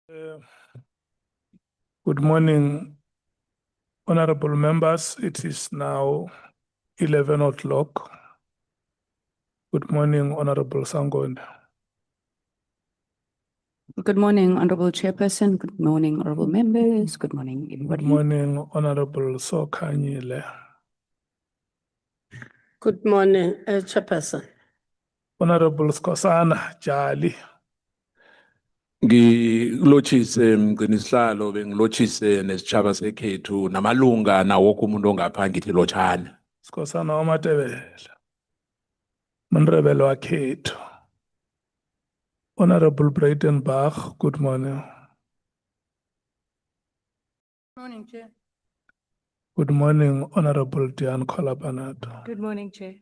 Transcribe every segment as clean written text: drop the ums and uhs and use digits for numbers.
Good morning, honorable members. It is now 11 o'clock. Good morning, Honorable Sangon. Good morning, Honorable Chairperson. Good morning, Honorable Members. Good morning, everybody. Good morning, Honorable Sokanyile. Good morning, Chairperson. Honorable Skosana Jali. Ngilotshise mgcinisihlalo bengilotshise nesitshaba sekhethu namalunga nawo wonke umuntu ongapha ngithi lotshana. Skosana wamatebele. Mnrebele wakhethu. Honorable Breitenbach, good morning. Morning, Chair. Good morning, Honorable Diane Kolapanato. Good morning, Chair.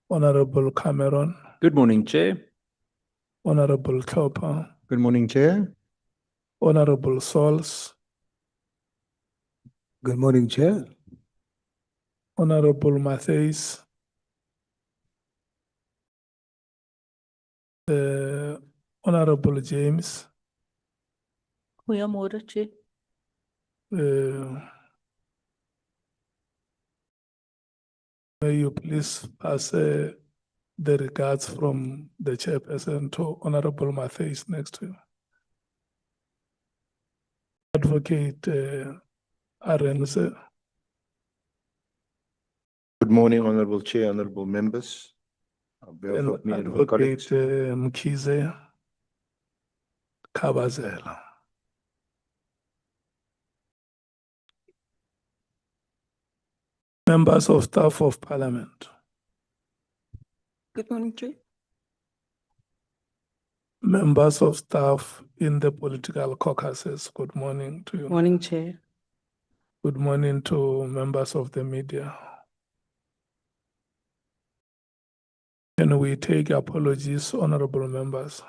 Honorable Cameron. Good morning, Chair. Honorable Klopa. Good morning, Chair. Honorable Sols. Good morning, Chair. Honorable Mattheys. Honorable James. Goeiemôre, Chair. May you please pass the regards from the chairperson to Honorable Mattheys next to you. Advocate Arense. Good morning, Honorable Chair, Honorable Members. On behalf And of me and my Advocate colleagues. Mkhize Kabazela. Members of Staff of Parliament. Good morning, Chair. Members of staff in the political caucuses, good morning to you. Morning, Chair. Good morning to members of the media. Can we take apologies, honorable members?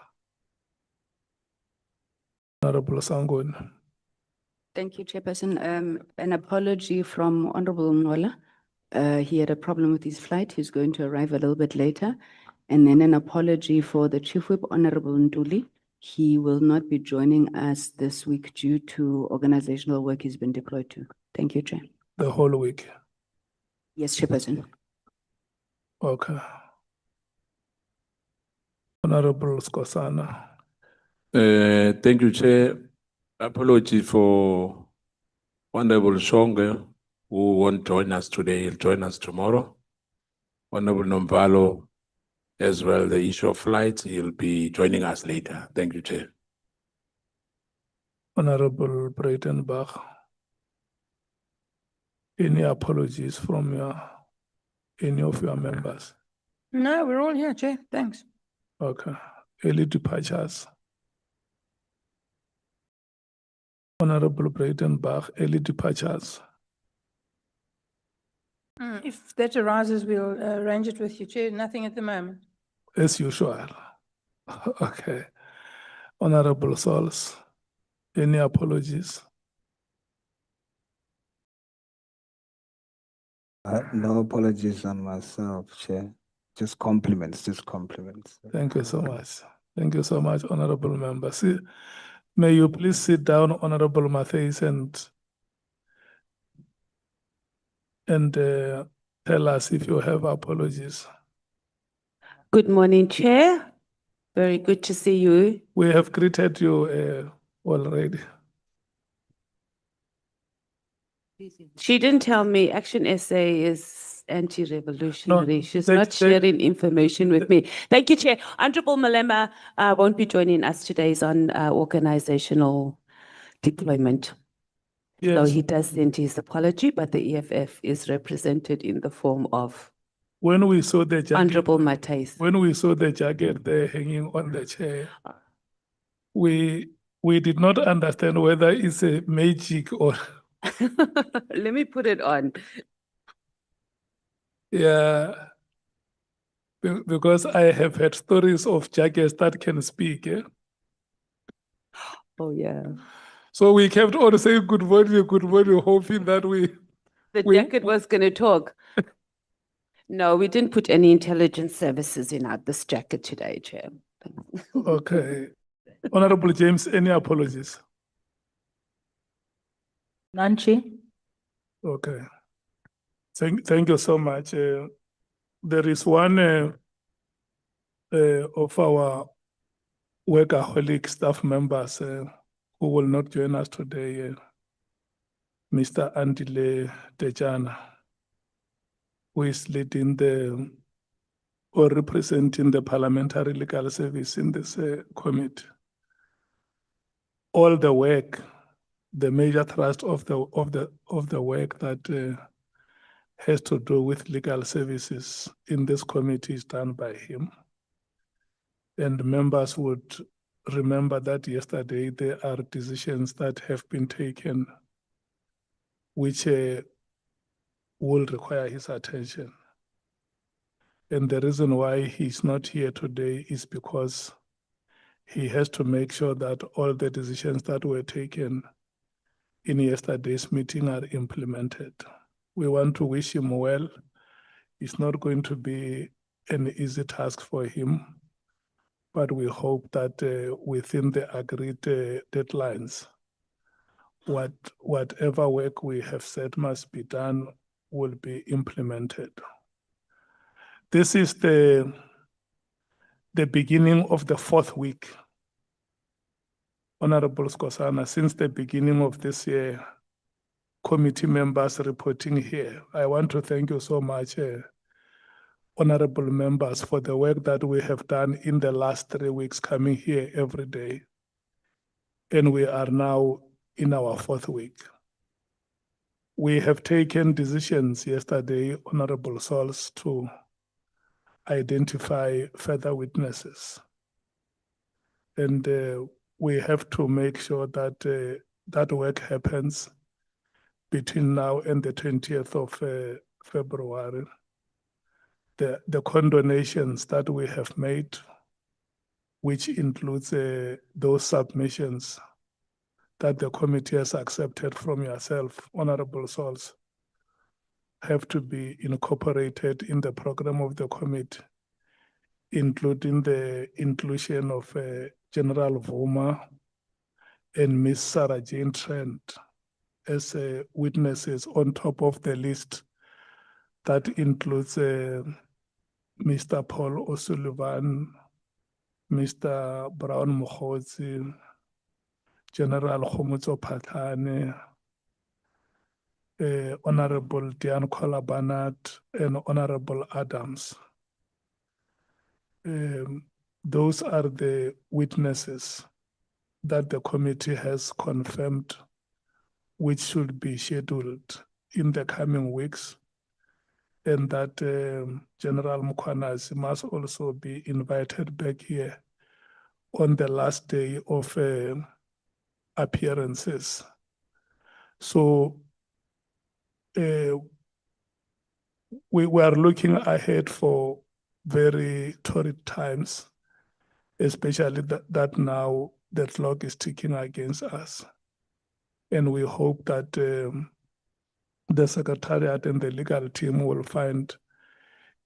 Honorable Sangon. Thank you, Chairperson. An apology from Honorable Nhlanhla. He had a problem with his flight. He's going to arrive a little bit later. And then an apology for the Chief Whip, Honorable Ntuli. He will not be joining us this week due to organizational work he's been deployed to. Thank you, Chair. The whole week. Yes, Chairperson. Okay. Honorable Skosana. Thank you, Chair. Apology for Honorable Shonge, who won't join us today. He'll join us tomorrow. Honorable Nomvalo, as well, the issue of flights, he'll be joining us later. Thank you, Chair. Honorable Breitenbach. Any apologies from any of your members? No, we're all here, Chair. Thanks. Okay. Early departures. Honorable Breitenbach, early departures. If that arises, we'll arrange it with you, Chair. Nothing at the moment. As usual. Okay. Honorable Sols, any apologies? No apologies on myself, Chair. Just compliments, Thank you so much. Thank you so much, honorable member. May you please sit down, Honorable Mattheys, and tell us if you have apologies. Good morning, Chair. Very good to see you. We have greeted you already. She didn't tell me Action SA is anti-revolutionary. No, She's they- not sharing information with me. Thank you, Chair. Honorable Malema won't be joining us today. He's on organizational deployment. Yes. So he does send his apology, but the EFF is represented in the form of When we saw the jacket, Honorable Matthys. when we saw the jacket there hanging on the chair, we did not understand whether it's a magic or Let me put it on. yeah. Because I have heard stories of jackets that can speak. Eh? Oh, yeah. So we kept on saying good morning, hoping that The We- jacket was going to talk. No, we didn't put any intelligence services in this jacket today, Chair. okay. Honorable James, any apologies? None, Chair. Okay. Thank you so much. There is one of our workaholic staff members who will not join us today, Mr. Andile Tejana, who is leading or representing the Parliamentary Legal Service in this committee. All the work, the major thrust of the work that has to do with legal services in this committee is done by him. And members would remember that yesterday there are decisions that have been taken which will require his attention. And the reason why he's not here today is because he has to make sure that all the decisions that were taken in yesterday's meeting are implemented. We want to wish him well. It's not going to be an easy task for him, but we hope that within the agreed deadlines, whatever work we have said must be done will be implemented. This is the beginning of the 4th week. Honorable Skosana, since the beginning of this year, committee members reporting here. I want to thank you so much, honorable members, for the work that we have done in the last 3 weeks coming here every day. And we are now in our 4th week. We have taken decisions yesterday, Honorable Sols, to identify further witnesses. And we have to make sure that that work happens between now and the 20th of February. The condonations that we have made, which includes those submissions that the committee has accepted from yourself, Honorable Sols, have to be incorporated in the program of the committee, including the inclusion of General Vuma and Ms. Sarah Jane Trent as witnesses on top of the list that includes Mr. Paul O'Sullivan, Mr. Brown Mkhwanazi, General Khomotso Phatlane, Honorable Diane Kolabanat, and Honorable Adams. Those are the witnesses that the committee has confirmed, which should be scheduled in the coming weeks, and that General Mkhwanazi must also be invited back here on the last day of appearances. So we are looking ahead for very torrid times, especially that now the clock is ticking against us. And we hope that the Secretariat and the legal team will find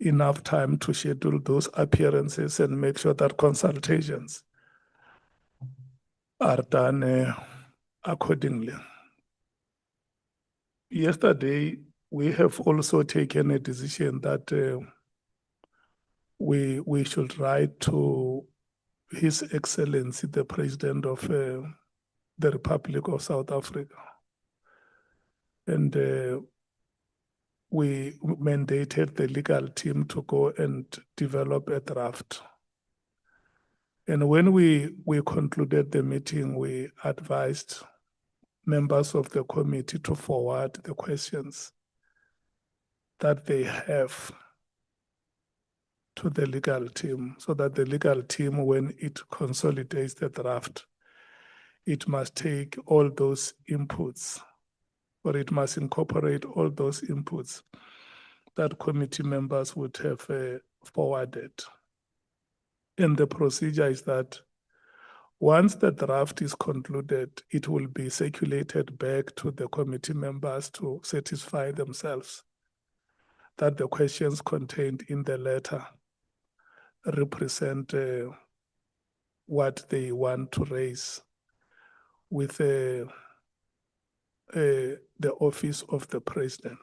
enough time to schedule those appearances and make sure that consultations are done accordingly. Yesterday, we have also taken a decision that we should write to His Excellency, the President of the Republic of South Africa. And we mandated the legal team to go and develop a draft. And when we concluded the meeting, we advised members of the committee to forward the questions that they have to the legal team, so that the legal team, when it consolidates the draft, it must take all those inputs, or it must incorporate all those inputs that committee members would have forwarded. And the procedure is that once the draft is concluded, it will be circulated back to the committee members to satisfy themselves that the questions contained in the letter represent what they want to raise with the office of the president.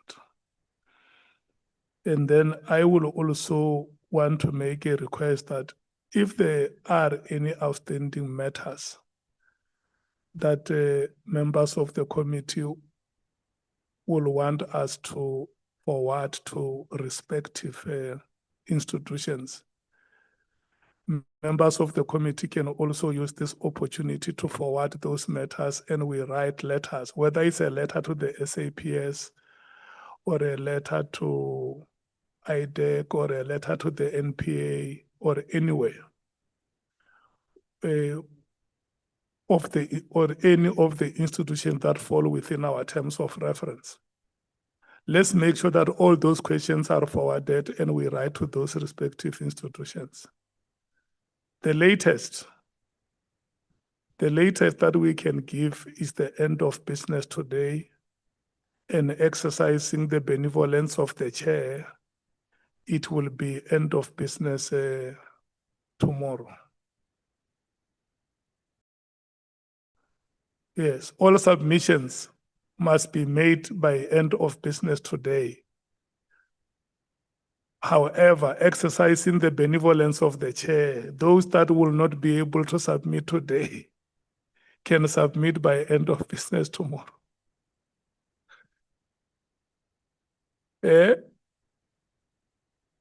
And then I will also want to make a request that if there are any outstanding matters that members of the committee will want us to forward to respective institutions, members of the committee can also use this opportunity to forward those matters, and we write letters, whether it's a letter to the SAPS or a letter to IDEC or a letter to the NPA or anywhere or any of the institutions that fall within our terms of reference. Let's make sure that all those questions are forwarded and we write to those respective institutions. The latest that we can give is the end of business today, and exercising the benevolence of the chair, it will be end of business tomorrow. Yes, all submissions must be made by end of business today. However, exercising the benevolence of the chair, those that will not be able to submit today can submit by end of business tomorrow.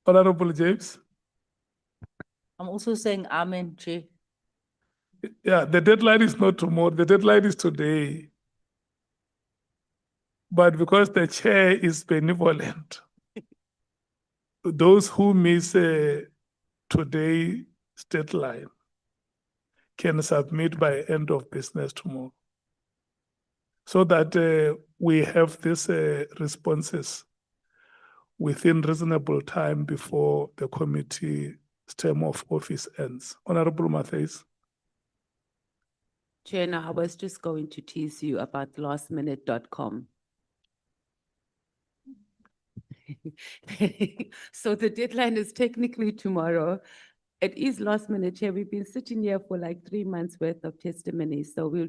Honorable James? I'm also saying amen, Chair. Yeah, the deadline is not tomorrow, the deadline is today. But because the chair is benevolent, those who miss today's deadline can submit by end of business tomorrow, so that we have these responses within reasonable time before the committee's term of office ends. Honorable Matthys. Chair, now I was just going to tease you about lastminute.com. So the deadline is technically tomorrow. It is last minute, Chair. We've been sitting here for like 3 months worth of testimony. So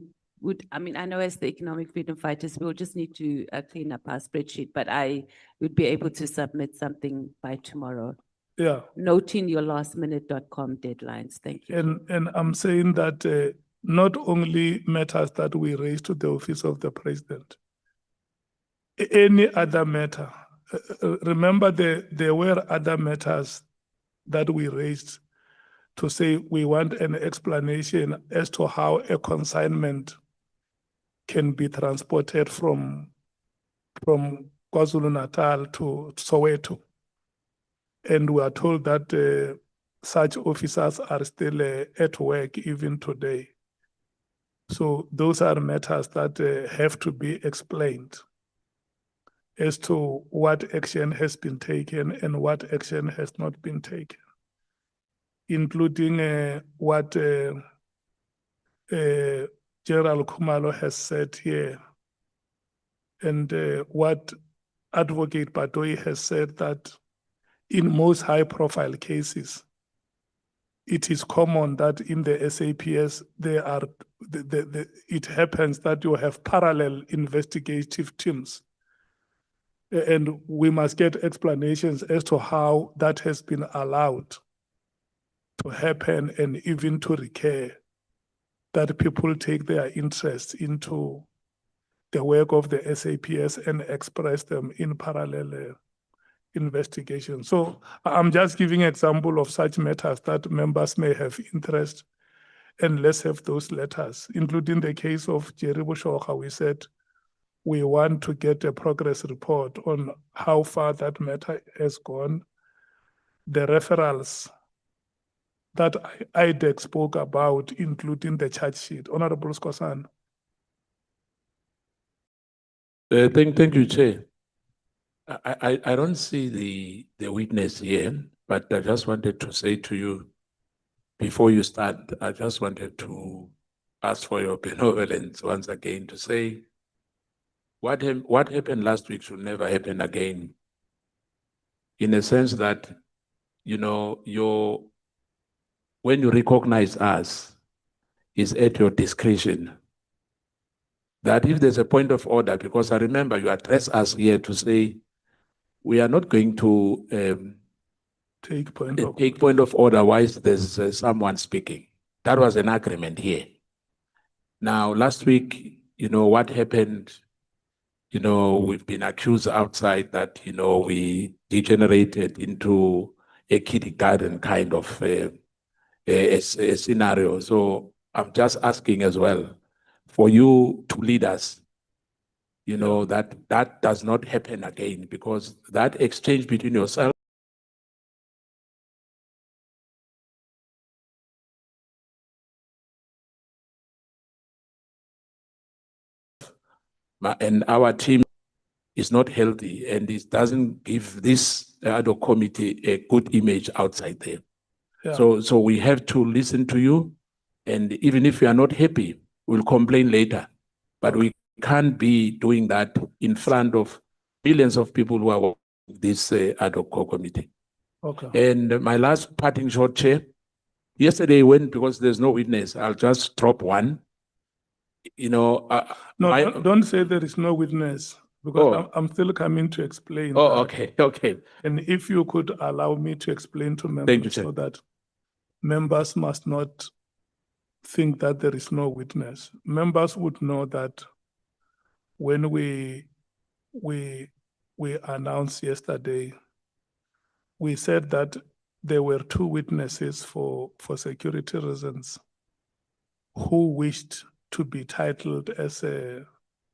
I mean, I know as the economic freedom fighters, we'll just need to clean up our spreadsheet, but I would be able to submit something by tomorrow. Yeah. Noting your lastminute.com deadlines. Thank you. And I'm saying that not only matters that we raise to the office of the president, any other matter. Remember, there were other matters that we raised to say we want an explanation as to how a consignment can be transported from KwaZulu-Natal to Soweto. And we are told that such officers are still at work even today. So those are matters that have to be explained as to what action has been taken and what action has not been taken, including what General Khumalo has said here, and what Advocate Batoyi has said, that in most high-profile cases, it is common that in the SAPS, it happens that you have parallel investigative teams. And we must get explanations as to how that has been allowed to happen and even to recur, that people take their interest into the work of the SAPS and express them in parallel investigation. So I'm just giving an example of such matters that members may have interest, and let's have those letters, including the case of Jerry Bushoka. We said we want to get a progress report on how far that matter has gone. The referrals that IDEC spoke about, including the charge sheet. Honorable Skosan. Thank you, Chair. I don't see the witness here, but I just wanted to say to you, before you start, I just wanted to ask for your benevolence once again to say, what happened last week should never happen again. In a sense that, you know, when you recognize us, is at your discretion. That if there's a point of order, because I remember you addressed us here to say, we are not going to Take point take point of order while there's someone speaking. That was an agreement here. Now, last week, what happened, we've been accused outside that, we degenerated into a kindergarten kind of a scenario. So I'm just asking as well for you to lead us, that does not happen again, because that exchange between yourself and our team is not healthy, and it doesn't give this ad hoc committee a good image outside there. Yeah. So we have to listen to you, and even if we are not happy, we'll complain later. But we can't be doing that in front of millions of people who are watching this ad hoc committee. Okay. And my last parting shot, Chair, yesterday because there's no witness, I'll just drop one. No, don't say there is no witness, because I'm still coming to explain. Oh, that. okay. And if you could allow me to explain to members, Thank you, Chair. so that members must not think that there is no witness. Members would know that when we announced yesterday, we said that there were two witnesses for security reasons who wished to be titled as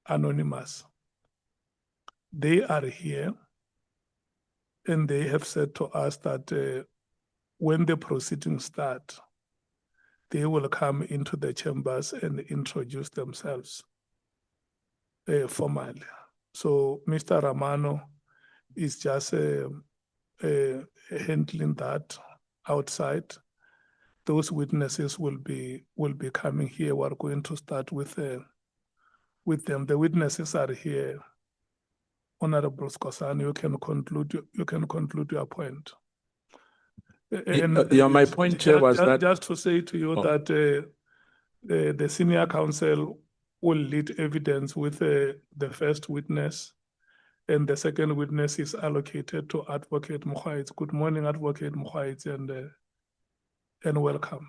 anonymous. They are here, and they have said to us that when the proceedings start, they will come into the chambers and introduce themselves formally. So Mr. Ramano is just handling that outside. Those witnesses will be coming here. We're going to start with them. The witnesses are here. Honorable Skosana, you can conclude your point. My point, Chair, was that just to say to you that the senior counsel will lead evidence with the first witness, and the second witness is allocated to Advocate Mkhwanazi. Good morning, Advocate Mkhwanazi, and welcome.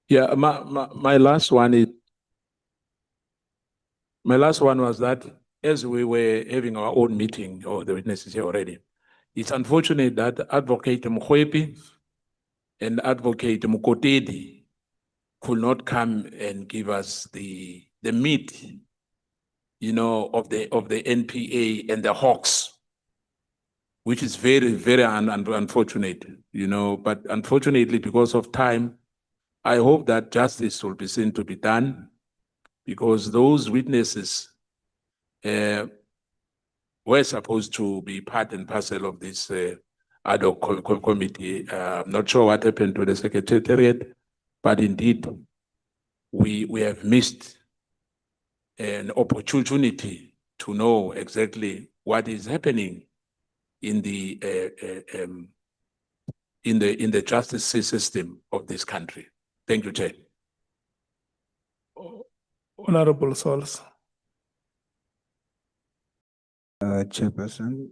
Yeah, my last one was that as we were having our own meeting, or the witnesses here already, it's unfortunate that Advocate Mkhwepi and Advocate Mukotedi could not come and give us the meat, of the NPA and the Hawks, which is very, very unfortunate, but unfortunately, because of time, I hope that justice will be seen to be done, because those witnesses were supposed to be part and parcel of this ad hoc committee. I'm not sure what happened to the secretariat, but indeed, we have missed an opportunity to know exactly what is happening in the justice system of this country. Thank you, Chair. Honorable Sols. Chairperson,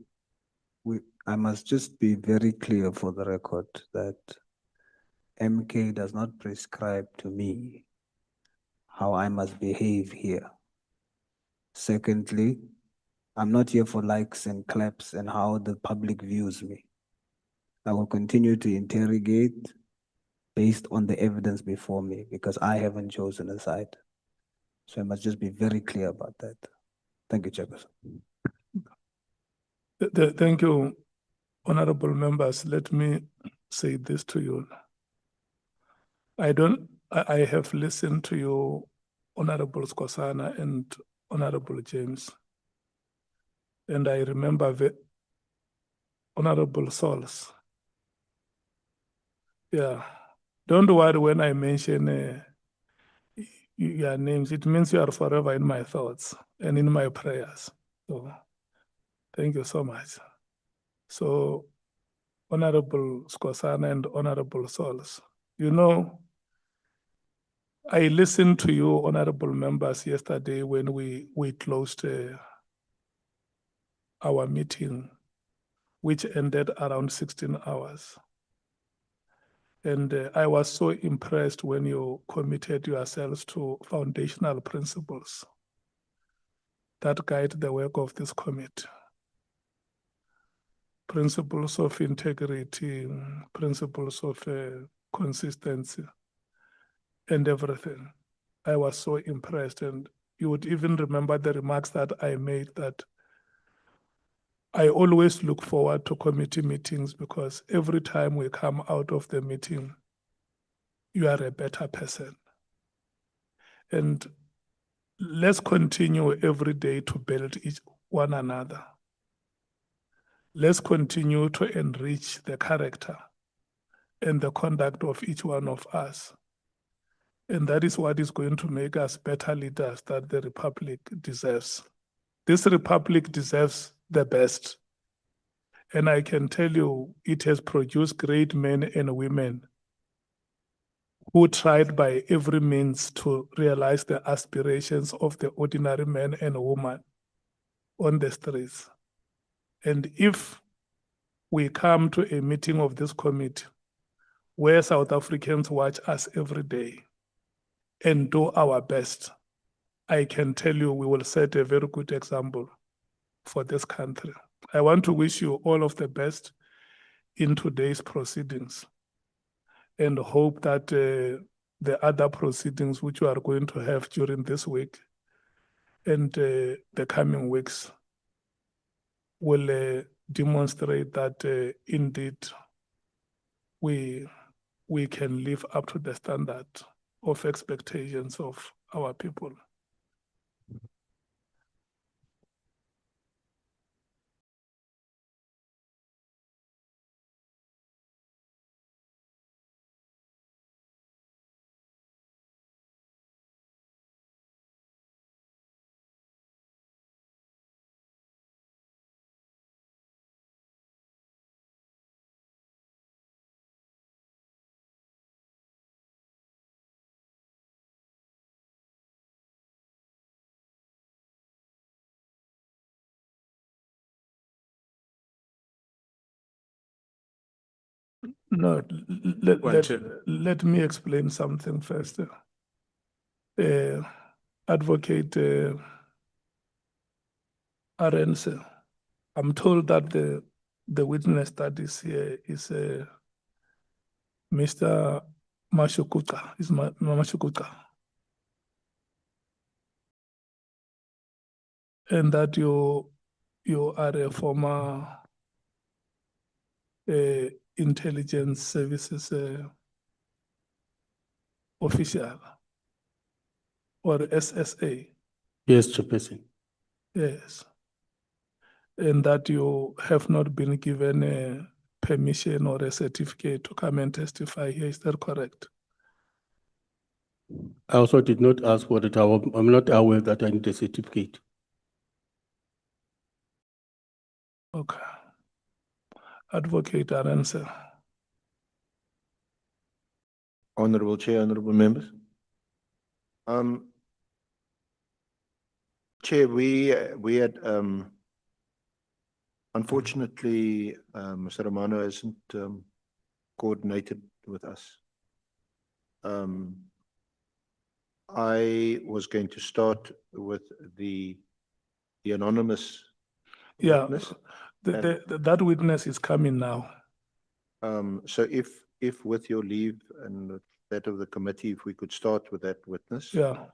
I must just be very clear for the record that MK does not prescribe to me how I must behave here. Secondly, I'm not here for likes and claps and how the public views me. I will continue to interrogate based on the evidence before me, because I haven't chosen a side. So I must just be very clear about that. Thank you, Chairperson. Thank you, honorable members. Let me say this to you. I have listened to you, Honorable Skosana and Honorable James. And I remember Honorable Sols. Yeah. Don't worry when I mention your names. It means you are forever in my thoughts and in my prayers. So thank you so much. So Honorable Skosana and Honorable Sols, I listened to you, honorable members, yesterday when we closed our meeting, which ended around 16 hours. And I was so impressed when you committed yourselves to foundational principles that guide the work of this committee. Principles of integrity, principles of consistency, and everything. I was so impressed, and you would even remember the remarks that I made, that I always look forward to committee meetings because every time we come out of the meeting, you are a better person. And let's continue every day to build each one another. Let's continue to enrich the character and the conduct of each one of us. And that is what is going to make us better leaders that the Republic deserves. This Republic deserves the best. And I can tell you, it has produced great men and women who tried by every means to realize the aspirations of the ordinary man and woman on the streets. And if we come to a meeting of this committee where South Africans watch us every day and do our best, I can tell you we will set a very good example for this country. I want to wish you all of the best in today's proceedings and hope that the other proceedings which you are going to have during this week and the coming weeks will demonstrate that indeed we can live up to the standard of expectations of our people. No, let me explain something first. Advocate Arendse, I'm told that the witness that is here is Mr. Mashukuka, is Mashukuka. And that you are a former intelligence services official or SSA. Yes, Chairperson. Yes. And that you have not been given a permission or a certificate to come and testify here. Is that correct? I also did not ask for it. I'm not aware that I need a certificate. Okay. Advocate Arendse. Honorable Chair, honorable members. Chair, we had unfortunately Mr. Romano hasn't coordinated with us. I was going to start with the anonymous witness. That witness is coming now. So if with your leave and that of the committee, if we could start with that witness. Yeah.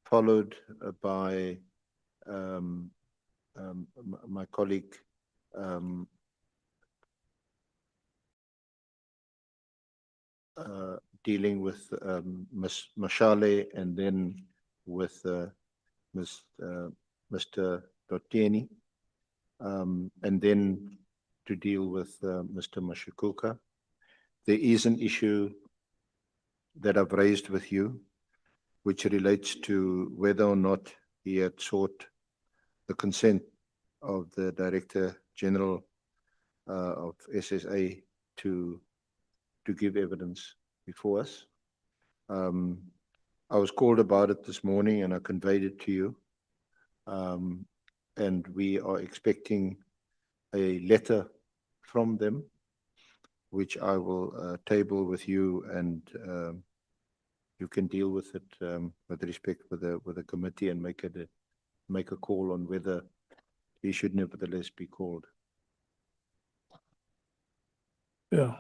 Followed by my colleague dealing with Ms. Mashal, and then with Mr. Toeni, and then to deal with Mr. Mashukuka. There is an issue that I've raised with you, which relates to whether or not he had sought the consent of the Director General of SSA to give evidence before us. I was called about it this morning and I conveyed it to you. And we are expecting a letter from them, which I will table with you, and you can deal with it with respect with the committee and make a call on whether he should nevertheless be called. Yeah.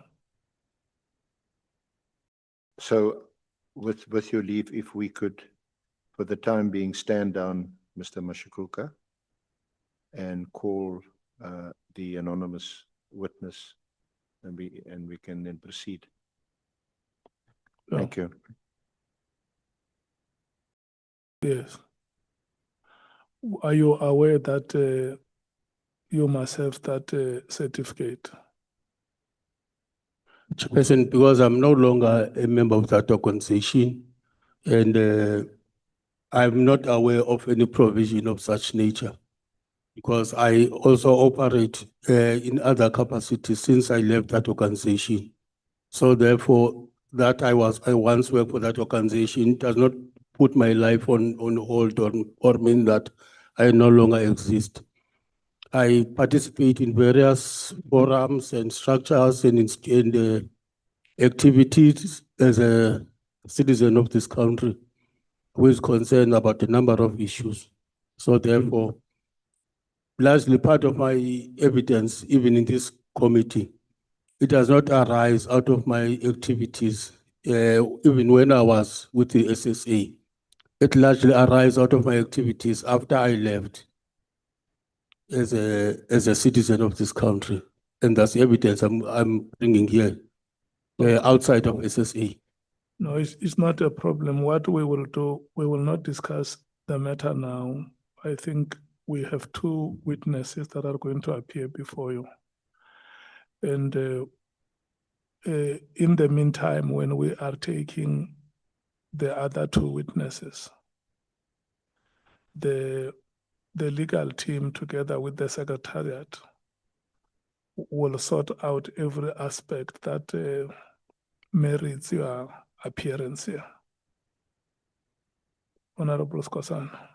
So with your leave, if we could, for the time being, stand down Mr. Mashal and call the anonymous witness, and we can then proceed. Yeah. Thank you. Yes. Are you aware that you must have that certificate? Chairperson, because I'm no longer a member of that organization, and I'm not aware of any provision of such nature, because I also operate in other capacities since I left that organization. So therefore, that I once worked for that organization does not put my life on hold or mean that I no longer exist. I participate in various forums and structures and activities as a citizen of this country who is concerned about a number of issues. So therefore, largely part of my evidence, even in this committee, it does not arise out of my activities, even when I was with the SSA. It largely arises out of my activities after I left as a citizen of this country. And that's the evidence I'm bringing here, outside of SSA. No, it's not a problem. What we will do, we will not discuss the matter now. I think we have two witnesses that are going to appear before you. And in the meantime, when we are taking the other two witnesses, the legal team together with the secretariat will sort out every aspect that merits your appearance here. Honorable Skosana.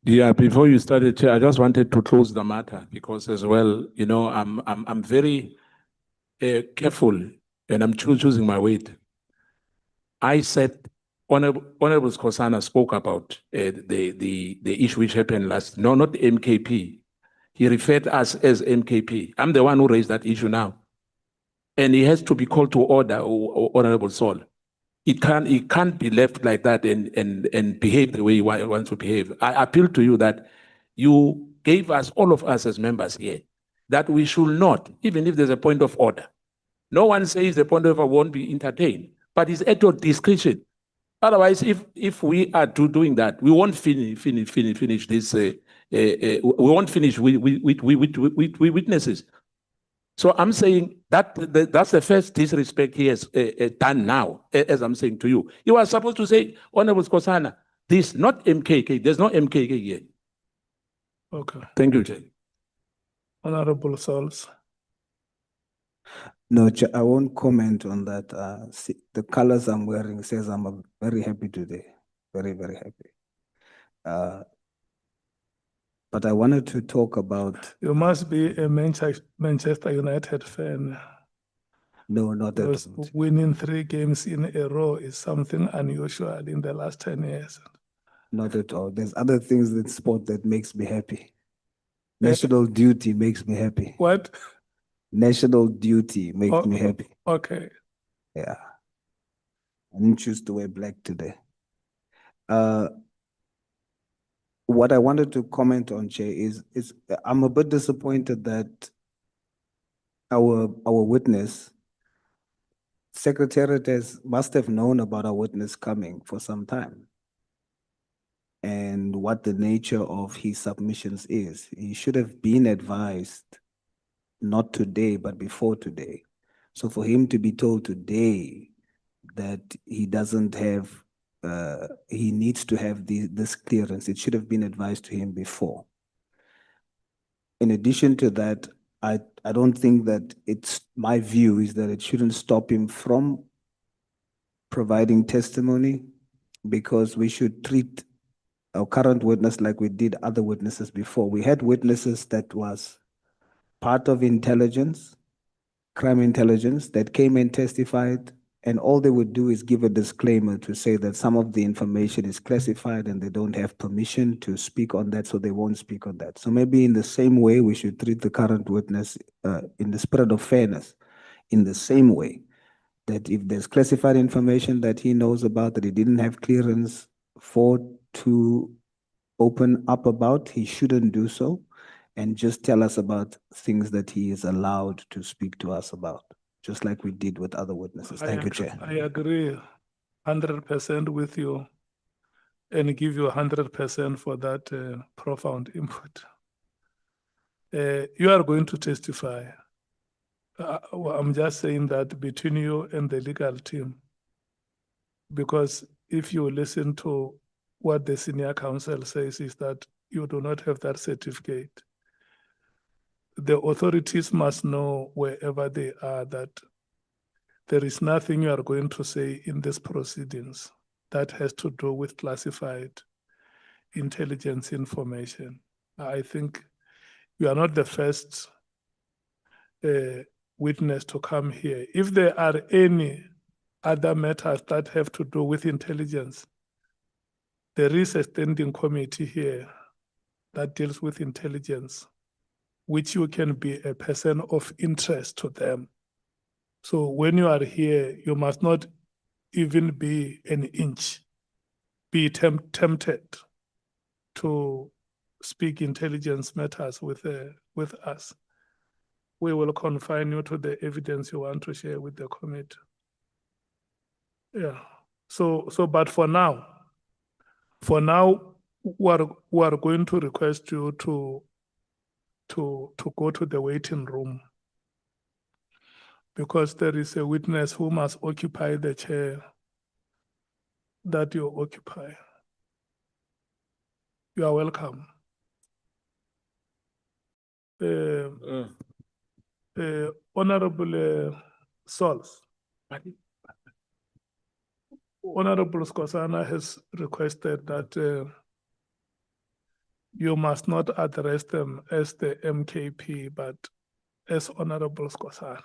Yeah, before you started, Chair, I just wanted to close the matter because as well, you know, I'm very careful and I'm choosing my weight. I said, Honorable Skosana spoke about the issue which happened last, no, not MKP. He referred us as MKP. I'm the one who raised that issue now. And he has to be called to order, Honorable Sol. It can't be left like that and behave the way he wants to behave. I appeal to you that you gave us, all of us as members here, that we should not, even if there's a point of order. No one says the point of order won't be entertained, but it's at your discretion. Otherwise, if we are doing that, we won't finish this. We won't finish with witnesses. So I'm saying that that's the first disrespect he has done now, as I'm saying to you. You are supposed to say, Honorable Skosana, this, not MKK. There's no MKK here. Okay. Thank you, Chair. Honorable Sols. No, I won't comment on that. See, the colors I'm wearing says I'm very happy today. Very, very happy. But I wanted to talk about. You must be a Manchester United fan. No, not at Because all. winning 3 games in a row is something unusual in the last 10 years. Not at all. There's other things in sport that makes me happy. National duty makes me happy. What? National duty makes me happy. Okay. Yeah. I didn't choose to wear black today. What I wanted to comment on, Chair, is I'm a bit disappointed that our witness, Secretariat must have known about our witness coming for some time and what the nature of his submissions is. He should have been advised, not today, but before today. So for him to be told today that he doesn't have, he needs to have this clearance, it should have been advised to him before. In addition to that, I don't think that my view is that it shouldn't stop him from providing testimony because we should treat our current witness like we did other witnesses before. We had witnesses that was part of intelligence, crime intelligence, that came and testified, and all they would do is give a disclaimer to say that some of the information is classified and they don't have permission to speak on that, so they won't speak on that. So maybe in the same way, we should treat the current witness in the spirit of fairness, in the same way that if there's classified information that he knows about that he didn't have clearance for to open up about, he shouldn't do so, and just tell us about things that he is allowed to speak to us about, just like we did with other witnesses. Thank you, Chair. I agree 100% with you and give you 100% for that profound input. You are going to testify. Well, I'm just saying that between you and the legal team, because if you listen to what the senior counsel says is that you do not have that certificate. The authorities must know wherever they are that there is nothing you are going to say in these proceedings that has to do with classified intelligence information. I think you are not the first witness to come here. If there are any other matters that have to do with intelligence, there is a standing committee here that deals with intelligence, which you can be a person of interest to them. So when you are here, you must not even be an inch, be tempted to speak intelligence matters with us. We will confine you to the evidence you want to share with the committee. Yeah. But for now, we are going to request you to go to the waiting room, because there is a witness who must occupy the chair that you occupy. You are welcome. Honorable Sols. Honorable Skosana has requested that you must not address them as the MKP, but as Honorable Skosana.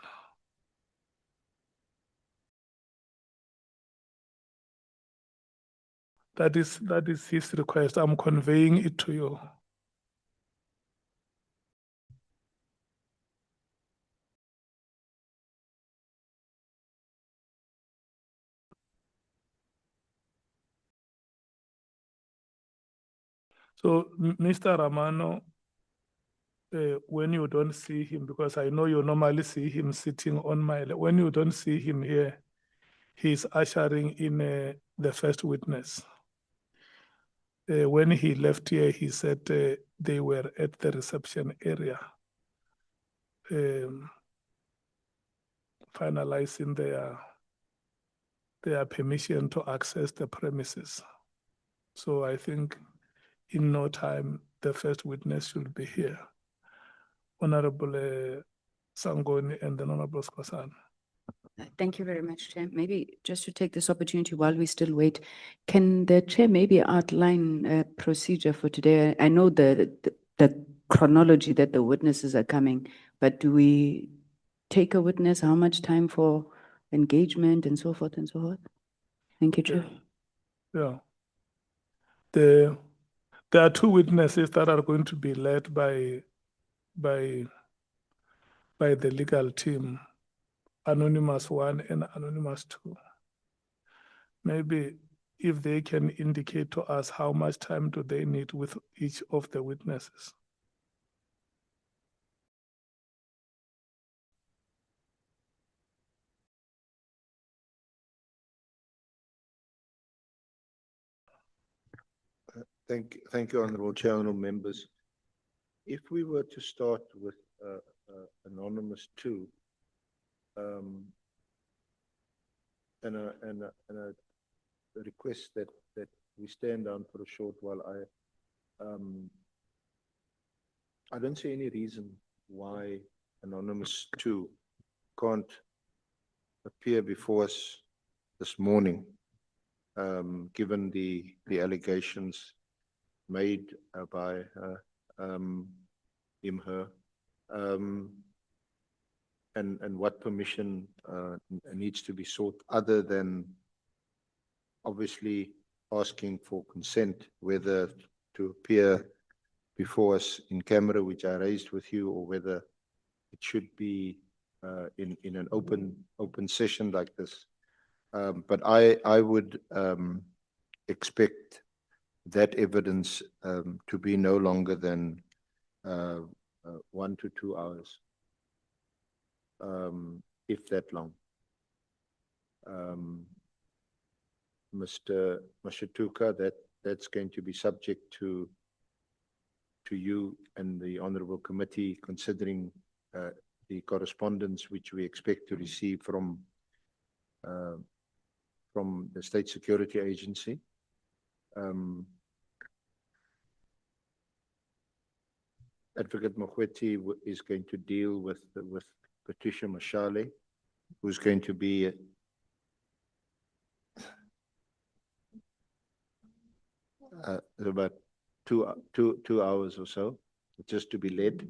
That is his request. I'm conveying it to you. So, Mr. Ramano, when you don't see him, because I know you normally see him sitting on my lap, when you don't see him here, he's ushering in the first witness. When he left here, he said they were at the reception area, finalizing their permission to access the premises. So I think in no time, the first witness should be here. Honorable Sangoni and then Honorable Skosana. Thank you very much, Chair. Maybe just to take this opportunity while we still wait, can the Chair maybe outline a procedure for today? I know the chronology that the witnesses are coming, but do we take a witness? How much time for engagement and so forth and so forth? Thank you, Chair. Yeah. There are two witnesses that are going to be led by the legal team, Anonymous 1 and Anonymous 2. Maybe if they can indicate to us how much time do they need with each of the witnesses. Thank you, Honorable Chair, honorable members. If we were to start with Anonymous 2, and a request that we stand down for a short while, I don't see any reason why Anonymous 2 can't appear before us this morning, given the allegations made by him, her, and what permission needs to be sought other than obviously asking for consent, whether to appear before us in camera, which I raised with you, or whether it should be in an open session like this. But I would expect that evidence to be no longer than 1 to 2 hours, if that long. Mr. Mashatuka, that's going to be subject to you and the Honorable Committee, considering the correspondence which we expect to receive from the State Security Agency. Advocate Mkhwanazi is going to deal with Patricia Mashal, who's going to be about two hours or so, just to be led.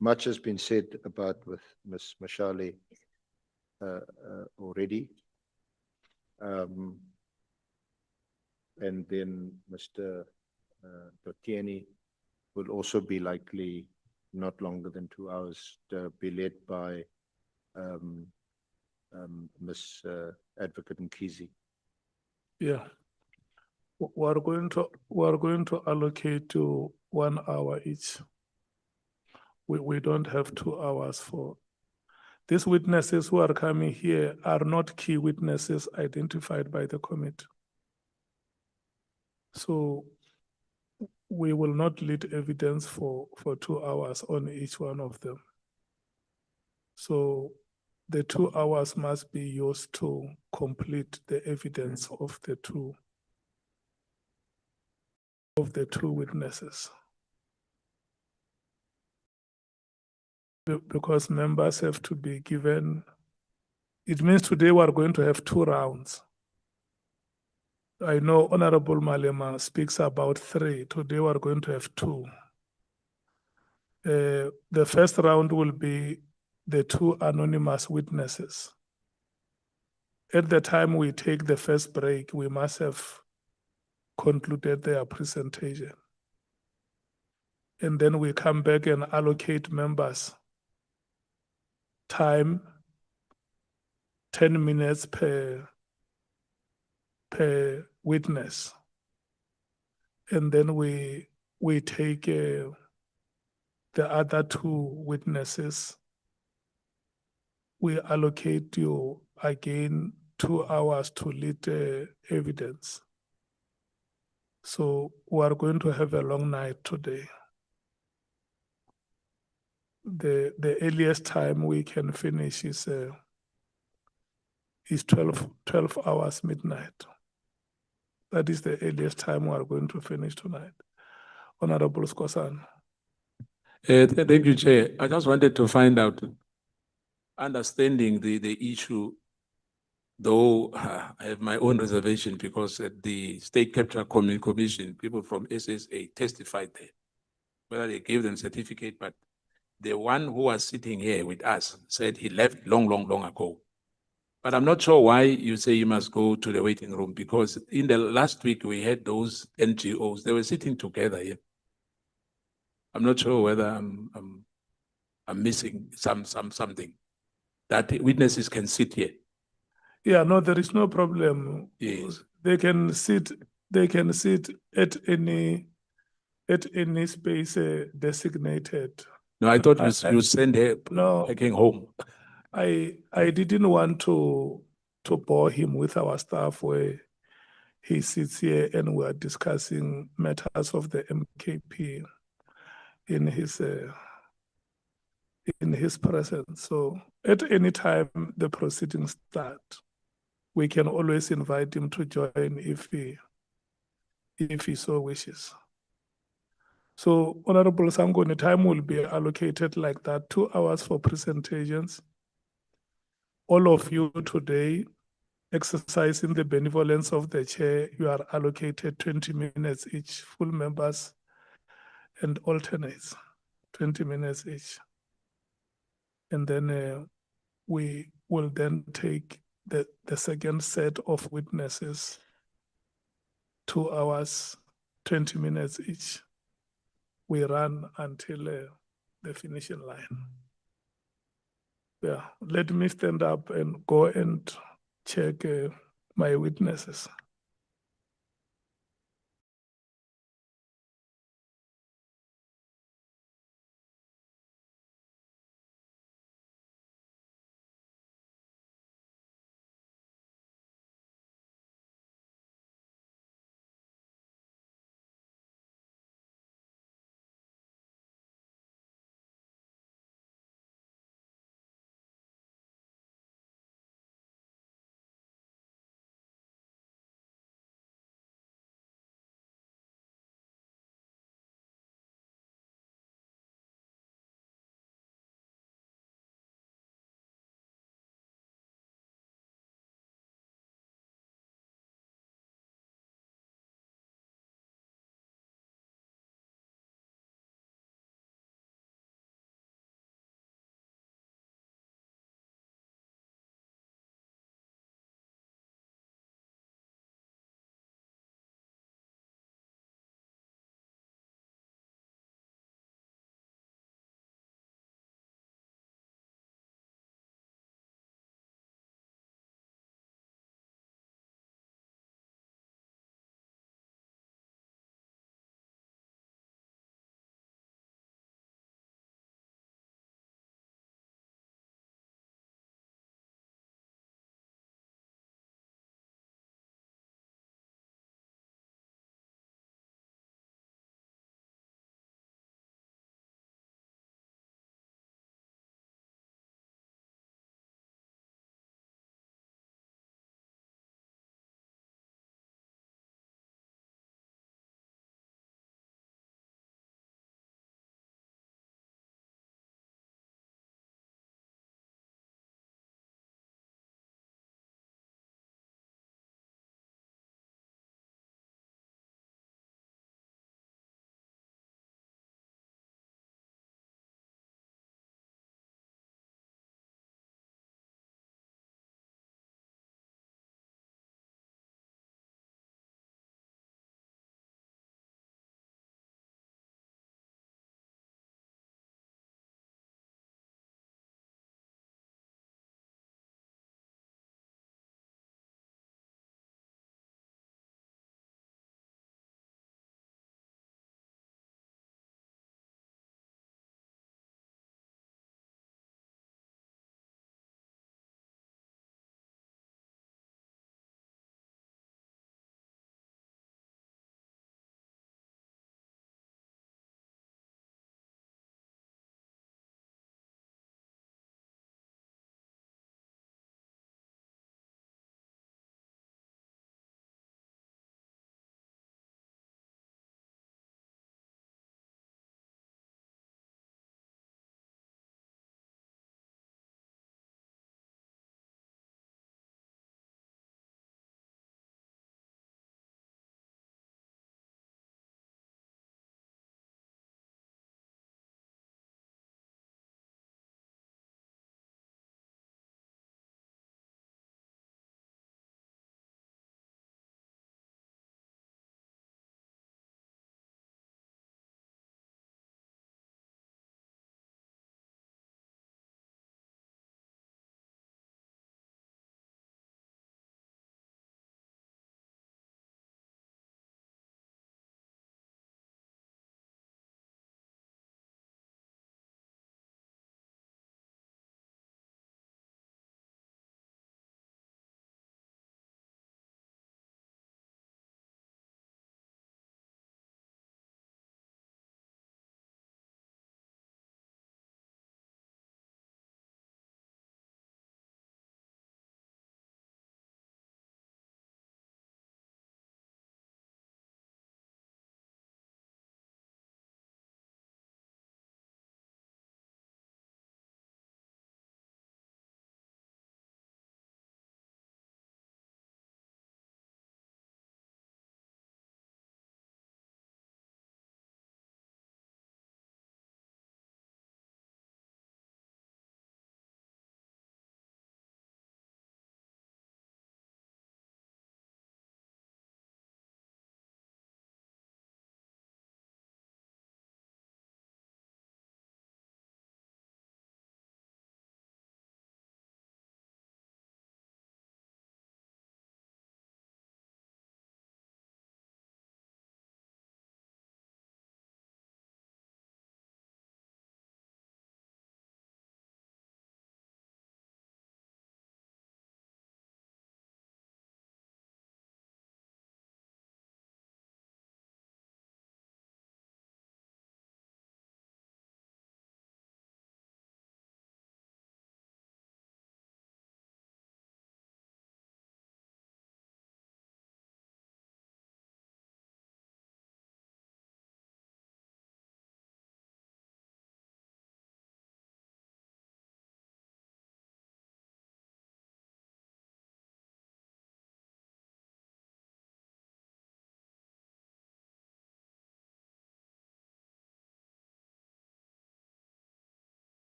Much has been said about with Ms. Mashal already. And then Mr. Toeni will also be likely not longer than 2 hours to be led by Ms. Advocate Mkhwanazi. Yeah. We're going to allocate to 1 hour each. We don't have 2 hours for these witnesses who are coming here are not key witnesses identified by the committee. So we will not lead evidence for 2 hours on each one of them. So the 2 hours must be used to complete the evidence of the two witnesses. Because members have to be given, it means today we are going to have 2 rounds. I know Honorable Malema speaks about 3. Today we are going to have 2. The first round will be the 2 anonymous witnesses. At the time we take the first break, we must have concluded their presentation. And then we come back and allocate members time, 10 minutes per witness. And then we take the other 2 witnesses. We allocate you again 2 hours to lead evidence. So we are going to have a long night today. The earliest time we can finish is 12 hours midnight. That is the earliest time we are going to finish tonight. Honorable Skosan. Thank you, Chair. I just wanted to find out, understanding the issue, though I have my own reservation because at the State Capture Commission, people from SSA testified there, whether they gave them certificate, but the one who was sitting here with us said he left long ago. But I'm not sure why you say you must go to the waiting room, because in the last week we had those NGOs, they were sitting together here. I'm not sure whether I'm missing something, that witnesses can sit here. Yeah, no, there is no problem. Yes. They can sit at any space designated. No, I thought you send her No. packing home. I didn't want to bore him with our staff where he sits here and we are discussing matters of the MKP in his presence. So at any time the proceedings start, we can always invite him to join if he so wishes. So Honorable Sangoni, time will be allocated like that, 2 hours for presentations. All of you today exercising the benevolence of the chair, you are allocated 20 minutes each, full members and alternates, 20 minutes each. And then we will then take the second set of witnesses, 2 hours, 20 minutes each. We run until the finishing line. Yeah, let me stand up and go and check my witnesses.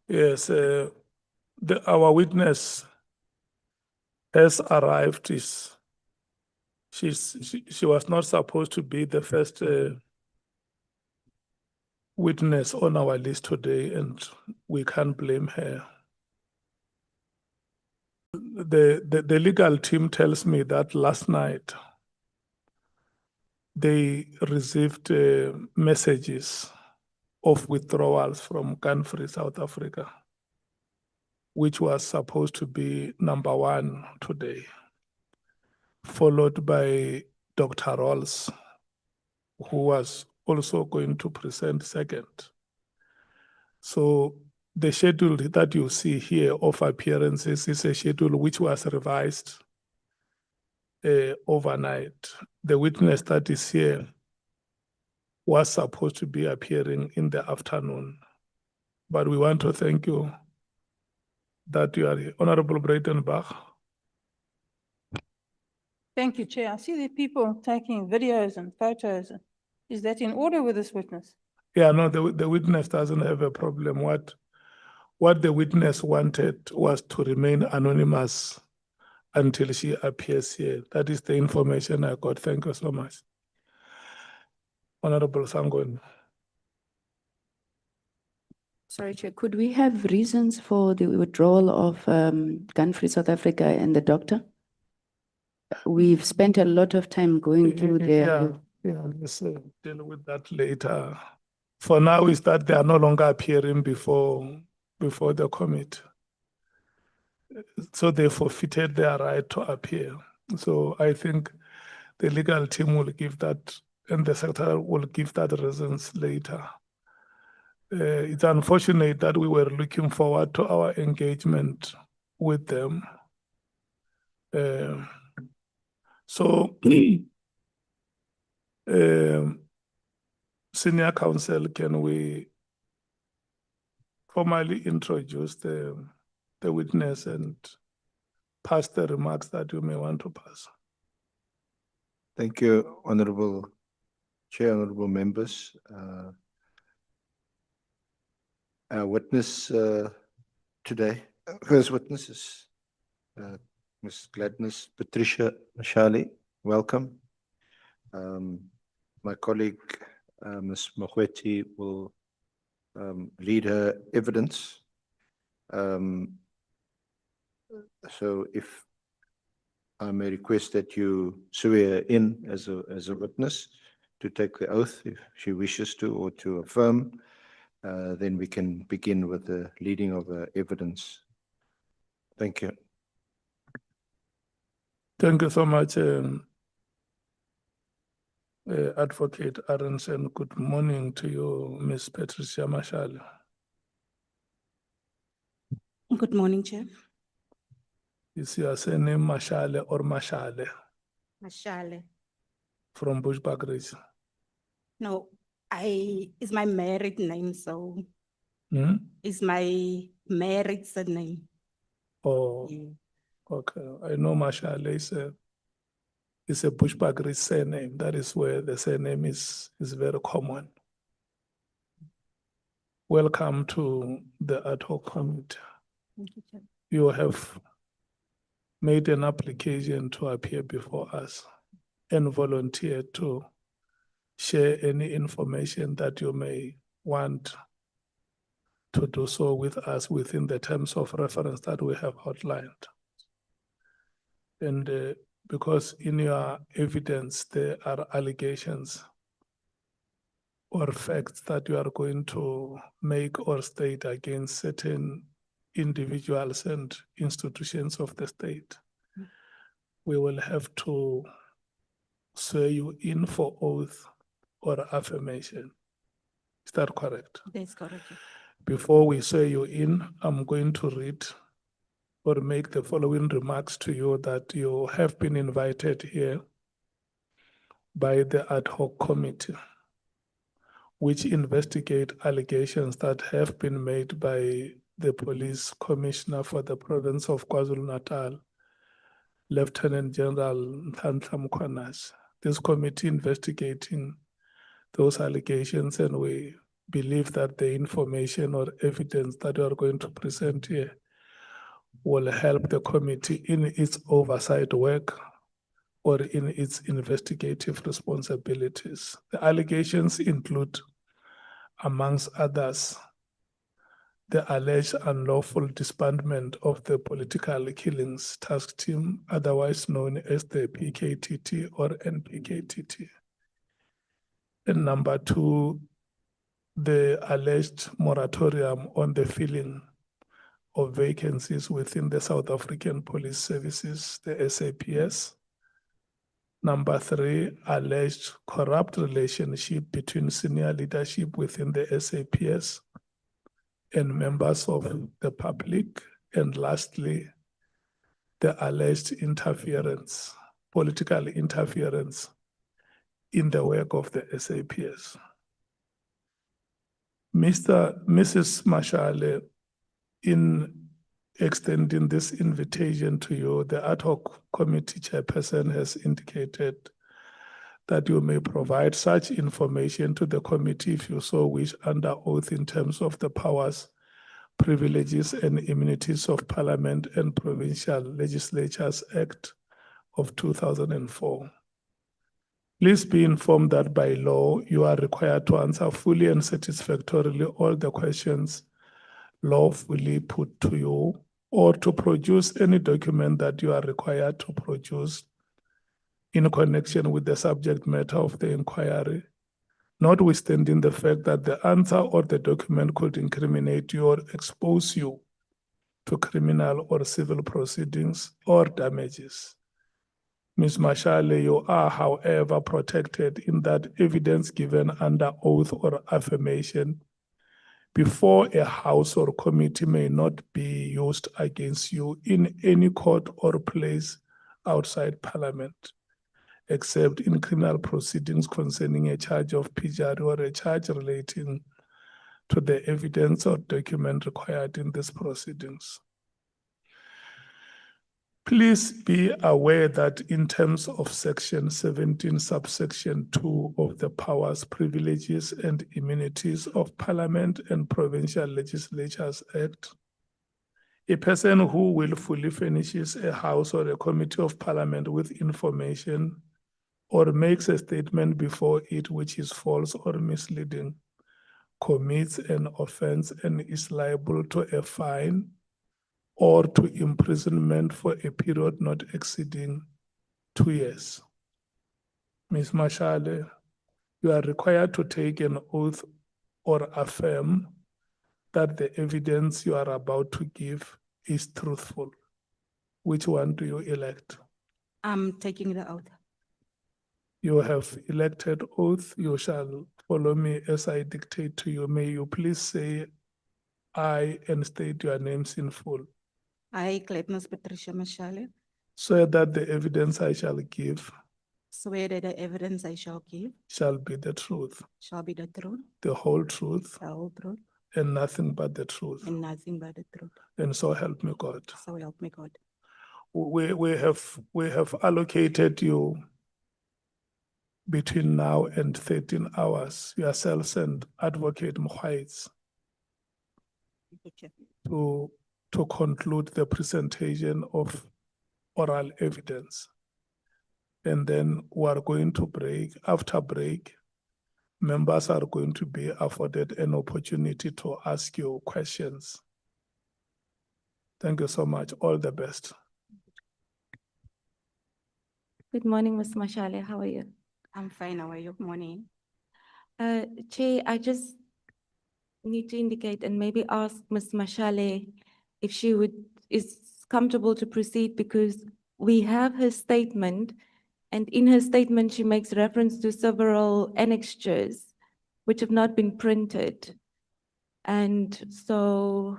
Yes, our witness has arrived. She was not supposed to be the first witness on our list today, and we can't blame her. The legal team tells me that last night they received messages of withdrawals from Gun-Free South Africa, which was supposed to be number one today, followed by Dr. Rolls, who was also going to present second. So the schedule that you see here of appearances is a schedule which was revised overnight. The witness that is here was supposed to be appearing in the afternoon. But we want to thank you that you are here. Honorable Breitenbach. Thank you, Chair. I see the people taking videos and photos. Is that in order with this witness? Yeah, no, the witness doesn't have a problem. What the witness wanted was to remain anonymous until she appears here. That is the information I got. Thank you so much. Honorable Sangon. Sorry, Chair, could we have reasons for the withdrawal of Gun-Free South Africa and the doctor? We've spent a lot of time going through their. Yeah, let's deal with that later. For now, is that they are no longer appearing before the committee. So they forfeited their right to appear. So I think the legal team will give that, and the secretary will give that reasons later. It's unfortunate that we were looking forward to our engagement with them. So, Senior Counsel, can we formally introduce the witness and pass the remarks that you may want to pass? Thank you, Honorable Chair, honorable members. Our witness today, first witness is Ms. Gladness Patricia Mashal. Welcome. My colleague, Ms. Mkhwanazi, will lead her evidence. So if I may request that you swear in as a witness to take the oath if she wishes to, or to affirm, then we can begin with the leading of the evidence. Thank you. Thank you so much, Advocate Aronson. Good morning to you, Ms. Patricia Mashal. Good morning, Chair. Is your surname Mashale or Mashale Mashal. from Bushbuckridge? No, it's my married name, so it's my married surname. Oh, Yeah. okay. I know Mashale is a Bushbuckridge surname. That is where the surname is very common. Welcome to the Ad Hoc Committee. Thank you, Chair. You have made an application to appear before us and volunteered to share any information that you may want to do so with us within the terms of reference that we have outlined. And because in your evidence there are allegations or facts that you are going to make or state against certain individuals and institutions of the state, we will have to swear you in for oath or affirmation. Is that correct? That's correct. Before we swear you in, I'm going to read or make the following remarks to you that you have been invited here by the Ad Hoc Committee, which investigate allegations that have been made by the Police Commissioner for the province of KwaZulu-Natal, Lieutenant General Nhlanhla Mkhwanazi. This committee investigating those allegations, and we believe that the information or evidence that you are going to present here will help the committee in its oversight work or in its investigative responsibilities. The allegations include, amongst others, the alleged unlawful disbandment of the Political Killings Task Team, otherwise known as the PKTT or NPKTT. And number two, the alleged moratorium on the filling of vacancies within the South African Police Services, the SAPS. Number three, alleged corrupt relationship between senior leadership within the SAPS and members of the public. And lastly, the alleged interference, political interference in the work of the SAPS. Mrs. Mashal, in extending this invitation to you, the ad hoc committee chairperson has indicated that you may provide such information to the committee if you so wish under oath in terms of the powers, privileges, and immunities of Parliament and Provincial Legislatures Act of 2004. Please be informed that by law, you are required to answer fully and satisfactorily all the questions lawfully put to you, or to produce any document that you are required to produce in connection with the subject matter of the inquiry, notwithstanding the fact that the answer or the document could incriminate you or expose you to criminal or civil proceedings or damages. Ms. Mashal, you are, however, protected in that evidence given under oath or affirmation before a house or committee may not be used against you in any court or place outside Parliament, except in criminal proceedings concerning a charge of perjury or a charge relating to the evidence or document required in these proceedings. Please be aware that in terms of Section 17, subsection 2 of the Powers, Privileges, and Immunities of Parliament and Provincial Legislatures Act, a person who willfully furnishes a House or a Committee of Parliament with information or makes a statement before it which is false or misleading commits an offense and is liable to a fine or to imprisonment for a period not exceeding 2 years. Ms. Mashal, you are required to take an oath or affirm that the evidence you are about to give is truthful. Which one do you elect? I'm taking the oath. You have elected oath. You shall follow me as I dictate to you. May you please say aye and state your names in full. I, Clayton's Patricia Mashal, Swear that the evidence I shall give swear that the evidence I shall give shall be the truth, shall be the truth, the whole truth, the whole truth, and nothing but the truth. and nothing but the truth. And so help me God. So help me God. We have allocated you between now and 13 hours, yourselves and Advocate Mkhwanazi, Thank you, Chair. to conclude the presentation of oral evidence. And then we are going to break. After break, members are going to be afforded an opportunity to ask you questions. Thank you so much. All the best. Good morning, Ms. Mashal. How are you? I'm fine. How are you? Morning. Chair, I just need to indicate and maybe ask Ms. Mashal if she is comfortable to proceed, because we have her statement, and in her statement, she makes reference to several annexures which have not been printed. And so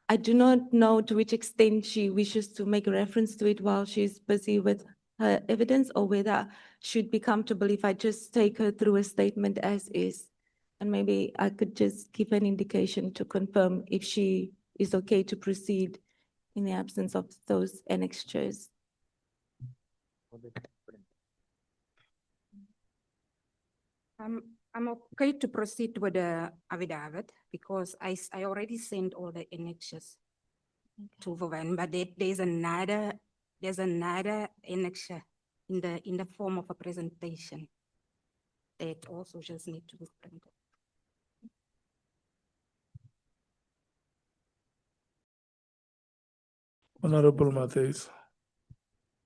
I do not know to which extent she wishes to make a reference to it while she's busy with her evidence, or whether she'd be comfortable if I just take her through a statement as is. And maybe I could just give an indication to confirm if she is okay to proceed in the absence of those annexures. I'm okay to proceed with the affidavit because I already sent all the annexes to Vovan, but there's another annex in the form of a presentation that also just need to be printed. Honorable Matthies.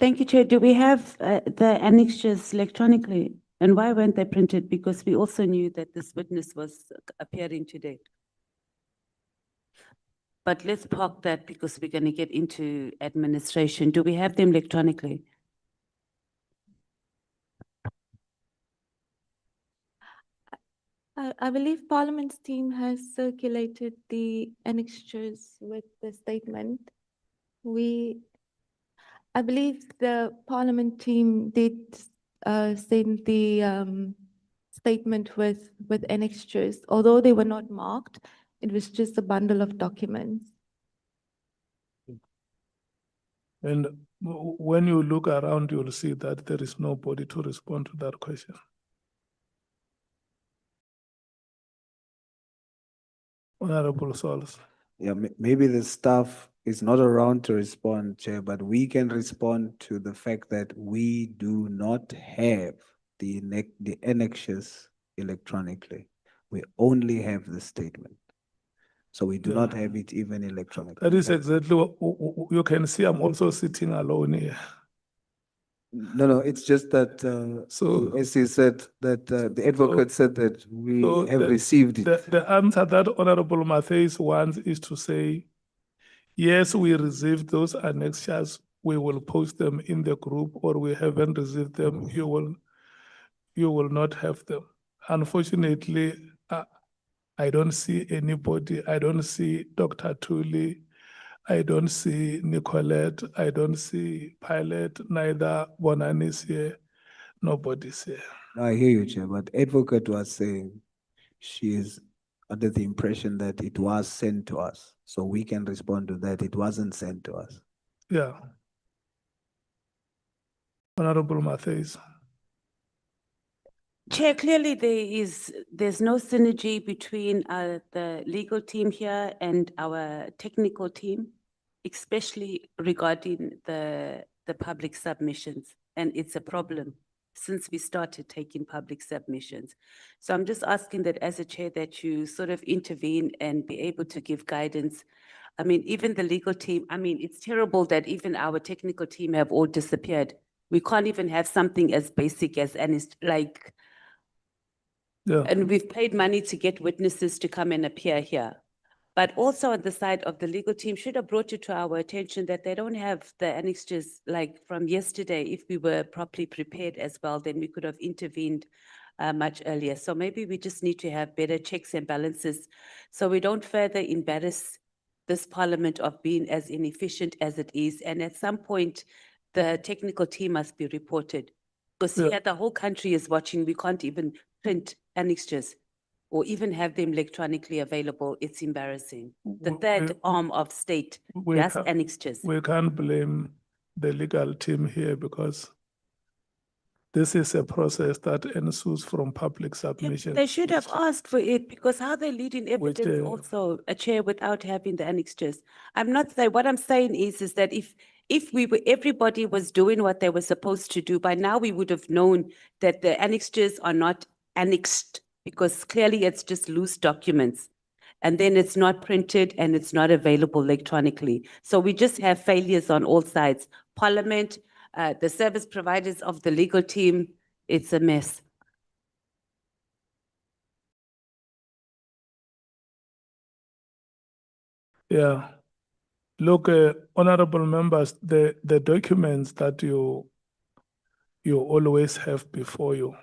Thank you, Chair. Do we have the annexures electronically? And why weren't they printed? Because we also knew that this witness was appearing today. But let's park that because we're going to get into administration. Do we have them electronically? I believe Parliament's team has circulated the annexures with the statement. I believe the Parliament team did send the statement with annexures, although they were not marked. It was just a bundle of documents. And when you look around, you'll see that there is nobody to respond to that question. Honorable Sols. Yeah, maybe the staff is not around to respond, Chair, but we can respond to the fact that we do not have the annexures electronically. We only have the statement. So we do not have it even electronically. That is exactly what you can see. I'm also sitting alone here. No, it's just that, as you said, that the advocate said that we have received it. The answer that Honorable Matthies wants is to say, yes, we received those annexures. We will post them in the group, or we haven't received them. You will not have them. Unfortunately, I don't see anybody. I don't see Dr. Thuli. I don't see Nicolette. I don't see Pilot. Neither Bonani is here. Nobody's here. I hear you, Chair, but advocate was saying she is under the impression that it was sent to us. So we can respond to that. It wasn't sent to us. Yeah. Honorable Matthies. Chair, clearly there's no synergy between the legal team here and our technical team, especially regarding the public submissions. And it's a problem since we started taking public submissions. So I'm just asking that as a chair that you sort of intervene and be able to give guidance. I mean, even the legal team, I mean, it's terrible that even our technical team have all disappeared. We can't even have something as basic as, and we've paid money to get witnesses to come and appear here. But also on the side of the legal team should have brought it to our attention that they don't have the annexures like from yesterday. If we were properly prepared as well, then we could have intervened much earlier. So maybe we just need to have better checks and balances so we don't further embarrass this parliament of being as inefficient as it is. And at some point, the technical team must be reported. Because here the whole country is watching. We can't even print annexures or even have them electronically available. It's embarrassing. The third arm of state, just annexures. We can't blame the legal team here because this is a process that ensues from public submission. They should have asked for it because how they lead in evidence also a chair without having the annexures. I'm not saying, what I'm saying is that if everybody was doing what they were supposed to do, by now we would have known that the annexures are not annexed because clearly it's just loose documents. And then it's not printed and it's not available electronically. So we just have failures on all sides. Parliament, the service providers of the legal team, it's a mess. Yeah. Look, honorable members, the documents that you always have before you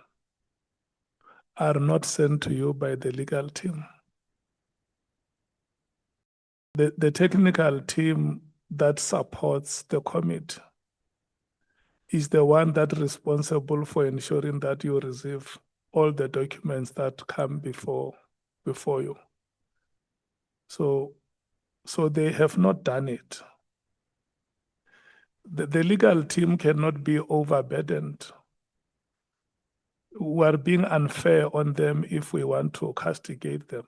are not sent to you by the legal team. The technical team that supports the committee is the one that's responsible for ensuring that you receive all the documents that come before you. So they have not done it. The legal team cannot be overburdened we are being unfair on them if we want to castigate them.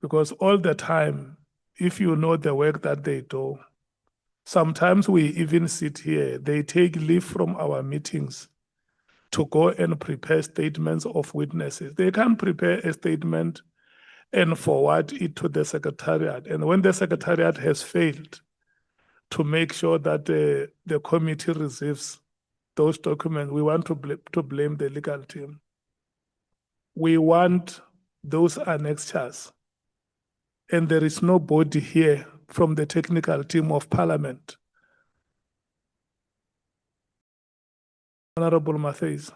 Because all the time, if you know the work that they do, sometimes we even sit here, they take leave from our meetings to go and prepare statements of witnesses. They can't prepare a statement and forward it to the secretariat. And when the secretariat has failed to make sure that the committee receives those documents, we want to blame the legal team. We want those annexures. And there is nobody here from the technical team of Parliament. Honorable Matthews.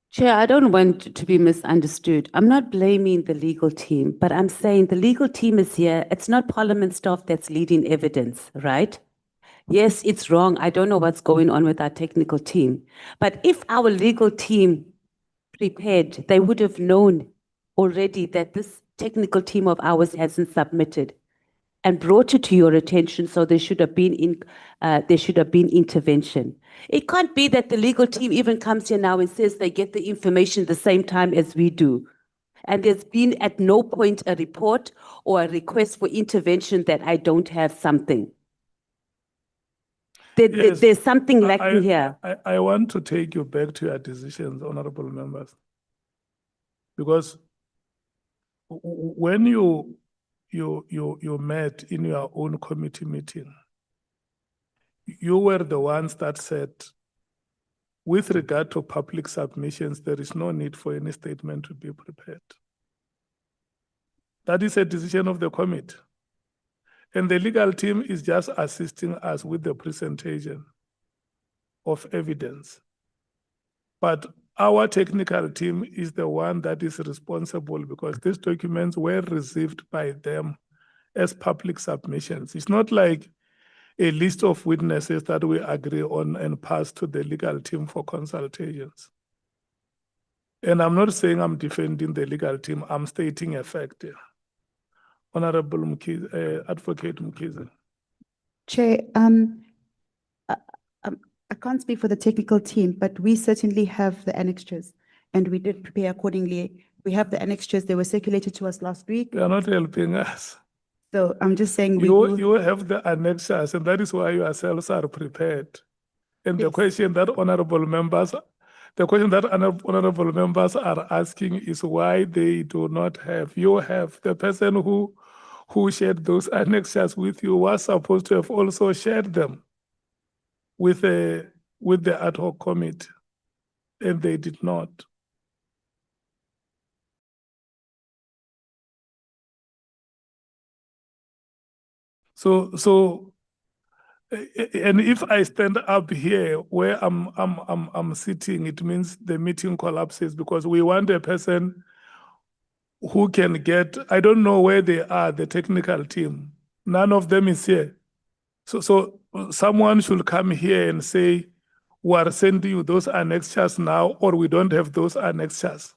Chair, I don't want to be misunderstood. I'm not blaming the legal team, but I'm saying the legal team is here. It's not Parliament staff that's leading evidence, right? Yes, it's wrong. I don't know what's going on with our technical team. But if our legal team prepared, they would have known already that this technical team of ours hasn't submitted and brought it to your attention, so there should have been intervention. It can't be that the legal team even comes here now and says they get the information the same time as we do. And there's been at no point a report or a request for intervention that I don't have something. Yes, There's something lacking here. I want to take you back to your decisions, honorable members. Because when you met in your own committee meeting, you were the ones that said, with regard to public submissions, there is no need for any statement to be prepared. That is a decision of the committee. And the legal team is just assisting us with the presentation of evidence. But our technical team is the one that is responsible because these documents were received by them as public submissions. It's not like a list of witnesses that we agree on and pass to the legal team for consultations. And I'm not saying I'm defending the legal team, I'm stating a fact here. Honorable Advocate Mkhwanazi. Chair, I can't speak for the technical team, but we certainly have the annexures and we did prepare accordingly. We have the annexures, they were circulated to us last week. They are not helping us. So I'm just saying You have the annexures and that is why yourselves are prepared. And the question that honorable members are asking is why they do not have. You have the person who shared those annexures with you was supposed to have also shared them with the ad hoc committee, and they did not. So, and if I stand up here where I'm sitting, it means the meeting collapses because we want a person who can get, I don't know where they are, the technical team. None of them is here. So someone should come here and say, we are sending you those annexures now, or we don't have those annexures.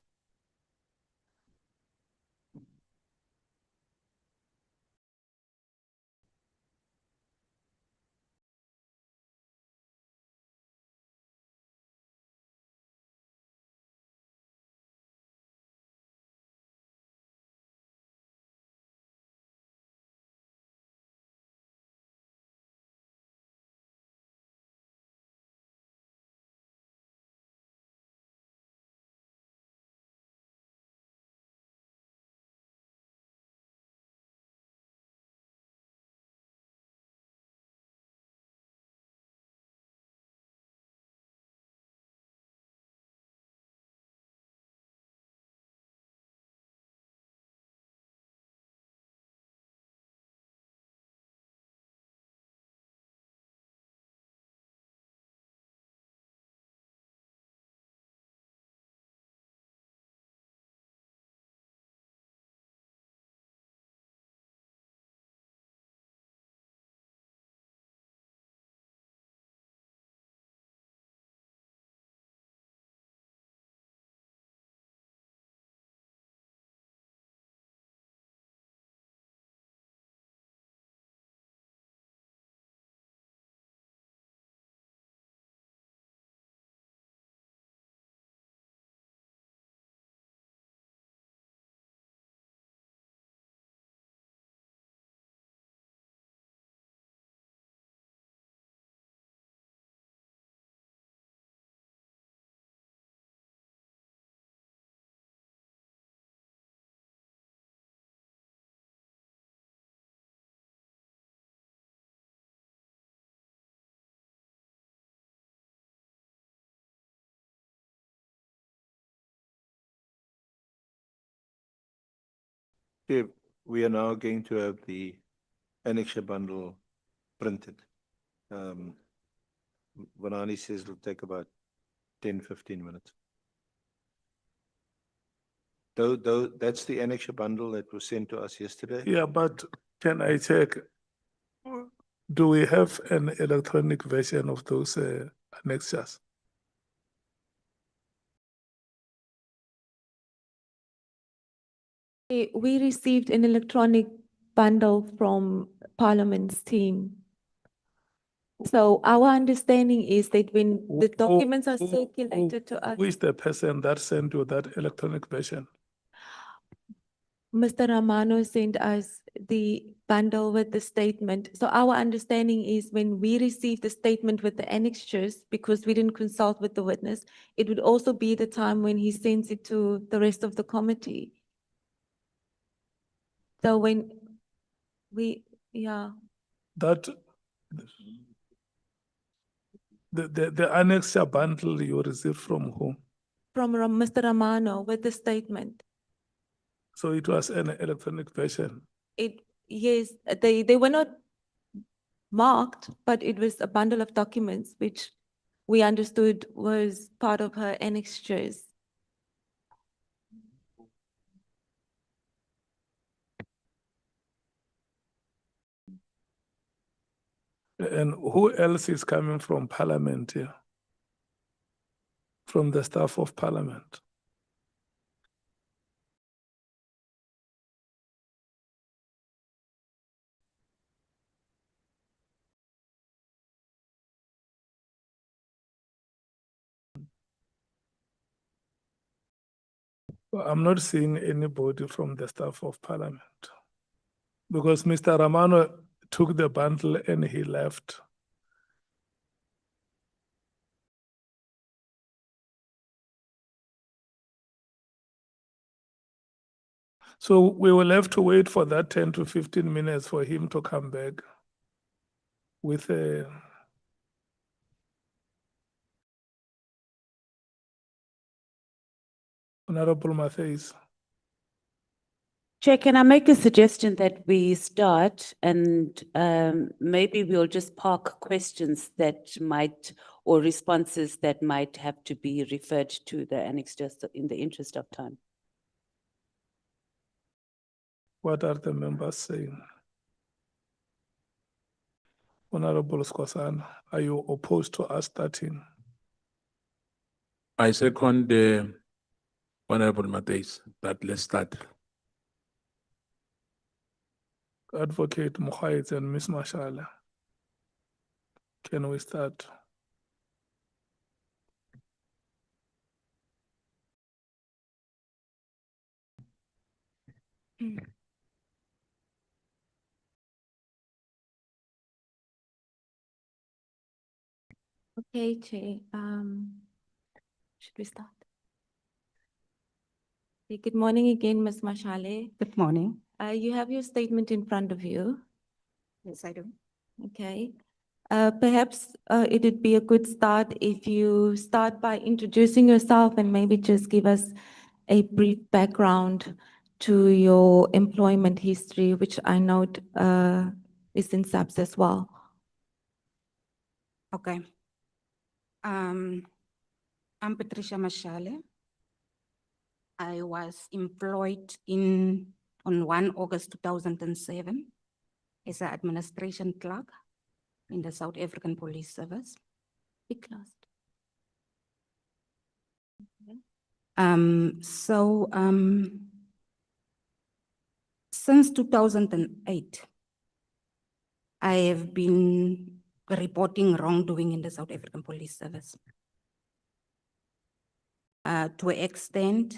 Okay, we are now going to have the annexure bundle printed. Vanani says it'll take about 10-15 minutes. That's the annexure bundle that was sent to us yesterday. Yeah, but can I check? Do we have an electronic version of those annexures? We received an electronic bundle from Parliament's team. So our understanding is that when the documents are circulated to us, Who is the person that sent you that electronic version? Mr. Romano sent us the bundle with the statement. So our understanding is when we receive the statement with the annexures, because we didn't consult with the witness, it would also be the time when he sends it to the rest of the committee. So when we, yeah, That the annexure bundle you received from whom? from Mr. Romano with the statement. So it was an electronic version. Yes, they were not marked, but it was a bundle of documents which we understood was part of her annexures. And who else is coming from Parliament here? From the staff of Parliament? Well, I'm not seeing anybody from the staff of Parliament because Mr. Romano took the bundle and he left. So we will have to wait for that 10 to 15 minutes for him to come back with a Honorable Matthews. Chair, can I make a suggestion that we start and maybe we'll just park questions that might, or responses that might have to be referred to the annex just in the interest of time. What are the members saying? Honorable Skosana, are you opposed to us starting? I second the Honorable Matthews that let's start. Advocate Mkhwanazi and Ms. Mashal, can we start? Okay, Chair, should we start? Okay, good morning again, Ms. Mashale. Good morning. You have your statement in front of you. Yes, I do. Okay. Perhaps it would be a good start if you start by introducing yourself and maybe just give us a brief background to your employment history, which I note is in subs as well. Okay. I'm Patricia Mashal. I was employed on 1 August 2007 as an administration clerk in the South African Police Service. Be closed. Since 2008, I have been reporting wrongdoing in the South African Police Service. To an extent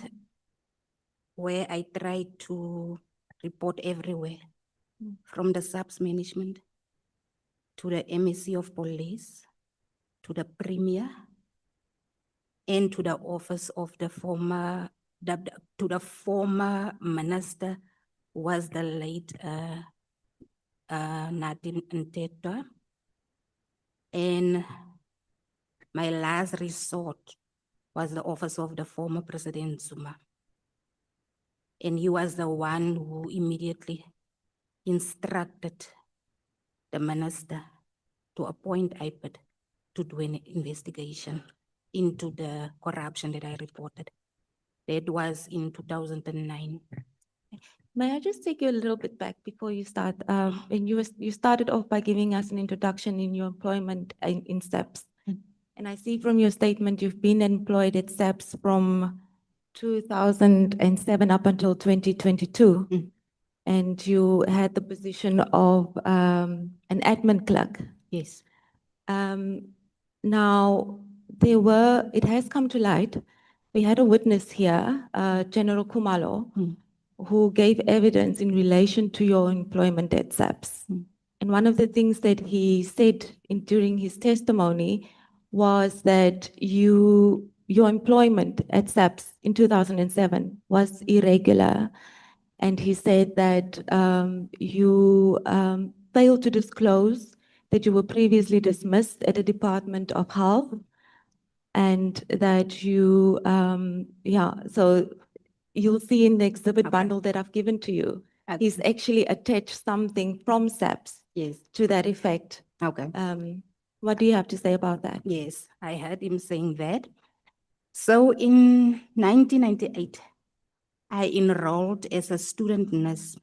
where I try to report everywhere, from the subs management to the MEC of Police, to the Premier, and to the office of the former minister, who was the late Nadine Ntetwa. And my last resort was the office of the former President Zuma. And he was the one who immediately instructed the minister to appoint IPID to do an investigation into the corruption that I reported. That was in 2009. May I just take you a little bit back before you start? And you started off by giving us an introduction in your employment in SAPS. And I see from your statement, you've been employed at SAPS from 2007 up until 2022. And you had the position of an admin clerk. Yes. Now, it has come to light, we had a witness here, General Kumalo, who gave evidence in relation to your employment at SAPS. And one of the things that he said during his testimony was that your employment at SAPS in 2007 was irregular. And he said that you failed to disclose that you were previously dismissed at the Department of Health, and that you, so you'll see in the exhibit bundle that I've given to you, he's actually attached something from SAPS to that effect. Okay. What do you have to say about that? Yes, I heard him saying that. So in 1998, I enrolled as a student nurse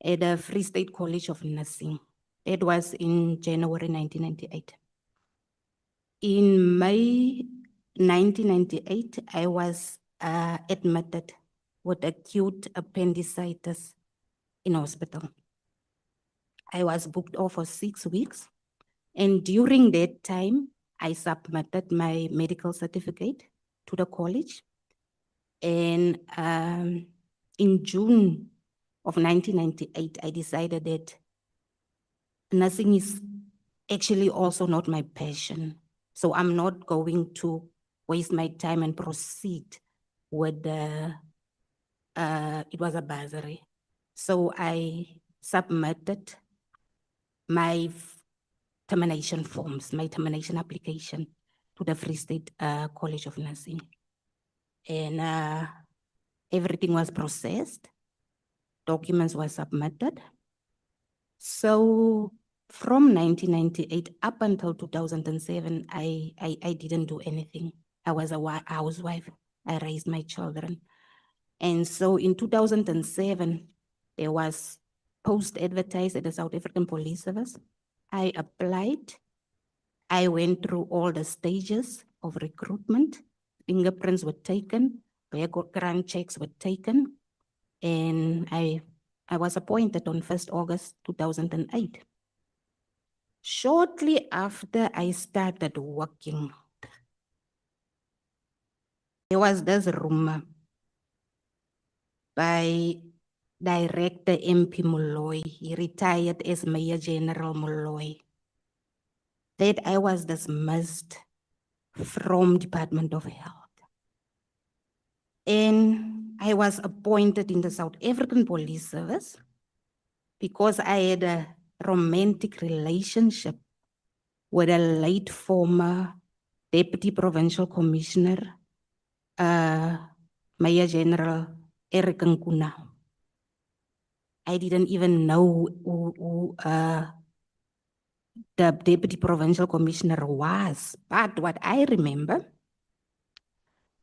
at the Free State College of Nursing. It was in January 1998. In May 1998, I was admitted with acute appendicitis in hospital. I was booked off for 6 weeks. And during that time, I submitted my medical certificate to the college. And in June of 1998, I decided that nursing is actually also not my passion. So I'm not going to waste my time and proceed with the, it was a bursary. So I submitted my termination forms, my termination application to the Free State College of Nursing. And everything was processed, documents were submitted. So from 1998 up until 2007, I didn't do anything. I was a housewife. I raised my children. And so in 2007, there was post advertised at the South African Police Service. I applied. I went through all the stages of recruitment. Fingerprints were taken, background checks were taken, and I was appointed on 1st August 2008. Shortly after I started working, there was this rumor by Director MP Molloy, he retired as Major General Molloy, that I was dismissed from Department of Health. And I was appointed in the South African Police Service because I had a romantic relationship with a late former Deputy Provincial Commissioner, Major General Eric Nkuna. I didn't even know who the Deputy Provincial Commissioner was. But what I remember,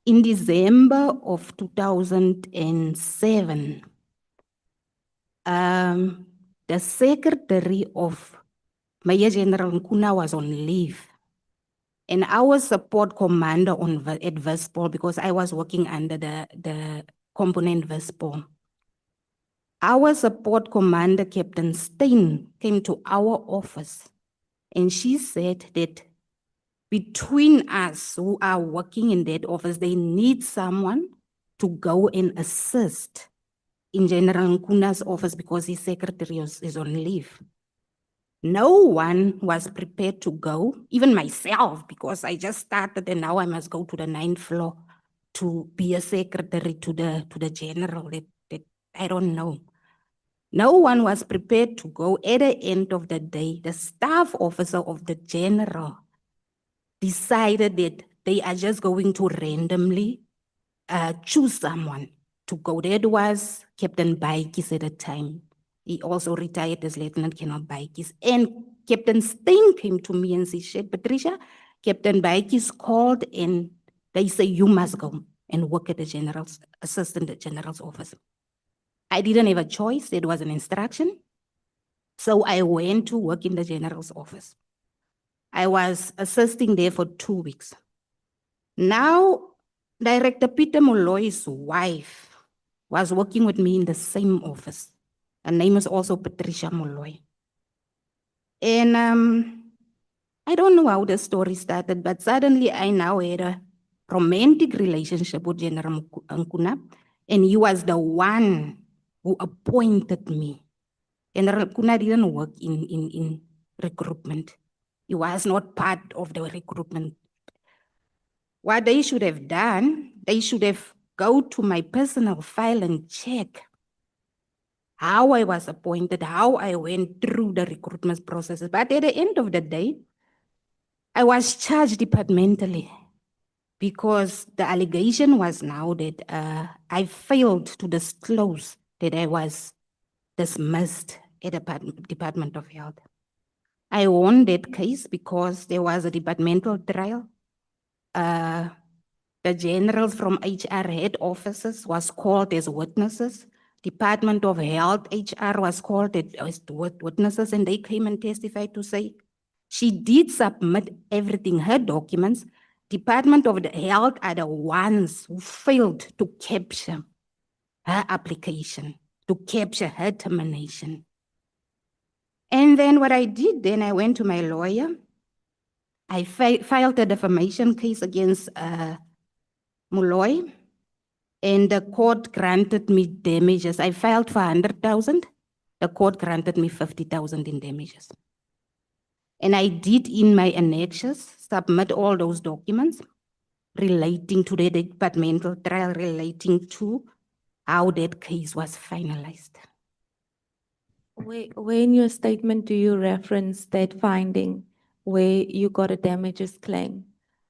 in December of 2007, the secretary of Major General Nkuna was on leave. And I was support commander at Whistleblowing because I was working under the component Whistleblowing. Our support commander, Captain Stein, came to our office and she said that between us who are working in that office, they need someone to go and assist in General Nkuna's office because his secretary is on leave. No one was prepared to go, even myself, because I just started and now I must go to the 9th floor to be a secretary to the general that I don't know. No one was prepared to go. At the end of the day, the staff officer of the general decided that they are just going to randomly choose someone. to go there. It was Captain Baikis at the time. He also retired as Lieutenant Colonel Baikis. And Captain Stein came to me and said, Patricia, Captain Baikis called and they say you must go and work at the Assistant General's office. I didn't have a choice. It was an instruction. So I went to work in the General's office. I was assisting there for 2 weeks. Now, Director Peter Molloy's wife was working with me in the same office. Her name is also Patricia Molloy. And I don't know how the story started, but suddenly I now had a romantic relationship with General Nkuna, and he was the one who appointed me. General Nkuna didn't work in recruitment. He was not part of the recruitment. What they should have done, they should have go to my personal file and check how I was appointed, how I went through the recruitment processes. But at the end of the day, I was charged departmentally because the allegation was now that I failed to disclose that I was dismissed at the Department of Health. I won that case because there was a departmental trial. The generals from HR head offices was called as witnesses. Department of Health HR was called as witnesses, and they came and testified to say she did submit everything, her documents. Department of the Health are the ones who failed to capture her application, to capture her termination. And then what I did, then I went to my lawyer. I filed a defamation case against Molloy, and the court granted me damages. I filed for 100,000. The court granted me 50,000 in damages. And I did in my annexes submit all those documents relating to the departmental trial, relating to how that case was finalized. Where in your statement do you reference that finding where you got a damages claim?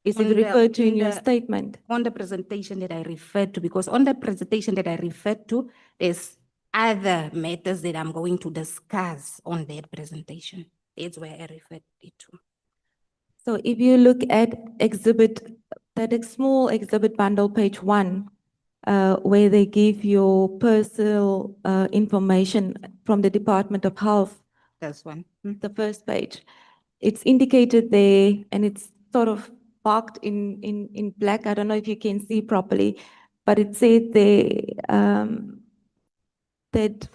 Is it referred to in your statement? On the presentation that I referred to, because on the presentation that I referred to, there's other matters that I'm going to discuss on that presentation. That's where I referred it to. So if you look at that small exhibit bundle, page 1, where they give your personal information from the Department of Health. That's one. The first page. It's indicated there, and it's sort of marked in black. I don't know if you can see properly, but it said there that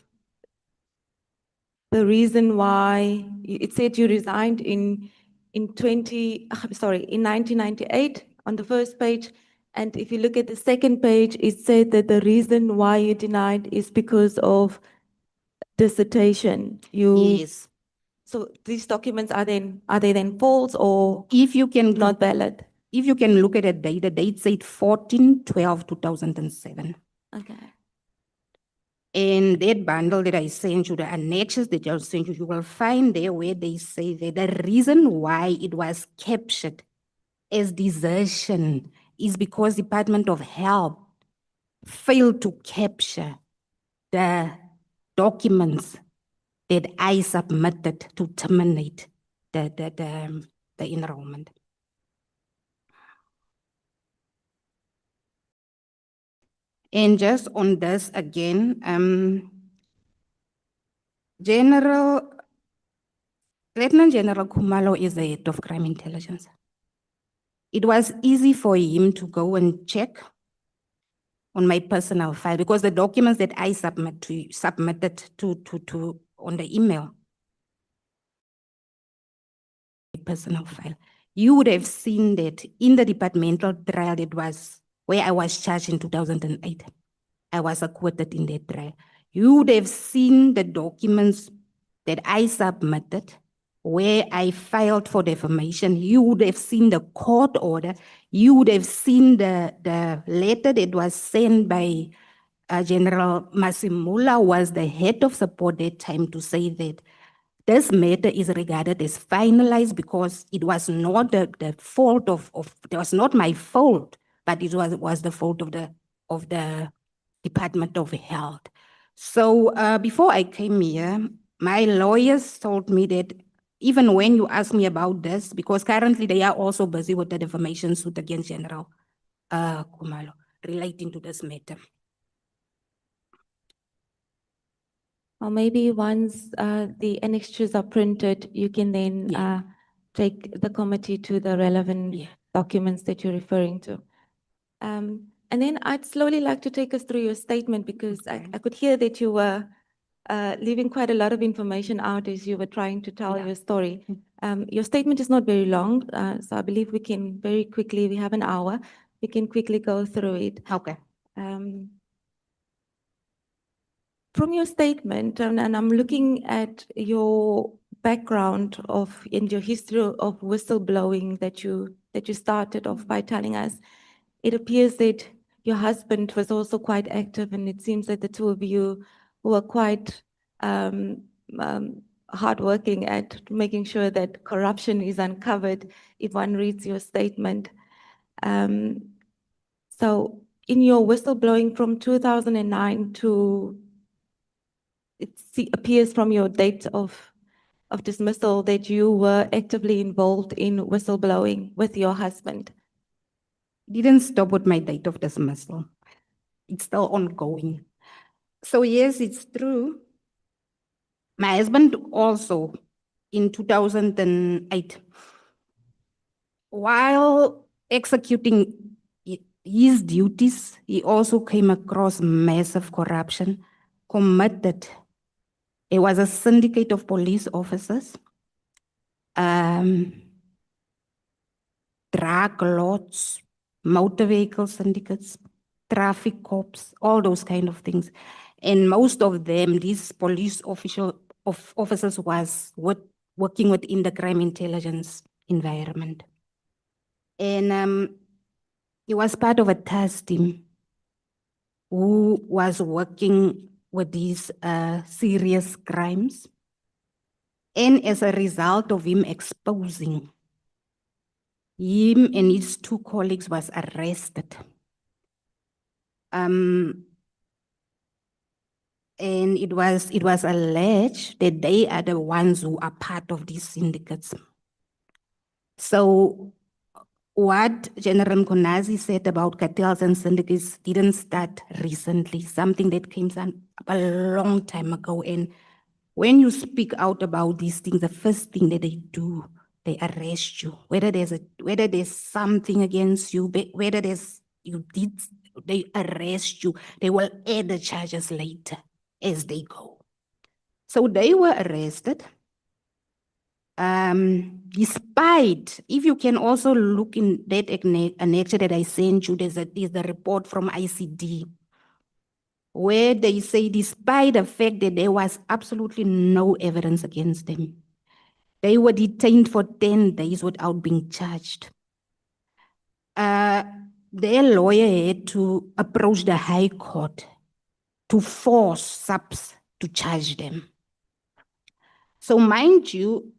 the reason why, it said you resigned in 1998 on the first page. And if you look at the second page, it said that the reason why you denied is because of dissertation. Yes. So these documents are they then false or if you can not valid? If you can look at the date said 14/12/2007. Okay. And that bundle that I sent you, the annexes that I sent you, you will find there where they say that the reason why it was captured as desertion is because Department of Health failed to capture the documents that I submitted to terminate the enrollment. And just on this again, Lieutenant General Khumalo is the head of crime intelligence. It was easy for him to go and check on my personal file because the documents that I submitted to on the email, personal file, you would have seen that in the departmental trial that was where I was charged in 2008. I was acquitted in that trial. You would have seen the documents that I submitted where I filed for defamation. You would have seen the court order. You would have seen the letter that was sent by General Masimula, was the head of support that time, to say that this matter is regarded as finalized because it was not the fault of it was not my fault, but it was the fault of the Department of Health. So before I came here, my lawyers told me that even when you ask me about this, because currently they are also busy with the defamation suit against General Khumalo relating to this matter. Or maybe once the annexures are printed, you can then take the committee to the relevant documents that you're referring to. And then I'd slowly like to take us through your statement, because I could hear that you were leaving quite a lot of information out as you were trying to tell your story. Your statement is not very long, so I believe we can very quickly, we have an hour, we can quickly go through it. Okay. From your statement, and I'm looking at your background of in your history of whistleblowing that you started off by telling us, it appears that your husband was also quite active, and it seems that the two of you were quite hardworking at making sure that corruption is uncovered if one reads your statement. So in your whistleblowing from 2009 to, appears from your date of dismissal that you were actively involved in whistleblowing with your husband. Didn't stop with my date of dismissal. It's still ongoing. So yes, it's true. My husband also in 2008, while executing his duties, he also came across massive corruption committed. It was a syndicate of police officers, drug lords, motor vehicle syndicates, traffic cops, all those kind of things. And most of them, these police officers was working within the crime intelligence environment. And he was part of a task team who was working with these serious crimes. And as a result of him exposing, him and his two colleagues was arrested. And it was alleged that they are the ones who are part of these syndicates. So what General Mkhwanazi said about cartels and syndicates didn't start recently, something that came a long time ago. And when you speak out about these things, the first thing that they do, they arrest you. Whether there's something against you, whether they arrest you. They will add the charges later as they go. So they were arrested. Despite, if you can also look in that annexure that I sent you, there's a report from ICD where they say despite the fact that there was absolutely no evidence against them, they were detained for 10 days without being charged. Their lawyer had to approach the High Court to force SAPS to charge them. So mind you,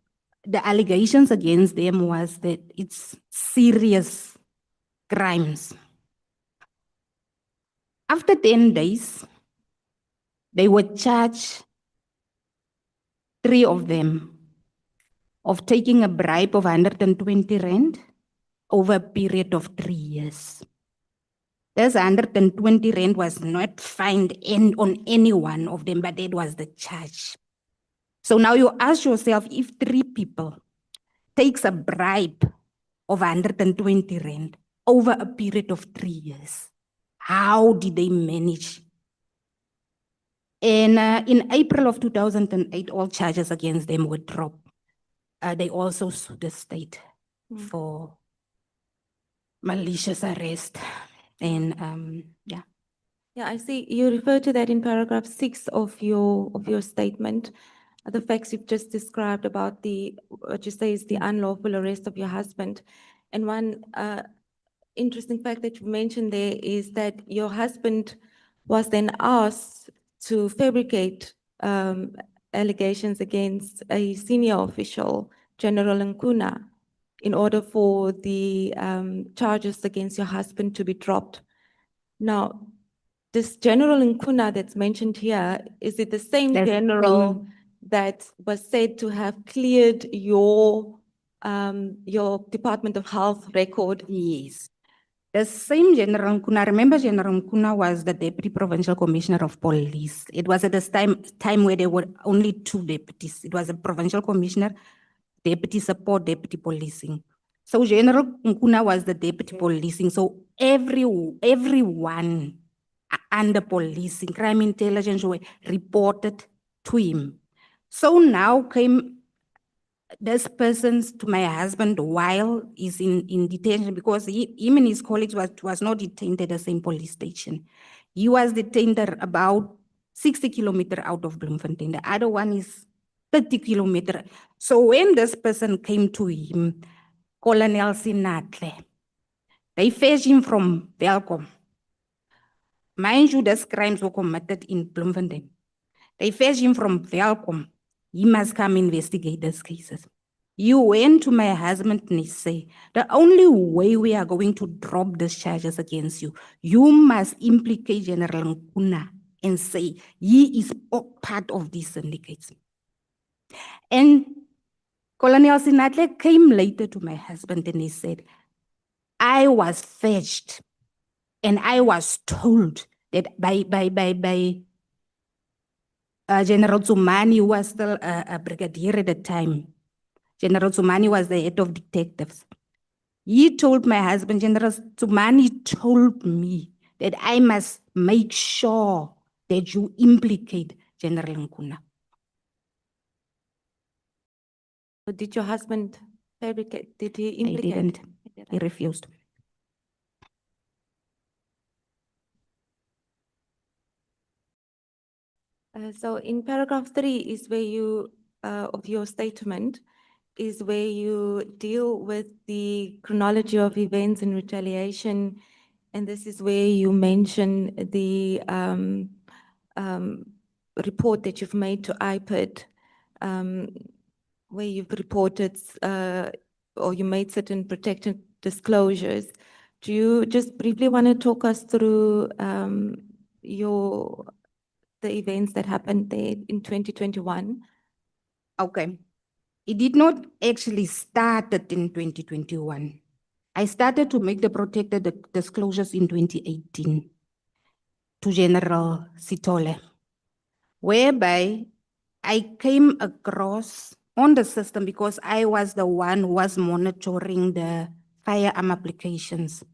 the allegations against them was that it's serious crimes. After 10 days, they were charged, 3 of them, of taking a bribe of 120 rand over a period of 3 years. This 120 rand was not fined on any one of them, but that was the charge. So now you ask yourself, if 3 people takes a bribe of 120 rand over a period of 3 years, how did they manage? And in April of 2008, all charges against them were dropped. They also sued the state for malicious arrest. And yeah. Yeah, I see you refer to that in paragraph 6 of your statement. The facts you've just described about what you say is the unlawful arrest of your husband. And one interesting fact that you mentioned there is that your husband was then asked to fabricate allegations against a senior official, General Nhlanhla, in order for the charges against your husband to be dropped. Now, this General Nkuna that's mentioned here, is it the same The general that was said to have cleared your Department of Health record? Yes. The same General Nkuna, remember General Nkuna was the Deputy Provincial Commissioner of Police. It was at this time where there were only two deputies. It was a Provincial Commissioner, Deputy Support, Deputy Policing. So General Nkuna was the Deputy Policing. So everyone under policing, crime intelligence were reported to him. So now came this person to my husband while he's in detention, because him and his colleagues was not detained at the same police station. He was detained at about 60 kilometers out of Bloemfontein. The other one is 30 kilometers. So when this person came to him, Colonel Sinatle, they fetched him from Welkom. Mind you, these crimes were committed in Bloemfontein. They fetched him from Welkom. He must come investigate these cases. You went to my husband and he said, the only way we are going to drop these charges against you, you must implicate General Nkuna and say he is part of these syndicates. And Colonel Sinatle came later to my husband and he said, I was fetched and I was told that by General Tsumani, who was still a brigadier at the time. General Tsumani was the head of detectives. He told my husband, General Tsumani told me that I must make sure that you implicate General Nkuna. Or did your husband fabricate? Did he He implicate? didn't. He refused. So in paragraph 3 is where you, of your statement, is where you deal with the chronology of events and retaliation. And this is where you mention the report that you've made to IPID, where you've reported or you made certain protected disclosures. Do you just briefly want to talk us through the events that happened there in 2021? Okay. It did not actually start in 2021. I started to make the protected disclosures in 2018 to General Sitole, whereby I came across on the system, because I was the one who was monitoring the firearm applications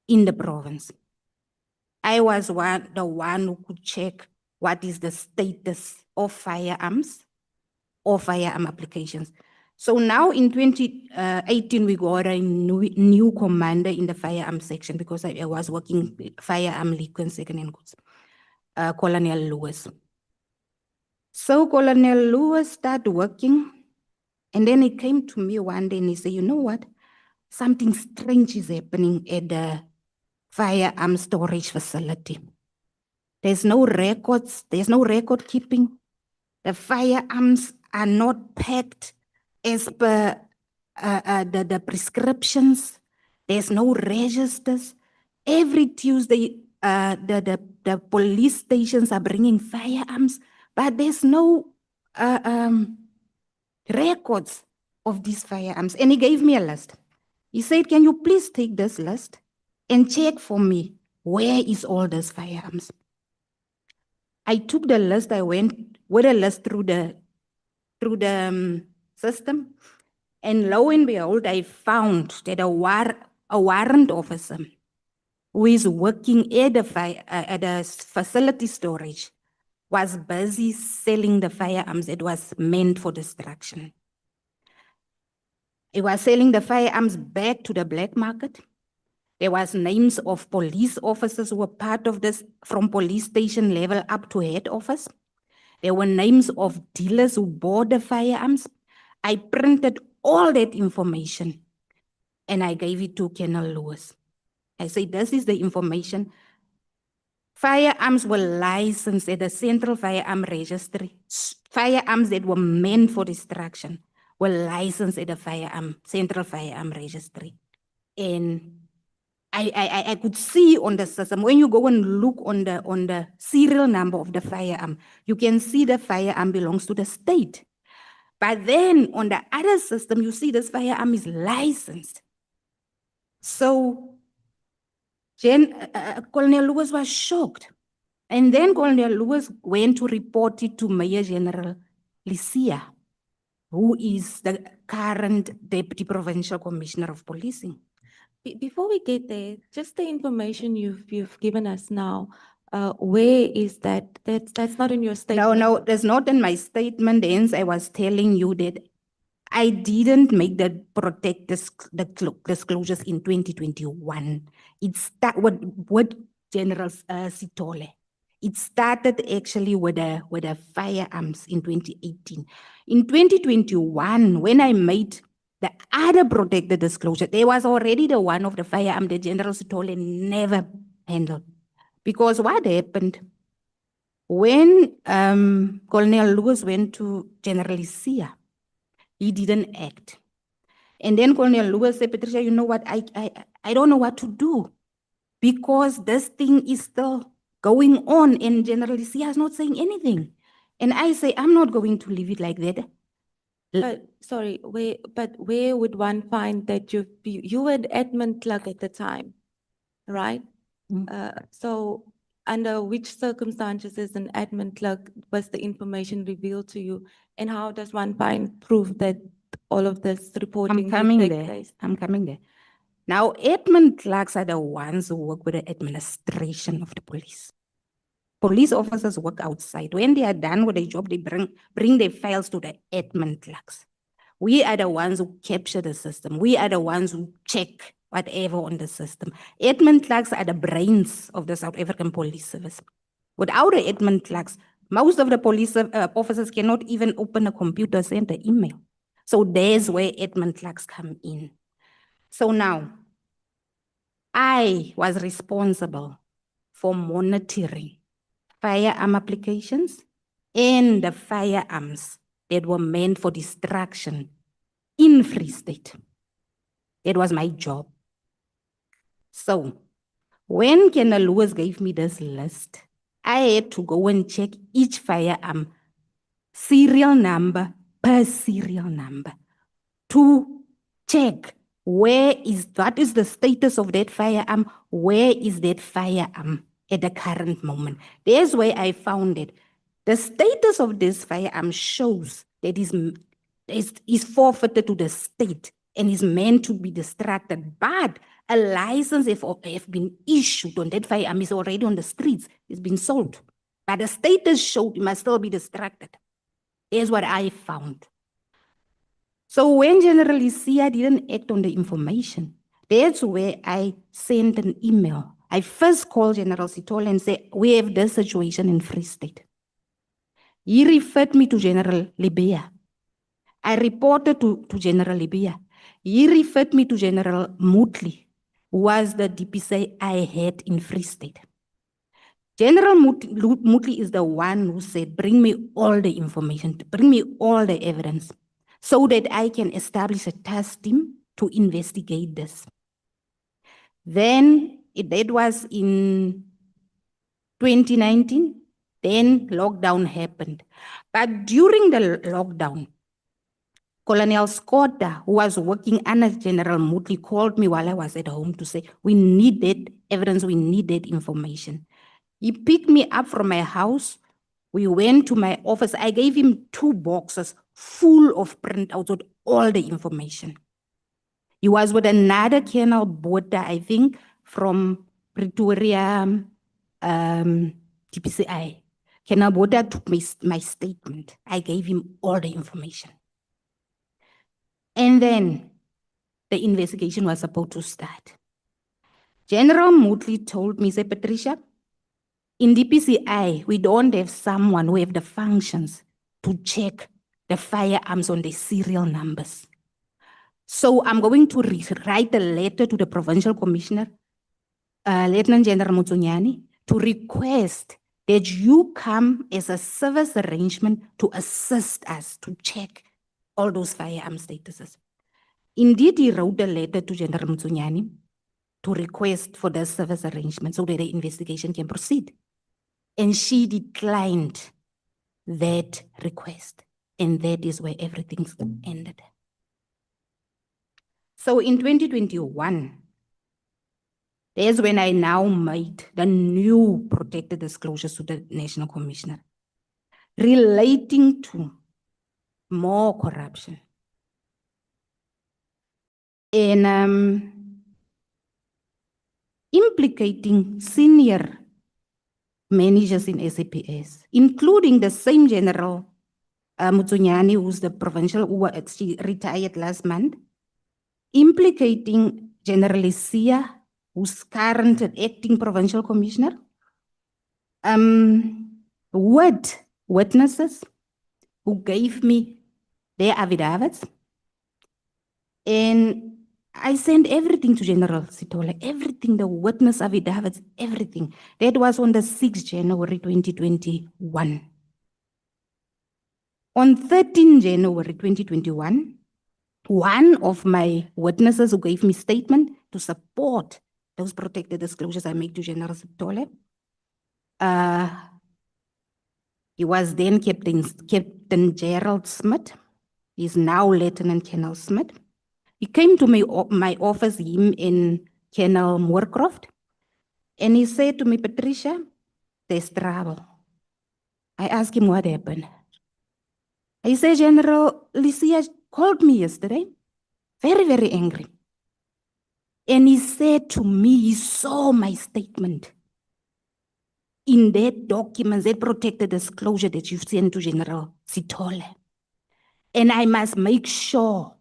in the province. I was the one who could check what is the status of firearms or firearm applications. So now in 2018, we got a new commander in the firearm section, because I was working firearm liquor and second-hand goods, Colonel Lewis. So Colonel Lewis started working, and then he came to me one day and he said, you know what? Something strange is happening at the firearm storage facility. There's no records, there's no record keeping. The firearms are not packed as per the prescriptions. There's no registers. Every Tuesday, the police stations are bringing firearms, but there's no records of these firearms. And he gave me a list. He said, can you please take this list and check for me, where is all these firearms? I took the list, I went with a list through the system, and lo and behold, I found that a warrant officer who is working at the facility storage was busy selling the firearms that was meant for destruction. He was selling the firearms back to the black market. There was names of police officers who were part of this, from police station level up to head office. There were names of dealers who bought the firearms. I printed all that information and I gave it to Colonel Lewis. I said, this is the information. Firearms were licensed at the Central Firearm Registry. Firearms that were meant for destruction were licensed at the Central Firearm Registry. And I could see on the system, when you go and look on the serial number of the firearm, you can see the firearm belongs to the state. But then on the other system, you see this firearm is licensed. So Colonel Lewis was shocked. And then Colonel Lewis went to report it to Major General Lysia, who is the current Deputy Provincial Commissioner of Policing. Before we get there, just the information you've given us now, where is that? That's not in your statement. No, that's not in my statement. Hence, I was telling you that I didn't make the disclosures in 2021. It's that what General Sitole. It started actually with the firearms in 2018. In 2021, when I made the other protected disclosure, there was already the one of the firearm that General Sitole never handled. Because what happened, when Colonel Lewis went to General Lysia, he didn't act. And then Colonel Lewis said, Patricia, you know what, I don't know what to do because this thing is still going on and General Lysia is not saying anything. And I say, I'm not going to leave it like that. But sorry, where would one find that you were admin clerk at the time, right? So under which circumstances as an admin clerk was the information revealed to you? And how does one find proof that all of this reporting I'm coming take there. place? I'm coming there. Now, admin clerks are the ones who work with the administration of the police. Police officers work outside. When they are done with their job, they bring their files to the admin clerks. We are the ones who capture the system. We are the ones who check whatever on the system. Admin clerks are the brains of the South African Police Service. Without the admin clerks, most of the police officers cannot even open a computer, send an email. So there's where admin clerks come in. So now, I was responsible for monitoring firearm applications and the firearms that were meant for destruction in Free State. It was my job. So when Colonel Lewis gave me this list, I had to go and check each firearm, serial number per serial number, to check what is the status of that firearm, where is that firearm at the current moment. There's where I found it. The status of this firearm shows that is forfeited to the state and is meant to be distracted, but a license have been issued on that firearm is already on the streets, it's been sold. But the status showed it must still be distracted. Here's what I found. So when General Lysia didn't act on the information, that's where I sent an email. I first called General Sitole and said, we have this situation in Free State. He referred me to General Libya. I reported to General Libya. He referred me to General Mutley, who was the DPC I had in Free State. General Mutley is the one who said, bring me all the information, bring me all the evidence, so that I can establish a task team to investigate this. Then, that was in 2019, then lockdown happened. But during the lockdown, Colonel Scotta, who was working under General Mutley, called me while I was at home to say, we need that evidence, we need that information. He picked me up from my house. We went to my office. I gave him 2 boxes full of printouts with all the information. He was with another Colonel Bota, I think, from Pretoria DPCI. Colonel Bota took my statement. I gave him all the information. And then the investigation was about to start. General Mutley told me, say, Patricia, in DPCI, we don't have someone who have the functions to check the firearms on the serial numbers. So I'm going to write a letter to the Provincial Commissioner, Lieutenant General Mkhwanazi, to request that you come as a service arrangement to assist us to check all those firearm statuses. Indeed, he wrote a letter to General Mkhwanazi. to request for the service arrangement so that the investigation can proceed. And she declined that request. And that is where everything ended. So in 2021, that's when I now made the new protected disclosures to the National Commissioner relating to more corruption. And implicating senior managers in SAPS, including the same General Mutsunyani, who's the provincial, she retired last month, implicating General Isia, who's current acting provincial commissioner, with witnesses who gave me their affidavits. And I sent everything to General Sitole, everything, the witness affidavits, everything. That was on the 6th January 2021. On 13 January 2021, one of my witnesses who gave me statement to support those protected disclosures I made to General Sitole, he was then Captain Gerald Smith. He's now Lieutenant Colonel Smith. He came to my office, him and Colonel Moorcroft, and he said to me, Patricia, there's trouble. I asked him what happened. He said, General Lysia called me yesterday, very, very angry. And he said to me, he saw my statement in that document, that protected disclosure that you've sent to General Sitole. And I must make sure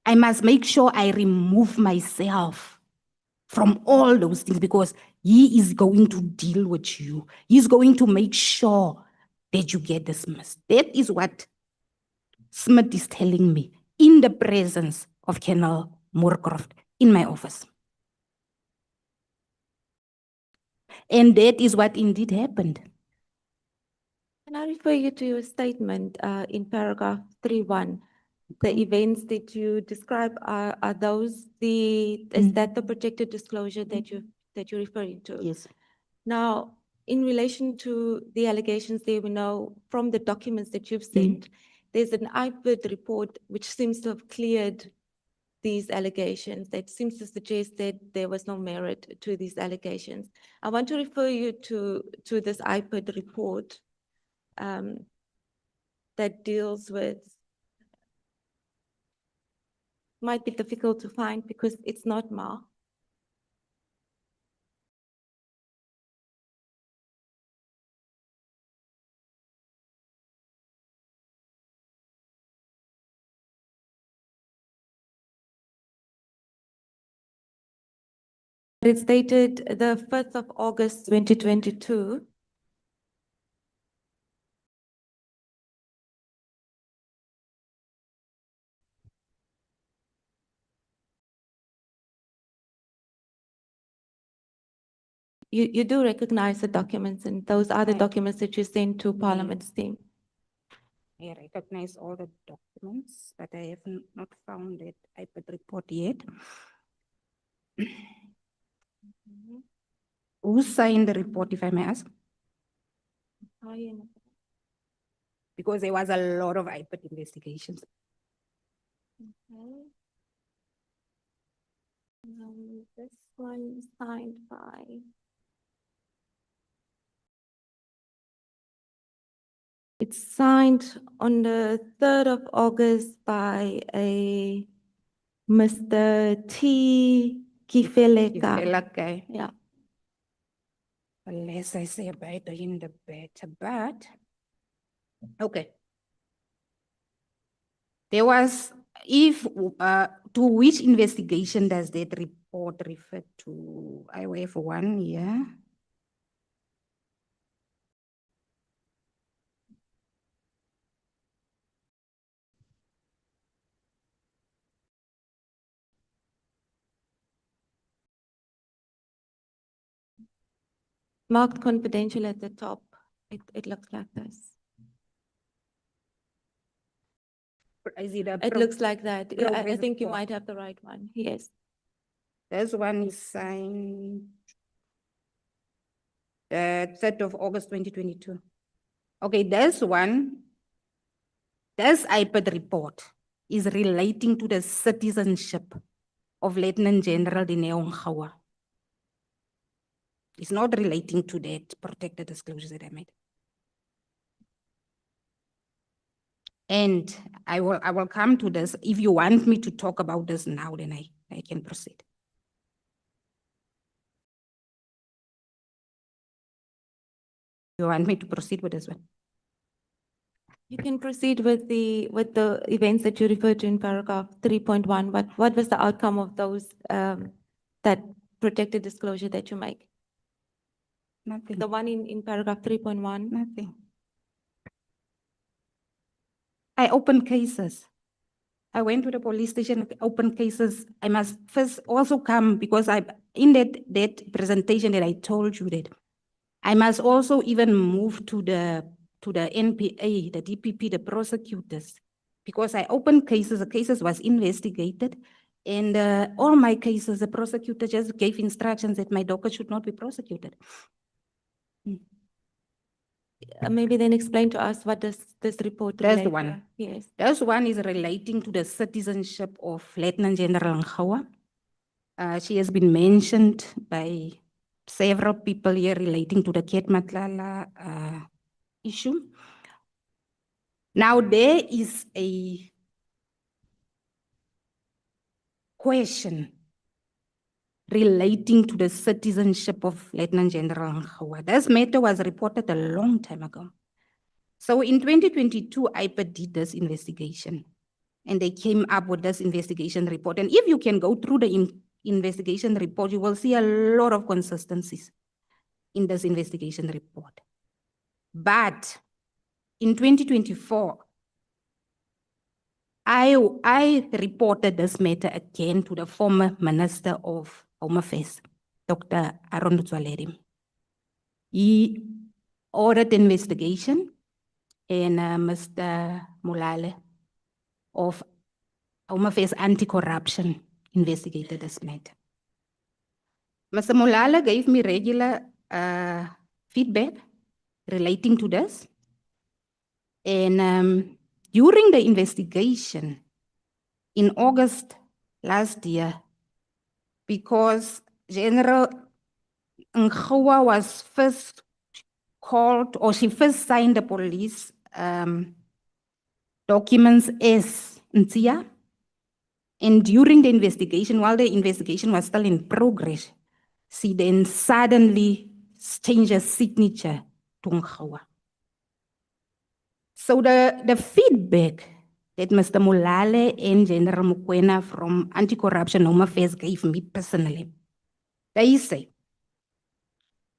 I remove myself from all those things because he is going to deal with you. He's going to make sure that you get dismissed. That is what Smith is telling me in the presence of Colonel Moorcroft in my office. And that is what indeed happened. Can I refer you to your statement in paragraph 3.1? The events that you describe are those is that the protected disclosure that you're referring to? Yes. Now, in relation to the allegations there, we know from the documents that you've sent, there's an IPID report which seems to have cleared these allegations, that seems to suggest that there was no merit to these allegations. I want to refer you to this IPID report that deals with, might be difficult to find because it's not marked. It's dated the 5th of August, 2022. You do recognize the documents, and those are the documents that you sent to Parliament's team. I recognize all the documents, but I have not found that IPID report yet. Who signed the report, if I may ask? Because there was a lot of IPID investigations. Okay. This one is signed by. It's signed on the 3rd of August by a Mr. T. Kifeleka. Yeah. Unless I say better in the better, but okay. There was, to which investigation does that report refer to? I have one, yeah. Marked confidential at the top. It looks like this. Is it a It looks like that. I progress think you report? might have the right one. Yes. This one is signed the 3rd of August 2022. Okay, this iPad report is relating to the citizenship of Lieutenant General Dineo Nhlanhla. It's not relating to that protected disclosures that I made. And I will come to this. If you want me to talk about this now, then I can proceed. You want me to proceed with this one? You can proceed with the events that you referred to in paragraph 3.1. What was the outcome of those, that protected disclosure that you make? Nothing. The one in paragraph 3.1? Nothing. I opened cases. I went to the police station, opened cases. I must first also come because in that presentation that I told you that I must also even move to the NPA, the DPP, the prosecutors, because I opened cases, the cases was investigated, and all my cases, the prosecutor just gave instructions that my docket should not be prosecuted. Maybe then explain to us what does this report That's relate the to? one. Yes. This one is relating to the citizenship of Lieutenant General Nhlanhla. She has been mentioned by several people here relating to the Nhlanhla issue. Now there is a question relating to the citizenship of Lieutenant General Nhlanhla. This matter was reported a long time ago. So in 2022, IPA did this investigation and they came up with this investigation report. And if you can go through the investigation report, you will see a lot of consistencies in this investigation report. But in 2024, I reported this matter again to the former Minister of Home Affairs, Dr. Aaron Mkhwanazi. He ordered investigation, and Mr. Mulale of Home Affairs Anti-Corruption investigated this matter. Mr. Mulale gave me regular feedback relating to this. And during the investigation in August last year, because General Nhlanhla was first called, or she first signed the police documents as Ntia, and during the investigation, while the investigation was still in progress, she then suddenly changed her signature to Nhlanhla. So the feedback that Mr. Mulale and General Mkhwanazi from Anti-Corruption Home Affairs gave me personally, they say,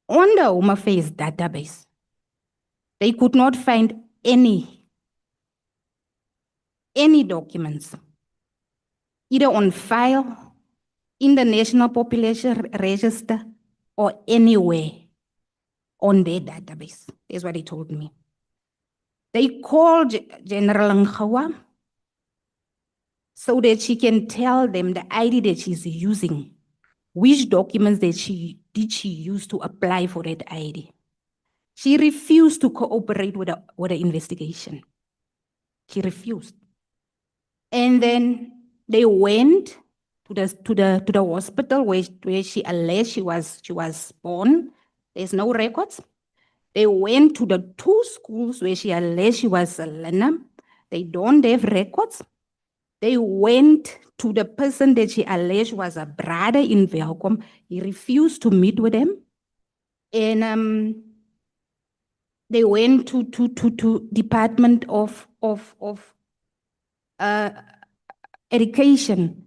on the Home Affairs database, they could not find any documents, either on file, in the National Population Register, or anywhere on their database. That's what they told me. They called General Nhlanhla so that she can tell them the ID that she's using, which documents did she use to apply for that ID. She refused to cooperate with the investigation. She refused. And then they went to the hospital where she alleged she was born. There's no records. They went to the 2 schools where she alleged she was a learner. They don't have records. They went to the person that she alleged was a brother in Welkom. He refused to meet with them. And they went to Department of Education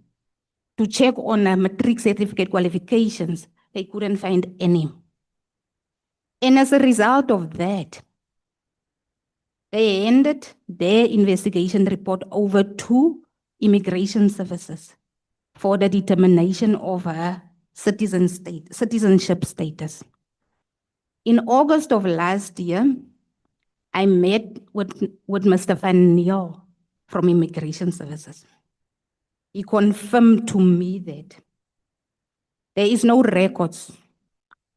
to check on matric certificate qualifications. They couldn't find any. And as a result of that, they handed their investigation report over to Immigration Services for the determination of her citizenship status. In August of last year, I met with Mr. Van Neel from Immigration Services. He confirmed to me that There is no records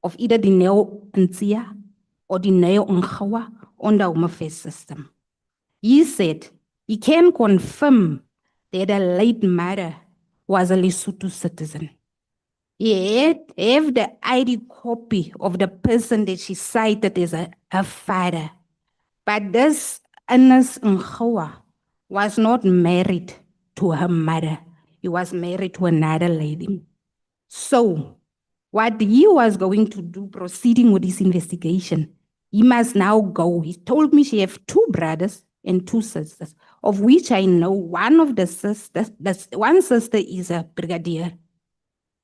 of either the Neo Ntia or the Neo Nkhawa on the Home Affairs system. He said he can confirm that the late mother was a Lesotho citizen. He have the ID copy of the person that she cited as her father. But this Ernest Nkhawa was not married to her mother. He was married to another lady. So, what he was going to do, proceeding with this investigation, he must now go. He told me she have 2 brothers and 2 sisters, of which I know one of the sisters, one sister is a brigadier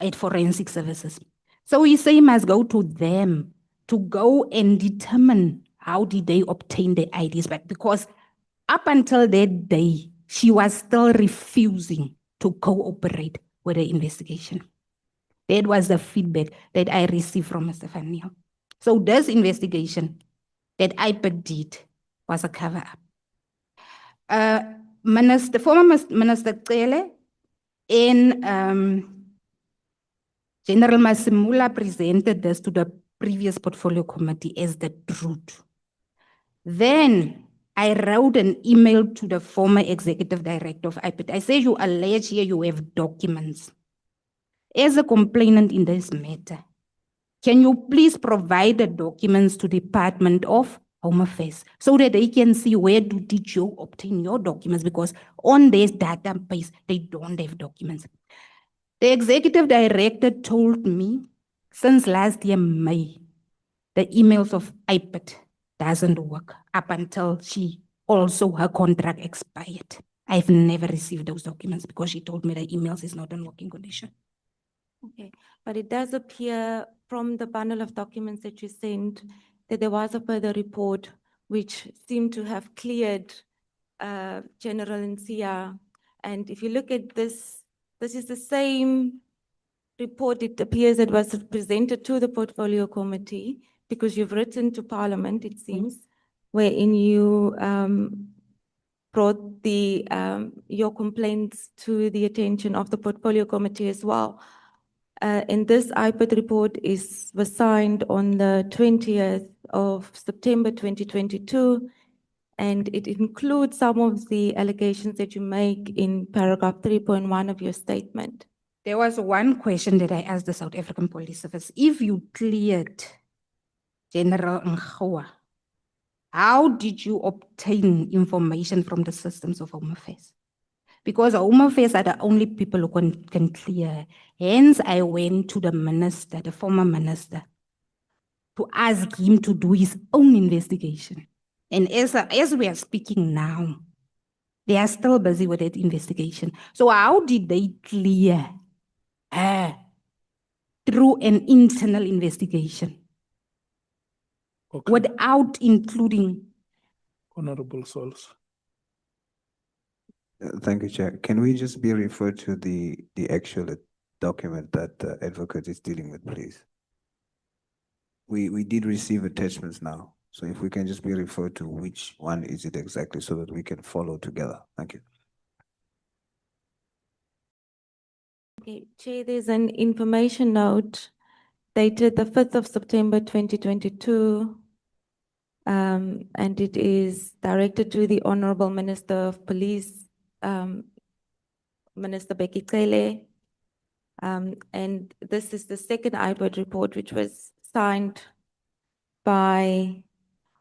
at Forensic Services. So he say he must go to them to go and determine how did they obtain the IDs back, because up until that day, she was still refusing to cooperate with the investigation. That was the feedback that I received from Mr. Van Niel. So this investigation that IPA did was a cover-up. Former Minister Cele and General Masimula presented this to the previous portfolio committee as the truth. Then I wrote an email to the former executive director of IPIT. I said, you allege here you have documents. As a complainant in this matter, can you please provide the documents to the Department of Home Affairs so that they can see where did you obtain your documents, because on this database, they don't have documents. The executive director told me since last year, May, the emails of IPIT doesn't work up until her contract expired. I've never received those documents because she told me the emails is not in working condition. Okay, but it does appear from the bundle of documents that you sent that there was a further report which seemed to have cleared General Nsia. And if you look at this, this is the same report, it appears, that was presented to the portfolio committee, because you've written to Parliament, it seems, wherein you brought your complaints to the attention of the portfolio committee as well. And this IPIT report was signed on the 20th of September 2022, and it includes some of the allegations that you make in paragraph 3.1 of your statement. There was one question that I asked the South African Police Service. If you cleared General Nkhawa, how did you obtain information from the systems of Home Affairs? Because Home Affairs are the only people who can clear. Hence, I went to the minister, the former minister, to ask him to do his own investigation. And as we are speaking now, they are still busy with that investigation. So how did they clear her through an internal investigation? Okay. Without including Honorable Souls. Thank you, Chair. Can we just be referred to the actual document that the advocate is dealing with, please? We did receive attachments now, so if we can just be referred to which one is it exactly so that we can follow together. Thank you. Okay, Chair, there's an information note dated the 5th of September 2022, and it is directed to the Honorable Minister of Police, Minister Becky Cele. And this is the second IPIT report, which was signed by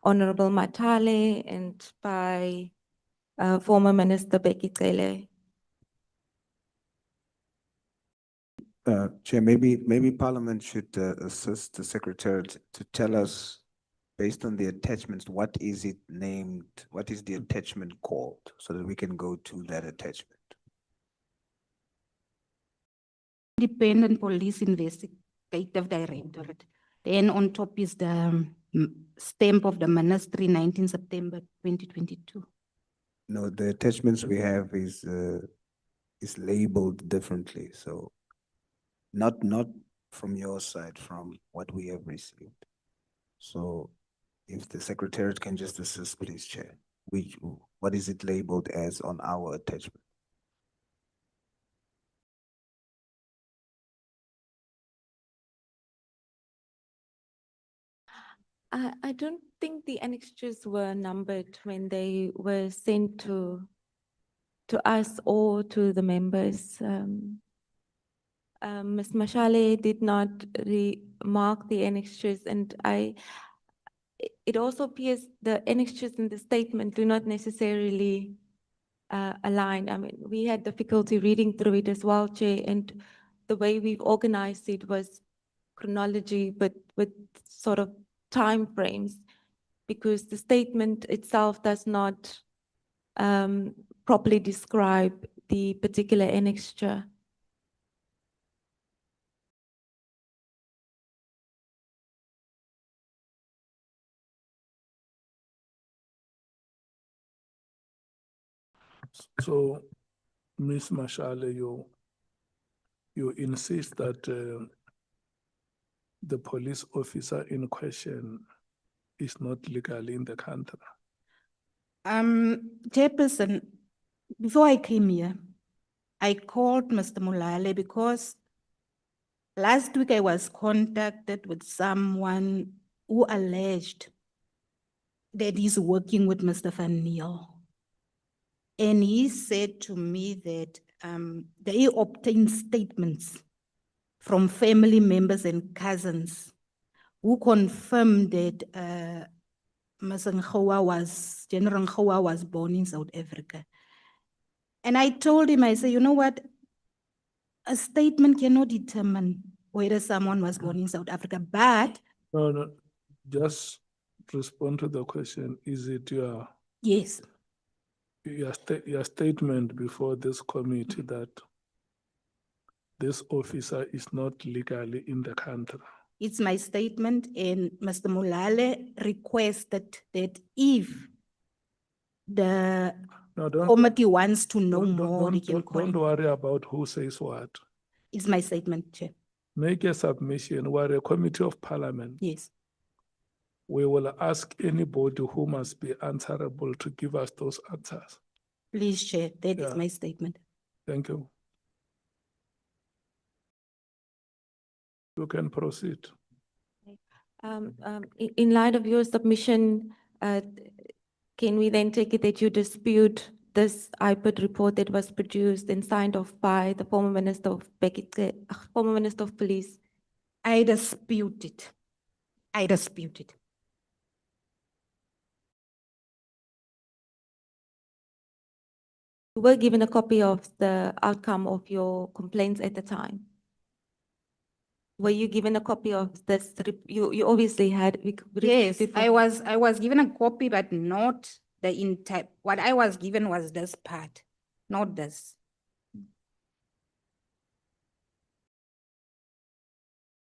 Honorable Matale and by former Minister Becky Cele. Chair, maybe Parliament should assist the Secretariat to tell us, based on the attachments, what is it named, what is the attachment called, so that we can go to that attachment. Independent Police Investigative Directorate. Then on top is the stamp of the ministry, 19 September 2022. No, the attachments we have is labeled differently, so not from your side, from what we have received. So if the Secretariat can just assist, please, Chair, what is it labeled as on our attachment? I don't think the annexures were numbered when they were sent to us or to the members. Ms. Mashal did not remark the annexures, and it also appears the annexures in the statement do not necessarily align. I mean, we had difficulty reading through it as well, Chair, and the way we've organized it was chronology, but with sort of time frames, because the statement itself does not properly describe the particular annexure. So, Ms. Mashal, you insist that the police officer in question is not legally in the country. Chairperson, before I came here, I called Mr. Mulale because last week I was contacted with someone who alleged that he's working with Mr. Van Niel. And he said to me that they obtained statements from family members and cousins who confirmed that General Nhlanhla was born in South Africa. And I told him, I said, you know what? A statement cannot determine whether someone was born in South Africa, but No, just respond to the question. Is it your yes, your statement before this committee that this officer is not legally in the country? it's my statement, and Mr. Mulale requested that if the No, don't, committee wants to know don't, more, they don't, can call. don't worry about who says what. It's my statement, Chair. Make a submission. We're a committee of parliament. Yes. We will ask anybody who must be answerable to give us those answers. Please, Chair, that is Yeah. my statement. Thank you. You can proceed. In light of your submission, can we then take it that you dispute this IPID report that was produced and signed off by the former Minister of Police? I dispute it. I dispute it. You were given a copy of the outcome of your complaints at the time. Were you given a copy of this? You obviously had. Yes, I was given a copy, but not the entire. What I was given was this part, not this.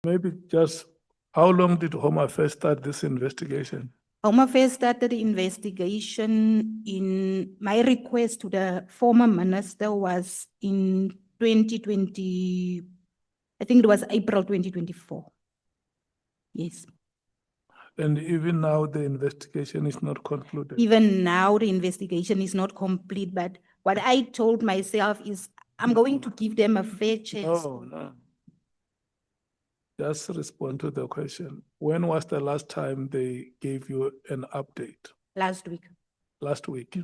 Maybe just, how long did Home Affairs start this investigation? Home Affairs started the investigation in my request to the former minister was in 2020, I think it was April 2024. Yes. And even now, the investigation is not concluded. Even now, the investigation is not complete, but what I told myself is I'm going to give them a fair chance. No. Just respond to the question. When was the last time they gave you an update? Last week. Last week.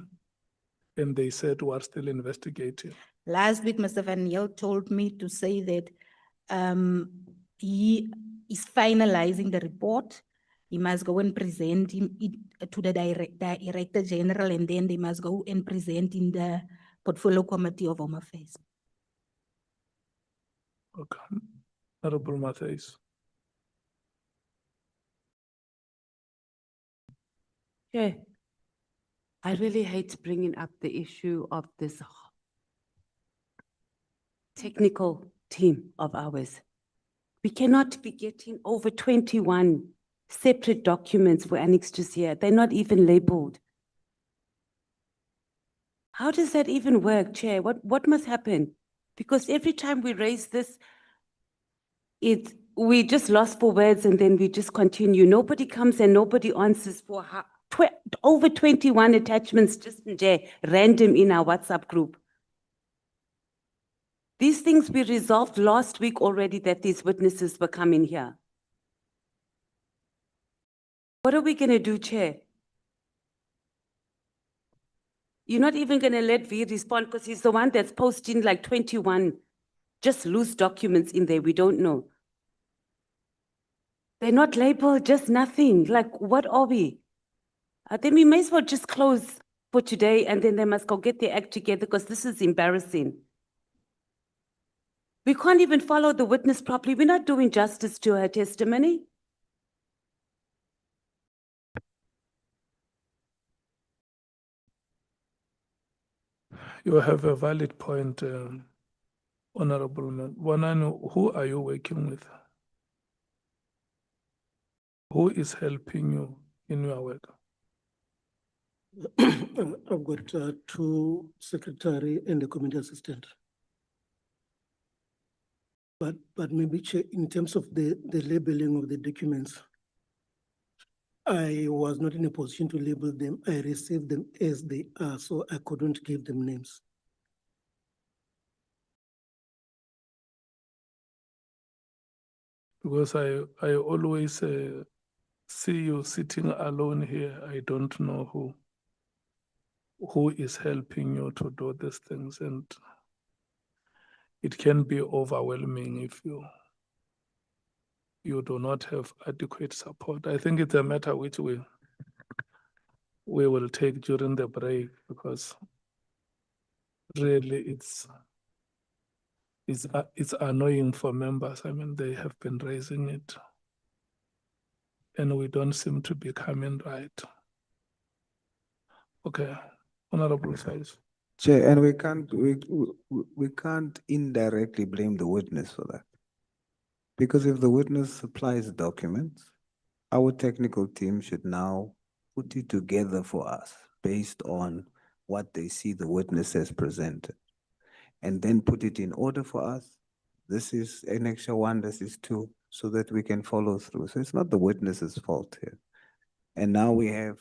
And they said we're still investigating. Last week, Mr. Van Niel told me to say that he is finalizing the report. He must go and present it to the Director General, and then they must go and present in the Portfolio Committee of Home Affairs. Okay. Honorable Matthias. Yeah. I really hate bringing up the issue of this technical team of ours. We cannot be getting over 21 separate documents for annexes here. They're not even labeled. How does that even work, Chair? What must happen? Because every time we raise this, we just lost for words and then we just continue. Nobody comes and nobody answers for over 21 attachments just random in our WhatsApp group. These things we resolved last week already that these witnesses were coming here. What are we gonna do, Chair? You're not even gonna let V respond because he's the one that's posting like 21 just loose documents in there. We don't know. They're not labeled, just nothing. Like, what are we? Then we may as well just close for today and then they must go get their act together because this is embarrassing. We can't even follow the witness properly. We're not doing justice to her testimony. You have a valid point, Honorable Mkhwanazi. Who are you working with? Who is helping you in your work? I've got two secretary and a committee assistant. But maybe Chair, in terms of the labeling of the documents, I was not in a position to label them. I received them as they are, so I couldn't give them names. Because I always see you sitting alone here. I don't know who is helping you to do these things, and it can be overwhelming if you do not have adequate support. I think it's a matter which we will take during the break, because really it's annoying for members. I mean, they have been raising it and we don't seem to be coming right. Okay, Honorable Size. Chair, and we can't indirectly blame the witness for that. Because if the witness supplies documents, our technical team should now put it together for us based on what they see the witness has presented, and then put it in order for us. This is annexure 1, this is 2, so that we can follow through. So it's not the witness's fault here. And now we have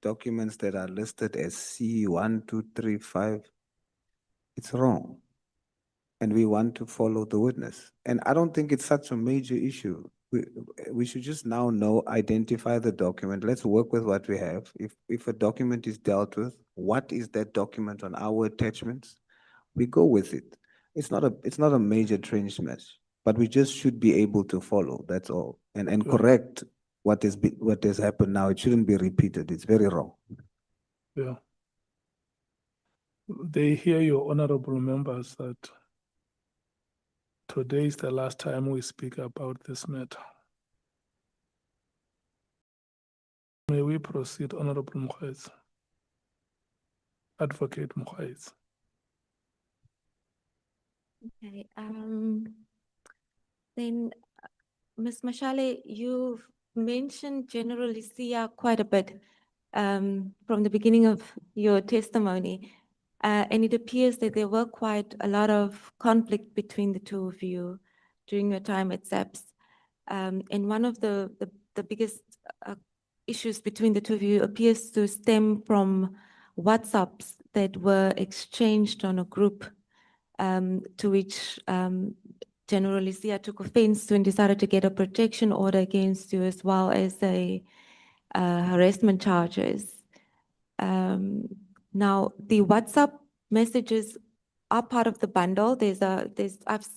documents that are listed as C1, 2, 3, 5. It's wrong. And we want to follow the witness. And I don't think it's such a major issue. We should just now know, identify the document. Let's work with what we have. If a document is dealt with, what is that document on our attachments? We go with it. It's not a major train smash, but we just should be able to follow. That's all, and correct what has happened now. It shouldn't be repeated. It's very wrong. Yeah. They hear you, honorable members, that today is the last time we speak about this matter. May we proceed, Honorable Mkhwanazi? Advocate Mkhwanazi. Okay, then Ms. Mashal, you've mentioned General Isia quite a bit from the beginning of your testimony, and it appears that there were quite a lot of conflict between the two of you during your time at SAPS. And one of the biggest issues between the two of you appears to stem from WhatsApps that were exchanged on a group, to which General Isia took offense to and decided to get a protection order against you, as well as a harassment charges. Now, the WhatsApp messages are part of the bundle. I've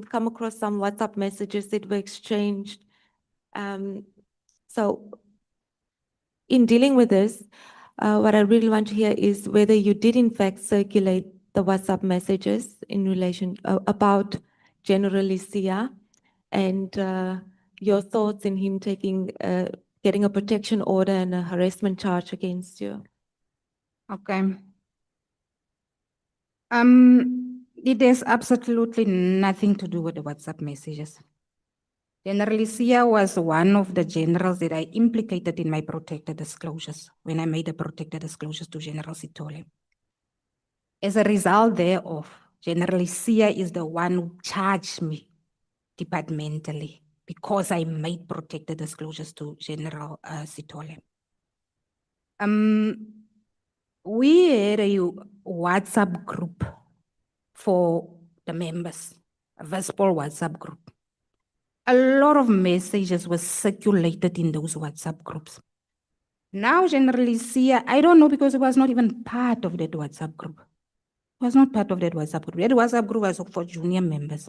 come across some WhatsApp messages that were exchanged. So in dealing with this, what I really want to hear is whether you did in fact circulate the WhatsApp messages in relation about General Isia, and your thoughts in him getting a protection order and a harassment charge against you. Okay. It has absolutely nothing to do with the WhatsApp messages. General Isia was one of the generals that I implicated in my protected disclosures when I made the protected disclosures to General Sithole. As a result thereof, General Isia is the one who charged me departmentally because I made protected disclosures to General Sithole. We had a WhatsApp group for the members, a Vispol WhatsApp group. a lot of messages were circulated in those WhatsApp groups. Now, generally, Sia, I don't know because it was not even part of that WhatsApp group. It was not part of that WhatsApp group. That WhatsApp group was for junior members.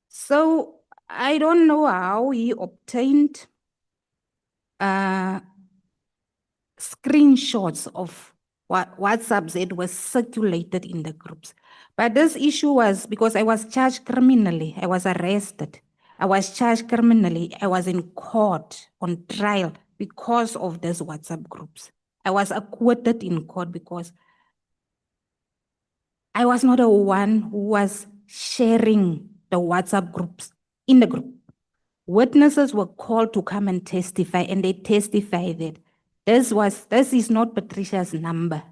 So I don't know how he obtained screenshots of WhatsApps that were circulated in the groups. But this issue was because I was charged criminally. I was arrested. I was charged criminally. I was in court on trial because of these WhatsApp groups. I was acquitted in court because I was not the one who was sharing the WhatsApp groups in the group. Witnesses were called to come and testify, and they testified that this is not Patricia's number.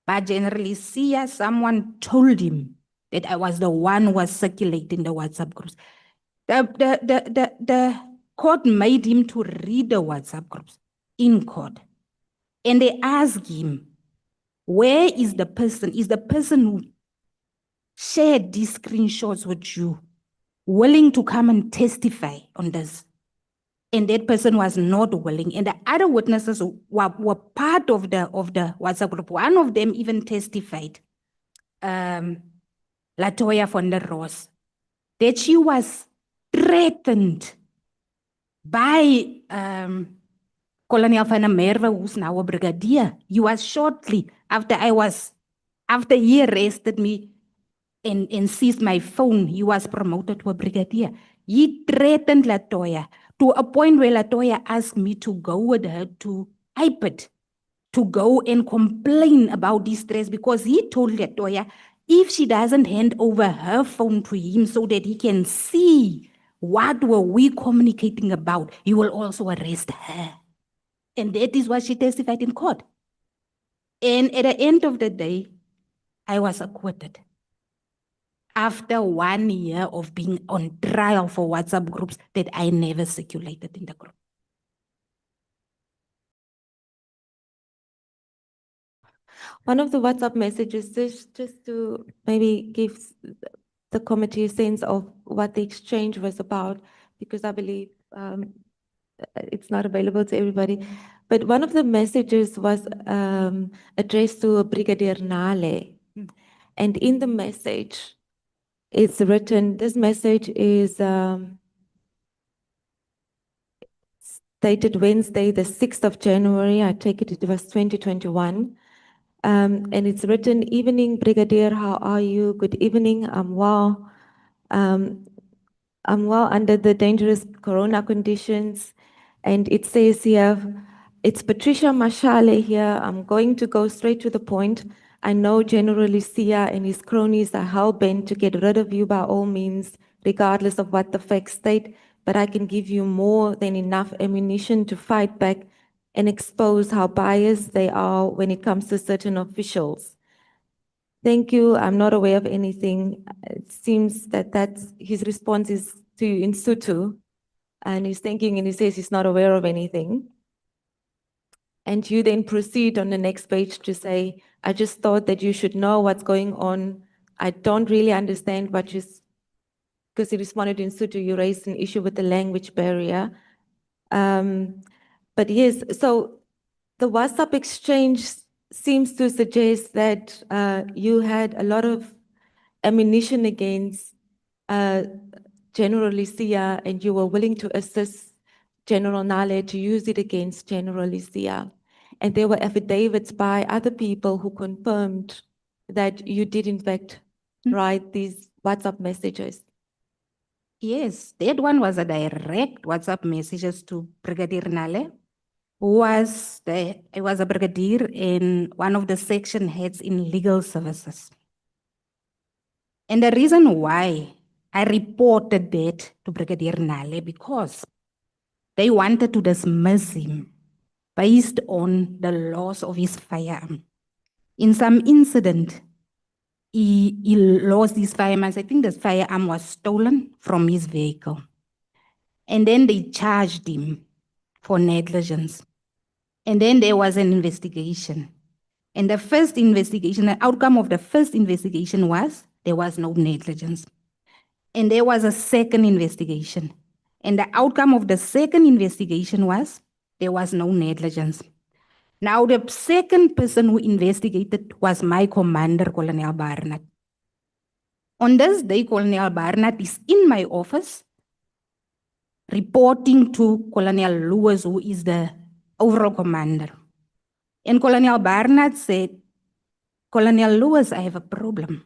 But generally, Sia, someone told him that I was the one who was circulating the WhatsApp groups. The court made him to read the WhatsApp groups in court. And they asked him, where is the person? Is the person who shared these screenshots with you willing to come and testify on this? And that person was not willing. And the other witnesses were part of the WhatsApp group. One of them even testified, Latoya von der Roos, that she was threatened by Colonel van der Merwe, who's now a brigadier. He was shortly after he arrested me and seized my phone, he was promoted to a brigadier. He threatened Latoya to a point where Latoya asked me to go with her to IPID to go and complain about this stress because he told Latoya if she doesn't hand over her phone to him so that he can see what were we communicating about, he will also arrest her. And that is what she testified in court. And at the end of the day, I was acquitted. After 1 year of being on trial for WhatsApp groups that I never circulated in the group. One of the WhatsApp messages, just to maybe give the committee a sense of what the exchange was about, because I believe it's not available to everybody. But one of the messages was addressed to Brigadier Nhlanhla. And in the message, it's written, this message is dated Wednesday, the 6th of January. I take it was 2021. And it's written, evening, Brigadier, how are you? Good evening, I'm well. I'm well under the dangerous corona conditions. And it says here, it's Patricia Mashal here. I'm going to go straight to the point. I know General Lucia and his cronies are hell-bent to get rid of you by all means, regardless of what the facts state, but I can give you more than enough ammunition to fight back and expose how biased they are when it comes to certain officials. Thank you. I'm not aware of anything. It seems that his response is to you in Sotho, and he's thinking and he says he's not aware of anything. And you then proceed on the next page to say, I just thought that you should know what's going on. I don't really understand what you, because he responded in Sotho, you raised an issue with the language barrier. But yes, so the WhatsApp exchange seems to suggest that you had a lot of ammunition against General Lucia and you were willing to assist General Nhlanhla to use it against General Lucia. And there were affidavits by other people who confirmed that you did in fact write these WhatsApp messages. Yes, that one was a direct WhatsApp messages to Brigadier Nhlanhla, who was a brigadier in one of the section heads in legal services. And the reason why I reported that to Brigadier Nhlanhla because they wanted to dismiss him based on the loss of his firearm. In some incident, he lost his firearm. I think the firearm was stolen from his vehicle. And then they charged him for negligence. And then there was an investigation. And the first investigation, the outcome of the first investigation was there was no negligence. And there was a second investigation. And the outcome of the second investigation was there was no negligence. Now, the second person who investigated was my commander, Colonel Barnett. On this day, Colonel Barnett is in my office reporting to Colonel Lewis, who is the overall commander. And Colonel Barnett said, Colonel Lewis, I have a problem.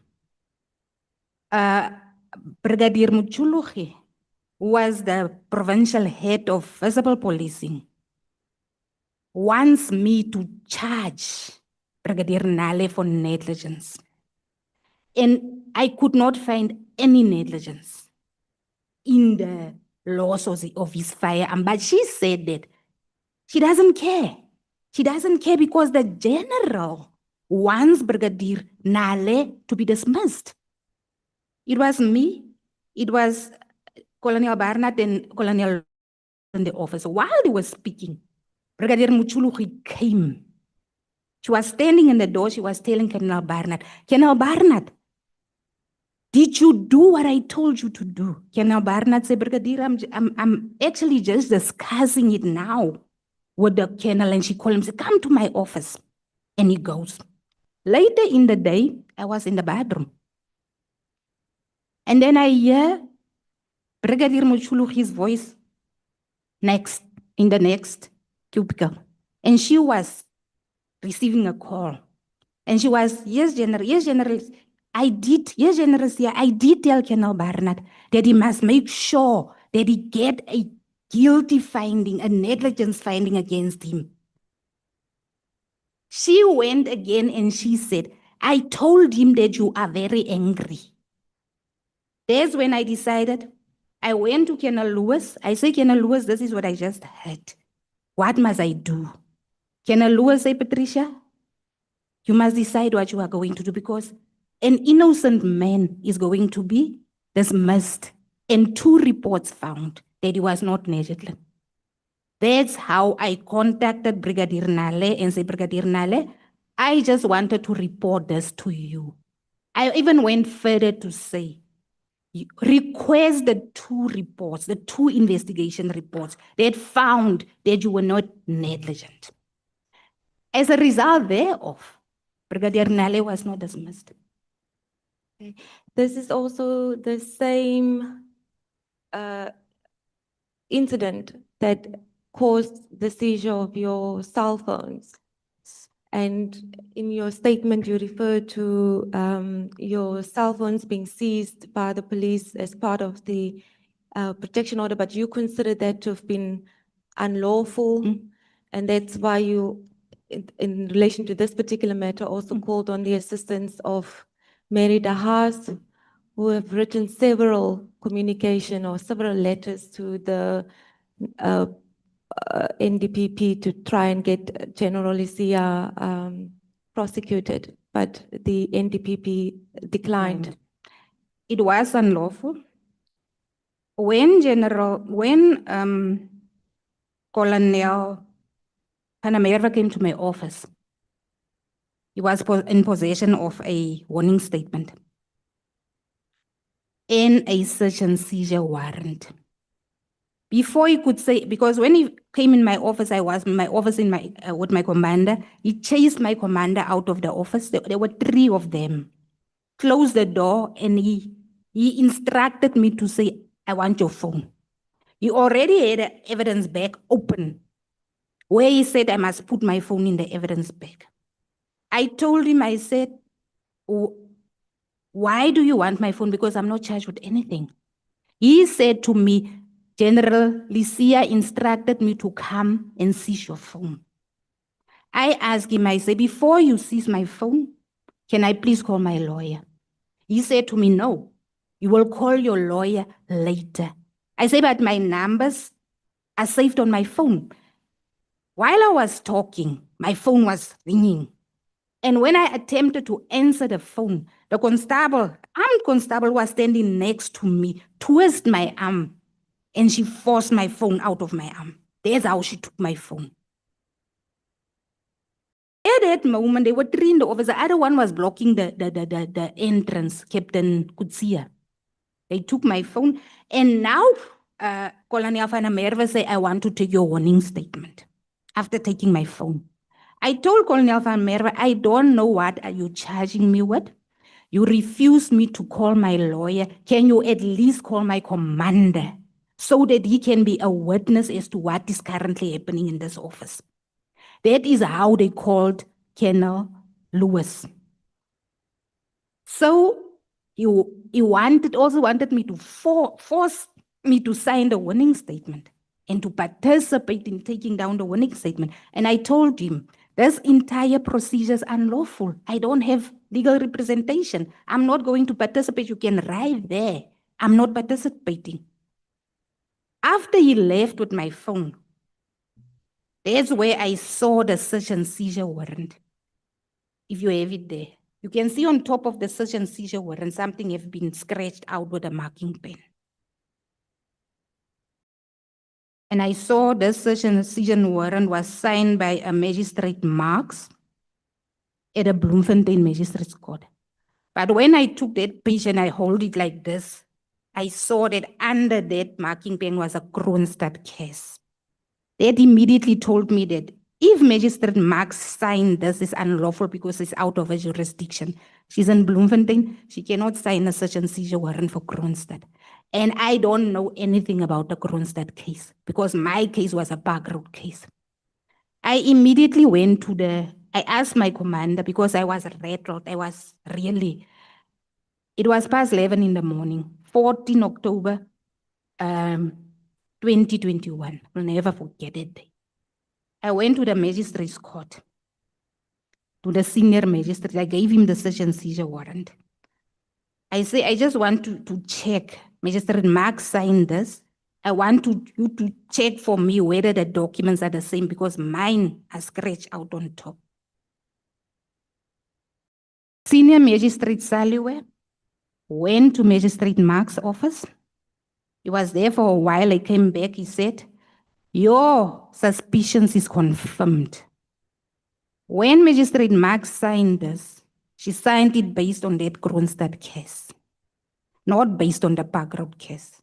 Brigadier Mkhwanazi, who was the provincial head of visible policing, wants me to charge Brigadier Nhlanhla for negligence. And I could not find any negligence in the loss of his firearm. But she said that she doesn't care. She doesn't care because the general wants Brigadier Nhlanhla to be dismissed. It was me, it was Colonel Barnett and Colonel in the office. While they were speaking, Brigadier Mkhwanazi came. She was standing in the door, she was telling Colonel Barnett, did you do what I told you to do? Colonel Barnett said, Brigadier, I'm actually just discussing it now with the colonel, and she called him, said, come to my office. And he goes. Later in the day, I was in the bathroom. And then I hear Brigadier Mkhwanazi's voice in the next cubicle. And she was receiving a call. And she was, yes, General, I did tell Colonel Barnett that he must make sure that he get a guilty finding, a negligence finding against him. She went again and she said, I told him that you are very angry. That's when I decided, I went to Colonel Lewis. I say, Colonel Lewis, this is what I just heard. What must I do? Colonel Lewis say, Patricia, you must decide what you are going to do because an innocent man is going to be dismissed and 2 reports found that he was not negligent. That's how I contacted Brigadier Nhlanhla and said, Brigadier Nhlanhla, I just wanted to report this to you. I even went further to say, request the 2 reports, the 2 investigation reports that found that you were not negligent. As a result thereof, Brigadier Nhlanhla was not dismissed. Okay. This is also the same incident that caused the seizure of your cell phones. And in your statement, you refer to your cell phones being seized by the police as part of the protection order, but you consider that to have been unlawful. And that's why you, in relation to this particular matter, also called on the assistance of Mary Dahas, who have written several communication or several letters to the NDPP to try and get General Lysia prosecuted, but the NDPP declined. It was unlawful. When Colonel Panamerva came to my office, he was in possession of a warning statement and a search and seizure warrant. Before he could say, because when he came in my office, I was in my office with my commander. He chased my commander out of the office. There were 3 of them. Closed the door and he instructed me to say, I want your phone. He already had the evidence bag open where he said I must put my phone in the evidence bag. I told him, I said, why do you want my phone? Because I'm not charged with anything. He said to me, General Lysia instructed me to come and seize your phone. I asked him, I said, before you seize my phone, can I please call my lawyer? He said to me, no, you will call your lawyer later. I said, but my numbers are saved on my phone. While I was talking, my phone was ringing. And when I attempted to answer the phone, the armed constable was standing next to me, twisted my arm, and she forced my phone out of my arm. That's how she took my phone. At that moment, there were 3 in the office. The other one was blocking the entrance, Captain Kutsia. They took my phone, and now, Colonel van der Merwe say, I want to take your warning statement after taking my phone. I told Colonel van der Merwe, I don't know what are you charging me with. You refuse me to call my lawyer. Can you at least call my commander so that he can be a witness as to what is currently happening in this office? That is how they called Colonel Lewis. So he also wanted me to force me to sign the warning statement and to participate in taking down the warning statement. And I told him, this entire procedure is unlawful. I don't have legal representation. I'm not going to participate. You can write there. I'm not participating. After he left with my phone, that's where I saw the search and seizure warrant. If you have it there, you can see on top of the search and seizure warrant, something have been scratched out with a marking pen. And I saw the search and seizure warrant was signed by a magistrate Marks at a Bloemfontein Magistrates Court. But when I took that page and I hold it like this, I saw that under that marking pen was a Kroonstad case. That immediately told me that if Magistrate Marks signed this, is unlawful because it's out of her jurisdiction. She's in Bloemfontein. She cannot sign a search and seizure warrant for Kroonstad. And I don't know anything about the Kroonstad case because my case was a Park Road case. I immediately went to I asked my commander because I was rattled. It was past 11 in the morning, 14 October, 2021. I'll never forget it. I went to the magistrate's court, to the senior magistrate. I gave him the search and seizure warrant. I say, I just want to check. Magistrate Mark signed this. I want you to check for me whether the documents are the same because mine are scratched out on top. Senior Magistrate Saliwe went to Magistrate Mark's office. He was there for a while. I came back. He said, your suspicions is confirmed. When Magistrate Mark signed this, she signed it based on that Kroonstad case, not based on the Park Road case.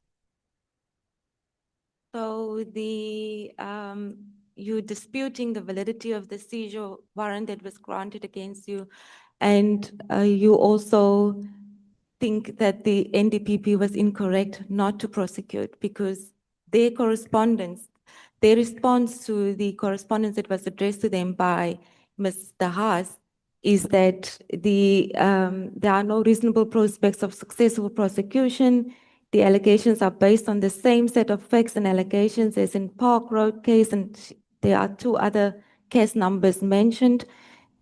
So you disputing the validity of the seizure warrant that was granted against you, and you also think that the NDPP was incorrect not to prosecute because their correspondence, their response to the correspondence that was addressed to them by Mr. Haas is that there are no reasonable prospects of successful prosecution. The allegations are based on the same set of facts and allegations as in Park Road case, and there are two other case numbers mentioned.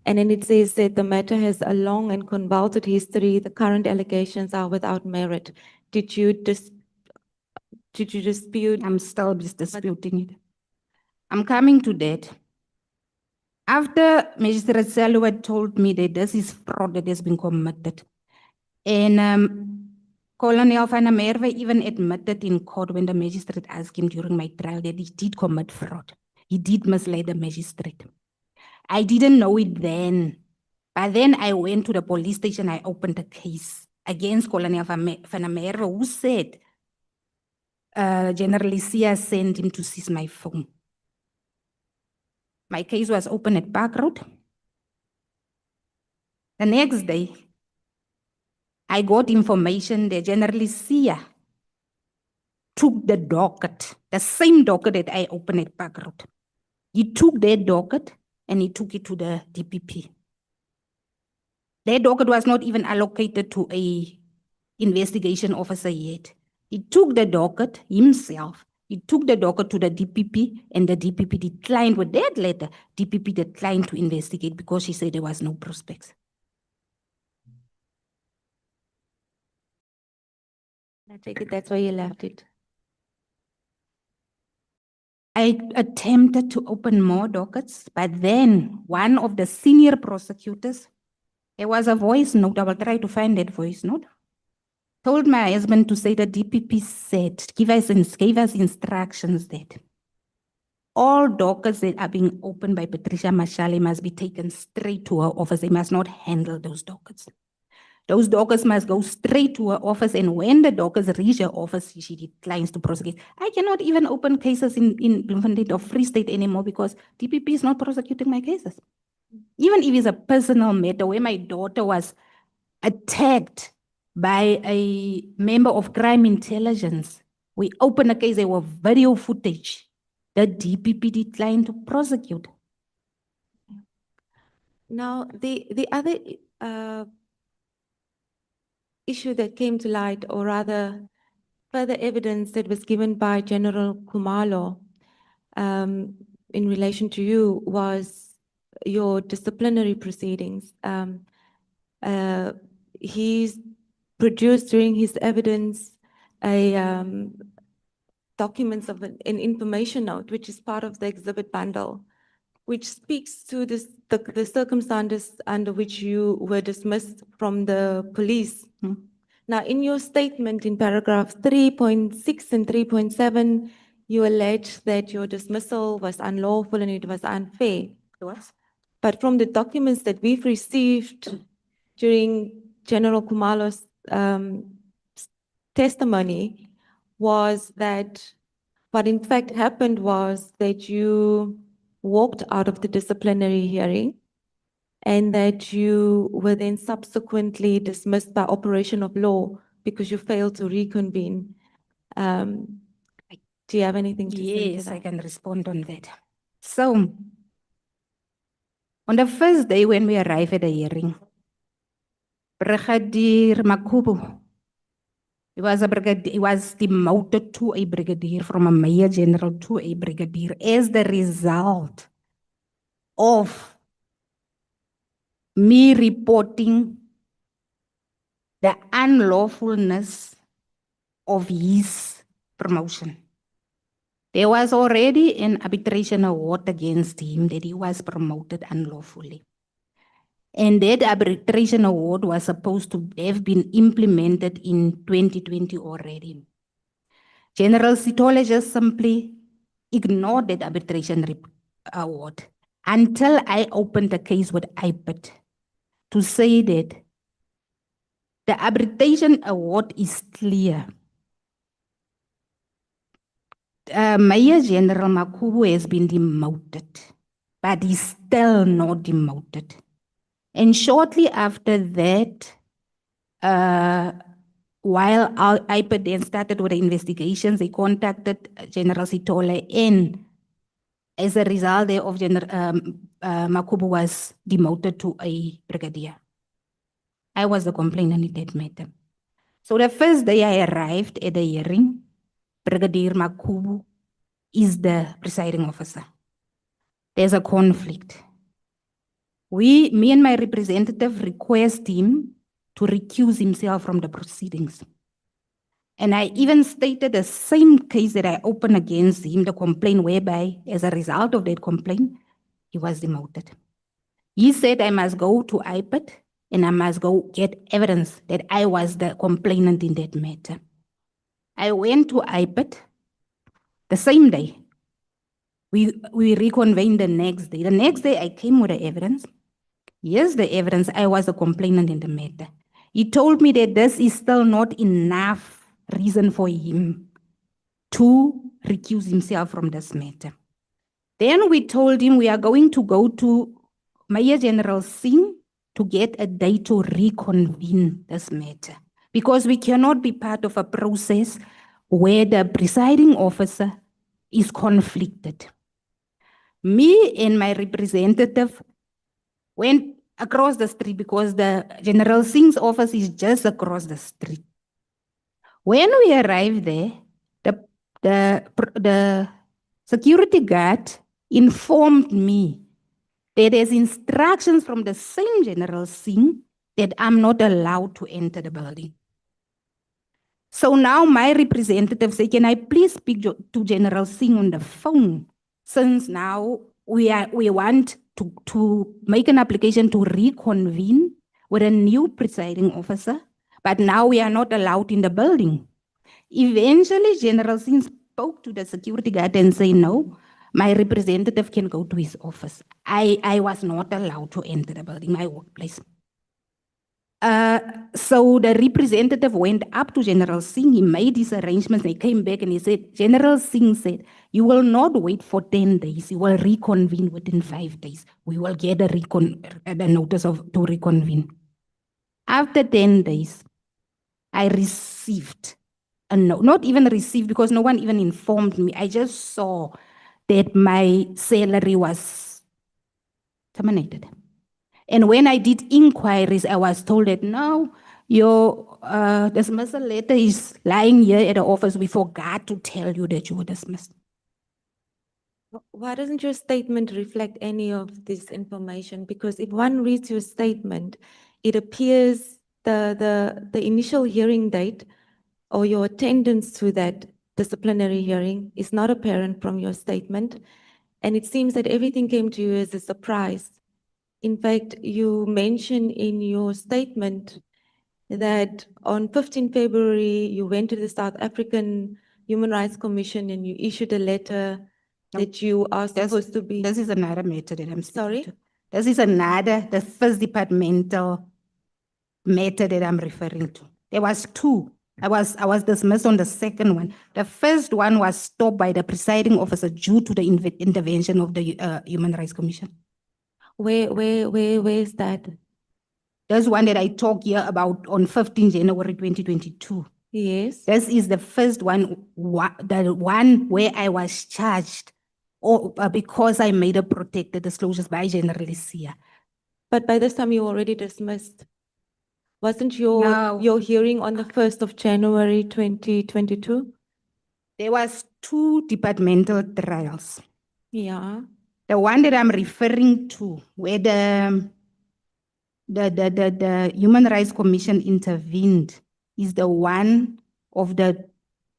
And then it says that the matter has a long and convoluted history. The current allegations are without merit. Did you dispute? I'm still disputing it. I'm coming to that. After Magistrate Saliwe told me that this is fraud that has been committed, and Colonel van der Merwe even admitted in court when the magistrate asked him during my trial that he did commit fraud. He did mislead the magistrate. I didn't know it then, but then I went to the police station. I opened a case against Colonel van der Merwe, who said General Isia sent him to seize my phone. My case was open at Park Road. The next day, I got information that General Isia took the docket, the same docket that I opened at Park Road. He took that docket and he took it to the DPP. That docket was not even allocated to an investigation officer yet. He took the docket himself. He took the docket to the DPP and the DPP declined with that letter. DPP declined to investigate because she said there was no prospects. I take it that's why you left it. I attempted to open more dockets, but then one of the senior prosecutors, there was a voice note, I will try to find that voice note, told my husband to say the DPP said, gave us instructions that all dockets that are being opened by Patricia Mashal must be taken straight to her office. They must not handle those dockets. Those dockers must go straight to her office, and when the dockers reach her office, she declines to prosecute. I cannot even open cases in Bloemfontein or Free State anymore because DPP is not prosecuting my cases. Even if it's a personal matter where my daughter was attacked by a member of crime intelligence, we open a case, there were video footage. The DPP declined to prosecute. Now, the other issue that came to light, or rather further evidence that was given by General Khumalo in relation to you, was your disciplinary proceedings. He's produced during his evidence a documents of an information note, which is part of the exhibit bundle, which speaks to the circumstances under which you were dismissed from the police. Now, in your statement in paragraph 3.6 and 3.7, you allege that your dismissal was unlawful and it was unfair. But from the documents that we've received during General Khumalo's testimony, was that what in fact happened was that you walked out of the disciplinary hearing and that you were then subsequently dismissed by operation of law because you failed to reconvene. Do you have anything to say to Yes, that? I can respond on that. So, on the first day when we arrived at the hearing, Brigadier Makubu, he was demoted to a brigadier, from a major general to a brigadier, as the result of me reporting the unlawfulness of his promotion. There was already an arbitration award against him that he was promoted unlawfully. And that arbitration award was supposed to have been implemented in 2020 already. General Sithole just simply ignored that arbitration award until I opened the case with IPAD to say that the arbitration award is clear. Major General Makubu has been demoted, but he's still not demoted. And shortly after that, while IPAD then started with the investigations, they contacted General Sithole, and as a result thereof, Makubu was demoted to a brigadier. I was the complainant in that matter. So the first day I arrived at the hearing, Brigadier Makubu is the presiding officer. There's a conflict. Me and my representative request him to recuse himself from the proceedings. And I even stated the same case that I opened against him, the complaint whereby, as a result of that complaint, he was demoted. He said I must go to IPAD and I must go get evidence that I was the complainant in that matter. I went to IPAD the same day. We reconvened the next day. The next day I came with the evidence. Here's the evidence, I was a complainant in the matter. He told me that this is still not enough reason for him to recuse himself from this matter. Then we told him we are going to go to Major General Singh to get a day to reconvene this matter, because we cannot be part of a process where the presiding officer is conflicted. Me and my representative went across the street because the General Singh's office is just across the street. When we arrived there, the security guard informed me that there's instructions from the same General Singh that I'm not allowed to enter the building. So now my representative said, can I please speak to General Singh on the phone? Since now we want to make an application to reconvene with a new presiding officer, but now we are not allowed in the building. Eventually, General Singh spoke to the security guard and said, no, my representative can go to his office. I was not allowed to enter the building, my workplace. So the representative went up to General Singh, he made his arrangements, he came back and he said, General Singh said, you will not wait for 10 days, you will reconvene within 5 days. We will get the notice to reconvene. After 10 days, I received a note, not even received because no one even informed me. I just saw that my salary was terminated. And when I did inquiries, I was told that no, your dismissal letter is lying here at the office. We forgot to tell you that you were dismissed. Why doesn't your statement reflect any of this information? Because if one reads your statement, it appears the initial hearing date or your attendance to that disciplinary hearing is not apparent from your statement. And it seems that everything came to you as a surprise. In fact, you mentioned in your statement that on 15 February, you went to the South African Human Rights Commission and you issued a letter that you are supposed to be. This is another matter that I'm Sorry? speaking to. This is another, the first departmental matter that I'm referring to. There was two. I was dismissed on the second one. The first one was stopped by the presiding officer due to the intervention of the Human Rights Commission. Where is that? There's one that I talk here about on 15 January 2022. Yes. This is the first one, the one where I was charged because I made a protected disclosures by General Sia. But by this time you already dismissed. Wasn't your No. your hearing on the 1st of January 2022? There was two departmental trials. Yeah. The one that I'm referring to, where the Human Rights Commission intervened, is the one of the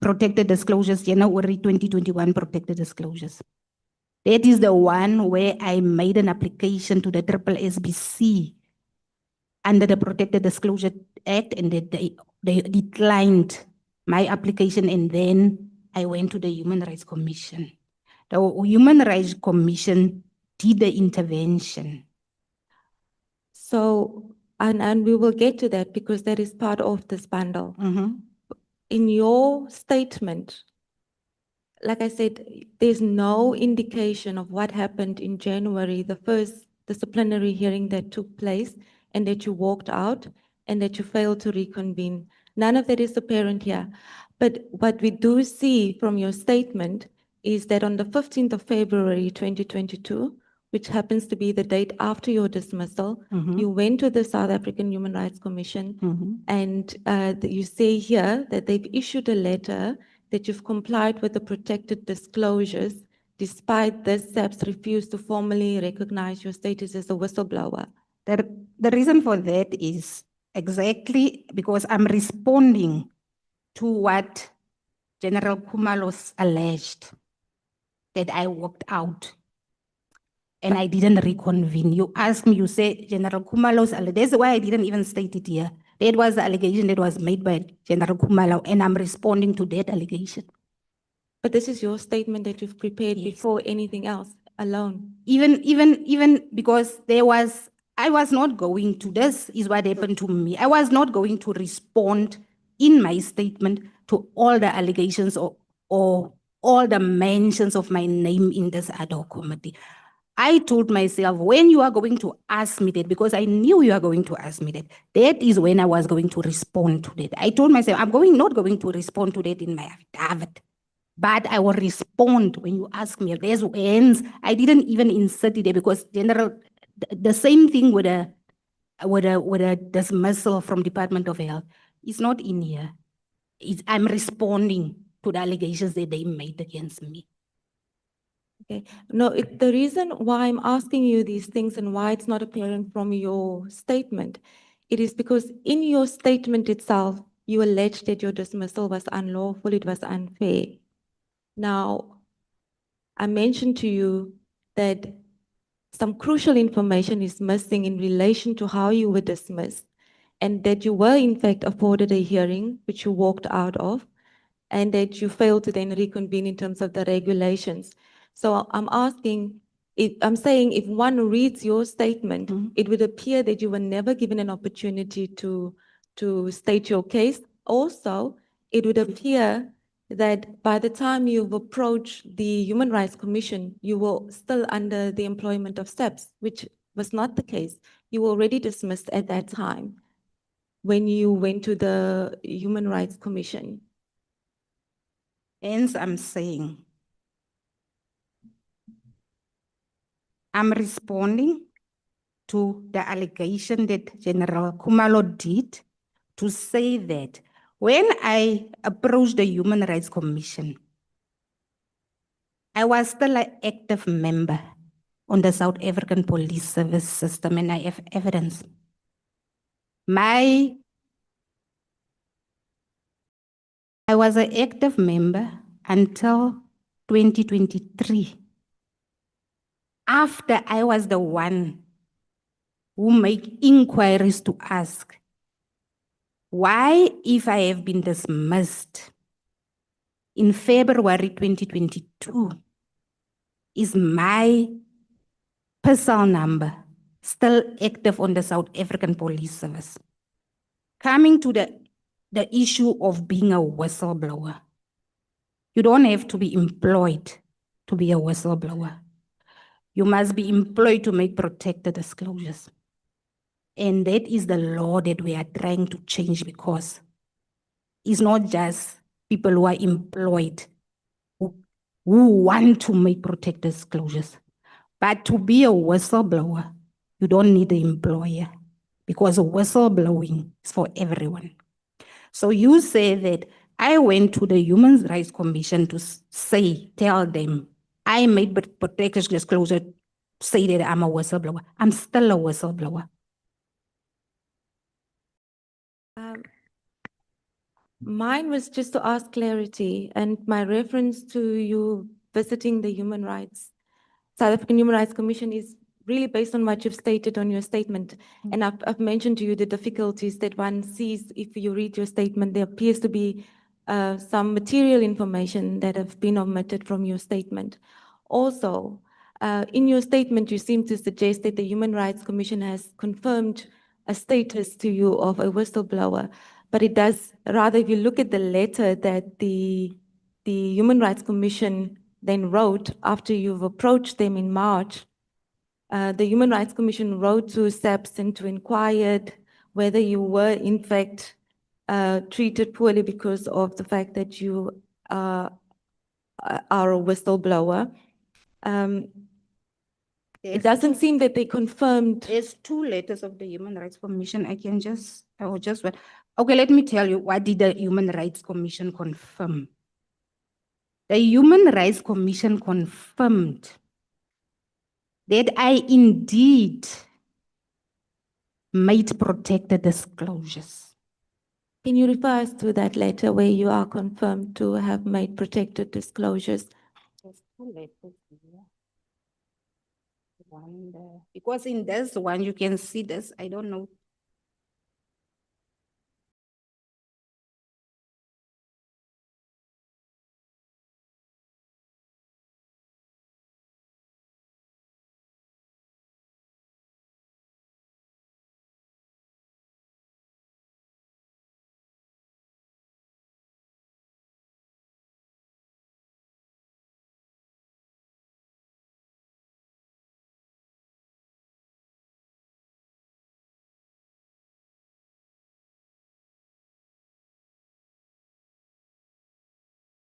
protected disclosures, January 2021 protected disclosures. That is the one where I made an application to the Triple SBC under the Protected Disclosure Act, and they declined my application, and then I went to the Human Rights Commission. The Human Rights Commission did the intervention. So, and we will get to that because that is part of this bundle. Mhm. In your statement, like I said, there's no indication of what happened in January, the first disciplinary hearing that took place, and that you walked out and that you failed to reconvene. None of that is apparent here. But what we do see from your statement is that on the 15th of February 2022, which happens to be the date after your dismissal, you went to the South African Human Rights Commission and you say here that they've issued a letter that you've complied with the protected disclosures. Despite this, SAPS refused to formally recognize your status as a whistleblower. The reason for that is exactly because I'm responding to what General Kumalos alleged, that I walked out and I didn't reconvene. You asked me, you say General Kumalos, that's why I didn't even state it here. That was the allegation that was made by General Kumalo, and I'm responding to that allegation. But this is your statement that you've prepared before anything else alone. Even because I was not going to, this is what happened to me. I was not going to respond in my statement to all the allegations or all the mentions of my name in this ad hoc committee. I told myself, when you are going to ask me that, because I knew you are going to ask me that, that is when I was going to respond to that. I told myself, I'm not going to respond to that in my affidavit, but I will respond when you ask me. There's ends. I didn't even insert it there because the same thing with a dismissal from Department of Health. It's not in here. I'm responding to the allegations that they made against me. Okay. No, the reason why I'm asking you these things and why it's not apparent from your statement, it is because in your statement itself, you alleged that your dismissal was unlawful, it was unfair. Now, I mentioned to you that some crucial information is missing in relation to how you were dismissed, and that you were in fact afforded a hearing, which you walked out of, and that you failed to then reconvene in terms of the regulations. So I'm asking, I'm saying if one reads your statement, Mhm. it would appear that you were never given an opportunity to state your case. Also, it would appear that by the time you've approached the Human Rights Commission, you were still under the employment of SEPS, which was not the case. You were already dismissed at that time when you went to the Human Rights Commission. Hence, I'm saying, I'm responding to the allegation that General Khumalo did to say that when I approached the Human Rights Commission, I was still an active member on the South African Police Service system, and I have evidence. I was an active member until 2023. After I was the one who made inquiries to ask, why, if I have been dismissed in February 2022, is my personal number still active on the South African Police Service? Coming to the issue of being a whistleblower, you don't have to be employed to be a whistleblower. You must be employed to make protected disclosures. And that is the law that we are trying to change, because it's not just people who are employed who want to make protected disclosures. But to be a whistleblower, you don't need an employer, because whistleblowing is for everyone. So you say that I went to the Human Rights Commission to tell them I made protected disclosure, say that I'm a whistleblower. I'm still a whistleblower. Mine was just to ask clarity, and my reference to you visiting the South African Human Rights Commission is really based on what you've stated on your statement. And I've mentioned to you the difficulties that one sees if you read your statement. There appears to be some material information that have been omitted from your statement. Also, in your statement, you seem to suggest that the Human Rights Commission has confirmed a status to you of a whistleblower. But it does, rather, if you look at the letter that the Human Rights Commission then wrote after you've approached them in March, the Human Rights Commission wrote to SAPS and to inquire whether you were in fact treated poorly because of the fact that you are a whistleblower. It doesn't seem that they confirmed. There's two letters of the Human Rights Commission. Okay, let me tell you, what did the Human Rights Commission confirm? The Human Rights Commission confirmed that I indeed made protected disclosures. Can you refer us to that letter where you are confirmed to have made protected disclosures? There's two letters here. One there. Because in this one, you can see this, I don't know.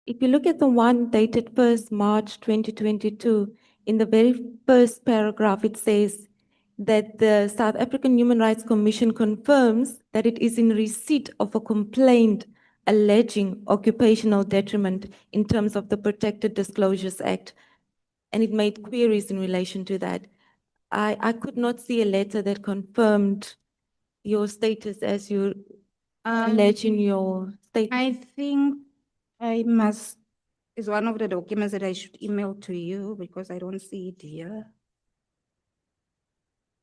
If you look at the one dated 1st March 2022, in the very first paragraph, it says that the South African Human Rights Commission confirms that it is in receipt of a complaint alleging occupational detriment in terms of the Protected Disclosures Act. And it made queries in relation to that. I could not see a letter that confirmed your status as you allege in your statement. I think it's one of the documents that I should email to you because I don't see it here.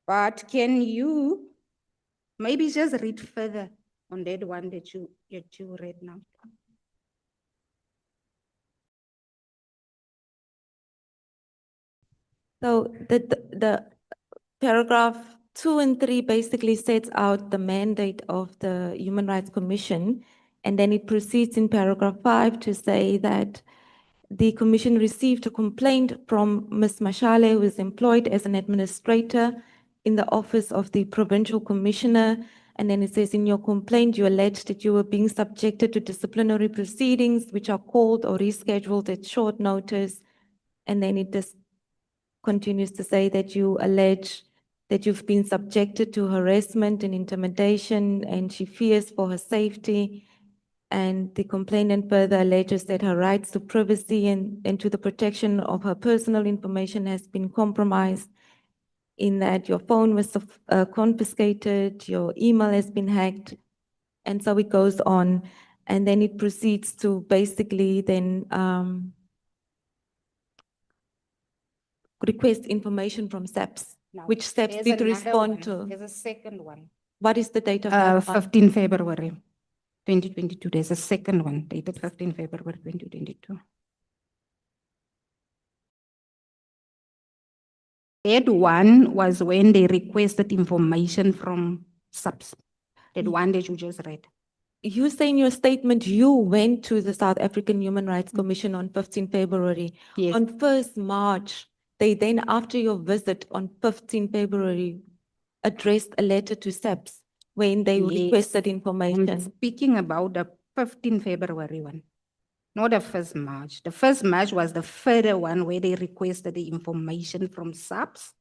But can you maybe just read further on that one that you read now? So the paragraph 2 and 3 basically sets out the mandate of the Human Rights Commission. And then it proceeds in paragraph 5 to say that the commission received a complaint from Ms. Mashal, who is employed as an administrator in the office of the provincial commissioner. And then it says in your complaint, you allege that you were being subjected to disciplinary proceedings, which are called or rescheduled at short notice. And then it just continues to say that you allege that you've been subjected to harassment and intimidation, and she fears for her safety. And the complainant further alleges that her rights to privacy and to the protection of her personal information has been compromised, in that your phone was confiscated, your email has been hacked, and so it goes on. And then it proceeds to basically then request information from SAPS, Now, which SAPS there's did another respond one. to. There's a second one. What is the date of that one? 15 February 2022. There's a second one dated 15 February 2022. That one was when they requested information from SAPS. That one that you just read. You say in your statement you went to the South African Human Rights Commission on 15 February. Yes. On 1st March, they then, after your visit on 15 February, addressed a letter to SAPS when they Yes. requested I'm information. speaking about the 15 February one, not the 1st March. The 1st March was the further one where they requested the information from SAPS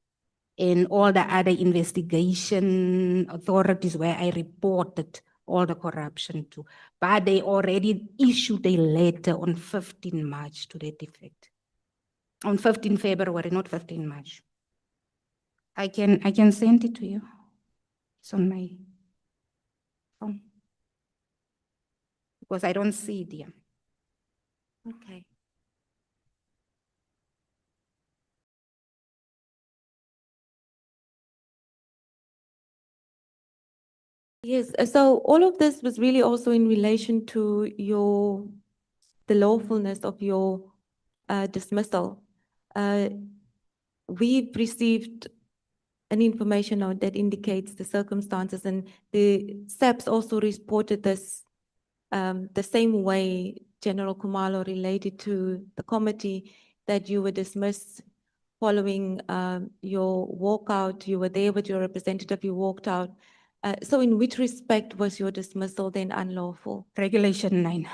and all the other investigation authorities where I reported all the corruption to. But they already issued a letter on 15 March to that effect. On 15 February, not 15 March. I can send it to you. It's on my phone. Because I don't see it here. Okay. Yes, so all of this was really also in relation to the lawfulness of your dismissal. We've received an information note that indicates the circumstances, and the SAPS also reported this the same way General Khumalo related to the committee, that you were dismissed following your walkout. You were there with your representative, you walked out. So in which respect was your dismissal then unlawful? Regulation 9.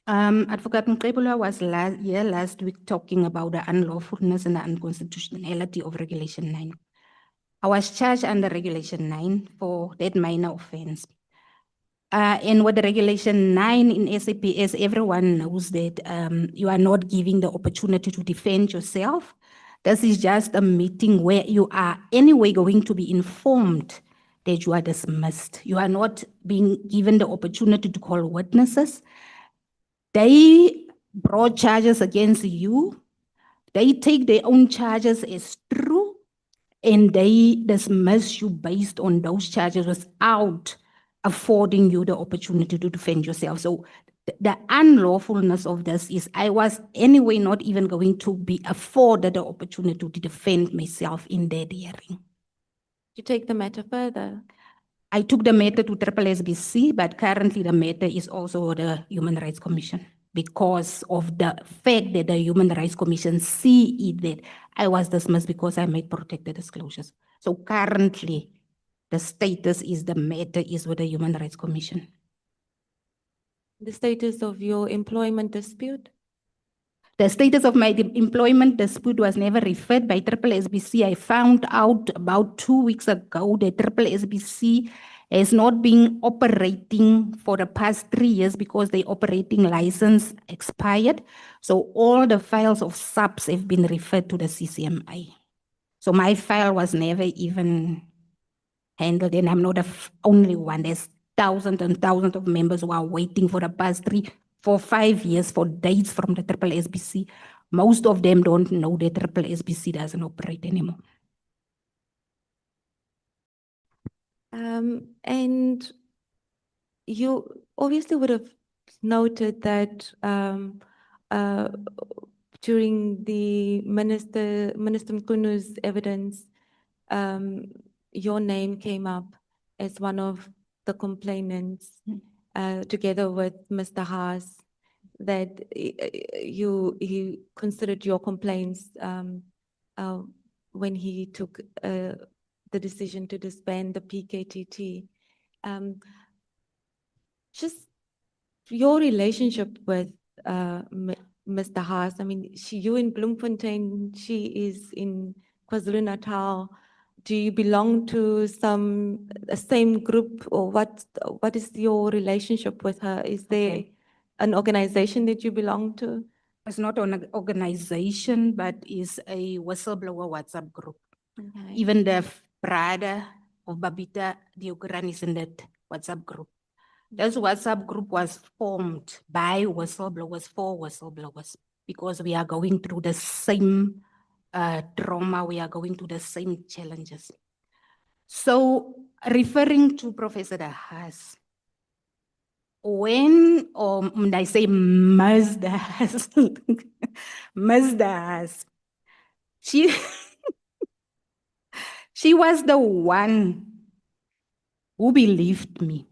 Advocate Mkhwanazi was last week talking about the unlawfulness and the unconstitutionality of Regulation 9. I was charged under Regulation 9 for that minor offense. And with the Regulation 9 in SAPS, everyone knows that you are not giving the opportunity to defend yourself. This is just a meeting where you are anyway going to be informed that you are dismissed. You are not being given the opportunity to call witnesses. They brought charges against you. They take their own charges as true, and they dismiss you based on those charges without affording you the opportunity to defend yourself. So the unlawfulness of this is I was anyway not even going to be afforded the opportunity to defend myself in that hearing. You take the matter further. I took the matter to SSBC, but currently the matter is also the Human Rights Commission because of the fact that the Human Rights Commission see it that I was dismissed because I made protected disclosures. So currently, the status is the matter is with the Human Rights Commission. The status of your employment dispute? The status of my employment dispute was never referred by SSBC. I found out about 2 weeks ago that SSBC has not been operating for the past 3 years because their operating license expired. So all the files of SAPS have been referred to the CCMI. So my file was never even handled, and I'm not the only one. There's thousands and thousands of members who are waiting for the past 3, 4, 5 years for dates from the SSBC. Most of them don't know that SSBC doesn't operate anymore. And you obviously would have noted that during the Minister Mkhwanazi's evidence, your name came up as one of the complainants, together with Mr. Haas, that he considered your complaints when he took the decision to disband the PKTT. Just your relationship with Mr. Haas. I mean, you in Bloemfontein, she is in KwaZulu-Natal. Do you belong to a same group, or what is your relationship with her? Is there an organization that you belong to? It's not an organization, but is a whistleblower WhatsApp group. Okay. Even the brother of Babita Dioguran is in that WhatsApp group. This WhatsApp group was formed by whistleblowers for whistleblowers because we are going through the same trauma, we are going through the same challenges. So, referring to Professor Haas, when, or I say Ms. Haas, Ms. Haas, she was the one who believed me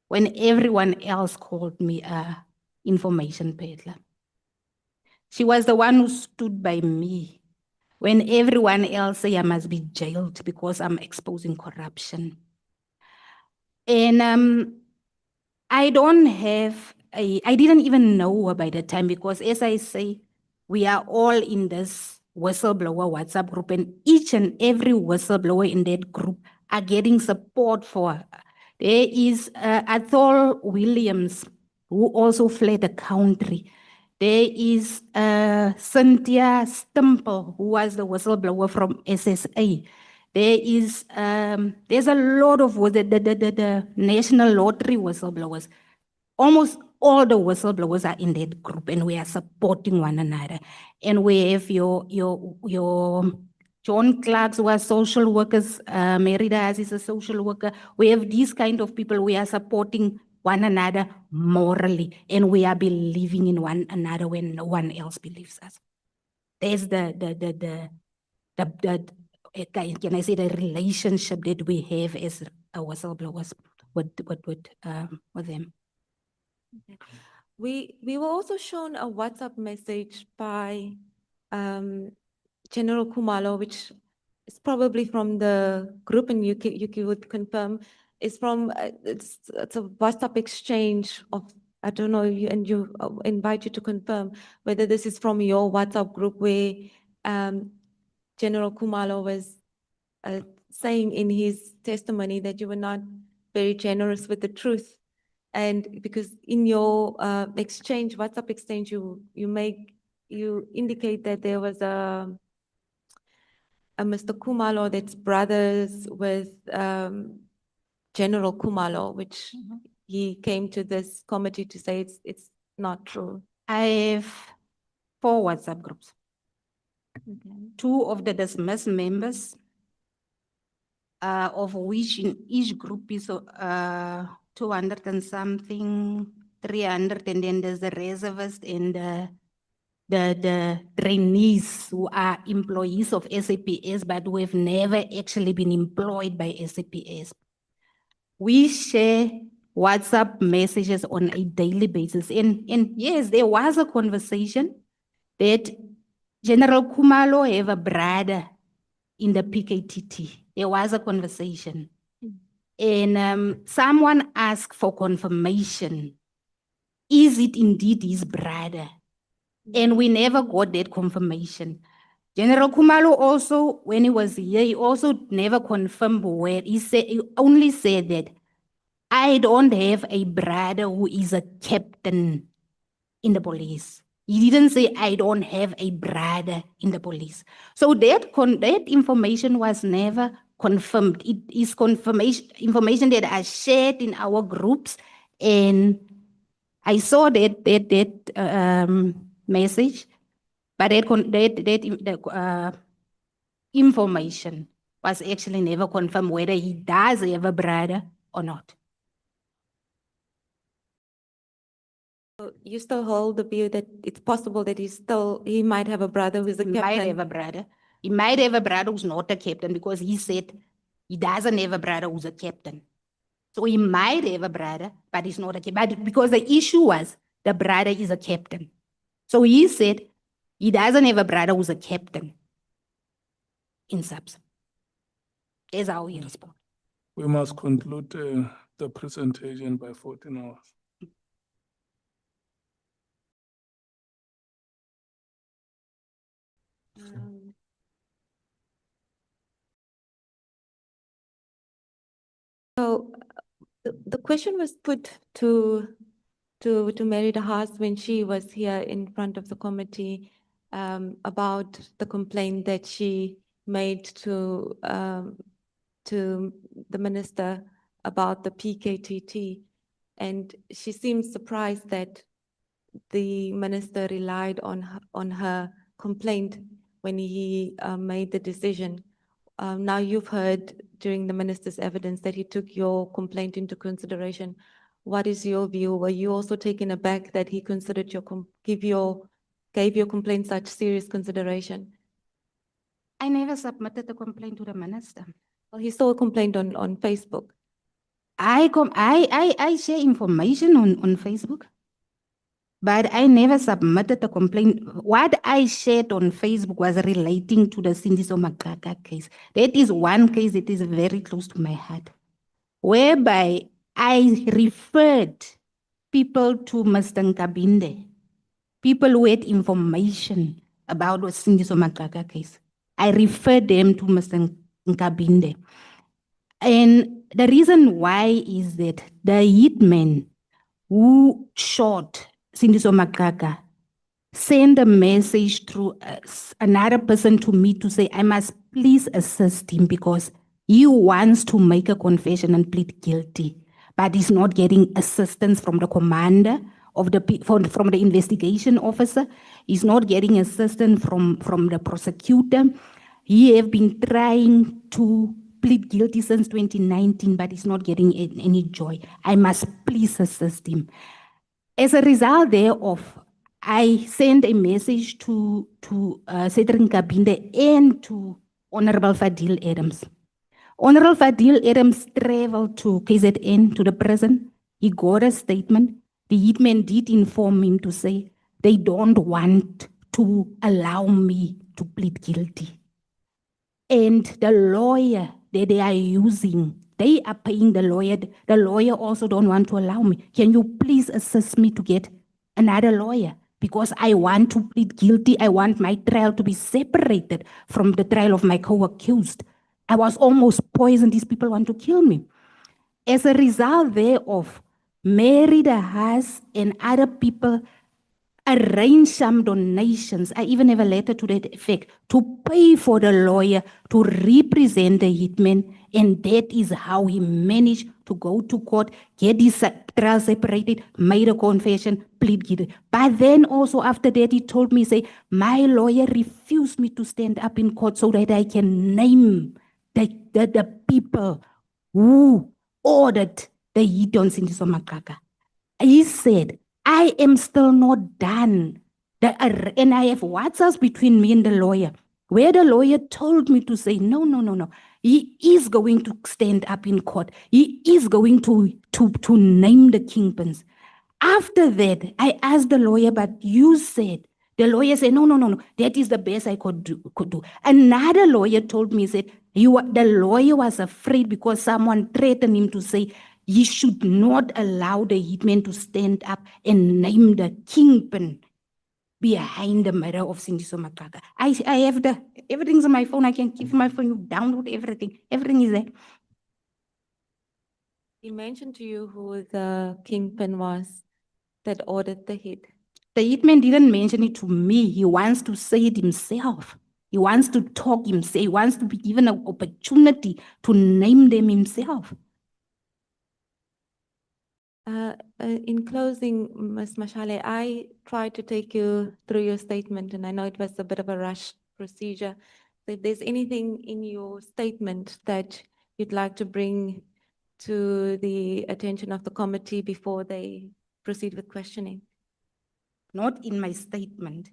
when everyone else called me a information peddler. She was the one who stood by me when everyone else say I must be jailed because I'm exposing corruption. And I didn't even know her by the time because, as I say, we are all in this whistleblower WhatsApp group, and each and every whistleblower in that group are getting support for her. There is Athol Williams, who also fled the country. There is Cynthia Stimple, who was the whistleblower from SSA. There is, there's a lot of the National Lottery whistleblowers. Almost all the whistleblowers are in that group, and we are supporting one another. And we have your John Clarks, who are social workers, Merida is a social worker. We have these kind of people. We are supporting one another morally, and we are believing in one another when no one else believes us. There's can I say the relationship that we have as whistleblowers with them. We were also shown a WhatsApp message by General Khumalo, which is probably from the group, and you would confirm. It's from it's a WhatsApp exchange of, I don't know, and you invite you to confirm whether this is from your WhatsApp group where General Khumalo was saying in his testimony that you were not very generous with the truth. And because in your exchange, WhatsApp exchange, you indicate that there was a Mr. Khumalo that's brothers with General Khumalo, which he came to this committee to say it's not true. I have 4 WhatsApp groups. Okay. 2 of the dismissed members, of which in each group is 200 and something, 300, and then there's the reservists and the trainees who are employees of SAPS, but who have never actually been employed by SAPS. We share WhatsApp messages on a daily basis. And yes, there was a conversation that General Khumalo have a brother in the PKTT. There was a conversation. And someone asked for confirmation. Is it indeed his brother? And we never got that confirmation. General Khumalo also, when he was here, he also never confirmed where. He only said that I don't have a brother who is a captain in the police. He didn't say I don't have a brother in the police. So that information was never confirmed. It is information that I shared in our groups, and I saw that message, but that information was actually never confirmed whether he does have a brother or not. So you still hold the view that it's possible that he might have a brother who's a He might captain? have a brother. He might have a brother who's not a captain because he said he doesn't have a brother who's a captain. So he might have a brother, but he's not a captain. But because the issue was the brother is a captain. So he said he doesn't have a brother who's a captain in subs. That's how he responded. We must conclude the presentation by 14 hours. So the question was put to Mary de Haas when she was here in front of the committee about the complaint that she made to the minister about the PKTT. And she seems surprised that the minister relied on her complaint when he made the decision. Now you've heard during the minister's evidence that he took your complaint into consideration. What is your view? Were you also taken aback that he considered gave your complaint such serious consideration? I never submitted a complaint to the minister. Well, he saw a complaint on Facebook. I share information on Facebook, but I never submitted a complaint. What I shared on Facebook was relating to the Sindiso Makaka case. That is one case that is very close to my heart, whereby I referred people to Mr. Nkabinde, people who had information about the Sindiso Makaka case. I referred them to Mr. Nkabinde. And the reason why is that the hitman who shot Sindiso Makaka sent a message through another person to me to say, I must please assist him because he wants to make a confession and plead guilty, but he's not getting assistance from the commander of from the investigation officer. He's not getting assistance from the prosecutor. He have been trying to plead guilty since 2019, but he's not getting any joy. I must please assist him. As a result thereof, I sent a message to Cedric Nkabinde and to Honorable Fadil Adams. Honorable Fadil Adams traveled to KZN, to the prison. He got a statement. The hitman did inform him to say they don't want to allow me to plead guilty. And the lawyer that they are using, they are paying the lawyer. The lawyer also don't want to allow me. Can you please assist me to get another lawyer? Because I want to plead guilty. I want my trial to be separated from the trial of my co-accused. I was almost poisoned. These people want to kill me. As a result thereof, Mary de Haas and other people arrange some donations. I even have a letter to that effect to pay for the lawyer to represent the hitman, and that is how he managed to go to court, get his trial separated, made a confession, plead guilty. But then also after that, he told me, say, my lawyer refused me to stand up in court so that I can name the people who ordered the hit on Sindiso Makaka. He said, I am still not done. And I have WhatsApps between me and the lawyer, where the lawyer told me to say, no. He is going to stand up in court. He is going to name the kingpins. After that, I asked the lawyer, but you said, the lawyer said, no. That is the best I could do. Another lawyer told me, said, the lawyer was afraid because someone threatened him to say, he should not allow the hitman to stand up and name the kingpin behind the murder of Sindiso Makaka. I have everything's on my phone. I can give my phone, you download everything. Everything is there. He mentioned to you who the kingpin was that ordered the hit. The hitman didn't mention it to me. He wants to say it himself. He wants to talk himself. He wants to be given an opportunity to name them himself. In closing, Ms. Mashal, I tried to take you through your statement, and I know it was a bit of a rushed procedure. So if there's anything in your statement that you'd like to bring to the attention of the committee before they proceed with questioning. not in my statement,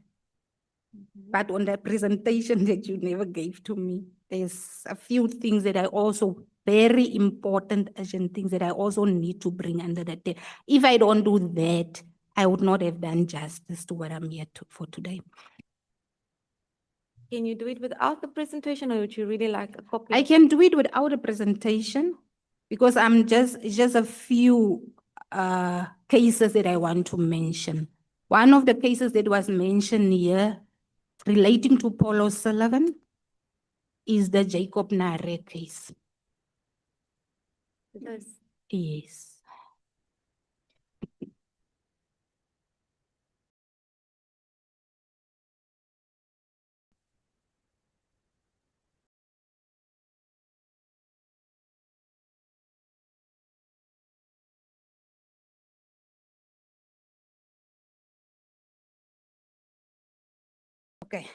but on the presentation that you never gave to me. There's a few things that I also, very important, urgent things that I also need to bring under that. If I don't do that, I would not have done justice to what I'm here for today. Can you do it without the presentation, or would you really like a copy? I can do it without a presentation because it's just a few cases that I want to mention. One of the cases that was mentioned here relating to Paul O'Sullivan is the Jacob Nare case. Yes. Okay.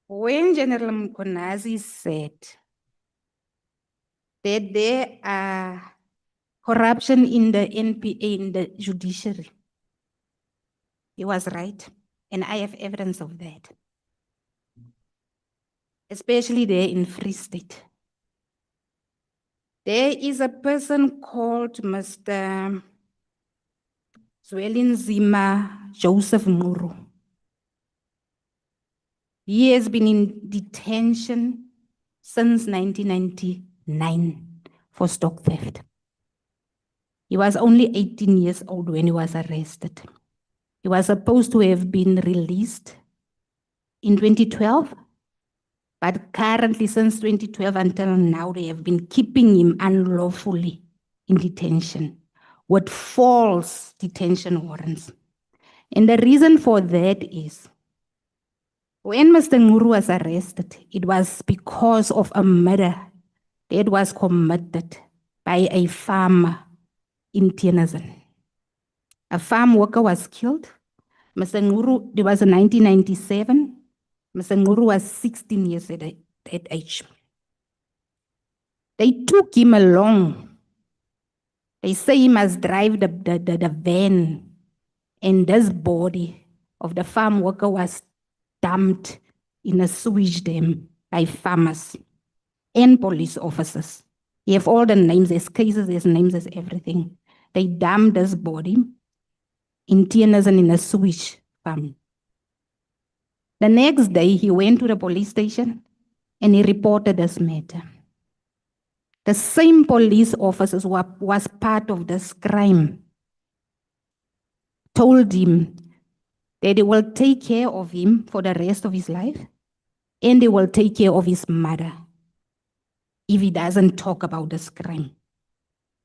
When General Mkhwanazi said that there are corruption in the NPA, in the judiciary, he was right, and I have evidence of that, especially there in Free State. There is a person called Mr. Zwelinzima Joseph Muru. He has been in detention since 1999 for stock theft. He was only 18 years old when he was arrested. He was supposed to have been released in 2012, but currently since 2012 until now, they have been keeping him unlawfully in detention with false detention warrants. And the reason for that is when Mr. Nguru was arrested, it was because of a murder that was committed by a farmer in Tienazen. A farm worker was killed. Mr. Nguru, it was in 1997. Mr. Nguru was 16 years at that age. They took him along. They say he must drive the van, and this body of the farm worker was dumped in a sewage dam by farmers and police officers. You have all the names, there's cases, there's names, there's everything. They dumped this body in Tienazen in a sewage farm. The next day, he went to the police station and he reported this matter. The same police officers who was part of this crime told him that they will take care of him for the rest of his life and they will take care of his mother if he doesn't talk about this crime.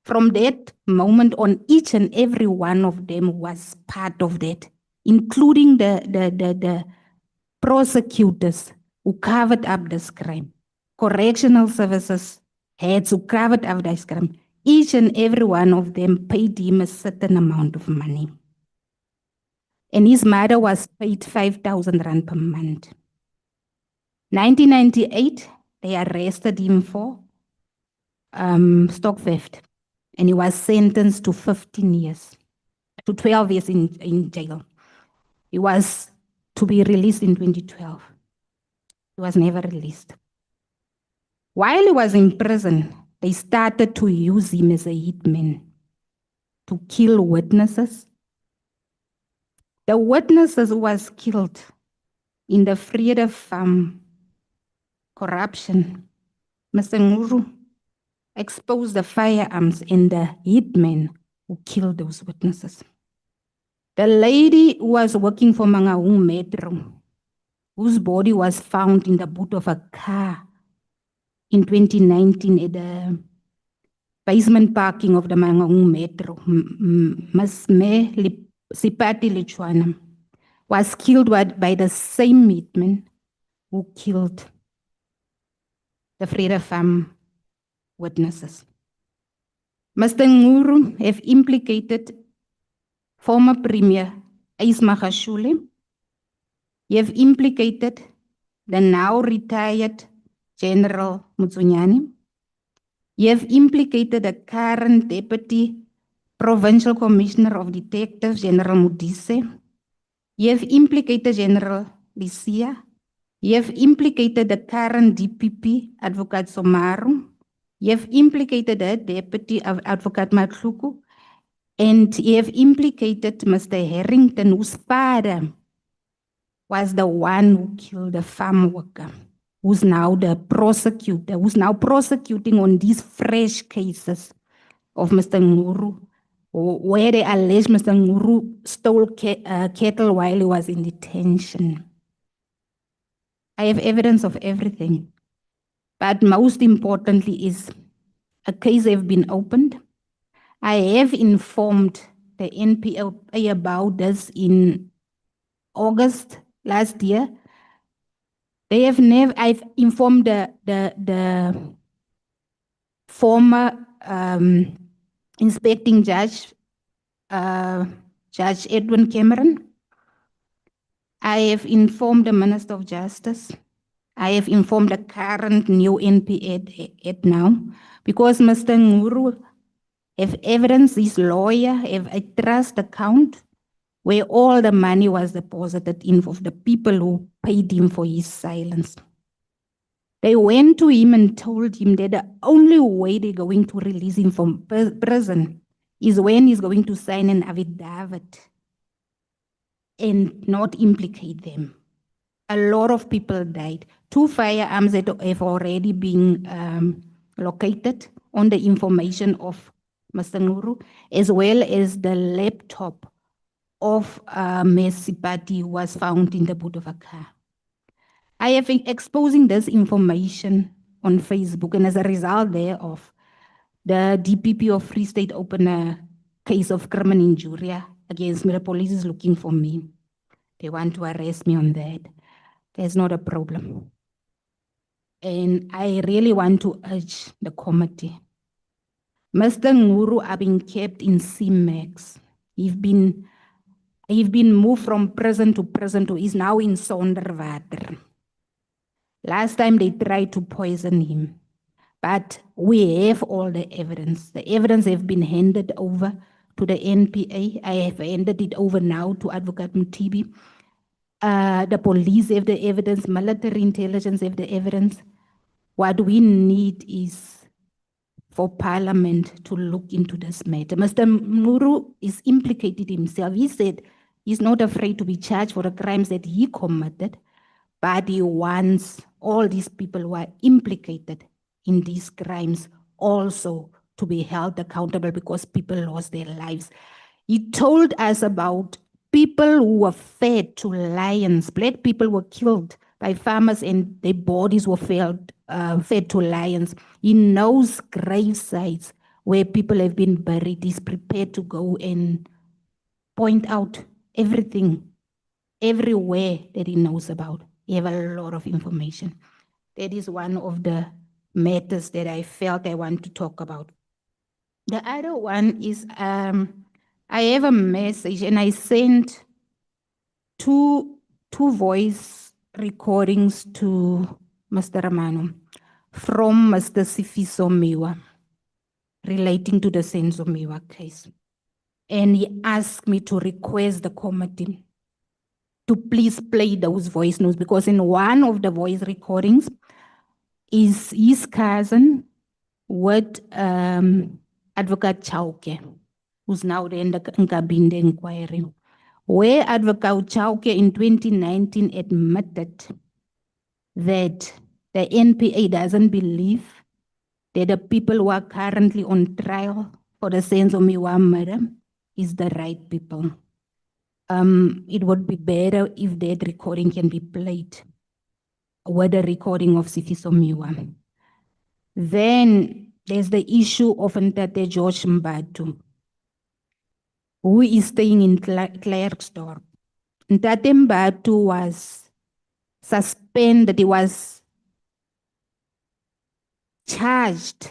From that moment on, each and every one of them was part of that, including the prosecutors who covered up this crime, correctional services heads who covered up this crime. Each and every one of them paid him a certain amount of money. And his mother was paid 5,000 rand per month. 1998, they arrested him for stock theft. And he was sentenced to 15 years, to 12 years in jail. He was to be released in 2012. He was never released. While he was in prison, they started to use him as a hitman to kill witnesses. The witnesses who was killed in the Vrede Farm corruption, Mr. Nguru exposed the firearms and the hitmen who killed those witnesses. The lady who was working for Mangaung Metro, whose body was found in the boot of a car in 2019 at the basement parking of the Mangaung Metro, Ms. Sipati Lichwana, was killed by the same hitman who killed the Vrede Farm witnesses. Mr. Nguru have implicated former Premier Ys Magashule. He have implicated the now retired General Mutsunyane. He have implicated the current Deputy Provincial Commissioner of Detectives, General Modise. You have implicated General Lysia. You have implicated the current DPP, Advocate Somaru. You have implicated the Deputy Advocate Matluku. And you have implicated Mr. Harrington, whose father was the one who killed the farm worker, who's now the prosecutor, who's now prosecuting on these fresh cases of Mr. Nguru, where they allege Mr. Nguru stole cattle while he was in detention. I have evidence of everything. But most importantly is a case have been opened. I have informed the NPA about this in August last year. They have never, I've informed the former inspecting judge, Judge Edwin Cameron. I have informed the Minister of Justice. I have informed the current new NPA at now, because Mr. Nguru have evidence, his lawyer have a trust account where all the money was deposited in of the people who paid him for his silence. They went to him and told him that the only way they're going to release him from prison is when he's going to sign an affidavit and not implicate them. A lot of people died. 2 firearms that have already been located on the information of Mr. Nguru, as well as the laptop of Messi Party was found in the boot of a car. I have been exposing this information on Facebook, and as a result thereof, the DPP of Free State opened a case of criminal injury against me. The police is looking for me. They want to arrest me on that. There's not a problem. And I really want to urge the committee. Mr. Nguru are being kept in CMAX. He's been moved from prison to he's now in Sonderwater. Last time they tried to poison him, but we have all the evidence. The evidence have been handed over to the NPA. I have handed it over now to Advocate Mtibi. The police have the evidence, military intelligence have the evidence. What we need is for Parliament to look into this matter. Mr. Nguru is implicated himself. He said he's not afraid to be charged for the crimes that he committed, but he wants all these people who are implicated in these crimes also to be held accountable because people lost their lives. He told us about people who were fed to lions. Black people were killed by farmers and their bodies were fed to lions. He knows grave sites where people have been buried. He's prepared to go and point out everything, everywhere that he knows about. He have a lot of information. That is one of the matters that I felt I want to talk about. The other one is I have a message and I sent two voice recordings to Mr. Ramano from Mr. Sifiso Miwa relating to the Senzo Miwa case. And he asked me to request the committee to please play those voice notes, because in one of the voice recordings is his cousin with Advocate Chauke, who's now in the Nkabinde inquiry, where Advocate Chauke in 2019 admitted that the NPA doesn't believe that the people who are currently on trial for the Senzo Miwa murder is the right people. It would be better if that recording can be played with the recording of Sifiso Miwa. Then there's the issue of Ntate George Mbatu, who is staying in Klerksdorp. Ntate Mbatu was suspended, he was charged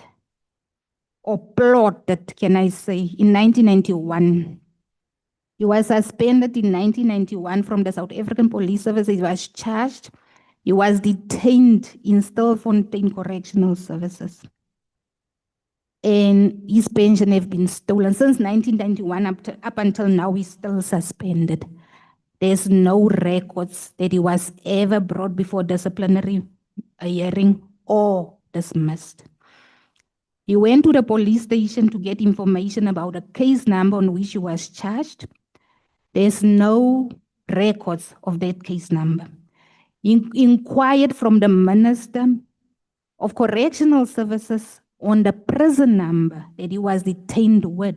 or plotted, can I say, in 1991. He was suspended in 1991 from the South African Police Service. He was charged. He was detained in Stilfontein Correctional Services. and his pension have been stolen. Since 1991 up until now, he's still suspended. There's no records that he was ever brought before disciplinary hearing or dismissed. He went to the police station to get information about a case number on which he was charged. There's no records of that case number. He inquired from the Minister of Correctional Services on the prison number that he was detained with.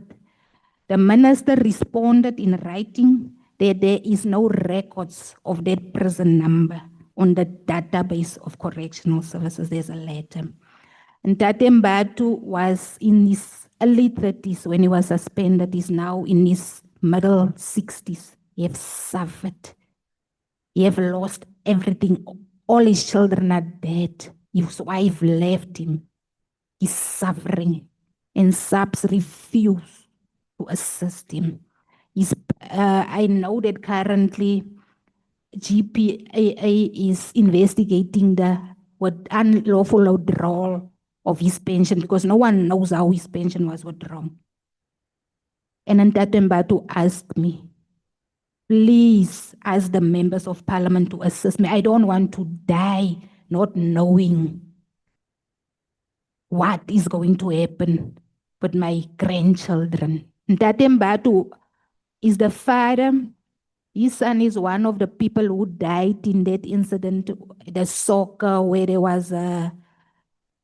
The minister responded in writing that there is no records of that prison number on the database of Correctional Services. There's a letter. And Mbatu was in his early 30s when he was suspended. He's now in his middle 60s. He have suffered. He have lost everything. All his children are dead. His wife left him. He's suffering. And SAPS refuse to assist him. I know that currently GPAA is investigating the unlawful withdrawal of his pension because no one knows how his pension was withdrawn. And then Mbatu asked me, please ask the members of parliament to assist me. I don't want to die not knowing what is going to happen with my grandchildren. Mbatu is the father. His son is one of the people who died in that incident, the soccer, where there was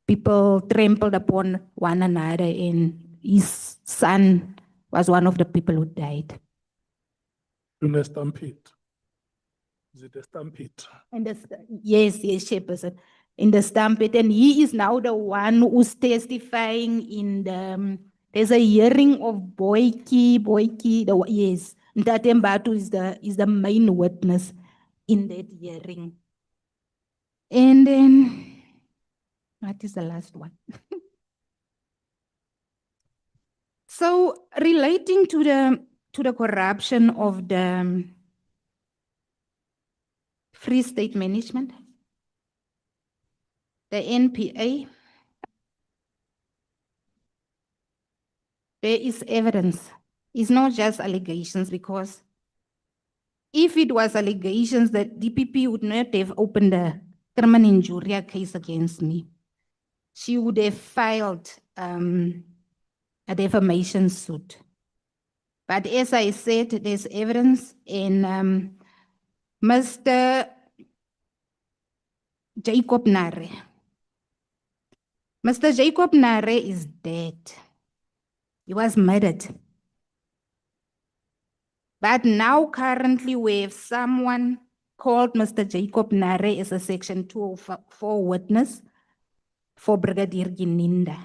people trampled upon one another, and his son was one of the people who died. In a stampede. Is it a stampede? And yes, Chairperson, in the stampede, and he is now the one who's testifying in the. There's a hearing of Boyki, yes. Ntate Mbatu is the main witness in that hearing. And then, what is the last one? So relating to the corruption of the Free State Management, the NPA, there is evidence. It's not just allegations, because if it was allegations, that DPP would not have opened a criminal injury case against me. She would have filed a defamation suit. But as I said, there's evidence, in Mr. Jacob Nare. Mr. Jacob Nare is dead. He was murdered. But now currently we have someone called Mr. Jacob Nare as a Section 204 witness for Brigadier Gininda.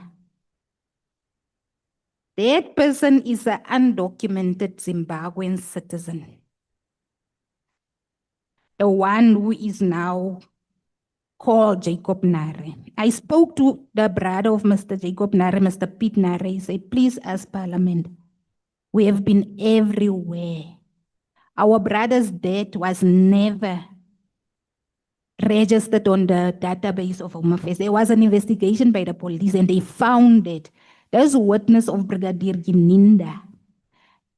That person is an undocumented Zimbabwean citizen. The one who is now called Jacob Nare. I spoke to the brother of Mr. Jacob Nare, Mr. Pete Nare. He said, please ask Parliament. We have been everywhere. Our brother's death was never registered on the database of Home Affairs. There was an investigation by the police and they found it. There's a witness of Brigadier Gininda.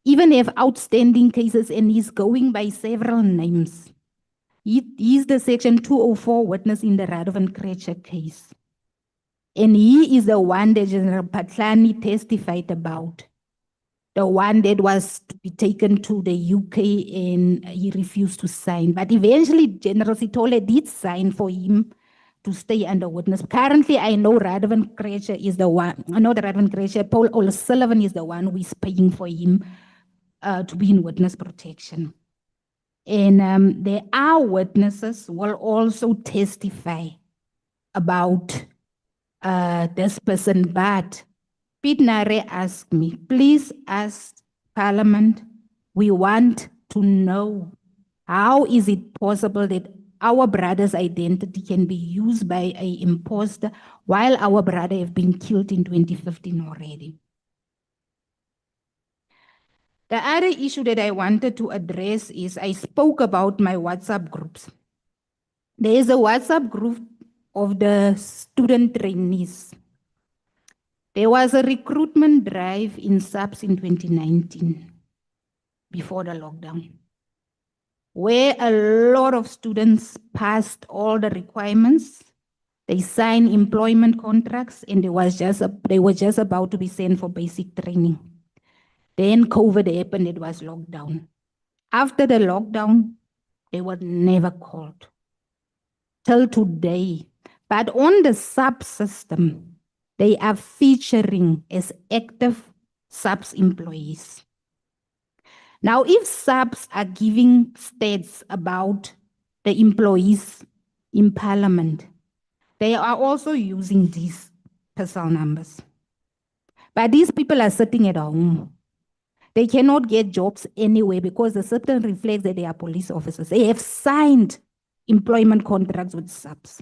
Even have outstanding cases, and he's going by several names. He's the Section 204 witness in the Radovan Krecher case. And he is the one that General Patlani testified about. The one that was to be taken to the UK and he refused to sign. But eventually General Sitole did sign for him to stay under witness. Currently, I know Radovan Krecher is the one, Paul O'Sullivan is the one who is paying for him to be in witness protection. And there are witnesses who will also testify about this person. But Pete Nare asked me, please ask Parliament, we want to know how is it possible that our brother's identity can be used by an imposter while our brother have been killed in 2015 already. The other issue that I wanted to address is I spoke about my WhatsApp groups. There is a WhatsApp group of the student trainees. There was a recruitment drive in SAPS in 2019, before the lockdown, where a lot of students passed all the requirements. They signed employment contracts and they were just about to be sent for basic training. Then COVID happened, it was lockdown. After the lockdown, they were never called till today. But on the subsystem, they are featuring as active SAPS employees. Now, if SAPS are giving stats about the employees in Parliament, they are also using these personal numbers. But these people are sitting at home. They cannot get jobs anyway because the system reflects that they are police officers. They have signed employment contracts with SAPS.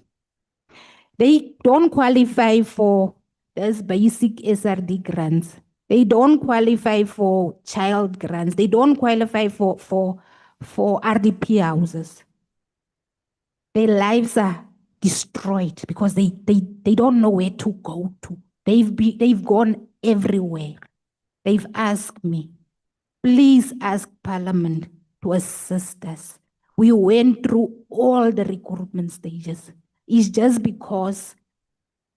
They don't qualify for those basic SRD grants. They don't qualify for child grants. They don't qualify for RDP houses. Their lives are destroyed because they don't know where to go to. They've gone everywhere. They've asked me, please ask Parliament to assist us. We went through all the recruitment stages. It's just because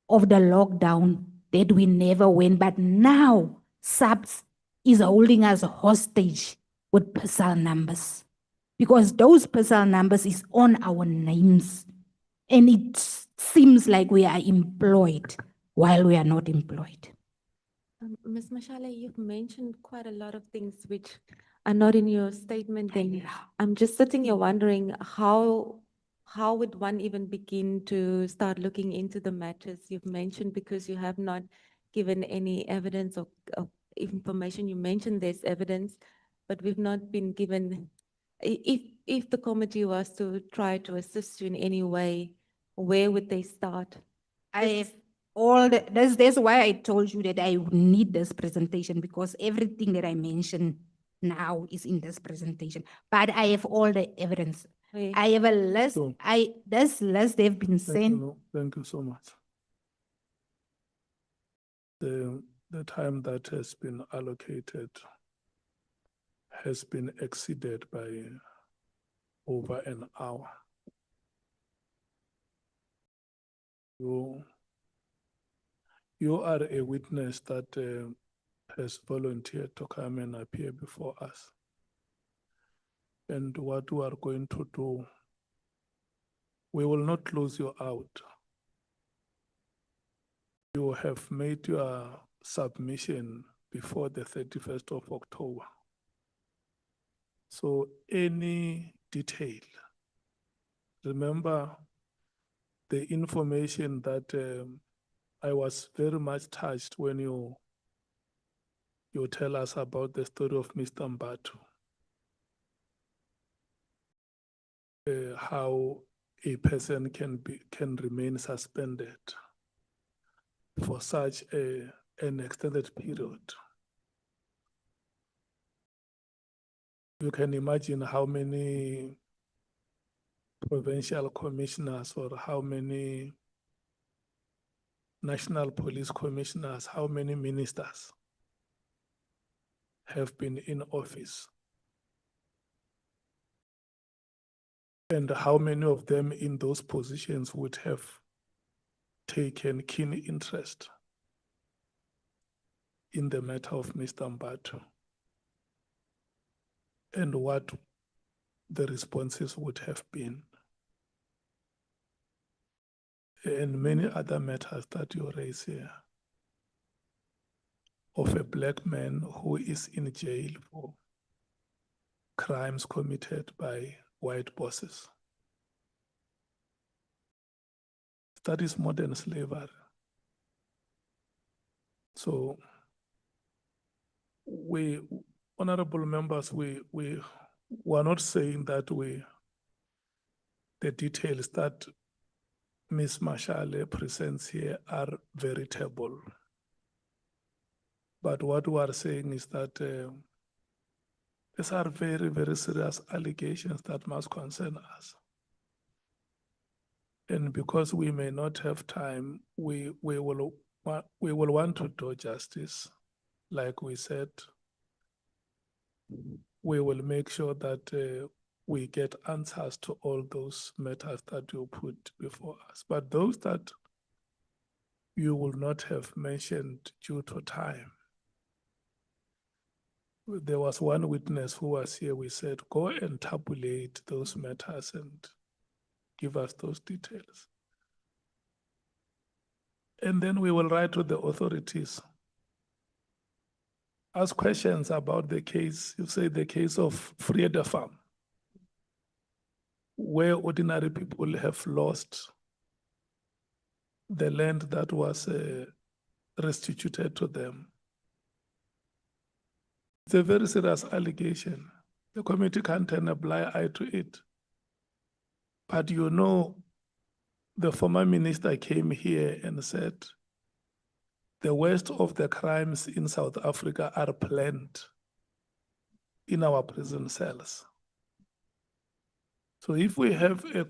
of the lockdown that we never went. But now SAPS is holding us hostage with personal numbers, because those personal numbers is on our names. And it seems like we are employed while we are not employed. Ms. Mashal, you've mentioned quite a lot of things which are not in your statement. And I'm just sitting here wondering how would one even begin to start looking into the matters you've mentioned, because you have not given any evidence of information. You mentioned there's evidence, but we've not been given. If the committee was to try to assist you in any way, where would they start? I have all the, that's why I told you that I would need this presentation, because everything that I mentioned now is in this presentation. But I have all the evidence. Okay. I have a list. Sure. This list they've been Thank sent. you. Thank you so much. The time that has been allocated has been exceeded by over an hour. You are a witness that has volunteered to come and appear before us. And what we are going to do, we will not close you out. You have made your submission before the 31st of October. So any detail, remember the information that I was very much touched when you tell us about the story of Mr. Mbatu. How a person can remain suspended for such an extended period. You can imagine how many provincial commissioners or how many national police commissioners, how many ministers have been in office. And how many of them in those positions would have taken keen interest in the matter of Mr. Mbatu, and what the responses would have been. And many other matters that you raise here, of a black man who is in jail for crimes committed by white bosses. That is modern slavery. So we, honorable members, we are not saying that the details that Ms. Mashal presents here are veritable. But what we are saying is that these are very, very serious allegations that must concern us. And because we may not have time, we will we will want to do justice. Like we said, we will make sure that we get answers to all those matters that you put before us. But those that you will not have mentioned due to time. There was one witness who was here. We said, go and tabulate those matters and give us those details. And then we will write to the authorities. Ask questions about the case. You say the case of Frieda Farm, where ordinary people have lost the land that was restituted to them. It's a very serious allegation. The committee can't turn a blind eye to it. But you know, the former minister came here and said, the worst of the crimes in South Africa are planned in our prison cells. So if we have a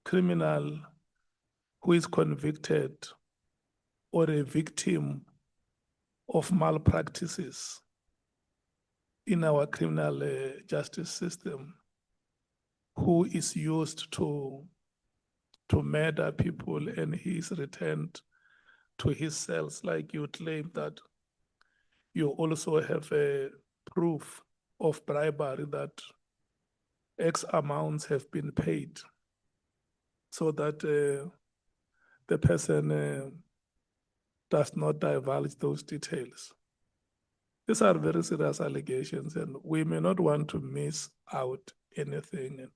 criminal who is convicted or a victim of malpractices in our criminal justice system, who is used to murder people and he is returned to his cells, like you claim that you also have a proof of bribery that X amounts have been paid so that the person does not divulge those details. These are very serious allegations, and we may not want to miss out anything, and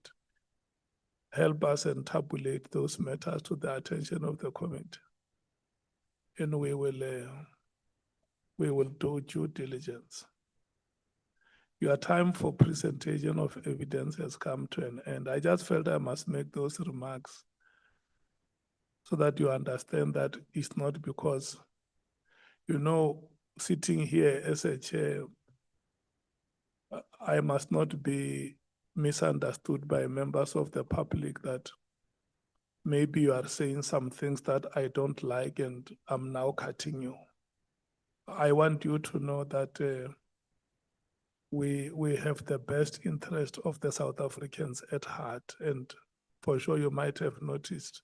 help us and tabulate those matters to the attention of the committee. And we will do due diligence. Your time for presentation of evidence has come to an end. I just felt I must make those remarks so that you understand that it's not because, you know, sitting here as a chair, I must not be misunderstood by members of the public that maybe you are saying some things that I don't like and I'm now cutting you. I want you to know that we have the best interest of the South Africans at heart. And for sure, you might have noticed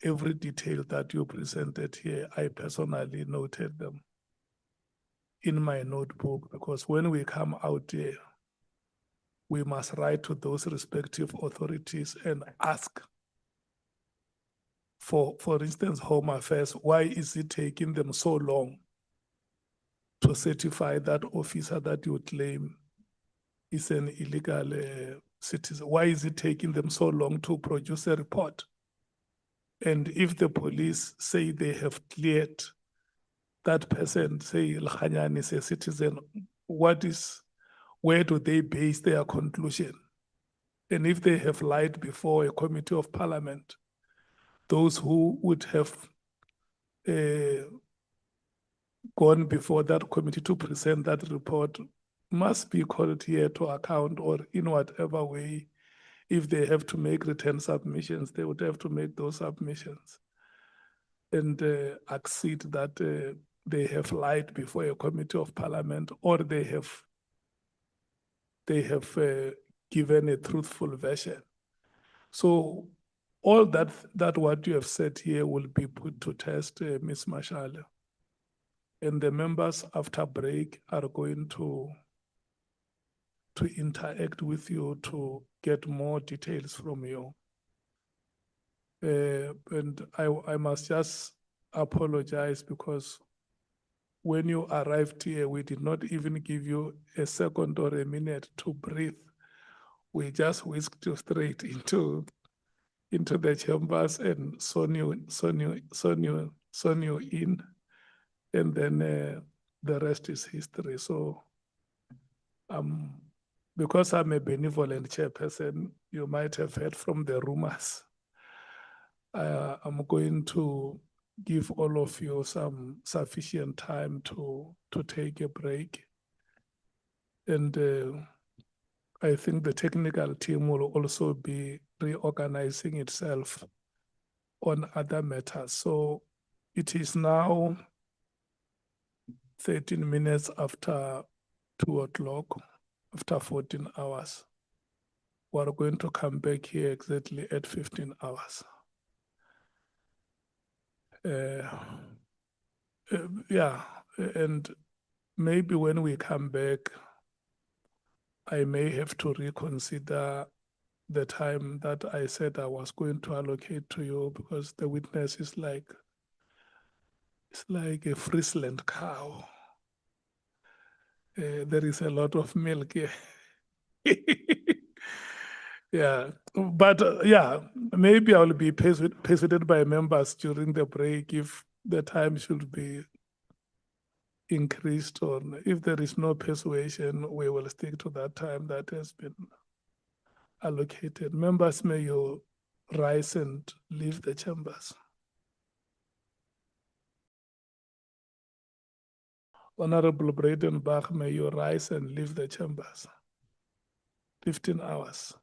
every detail that you presented here, I personally noted them in my notebook, because when we come out here, we must write to those respective authorities and ask for instance, Home Affairs, why is it taking them so long to certify that officer that you claim is an illegal citizen? Why is it taking them so long to produce a report? And if the police say they have cleared that person, say Nhlanhla is a citizen, where do they base their conclusion? And if they have lied before a committee of parliament, those who would have gone before that committee to present that report must be called here to account, or in whatever way, if they have to make written submissions, they would have to make those submissions and accede that they have lied before a committee of parliament, or they have given a truthful version. So all that what you have said here will be put to test, Ms. Mashal. And the members after break are going to interact with you to get more details from you. And I must just apologize because when you arrived here, we did not even give you a second or a minute to breathe. We just whisked you straight into the chambers and sewn you in, and then the rest is history. So because I'm a benevolent chairperson, you might have heard from the rumors. I'm going to give all of you some sufficient time to take a break. And I think the technical team will also be reorganizing itself on other matters. So It is now 13 minutes after 2 o'clock, after 14 hours. We're going to come back here exactly at 15 hours. Yeah, and maybe when we come back, I may have to reconsider the time that I said I was going to allocate to you, because the witness is like, it's like a Friesland cow. There is a lot of milk here. Yeah, but yeah, maybe I will be persuaded by members during the break if the time should be increased, or if there is no persuasion, we will stick to that time that has been allocated. Members, may you rise and leave the chambers. Honorable Bredenbach, may you rise and leave the chambers. 15 hours.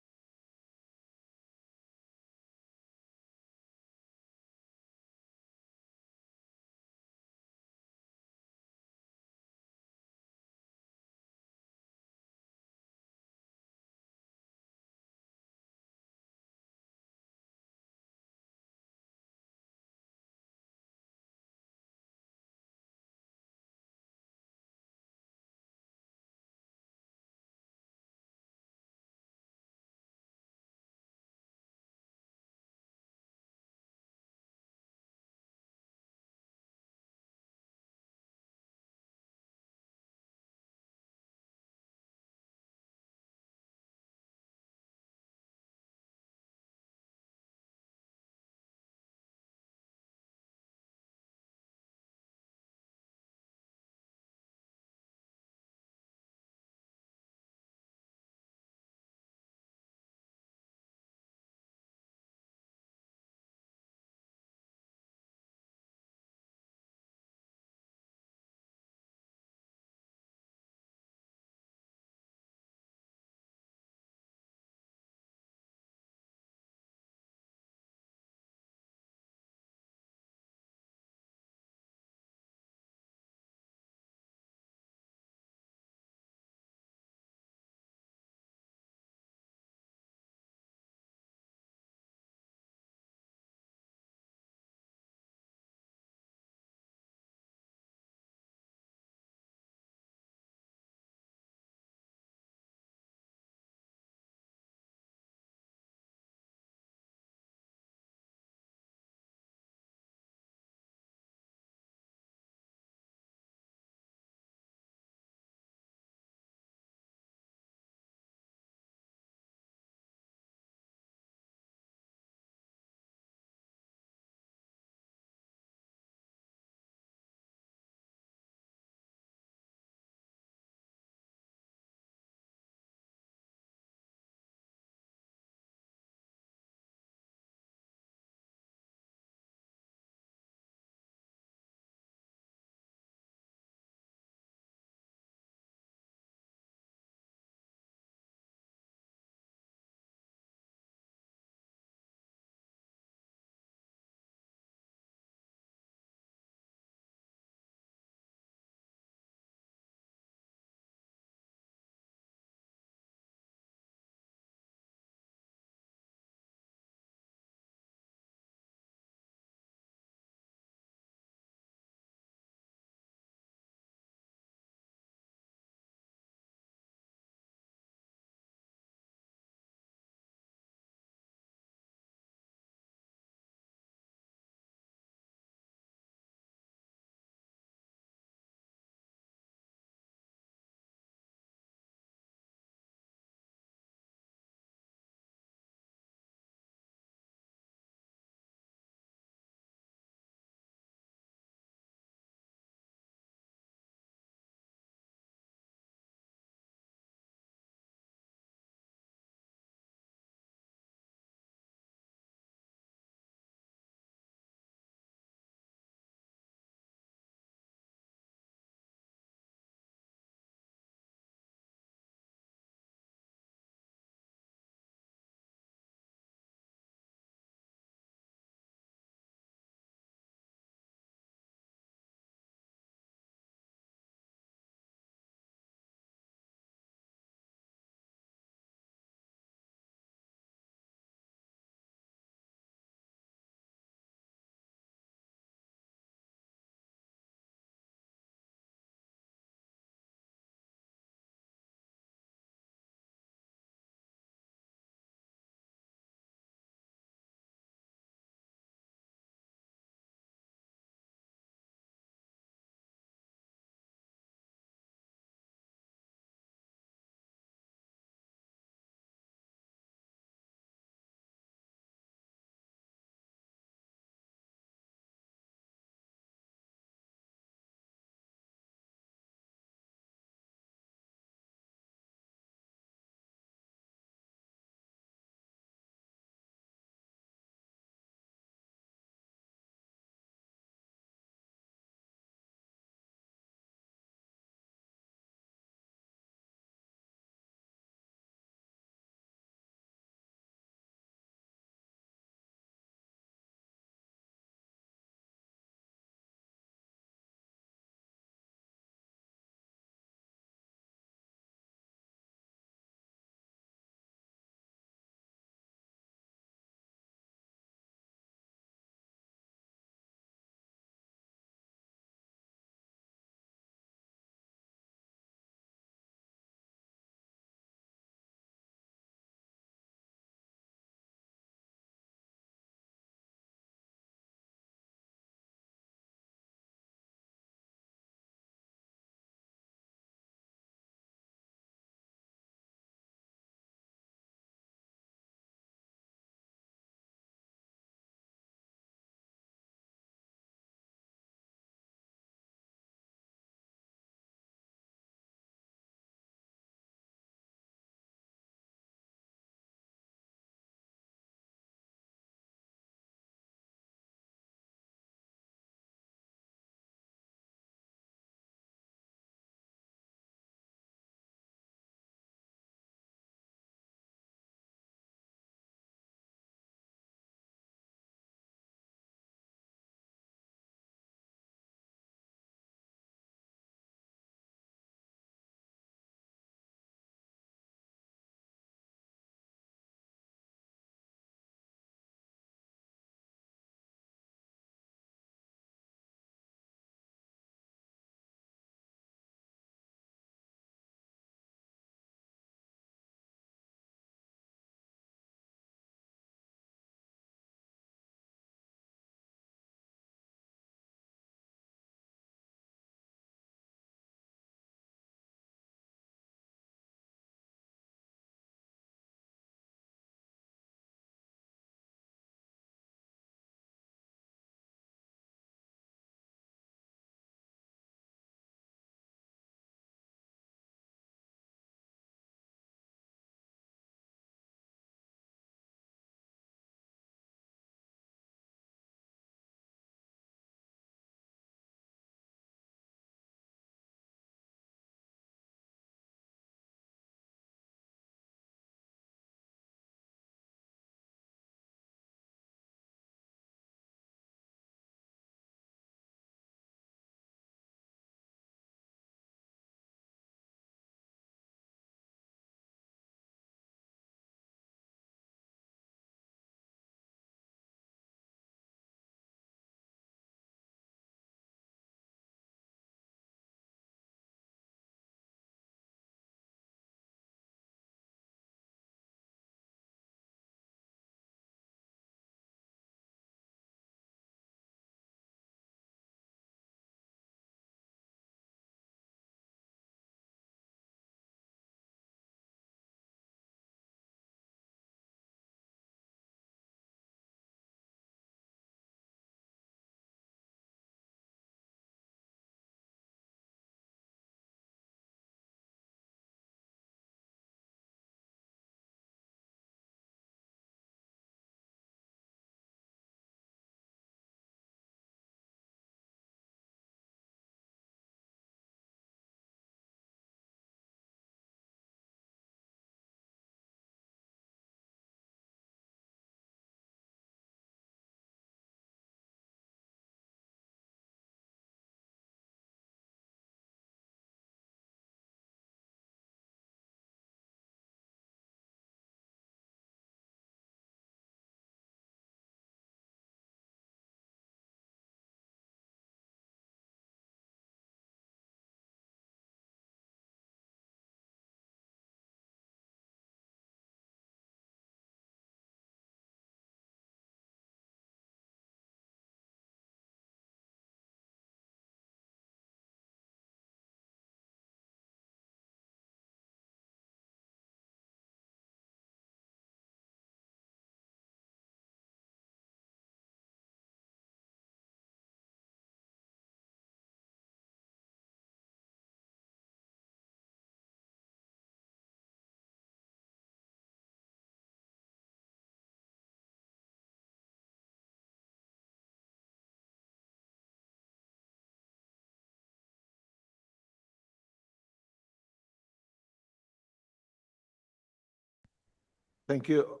Thank you,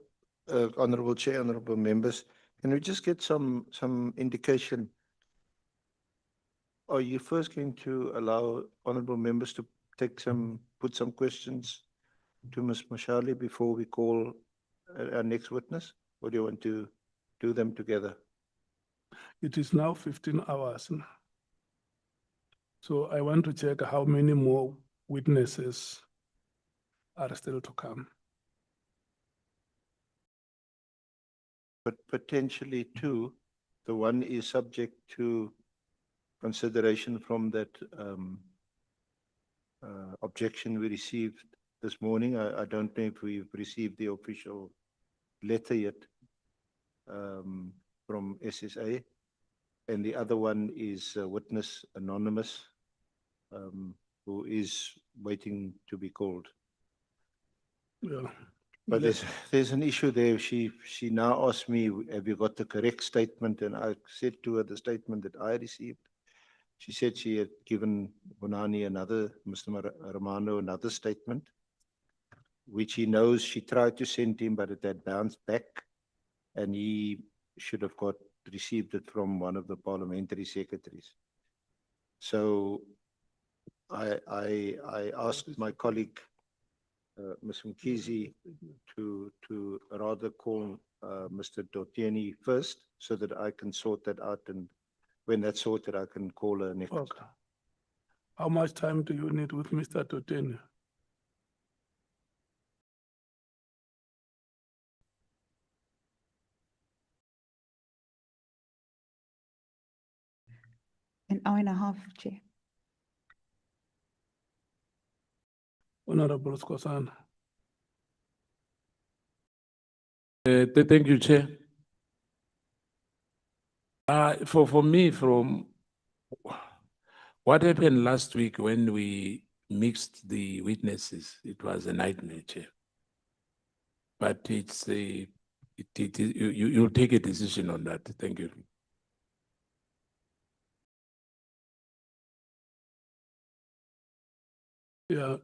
Honorable Chair, honorable members. Can we just get some indication? Are you first going to allow honorable members to put some questions to Ms. Mashal before we call our next witness? Or do you want to do them together? It is now 15 hours. So I want to check how many more witnesses are still to come. But potentially two. The one is subject to consideration from that objection we received this morning. I don't know if we've received the official letter yet from SSA. And the other one is witness anonymous, who is waiting to be called. Yeah. But there's an issue there. She now asked me, have you got the correct statement? And I said to her the statement that I received. She said she had given Bonani Mr. Romano another statement, which he knows she tried to send him, but it had bounced back, and he should have received it from one of the parliamentary secretaries. So I asked my colleague, Ms. Mkhwanazi, to rather call Mr. Toeni first so that I can sort that out, and when that's sorted, I can call her next. Okay. How much time do you need with Mr. Toeni? An hour and a half, Chair. Honorable Skosana. Thank you, Chair. For me, from what happened last week when we mixed the witnesses, it was a nightmare, Chair. But it's you'll take a decision on that. Thank you. Yeah,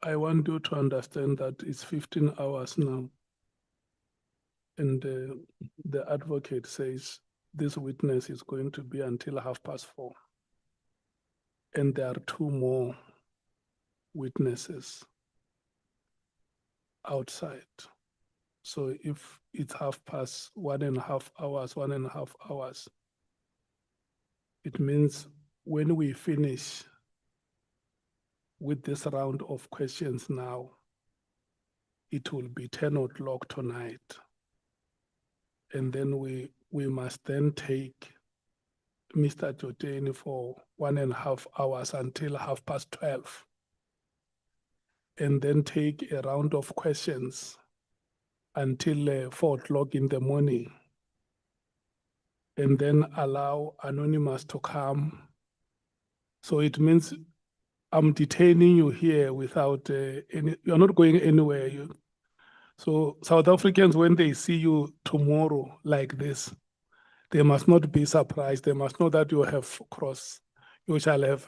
I want you to understand that it's 15 hours now. And the advocate says this witness is going to be until 4:30. And there are two more witnesses outside. So if it's 1.5 hours, 1.5 hours, it means when we finish with this round of questions now, it will be 10 o'clock tonight. And then we must then take Mr. Toeni for 1.5 hours until 12:30. And then take a round of questions until 4 o'clock in the morning. And then allow anonymous to come. So it means I'm detaining you here without you're not going anywhere. So South Africans, when they see you tomorrow like this, they must not be surprised. They must know that you shall have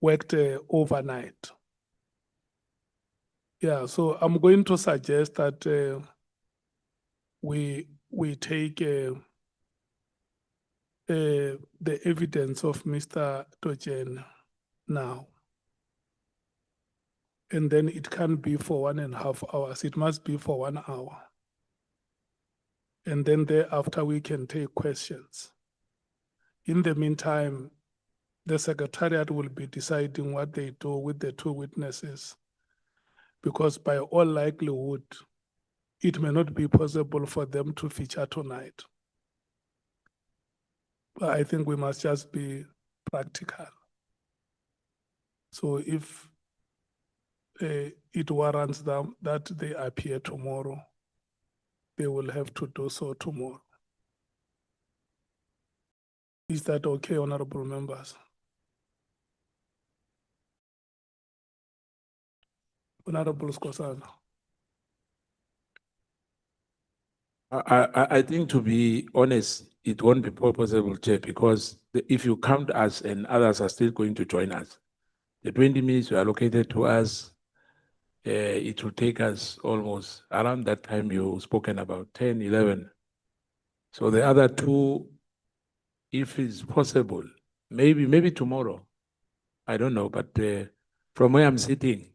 worked overnight. Yeah, so I'm going to suggest that we take the evidence of Mr. Toeni now. And then it can't be for 1.5 hours. It must be for 1 hour. And then thereafter we can take questions. In the meantime, the Secretariat will be deciding what they do with the two witnesses, because by all likelihood, it may not be possible for them to feature tonight. But I think we must just be practical. So if it warrants them that they appear tomorrow, they will have to do so tomorrow. Is that okay, honorable members? Honorable Skosana. I think, to be honest, it won't be possible, Chair, because if you count us and others are still going to join us, the 20 minutes were allocated to us, it will take us almost around that time you spoken about 10, 11. So the other two, if it's possible, maybe tomorrow. I don't know, but from where I'm sitting,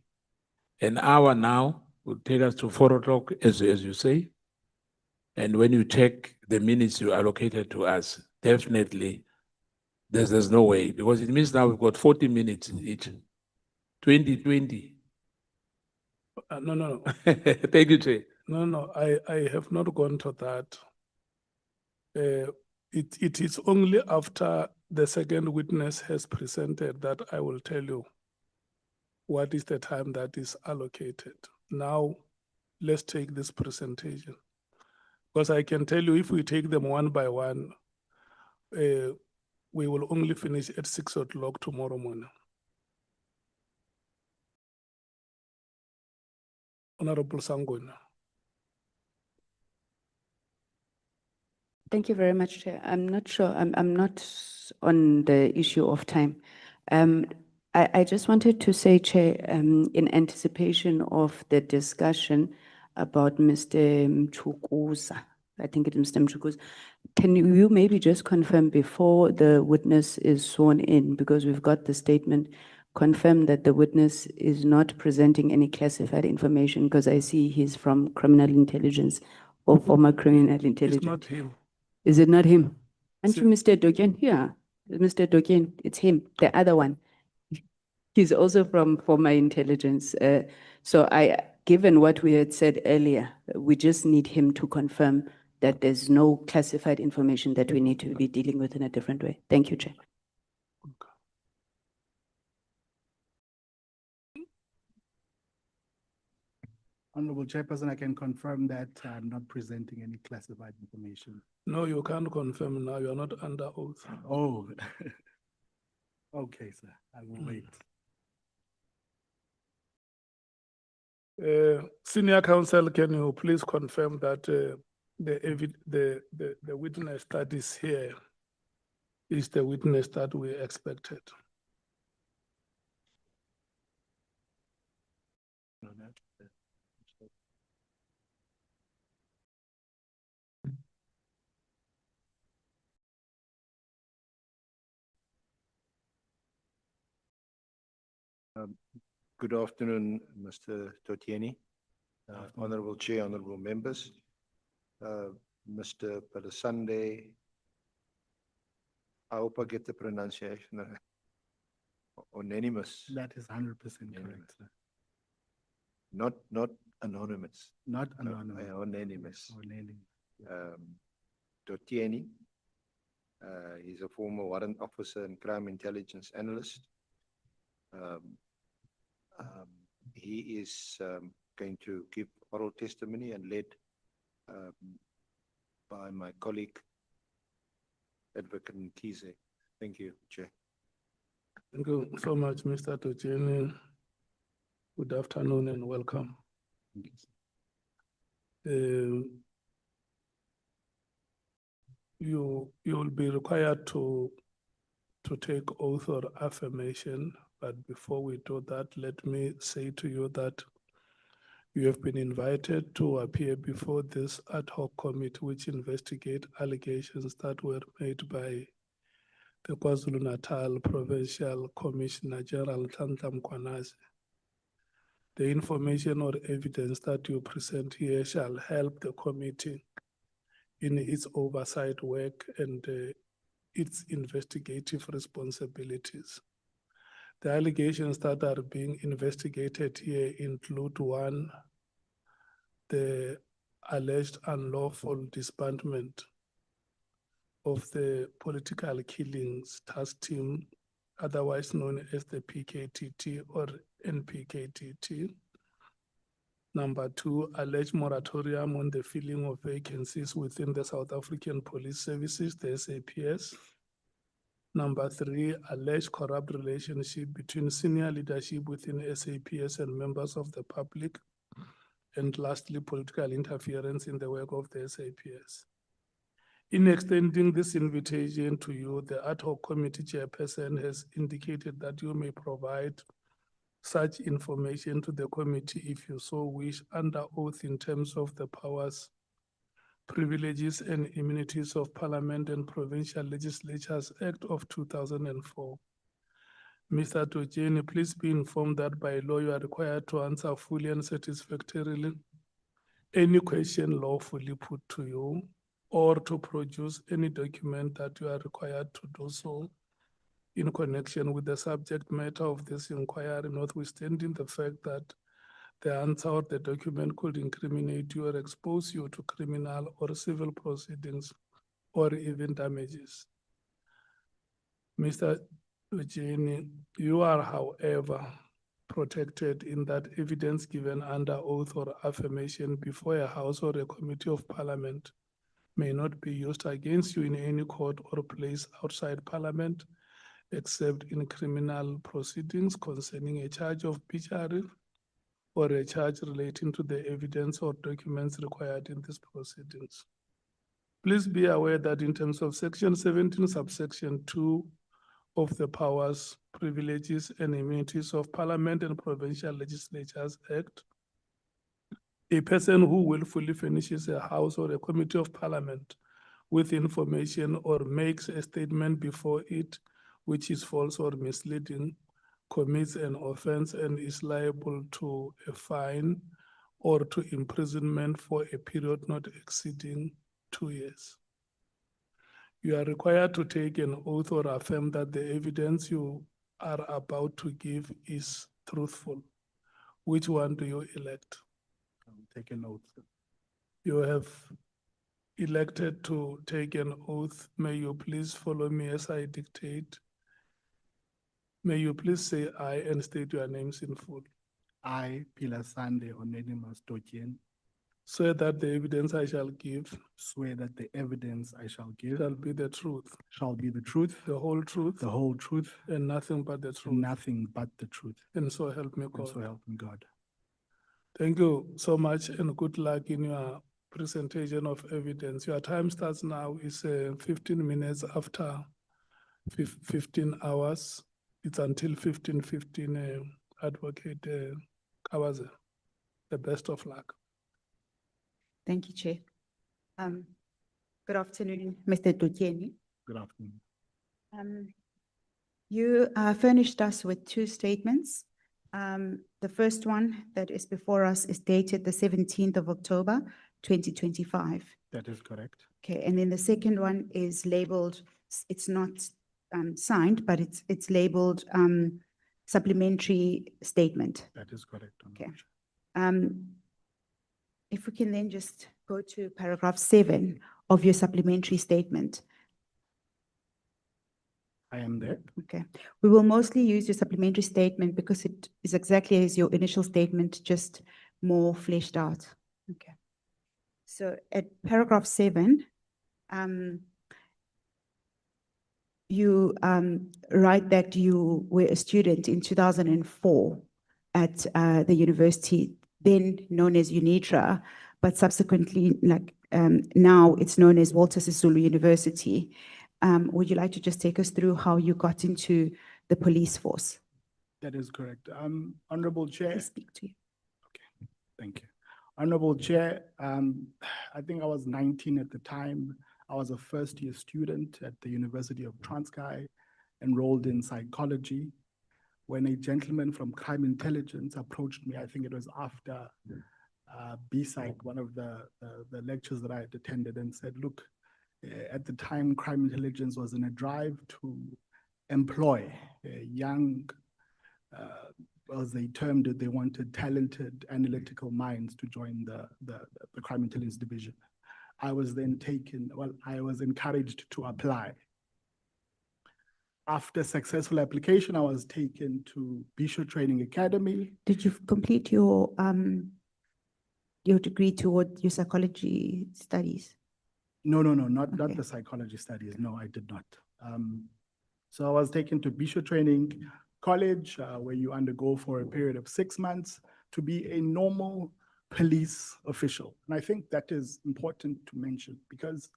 an hour now will take us to 4 o'clock, as you say. And when you check the minutes you allocated to us, definitely there's no way, because it means now we've got 40 minutes each. 20. No. Thank you, Chair. No, I have not gone to that. It is only after the second witness has presented that I will tell you what is the time that is allocated. Now, let's take this presentation. Because I can tell you, if we take them one by one, we will only finish at 6 o'clock tomorrow morning. Honorable Sangona. Thank you very much, Chair. I'm not sure, I'm not on the issue of time. I just wanted to say, Chair, in anticipation of the discussion about Mr. Mchukuza, I think it is Mr. Mchukuza, can you maybe just confirm before the witness is sworn in, because we've got the statement, confirm that the witness is not presenting any classified information, because I see he's from criminal intelligence or former criminal intelligence. It's not him. Is it not him? Aren't So- you Mr. Doken? Yeah, Mr. Doken, it's him, the other one. He's also from former intelligence. So given what we had said earlier, we just need him to confirm that there's no classified information that we need to be dealing with in a different way. Thank you, Chair. Honorable Chairperson, I can confirm that I'm not presenting any classified information. No, you can't confirm now. You're not under oath. Oh, okay, sir. I will wait. Senior counsel, can you please confirm that the witness that is here is the witness that we expected? Good afternoon, Mr. Toeni, Honorable Chair, Honorable members. Mr. Palasande, I hope I get the pronunciation right. Anonymous. That is 100% correct, sir. Not anonymous. Not No, anonymous. Anonymous. Anonymous. Toeni. He's a former warrant officer and crime intelligence analyst. He is going to give oral testimony and led by my colleague, Advocate Mkhwanazi. Thank you, Chair. Thank you so much, Mr. Toeni. Good afternoon and welcome. You will be required to take oath or affirmation, but before we do that, let me say to you that you have been invited to appear before this ad hoc committee which investigate allegations that were made by the KwaZulu-Natal Provincial Commissioner General Nhlanhla Mkhwanazi. The information or evidence that you present here shall help the committee in its oversight work and its investigative responsibilities. The allegations that are being investigated here include: 1, the alleged unlawful disbandment of the political killings task team, otherwise known as the PKTT or NPKTT. Number 2, alleged moratorium on the filling of vacancies within the South African Police Services, the SAPS. Number 3, alleged corrupt relationship between senior leadership within SAPS and members of the public. And lastly, political interference in the work of the SAPS. In extending this invitation to you, the ad hoc committee chairperson has indicated that you may provide such information to the committee if you so wish under oath in terms of the powers, privileges and immunities of Parliament and Provincial Legislatures Act of 2004. Mr. Toeni, please be informed that by law you are required to answer fully and satisfactorily any question lawfully put to you or to produce any document that you are required to do so in connection with the subject matter of this inquiry, notwithstanding the fact that the answer or the document could incriminate you or expose you to criminal or civil proceedings or even damages. Mr. Toeni, you are, however, protected in that evidence given under oath or affirmation before a House or a Committee of Parliament may not be used against you in any court or place outside Parliament, except in criminal proceedings concerning a charge of perjury or a charge relating to the evidence or documents required in these proceedings. Please be aware that in terms of Section 17, subsection 2 of the Powers, Privileges and Immunities of Parliament and Provincial Legislatures Act, a person who willfully furnishes a House or a Committee of Parliament with information or makes a statement before it which is false or misleading commits an offense and is liable to a fine or to imprisonment for a period not exceeding 2 years. You are required to take an oath or affirm that the evidence you are about to give is truthful. Which one do you elect? I will take an oath. You have elected to take an oath. May you please follow me as I dictate. May you please say aye and state your names in full. I, Pilasande Onenimus Toeni, Swear that the evidence I shall give swear that the evidence I shall give shall be the truth, shall be the truth, the whole truth, the whole truth, and nothing but the and truth. nothing but the truth. And so help me And God. so help me God. Thank you so much and good luck in your presentation of evidence. Your time starts now. It's 15 minutes after 15 hours. It's until 15:15, Advocate Kawaze. The best of luck. Thank you, Chair. Good afternoon, Mr. Toeni. Good afternoon. You furnished us with two statements. The first one that is before us is dated the 17th of October, 2025. That is correct. Okay, and then the second one is labeled, it's not signed, but it's labeled supplementary statement. That is correct. Okay. If we can then just go to paragraph 7 of your supplementary statement. I am there. Okay. We will mostly use your supplementary statement because it is exactly as your initial statement, just more fleshed out. Okay. So at paragraph 7, you write that you were a student in 2004 at the university, then known as UNITRA, but subsequently, now it's known as Walter Sisulu University. Would you like to just take us through how you got into the police force? That is correct. Honorable Chair. I speak to you. Okay, thank you. Honorable Chair, I think I was 19 at the time. I was a first-year student at the University of Transkei, enrolled in psychology. When a gentleman from Crime Intelligence approached me, I think it was after B-Psych, one of the lectures that I had attended, and said, look, at the time, Crime Intelligence was in a drive to employ young, as they termed it, they wanted talented analytical minds to join the Crime Intelligence Division. I was then I was encouraged to apply. After successful application, I was taken to Bishop Training Academy. Did you complete your degree toward your psychology studies? No, not the psychology studies. No, I did not. So I was taken to Bishop Training College, where you undergo for a period of 6 months to be a normal police official. And I think that is important to mention because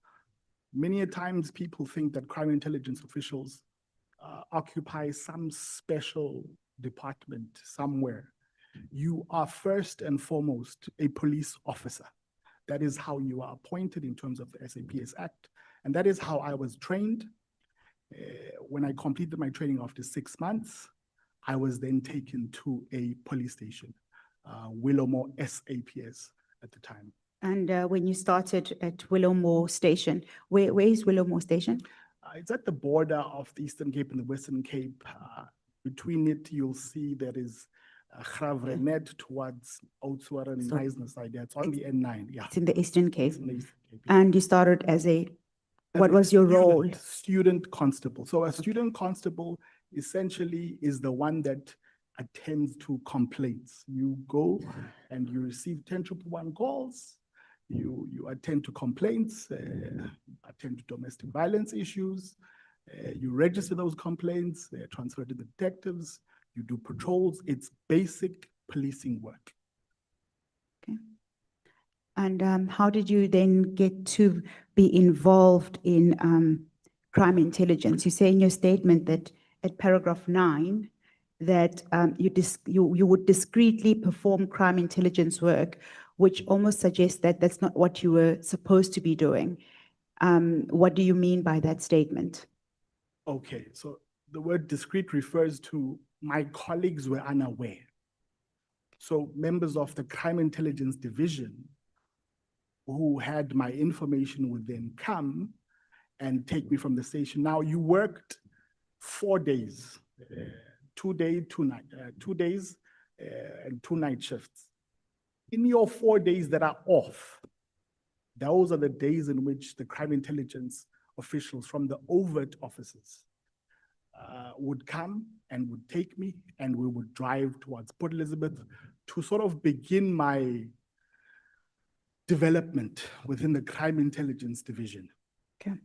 many a times people think that crime intelligence officials occupy some special department somewhere, you are first and foremost a police officer. That is how you are appointed in terms of the SAPS Act. And that is how I was trained. When I completed my training after 6 months, I was then taken to a police station, Willowmore SAPS at the time. And when you started at Willowmore Station, where is Willowmore Station? It's at the border of the Eastern Cape and the Western Cape. Between it, you'll see there is Gravrenet towards Oudtshoorn and So Knysna side. Yeah, it's on the N9. Yeah. It's in the Eastern Cape. It's in the Eastern Cape, yeah. And you started as what As a was your role? Student constable. So a student constable essentially is the one that attends to complaints. You go and you receive 10-1 calls. You attend to complaints, attend to domestic violence issues. You register those complaints, they're transferred to the detectives. You do patrols. It's basic policing work. Okay. And how did you then get to be involved in crime intelligence? You say in your statement that at paragraph 9, that you would discreetly perform crime intelligence work, which almost suggests that that's not what you were supposed to be doing. What do you mean by that statement? Okay, so the word discreet refers to my colleagues were unaware. So members of the crime intelligence division who had my information would then come and take me from the station. Now you worked 4 days, 2 days and 2 night shifts. In your 4 days that are off, those are the days in which the crime intelligence officials from the overt offices would come and would take me, and we would drive towards Port Elizabeth to sort of begin my development within the crime intelligence division. Okay.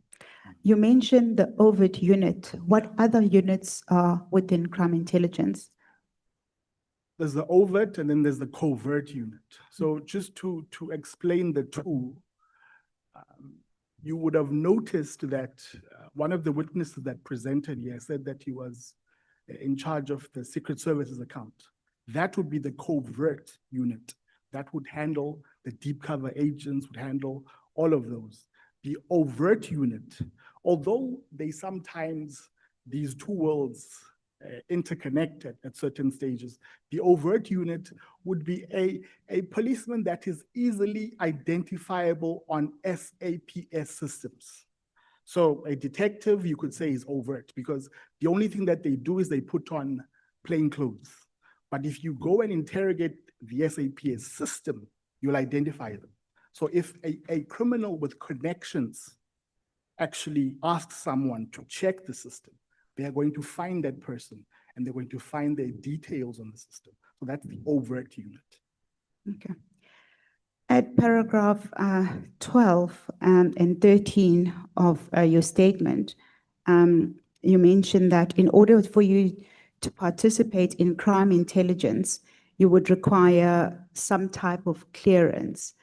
You mentioned the overt unit. What other units are within crime intelligence? There's the overt and then there's the covert unit. So just to explain the two, you would have noticed that one of the witnesses that presented here said that he was in charge of the Secret Services account. That would be the covert unit. That would handle the deep cover agents, would handle all of those. The overt unit, although they sometimes, these two worlds interconnected at certain stages, the overt unit would be a policeman that is easily identifiable on SAPS systems. So a detective, you could say, is overt because the only thing that they do is they put on plain clothes. But if you go and interrogate the SAPS system, you'll identify them. So if a criminal with connections actually asks someone to check the system, they are going to find that person and they're going to find their details on the system. So that's the overt unit. Okay. At paragraph 12 and 13 of your statement, you mentioned that in order for you to participate in crime intelligence, you would require some type of clearance.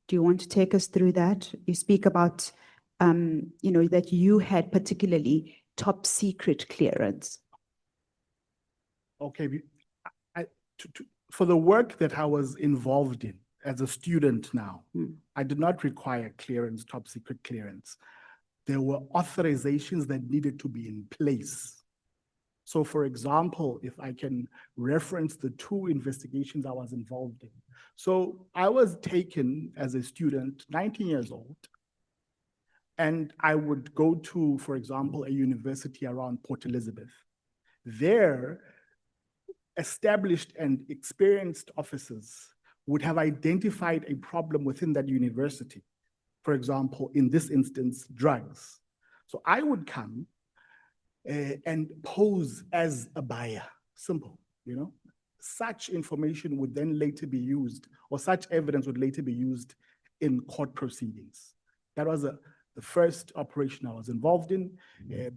Do you want to take us through that? You speak about, that you had particularly top secret clearance. Okay, for the work that I was involved in as a student now, I did not require clearance, top secret clearance. There were authorizations that needed to be in place. So for example, if I can reference the 2 investigations I was involved in. So I was taken as a student, 19 years old, and I would go to, for example, a university around Port Elizabeth. There, established and experienced officers would have identified a problem within that university. For example, in this instance, drugs. So I would come and pose as a buyer, simple, Such information would then later be used, or such evidence would later be used in court proceedings. That was the first operation I was involved in.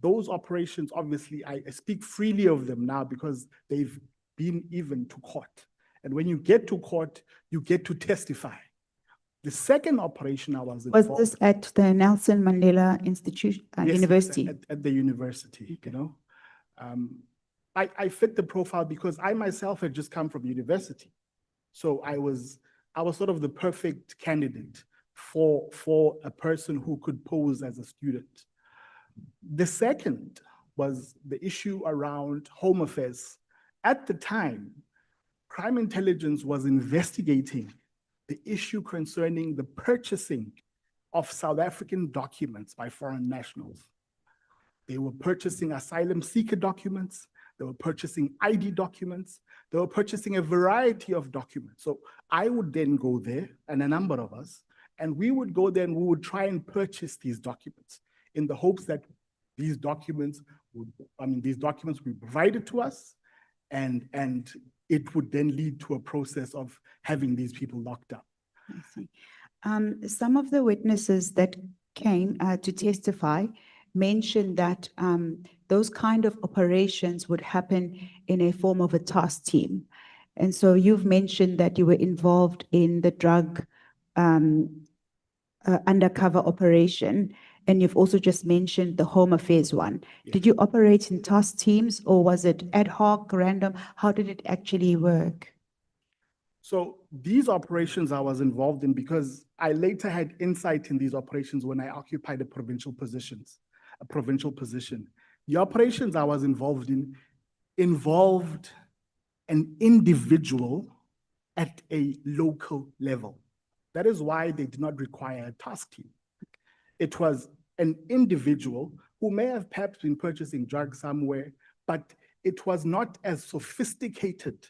Those operations, obviously, I speak freely of them now because they've been even to court. And when you get to court, you get to testify. The second operation I was involved. Was this at the Nelson Mandela Institute, Yes, University? At the university, I fit the profile because I myself had just come from university. So I was sort of the perfect candidate for a person who could pose as a student. The second was the issue around Home Affairs. At the time, crime intelligence was investigating the issue concerning the purchasing of South African documents by foreign nationals. They were purchasing asylum seeker documents, they were purchasing ID documents, they were purchasing a variety of documents. So I would then go there, and a number of us, and we would go there and we would try and purchase these documents in the hopes that these documents would be provided to us, and it would then lead to a process of having these people locked up. I see. Some of the witnesses that came to testify mentioned that those kind of operations would happen in a form of a task team. And so you've mentioned that you were involved in the drug undercover operation, and you've also just mentioned the Home Affairs one. Yeah. Did you operate in task teams, or was it ad hoc, random? How did it actually work? So these operations I was involved in because I later had insight in these operations when I occupied a provincial position. The operations I was involved in involved an individual at a local level. That is why they did not require a task team. It was an individual who may have perhaps been purchasing drugs somewhere, but it was not as sophisticated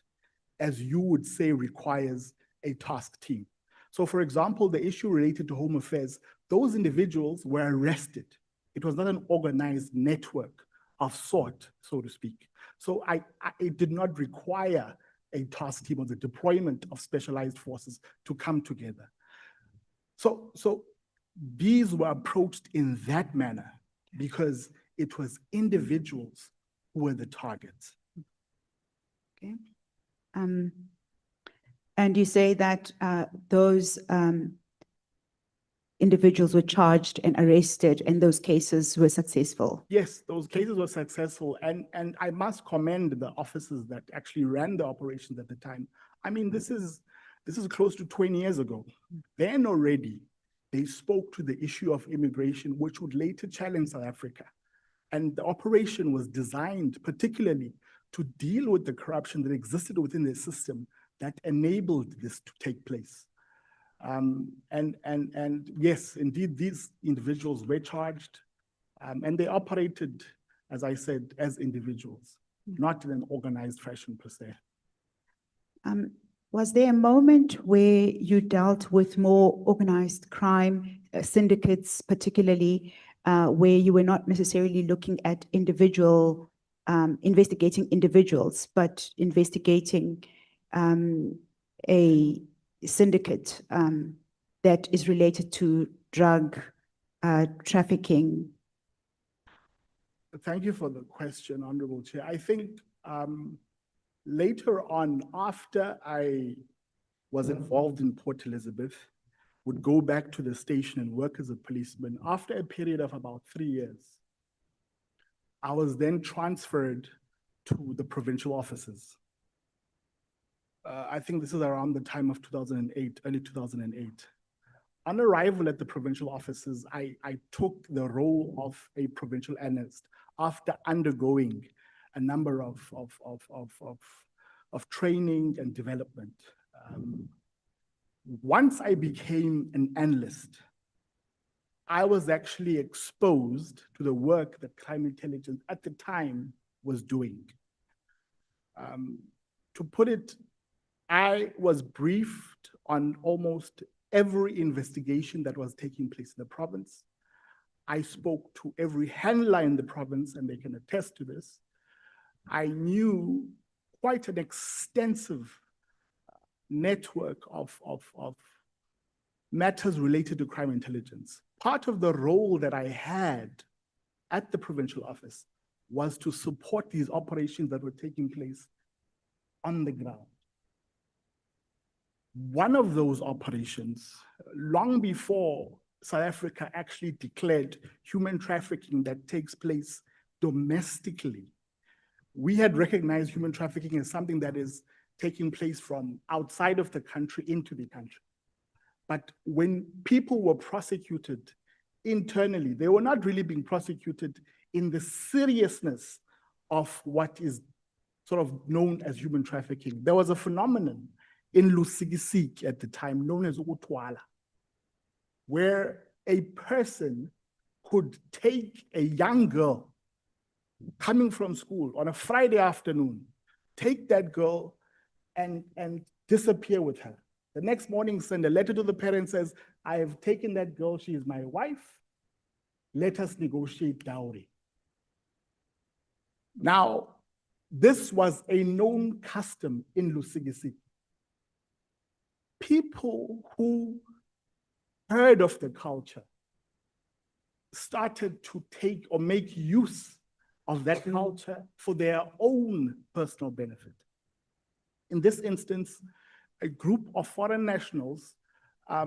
as you would say requires a task team. So for example, the issue related to Home Affairs, those individuals were arrested. It was not an organized network of sort, so to speak. So it did not require a task team or the deployment of specialized forces to come together. So these were approached in that manner because it was individuals who were the targets. Okay. And you say that those individuals were charged and arrested, and those cases were successful? Yes, those cases were successful, and I must commend the officers that actually ran the operations at the time. I mean, this is close to 20 years ago. Then already, they spoke to the issue of immigration, which would later challenge South Africa. And the operation was designed particularly to deal with the corruption that existed within the system that enabled this to take place. And yes, indeed, these individuals were charged, and they operated, as I said, as individuals, not in an organized fashion per se. Was there a moment where you dealt with more organized crime, syndicates particularly, where you were not necessarily looking at individual, investigating individuals, but investigating a syndicate that is related to drug trafficking? Thank you for the question, Honorable Chair. I think later on, after I was involved in Port Elizabeth, would go back to the station and work as a policeman. After a period of about 3 years, I was then transferred to the provincial offices. I think this is around the time of 2008, early 2008. On arrival at the provincial offices, I took the role of a provincial analyst after undergoing a number of training and development. Once I became an analyst, I was actually exposed to the work that crime intelligence at the time was doing. To put it, I was briefed on almost every investigation that was taking place in the province. I spoke to every handler in the province, and they can attest to this. I knew quite an extensive network of matters related to crime intelligence. Part of the role that I had at the provincial office was to support these operations that were taking place on the ground. One of those operations, long before South Africa actually declared human trafficking that takes place domestically, we had recognized human trafficking as something that is taking place from outside of the country into the country. But when people were prosecuted internally, they were not really being prosecuted in the seriousness of what is sort of known as human trafficking. There was a phenomenon in Lusigisik at the time known as Utwala, where a person could take a young girl coming from school on a Friday afternoon, take that girl and disappear with her. The next morning, send a letter to the parents, says, I have taken that girl, she is my wife. Let us negotiate dowry. Now, this was a known custom in Lusigisi. People who heard of the culture started to take or make use of that culture for their own personal benefit. In this instance, a group of foreign nationals, I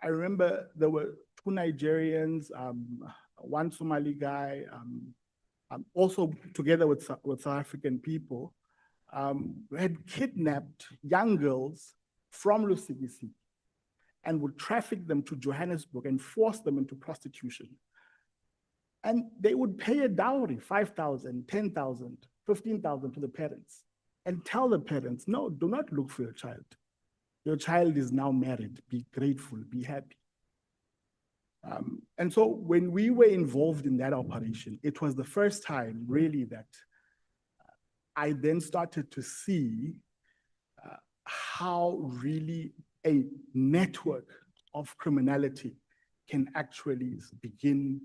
remember there were 2 Nigerians, 1 Somali guy, also together with South African people, had kidnapped young girls from Lusigisi and would traffic them to Johannesburg and force them into prostitution. And they would pay a dowry, 5,000, 10,000, 15,000 to the parents and tell the parents, no, do not look for your child. Your child is now married, be grateful, be happy. And so when we were involved in that operation, it was the first time really that I then started to see how really a network of criminality can actually begin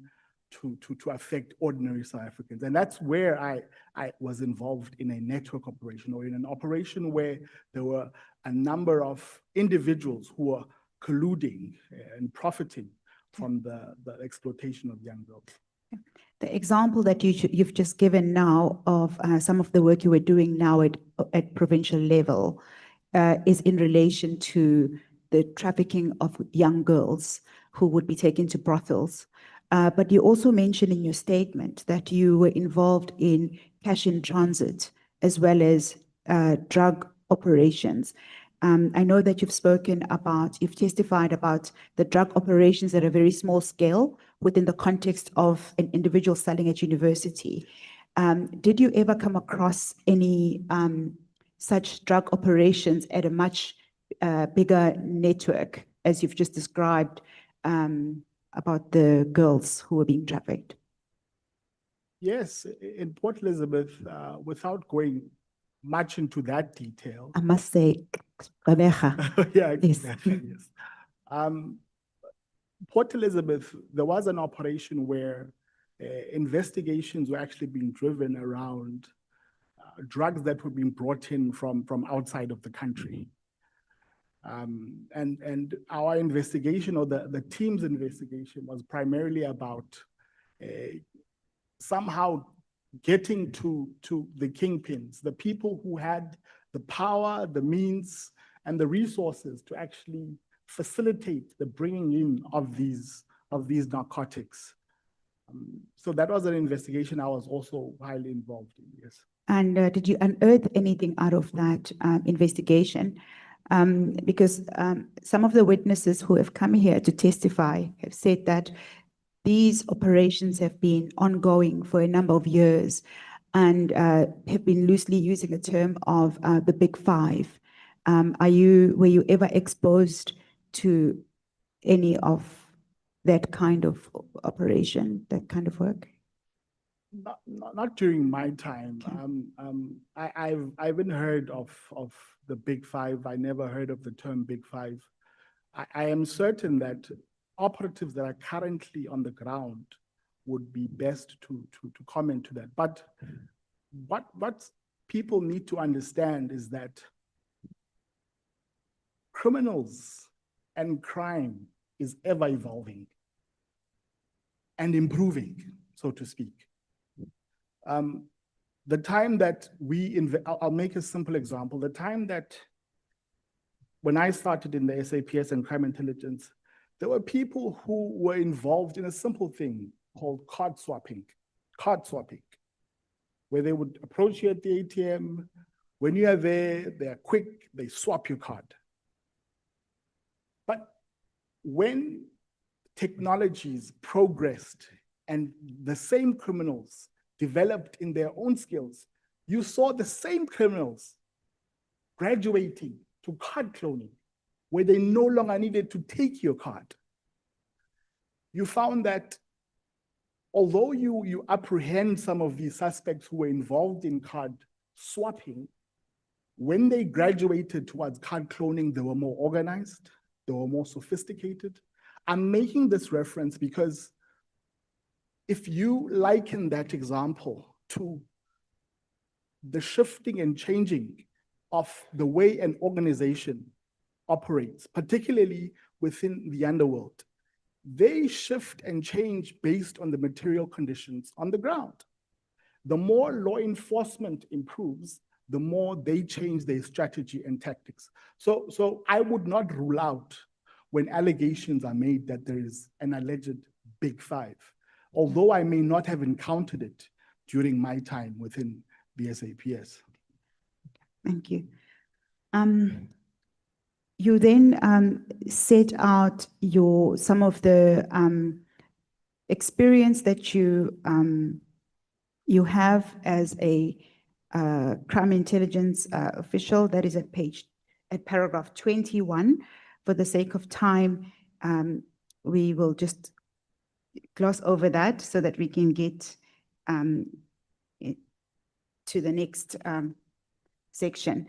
to affect ordinary South Africans. And that's where I was involved in a network operation, or in an operation where there were a number of individuals who were colluding and profiting from the exploitation of young girls. The example that you've just given now of some of the work you were doing now at provincial level is in relation to the trafficking of young girls who would be taken to brothels. But you also mentioned in your statement that you were involved in cash in transit as well as drug operations. I know that you've testified about the drug operations at a very small scale within the context of an individual selling at university. Did you ever come across any such drug operations at a much bigger network, as you've just described, about the girls who were being trafficked? Yes, in Port Elizabeth, without going much into that detail. I must say, yeah, yes. yes. Port Elizabeth, there was an operation where investigations were actually being driven around drugs that were being brought in from outside of the country. And our investigation, or the team's investigation, was primarily about somehow getting to the kingpins, the people who had the power, the means, and the resources to actually facilitate the bringing in of these narcotics. So that was an investigation I was also highly involved in, yes. And did you unearth anything out of that investigation? Because some of the witnesses who have come here to testify have said that these operations have been ongoing for a number of years and have been loosely using a term of the Big Five. Were you ever exposed to any of that kind of operation, that kind of work? Not during my time. I haven't heard of the Big Five. I never heard of the term Big Five. I am certain that operatives that are currently on the ground would be best to comment to that. But what people need to understand is that criminals and crime is ever evolving and improving, so to speak. The time that I'll make a simple example. The time that when I started in the SAPS and crime intelligence, there were people who were involved in a simple thing called card swapping. where they would approach you at the ATM. When you are there, they are quick, they swap your card. But when technologies progressed and the same criminals developed in their own skills, you saw the same criminals graduating to card cloning, where they no longer needed to take your card. You found that although you apprehend some of these suspects who were involved in card swapping, when they graduated towards card cloning, they were more organized, they were more sophisticated. I'm making this reference because if you liken that example to the shifting and changing of the way an organization operates, particularly within the underworld, they shift and change based on the material conditions on the ground. The more law enforcement improves, the more they change their strategy and tactics. So I would not rule out when allegations are made that there is an alleged Big Five, although I may not have encountered it during my time within the SAPS. Thank you. You then set out some of the experience that you have as a crime intelligence official. That is at paragraph 21. For the sake of time, we will just gloss over that so that we can get to the next section.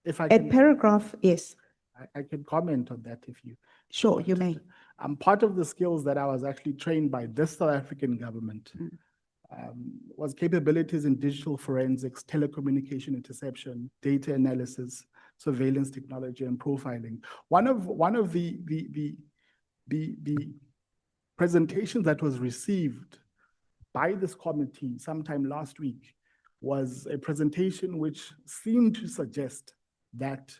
If I At can, paragraph, yes, I can comment on that if you. sure, you may. Part of the skills that I was actually trained by this South African government was capabilities in digital forensics, telecommunication interception, data analysis, surveillance technology, and profiling. One of the presentations that was received by this committee sometime last week was a presentation which seemed to suggest that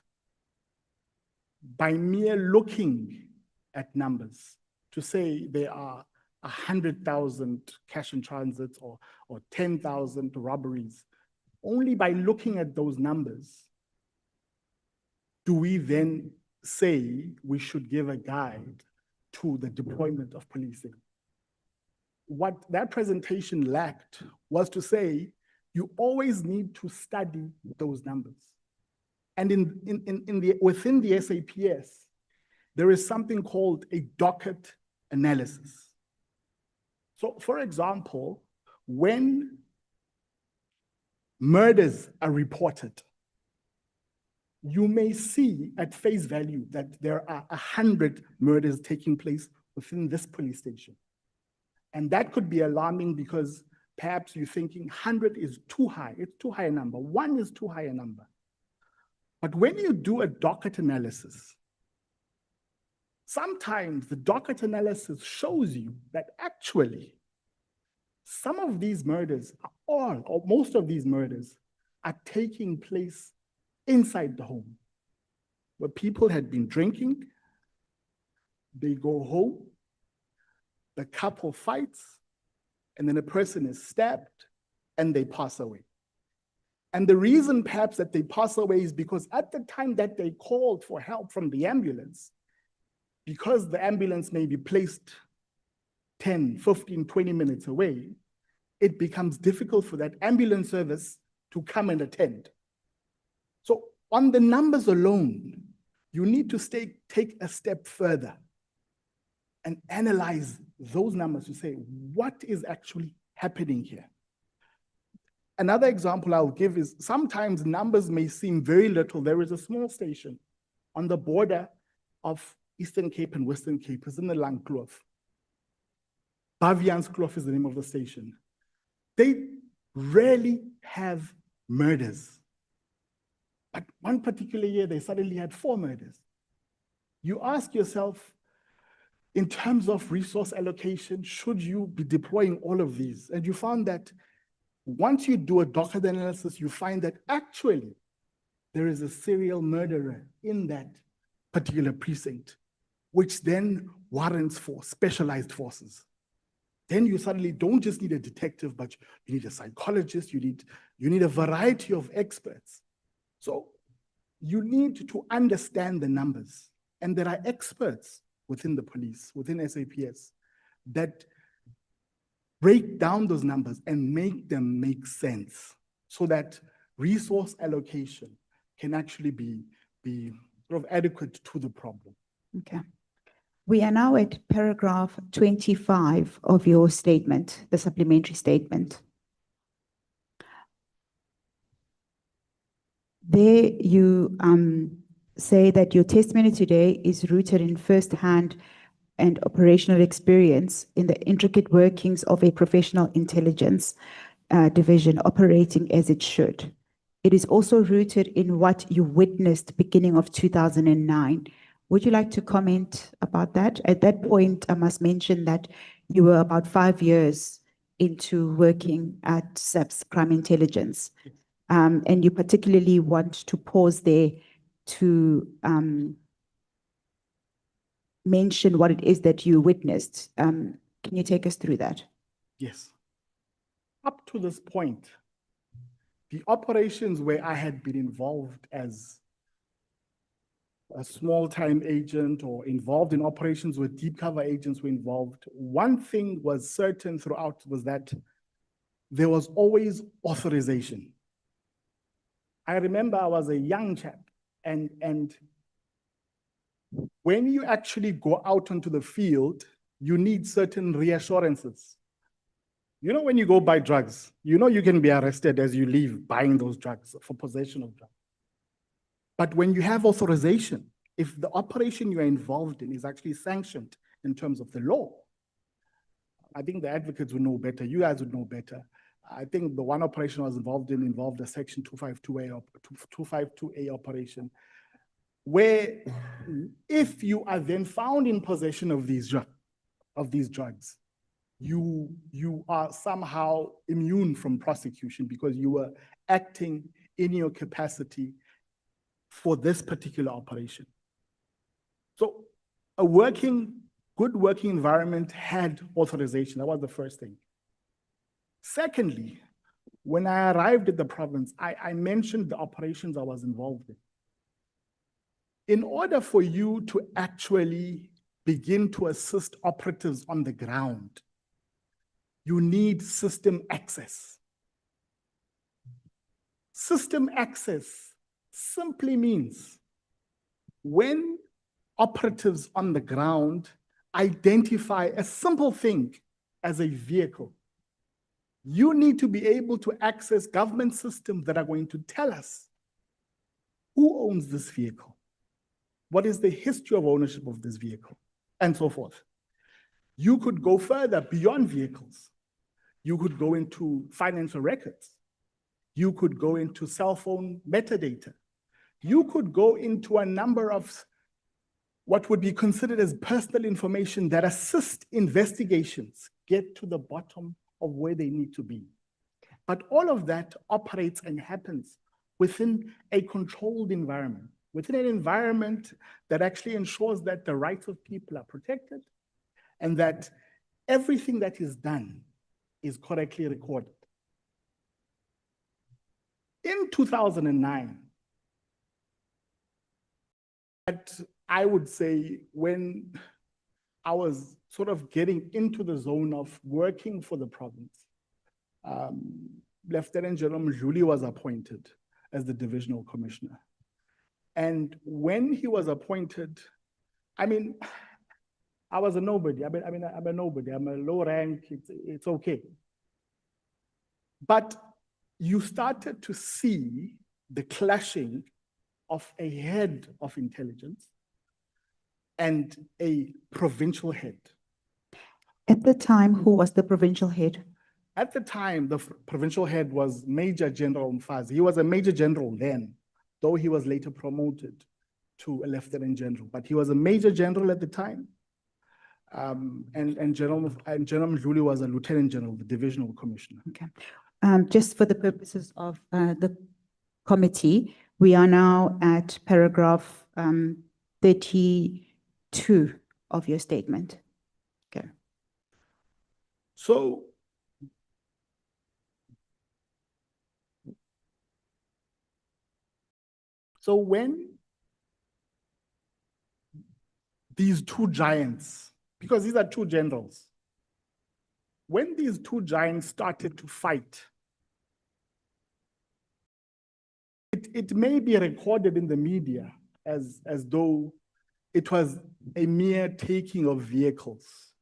by mere looking at numbers, to say there are 100,000 cash in transits or 10,000 robberies, only by looking at those numbers, do we then say we should give a guide to the deployment of policing? What that presentation lacked was to say, you always need to study those numbers. And within the SAPS, there is something called a docket analysis. So for example, when murders are reported, you may see at face value that there are 100 murders taking place within this police station. And that could be alarming because perhaps you're thinking 100 is too high, it's too high a number, 1 is too high a number. But when you do a docket analysis, sometimes the docket analysis shows you that actually some of these murders, or most of these murders, are taking place inside the home, where people had been drinking, they go home, the couple fights, and then a person is stabbed and they pass away. And the reason perhaps that they pass away is because at the time that they called for help from the ambulance, because the ambulance may be placed 10, 15, 20 minutes away, it becomes difficult for that ambulance service to come and attend. So on the numbers alone, you need to take a step further and analyze those numbers to say, what is actually happening here? Another example I'll give is sometimes numbers may seem very little. There is a small station on the border of Eastern Cape and Western Cape. It's in the Langkloof. Bavianskloof is the name of the station. They rarely have murders. But one particular year, they suddenly had 4 murders. You ask yourself, in terms of resource allocation, should you be deploying all of these? And you found that once you do a docket analysis, you find that actually there is a serial murderer in that particular precinct, which then warrants for specialized forces. then you suddenly don't just need a detective, but you need a psychologist, you need a variety of experts. So you need to understand the numbers. And there are experts within the police, within SAPS, that break down those numbers and make them make sense so that resource allocation can actually be sort of adequate to the problem. Okay. We are now at paragraph 25 of your statement, the supplementary statement. There you say that your testimony today is rooted in first-hand and operational experience in the intricate workings of a professional intelligence division operating as it should. It is also rooted in what you witnessed beginning of 2009. Would you like to comment about that? At that point, I must mention that you were about 5 years into working at SAPS Crime Intelligence. And you particularly want to pause there to mention what it is that you witnessed. Can you take us through that? Yes. Up to this point, the operations where I had been involved as a small-time agent or involved in operations where deep cover agents were involved, one thing was certain throughout was that there was always authorization. I remember I was a young chap, and when you actually go out onto the field, you need certain reassurances. You know, when you go buy drugs, you know you can be arrested as you leave buying those drugs for possession of drugs. But when you have authorization, if the operation you are involved in is actually sanctioned in terms of the law, I think the advocates would know better. You guys would know better. I think the one operation I was involved in involved a Section 252A operation, where if you are then found in possession of these drugs, you are somehow immune from prosecution because you were acting in your capacity for this particular operation. So a good working environment had authorization. That was the first thing. Secondly, when I arrived at the province, I mentioned the operations I was involved in. In order for you to actually begin to assist operatives on the ground, you need system access. System access simply means when operatives on the ground identify a simple thing as a vehicle, you need to be able to access government systems that are going to tell us who owns this vehicle, what is the history of ownership of this vehicle, and so forth. You could go further beyond vehicles. You could go into financial records. You could go into cell phone metadata. You could go into a number of what would be considered as personal information that assist investigations get to the bottom of where they need to be. But all of that operates and happens within a controlled environment, within an environment that actually ensures that the rights of people are protected and that everything that is done is correctly recorded. In 2009, I would say when I was sort of getting into the zone of working for the province, Lieutenant General Nhlanhla was appointed as the divisional commissioner. And when he was appointed, I mean, I was a nobody. I'm a nobody. I'm a low rank. It's okay. But you started to see the clashing of a head of intelligence and a provincial head. At the time, who was the provincial head? At the time, the provincial head was Major General Mkhwanazi. He was a Major General then, though he was later promoted to a Lieutenant General. But he was a Major General at the time. And General Nhlanhla was a Lieutenant General, the Divisional Commissioner. Okay. Just for the purposes of the committee, we are now at paragraph 32 of your statement. Okay. So when these two giants, because these are two generals, when these two giants started to fight, it may be recorded in the media as though it was a mere taking of vehicles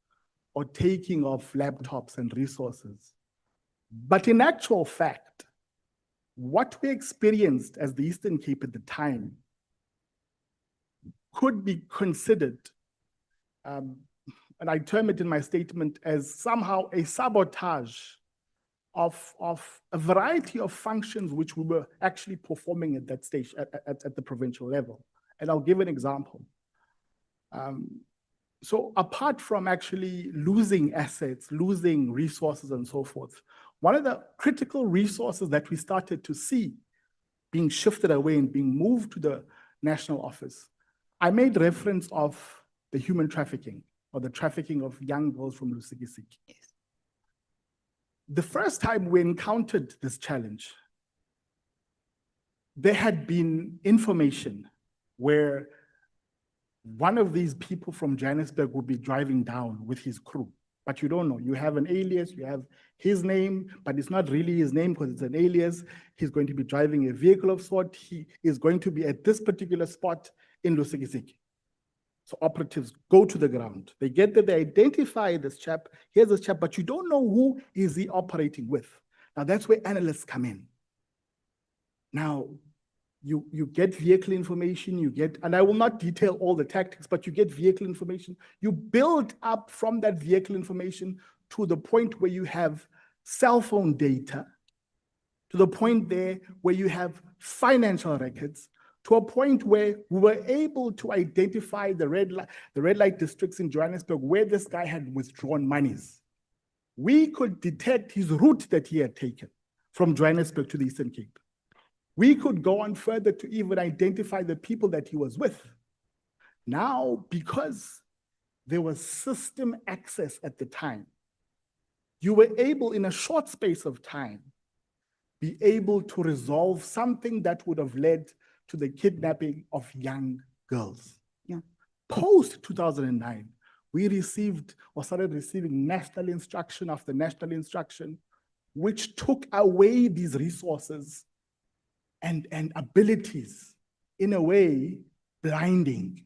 or taking of laptops and resources. But in actual fact, what we experienced as the Eastern Cape at the time could be considered, and I term it in my statement as somehow a sabotage of a variety of functions which we were actually performing at that stage, at the provincial level. And I'll give an example. So apart from actually losing assets, losing resources and so forth, one of the critical resources that we started to see being shifted away and being moved to the national office, I made reference of the human trafficking or the trafficking of young girls from Lusikisiki. Yes. The first time we encountered this challenge, there had been information where one of these people from Johannesburg would be driving down with his crew, but you don't know. You have an alias, you have his name, but it's not really his name because it's an alias. He's going to be driving a vehicle of sort. He is going to be at this particular spot in Lusikisiki. So operatives go to the ground. They get there, they identify this chap. Here's this chap, but you don't know who is he operating with. Now that's where analysts come in. Now, you get vehicle information, you get, and I will not detail all the tactics, but you get vehicle information. You build up from that vehicle information to the point where you have cell phone data, to the point there where you have financial records, to a point where we were able to identify the red light districts in Johannesburg where this guy had withdrawn monies. We could detect his route that he had taken from Johannesburg to the Eastern Cape. We could go on further to even identify the people that he was with. Now, because there was system access at the time, you were able, in a short space of time, be able to resolve something that would have led to the kidnapping of young girls. Yeah. Post 2009, we received or started receiving national instruction after national instruction, which took away these resources and abilities, in a way, blinding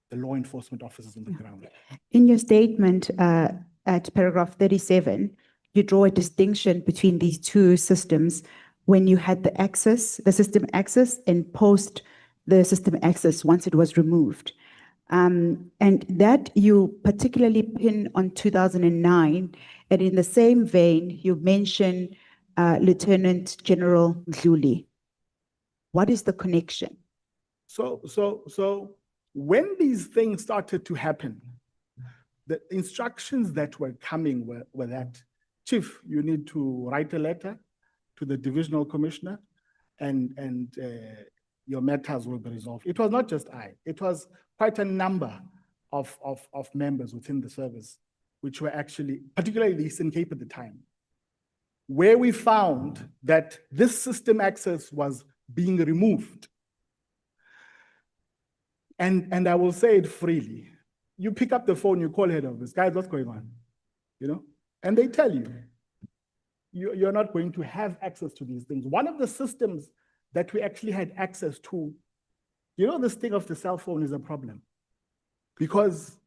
the law enforcement officers on the ground. In your statement at paragraph 37, you draw a distinction between these two systems when you had the access, the system access, and post the system access once it was removed. And that you particularly pin on 2009, and in the same vein, you mention Lieutenant General Ndluli. What is the connection? So when these things started to happen, the instructions that were coming were that, Chief, you need to write a letter to the divisional commissioner and your matters will be resolved. It was not just I, it was quite a number of members within the service, which were actually, particularly the Eastern Cape at the time, where we found that this system access was being removed. And I will say it freely. You pick up the phone, you call head office, guys, what's going on? You know, and they tell you, you're not going to have access to these things. One of the systems that we actually had access to, you know, this thing of the cell phone is a problem because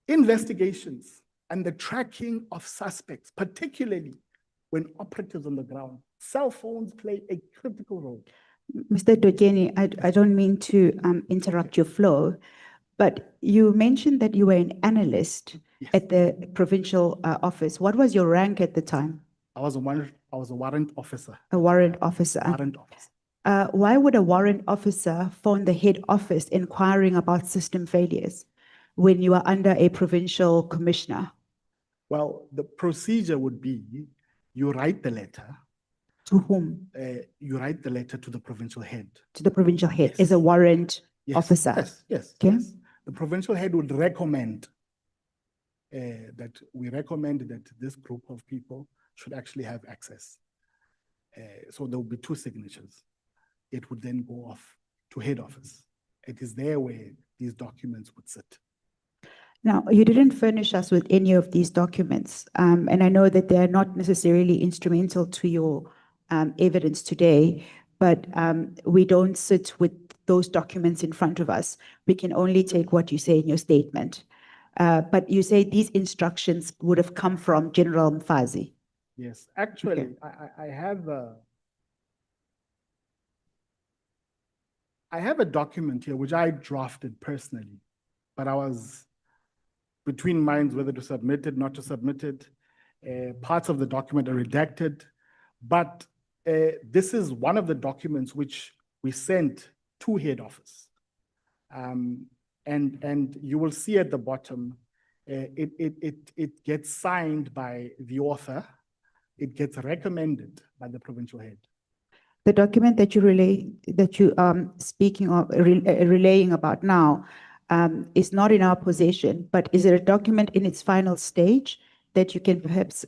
investigations and the tracking of suspects, particularly when operatives on the ground, cell phones play a critical role. Mr. Toeni, I don't mean to interrupt your flow, but you mentioned that you were an analyst at the provincial office. What was your rank at the time? I was a warrant officer. A warrant officer. Warrant officer. Why would a warrant officer phone the head office inquiring about system failures when you are under a provincial commissioner? Well, the procedure would be you write the letter. To whom? You write the letter to the provincial head. To the provincial head as a warrant officer? Yes. Okay. Yes. The provincial head would recommend that we recommend that this group of people should actually have access. So there will be 2 signatures. It would then go off to head office. It is there where these documents would sit. Now, you didn't furnish us with any of these documents, and I know that they are not necessarily instrumental to your evidence today, but we don't sit with those documents in front of us. We can only take what you say in your statement. But you say these instructions would have come from General Mkhwanazi. Yes, actually, I have a document here which I drafted personally, but I was between minds whether to submit it, not to submit it. Parts of the document are redacted, but this is one of the documents which we sent to head office. And you will see at the bottom, it gets signed by the author. It gets recommended by the provincial head. The document that you speaking of, relaying about now, is not in our possession, but is it a document in its final stage that you can perhaps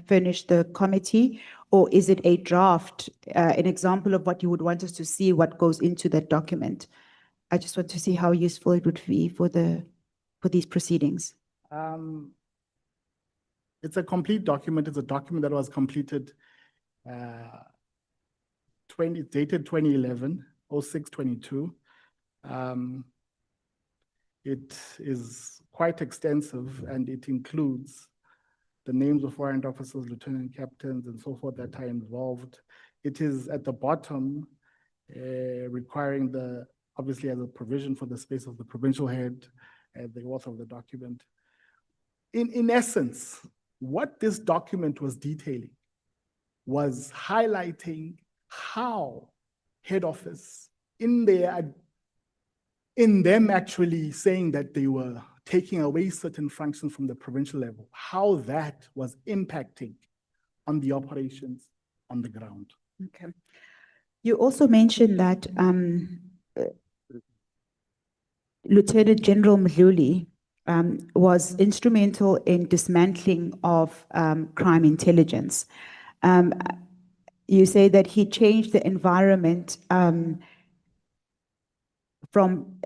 furnish the committee, or is it a draft, an example of what you would want us to see, what goes into that document? I just want to see how useful it would be for these proceedings. It's a complete document. It's a document that was completed dated 2011, 06/22. It is quite extensive, and it includes the names of warrant officers, lieutenant captains, and so forth that are involved. It is at the bottom, requiring obviously as a provision for the space of the provincial head, the author of the document. In essence, what this document was detailing was highlighting how head office, in them actually saying that they were taking away certain functions from the provincial level, how that was impacting on the operations on the ground. Okay. You also mentioned that Lieutenant General Mkhwanazi was instrumental in dismantling of crime intelligence. You say that he changed the environment from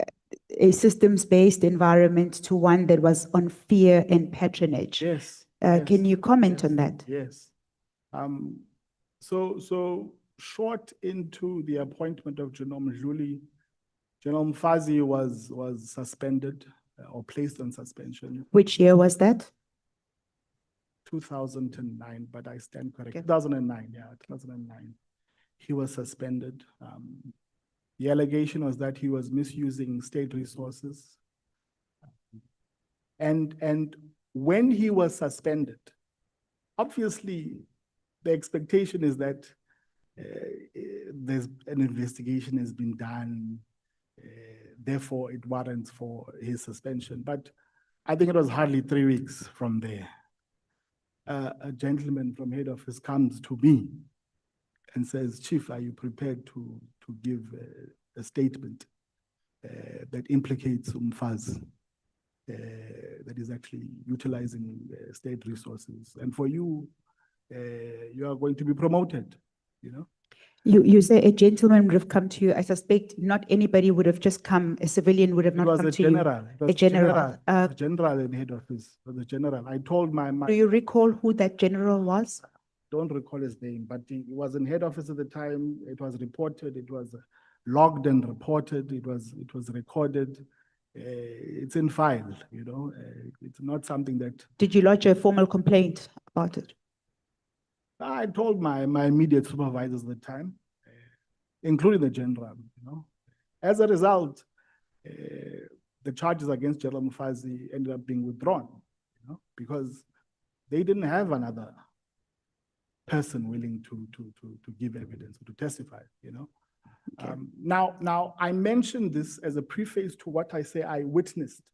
a systems-based environment to one that was on fear and patronage. Yes. Can you comment on that? Yes. So short into the appointment of General Mkhwanazi, General Mkhwanazi was suspended or placed on suspension. Which year was that? 2009, but I stand corrected. 2009, yeah, 2009. He was suspended. The allegation was that he was misusing state resources. And when he was suspended, obviously the expectation is that there's an investigation has been done, therefore it warrants for his suspension. But I think it was hardly 3 weeks from there. A gentleman from head office comes to me and says, "Chief, are you prepared to give a statement that implicates Mkhwanazi, that is actually utilizing state resources? And for you, you are going to be promoted, you know?" You say a gentleman would have come to you. I suspect not anybody would have just come, a civilian would have not come to you. It was A general. a general in head office. It was a general. I told my Do you recall who that general was? don't recall his name, but he was in head office at the time. It was reported, it was logged and reported, it was recorded. It's in file, you know. It's not something that Did you lodge a formal complaint about it? I told my immediate supervisors at the time, including the general, you know. As a result, the charges against General Mkhwanazi ended up being withdrawn, you know, because they didn't have another person willing to give evidence or to testify, you know. Okay. Now I mentioned this as a preface to what I say I witnessed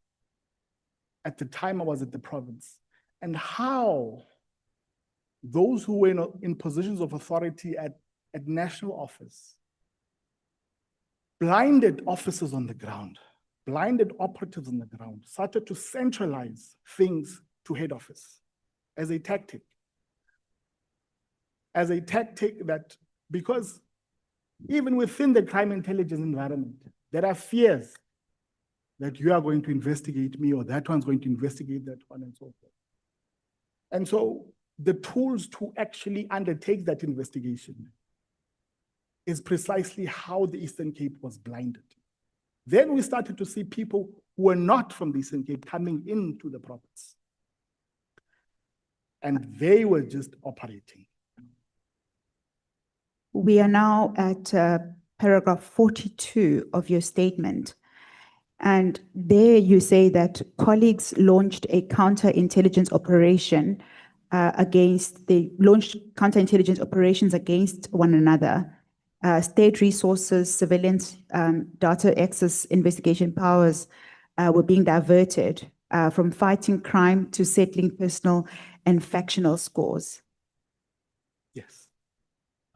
at the time I was at the province, and how those who were in positions of authority at national office blinded officers on the ground, blinded operatives on the ground, started to centralize things to head office as a tactic. As a tactic that, because even within the crime intelligence environment, there are fears that you are going to investigate me or that one's going to investigate that one and so forth. And so the tools to actually undertake that investigation is precisely how the Eastern Cape was blinded. Then we started to see people who were not from the Eastern Cape coming into the province. And they were just operating. We are now at paragraph 42 of your statement. And there you say that colleagues launched a counterintelligence operation launched counterintelligence operations against one another. State resources, surveillance, data access, investigation powers were being diverted from fighting crime to settling personal and factional scores. Yes.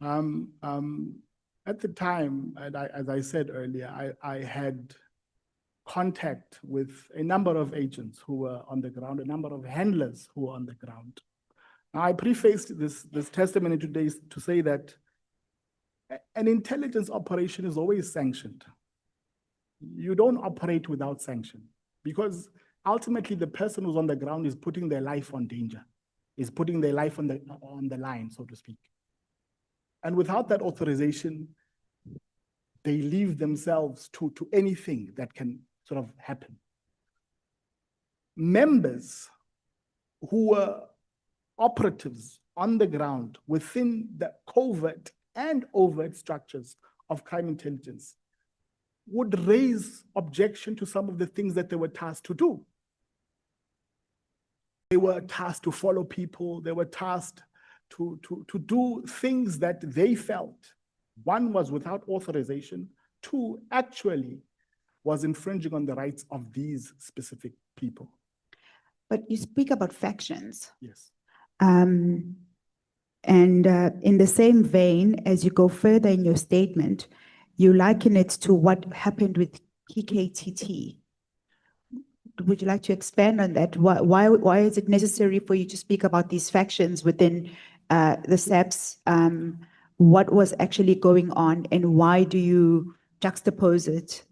At the time, and as I said earlier, I had contact with a number of agents who were on the ground, a number of handlers who were on the ground. Now, I prefaced this testimony today to say that an intelligence operation is always sanctioned. You don't operate without sanction, because ultimately the person who's on the ground is putting their life on danger, is putting their life on the line, so to speak. And without that authorization, they leave themselves to anything that can sort of happen. Members who were operatives on the ground within the covert and overt structures of crime intelligence would raise objection to some of the things that they were tasked to do. They were tasked to follow people. They were tasked to do things that they felt, one, was without authorization, two, actually was infringing on the rights of these specific people. But you speak about factions. Yes. In the same vein, as you go further in your statement, you liken it to what happened with PKTT. Would you like to expand on that? Why is it necessary for you to speak about these factions within the SAPS? What was actually going on, and why do you juxtapose it?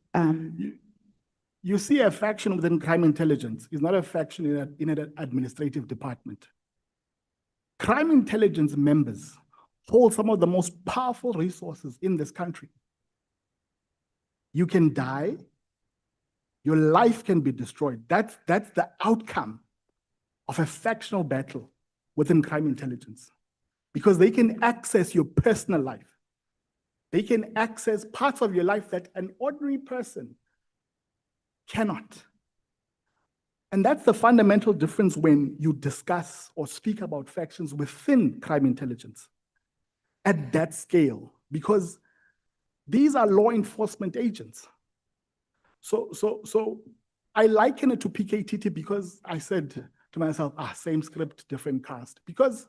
You see, a faction within crime intelligence is not a faction in an administrative department. Crime intelligence members hold some of the most powerful resources in this country. You can die, your life can be destroyed. That's the outcome of a factional battle within crime intelligence, because they can access your personal life. They can access parts of your life that an ordinary person cannot. And that's the fundamental difference when you discuss or speak about factions within crime intelligence at that scale, because these are law enforcement agents. So I liken it to PKTT because I said to myself, same script, different cast. Because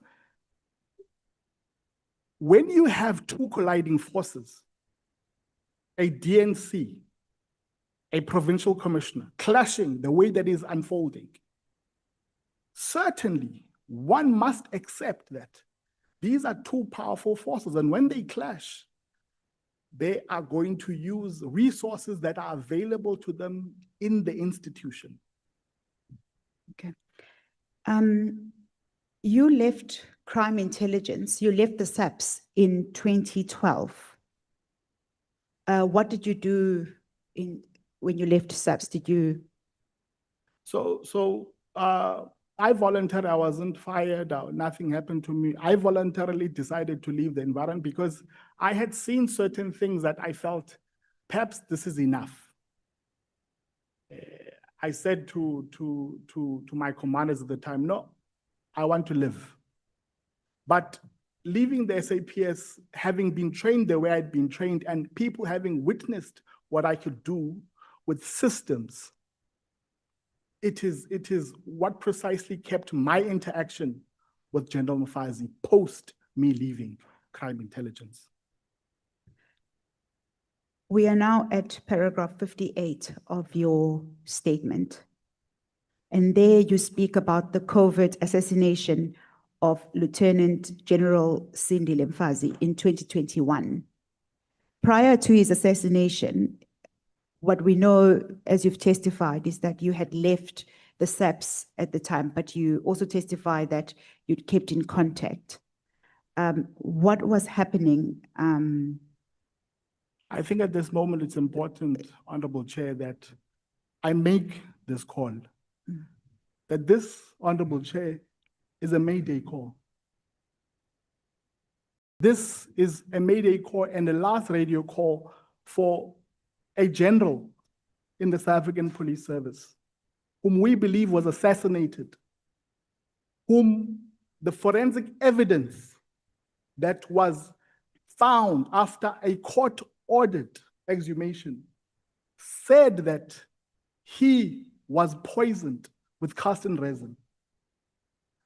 when you have two colliding forces, a DNC, a provincial commissioner, clashing the way that is unfolding, certainly one must accept that these are two powerful forces, and when they clash, they are going to use resources that are available to them in the institution. Okay. You left crime intelligence, you left the SAPS in 2012. What did you do when you left SAPS? Did you? I volunteered. I wasn't fired. Nothing happened to me. I voluntarily decided to leave the environment because I had seen certain things that I felt, perhaps this is enough. I said to my commanders at the time, no, I want to live. But leaving the SAPS, having been trained the way I'd been trained, and people having witnessed what I could do with systems, it is what precisely kept my interaction with General Mkhwanazi post me leaving crime intelligence. We are now at paragraph 58 of your statement. And there you speak about the covert assassination of Lieutenant General Cindy Lemfazi in 2021. Prior to his assassination, what we know, as you've testified, is that you had left the SAPS at the time, but you also testified that you'd kept in contact. What was happening? I think at this moment it's important, Honorable Chair, that I make this call. That this, Honorable Chair, is a Mayday call. This is a Mayday call and the last radio call for a general in the South African Police Service, whom we believe was assassinated, whom the forensic evidence that was found after a court-ordered exhumation said that he was poisoned with castor resin.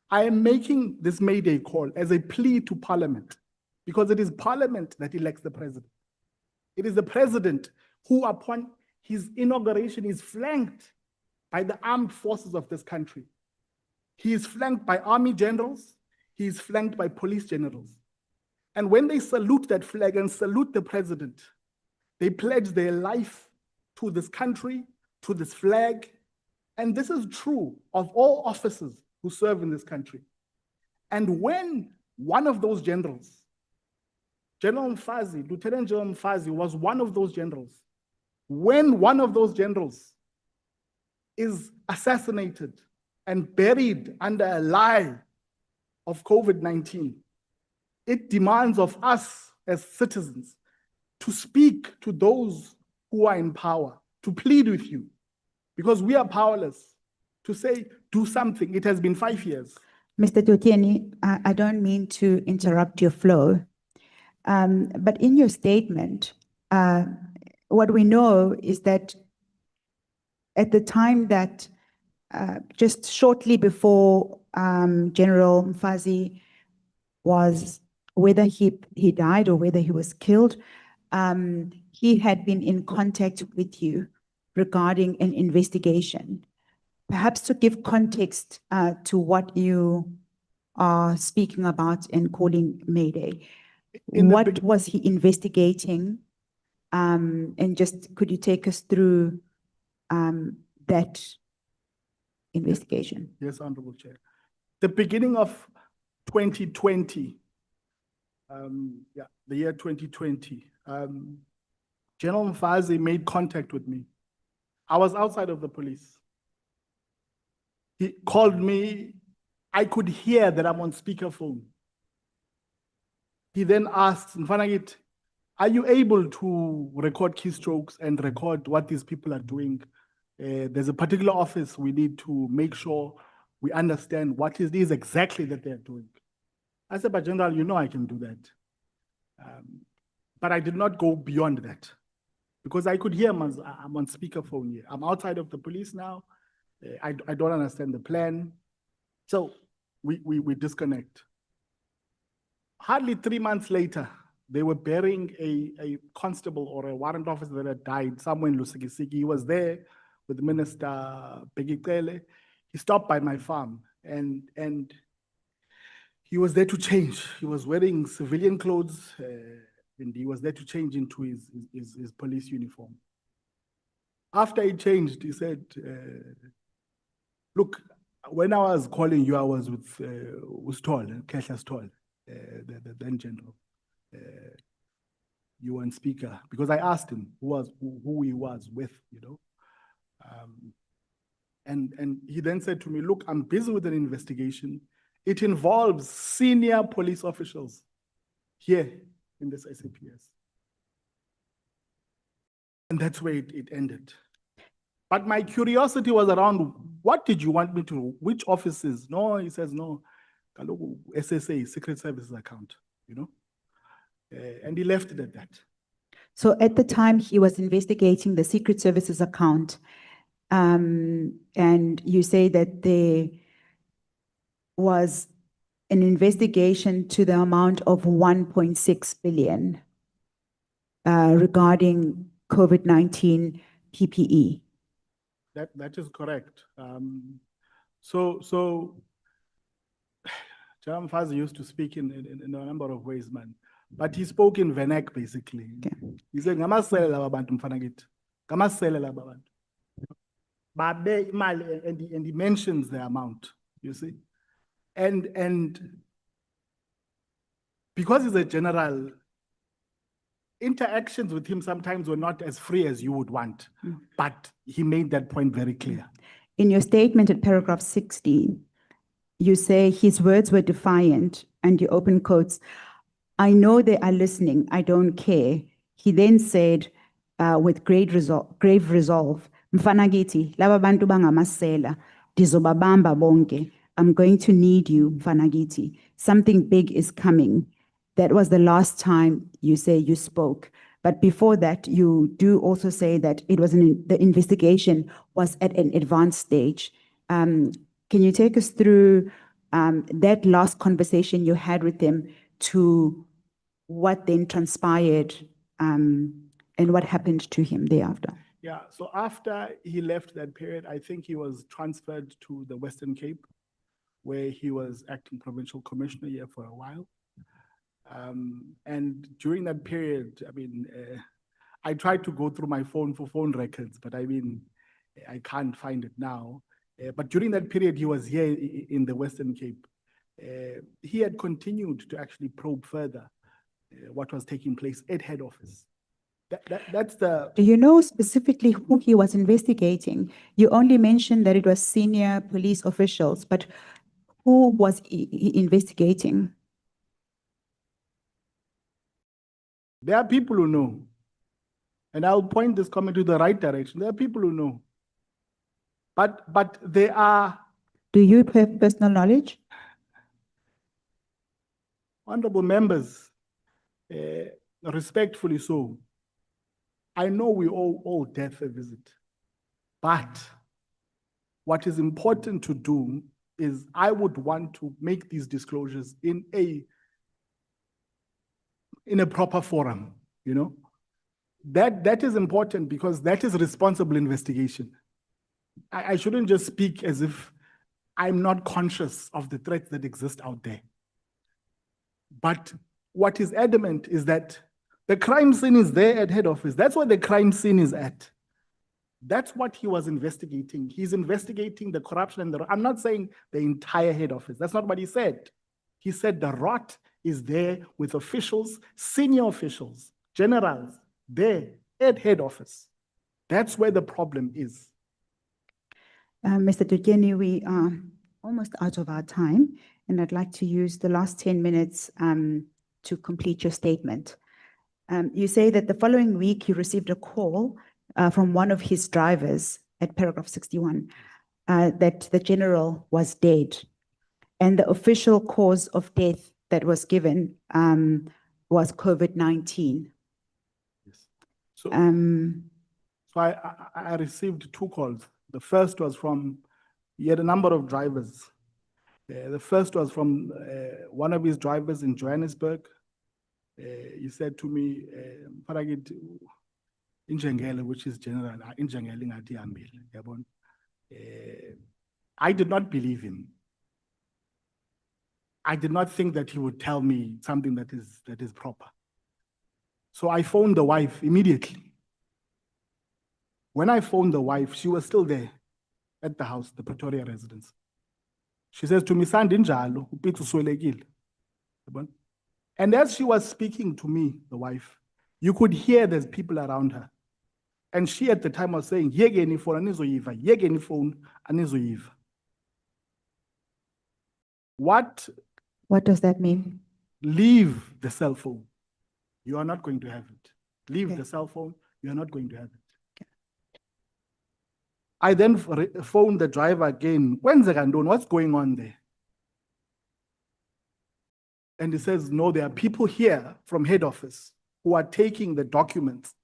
I am making this Mayday call as a plea to Parliament, because it is Parliament that elects the president. It is the president who, upon his inauguration, is flanked by the armed forces of this country. He is flanked by army generals. He is flanked by police generals. And when they salute that flag and salute the president, they pledge their life to this country, to this flag. And this is true of all officers who serve in this country. And when one of those generals, General Mkhwanazi, Lieutenant General Mkhwanazi was one of those generals. When one of those generals is assassinated and buried under a lie of COVID-19, it demands of us as citizens to speak to those who are in power, to plead with you, because we are powerless, to say, do something. It has been 5 years. Mr. Toeni, I don't mean to interrupt your flow, but in your statement, what we know is that at the time that just shortly before General Mkhwanazi was, whether he died or whether he was killed, he had been in contact with you regarding an investigation. Perhaps to give context to what you are speaking about and calling Mayday. What was he investigating? And just could you take us through that investigation? Yes, Honorable Chair. The beginning of 2020, the year 2020, General Mkhwanazi made contact with me. I was outside of the police. He called me. I could hear that I'm on speakerphone. He then asked, Mkhwanazi, are you able to record keystrokes and record what these people are doing? There's a particular office we need to make sure we understand what it is exactly that they're doing. I said, but General, you know I can do that. But I did not go beyond that because I could hear I'm on speakerphone here. I'm outside of the police now. I don't understand the plan. So we disconnect. Hardly 3 months later, they were burying a constable or a warrant officer that had died somewhere in Lusikisiki. He was there with Minister Begicele. He stopped by my farm and he was there to change. He was wearing civilian clothes and he was there to change into his police uniform. After he changed, he said, look, when I was calling you, I was with Ustol, Kehla Stol, the then general. You were on speaker because I asked him who he was with, you know. And he then said to me, look, I'm busy with an investigation. It involves senior police officials here in this SAPS. And that's where it ended. But my curiosity was around, what did you want me to, which offices? No, he says, no, SSA, Secret Services account, you know. And he left it at that. So at the time he was investigating the Secret Services account, and you say that there was an investigation to the amount of 1.6 billion regarding COVID-19 PPE. That is correct. So, General Mkhwanazi used to speak in a number of ways, man. But he spoke in vernac, basically. He said, "Ngamasela laba bantu mfana kithi. Ngamasela laba bantu." Babe imali, and he mentions the amount, you see. And because he's a general, interactions with him sometimes were not as free as you would want. But he made that point very clear. In your statement at paragraph 16, you say his words were defiant, and you open quotes, "I know they are listening, I don't care." He then said, with grave resolve, "Mfanagiti, laba bantu bangamasela, dizobabamba bonke. I'm going to need you, Mfanagiti. Something big is coming." That was the last time you say you spoke. But before that, you do also say that it was the investigation was at an advanced stage. Can you take us through that last conversation you had with him to what then transpired and what happened to him thereafter? Yeah, so after he left that period, I think he was transferred to the Western Cape, where he was acting provincial commissioner here for a while. And during that period, I mean, I tried to go through my phone for phone records, but I mean, I can't find it now. But during that period, he was here in the Western Cape. He had continued to actually probe further what was taking place at head office. That's the... Do you know specifically who he was investigating? You only mentioned that it was senior police officials, but who was he investigating? There are people who know, and I'll point this comment to the right direction. There are people who know, but they are... Do you have personal knowledge? Honorable members, respectfully so, I know we all death a visit, but what is important to do is I would want to make these disclosures in a proper forum, you know. That is important because that is responsible investigation. I shouldn't just speak as if I'm not conscious of the threats that exist out there. But what is adamant is that the crime scene is there at head office. That's where the crime scene is at. That's what he was investigating. He's investigating the corruption and I'm not saying the entire head office. That's not what he said. He said the rot is there with officials, senior officials, generals, there at head office. That's where the problem is. Mr. Toeni, we are almost out of our time, and I'd like to use the last 10 minutes to complete your statement. You say that the following week you received a call from one of his drivers at paragraph 61 that the general was dead, and the official cause of death that was given was COVID-19. Yes. So, I received two calls. The first was from, he had a number of drivers. The first was from one of his drivers in Johannesburg. He said to me, "Paragit Njengele," which is general, Njengele ngati hambile, yabona. I did not believe him. I did not think that he would tell me something that is proper. So I phoned the wife immediately. When I phoned the wife, she was still there at the house, the Pretoria residence. She says to me, "Sandinjalo, upithu swelekile." And as she was speaking to me, the wife, you could hear there's people around her. And she at the time was saying, "Yegeni phone anizoyiva, yegeni phone anizoyiva." What does that mean? Leave the cell phone. You are not going to have it. Leave the cell phone. You are not going to have it. Okay. I then phoned the driver again. What's going on there? And he says, "No, there are people here from head office who are taking the documents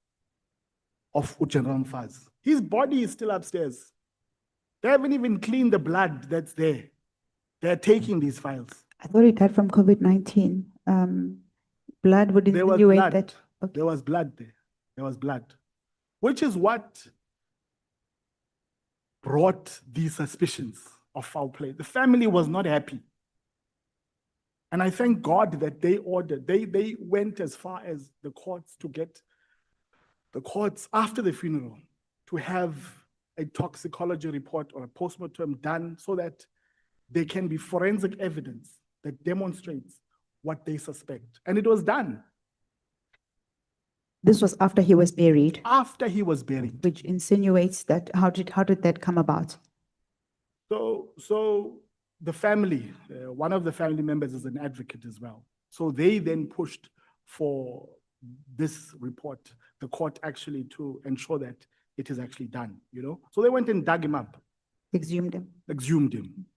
of General Mkhwanazi. His body is still upstairs. They haven't even cleaned the blood that's there. They're taking these files." I thought he died from COVID-19. Blood would insinuate that. Okay. There was blood there. There was blood, which is what brought these suspicions. of foul play. The family was not happy. And I thank God that they went as far as the courts to get the courts after the funeral to have a toxicology report or a postmortem done so that there can be forensic evidence that demonstrates what they suspect. And it was done. This was after he was buried, After he was buried. which insinuates that, how did that come about? So the family, one of the family members is an advocate as well. So they then pushed for this report, the court actually, to ensure that it is actually done, you know? So they went and dug him up. Exhumed him. Exhumed him.